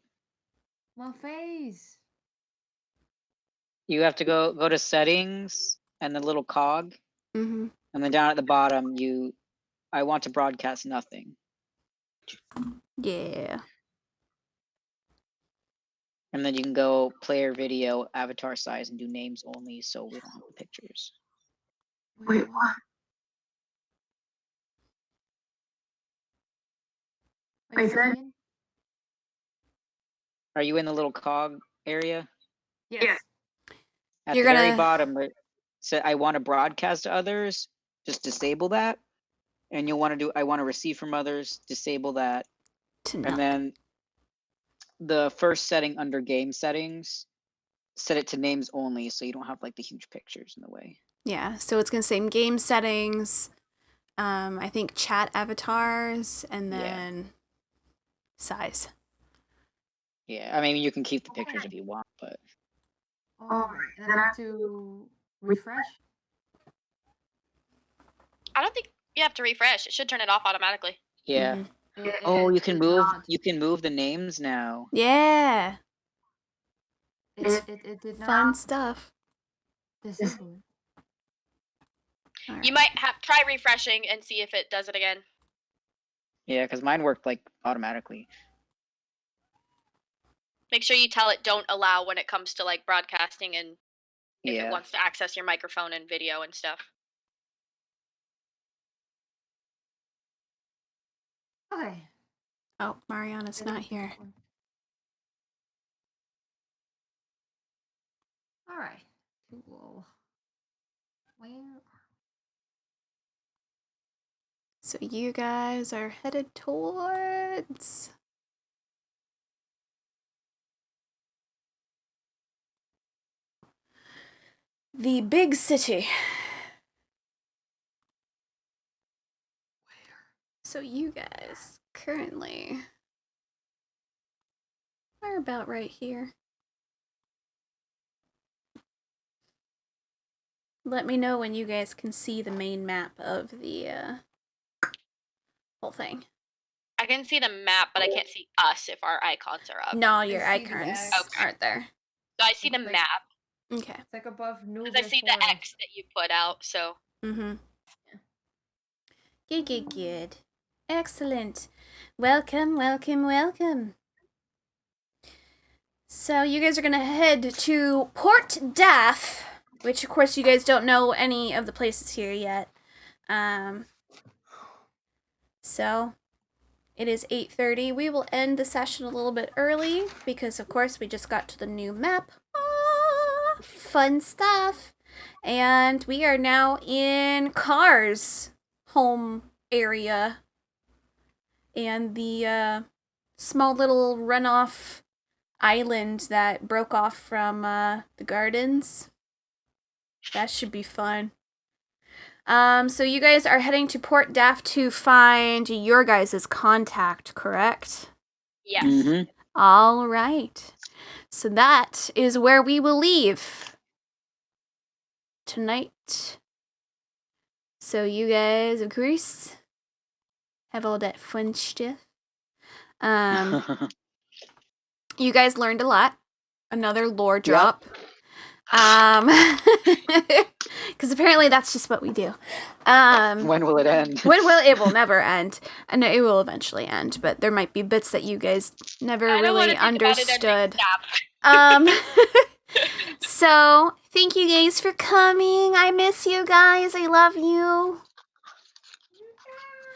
My face. You have to go to settings and the little cog, Mm-hmm. and then down at the bottom, I want to broadcast nothing. Yeah. And then you can go player video, avatar size, and do names only, so we don't have the pictures. Wait, what? Wait, say again? Are you in the little cog area? Yes. At You're the very gonna- bottom, where it said I want to broadcast to others, just disable that. And you'll want to do I want to receive from others, disable that. To know. And then the first setting under game settings, set it to names only, so you don't have like the huge pictures in the way. Yeah, so it's gonna say game settings, I think chat avatars, and Yeah. then size. Yeah, I mean you can keep the pictures if you want, but Alright, and then I have to refresh? I don't think you have to refresh. It should turn it off automatically. yeah. Mhm. Oh, you can move. Not. You can move the names now. Yeah, It did fun not stuff. disable it. Alright. You might have try refreshing and see if it does it again. Yeah, because mine worked like automatically. Make sure you tell it don't allow when it comes to like broadcasting and if it Yeah. wants to access your microphone and video and stuff. Okay. Oh, Mariana's not here. Alright. Cool. Where? So you guys are headed towards the big city. So you guys currently are about right here. Let me know when you guys can see the main map of the whole thing. I can see the map, but I can't see us if our icons are up. No, your I see the icons X. Okay. aren't there. So I see the It's like- map Okay. It's like above New because I see the X that you put out. So Mm-hmm. Good, good, good. Excellent. Welcome, welcome, welcome. So you guys are gonna head to Port Daff, which of course you guys don't know any of the places here yet. So it is 8:30. We will end the session a little bit early because of course we just got to the new map. Ah, fun stuff. And we are now in Car's home area. And the small little runoff island that broke off from the gardens. That should be fun. So you guys are heading to Port Daff to find your guys' contact, correct? yes. Mm-hmm. All right. So that is where we will leave tonight. So you guys, of course, have all that fun stuff. You guys learned a lot. Another lore drop. Because apparently that's just what we do. When will it end? It will never end. And it will eventually end, but there might be bits that you guys never I don't wanna really think about it ending. understood. Stop. So thank you guys for coming. I miss you guys. I love you.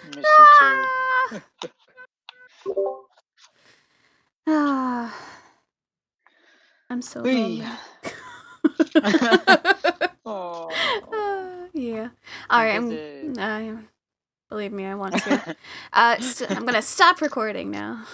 Miss you too. Ah. Ah, I'm so lonely. Oh. Yeah. All right. Visit. Believe me, I want to. I'm gonna stop recording now.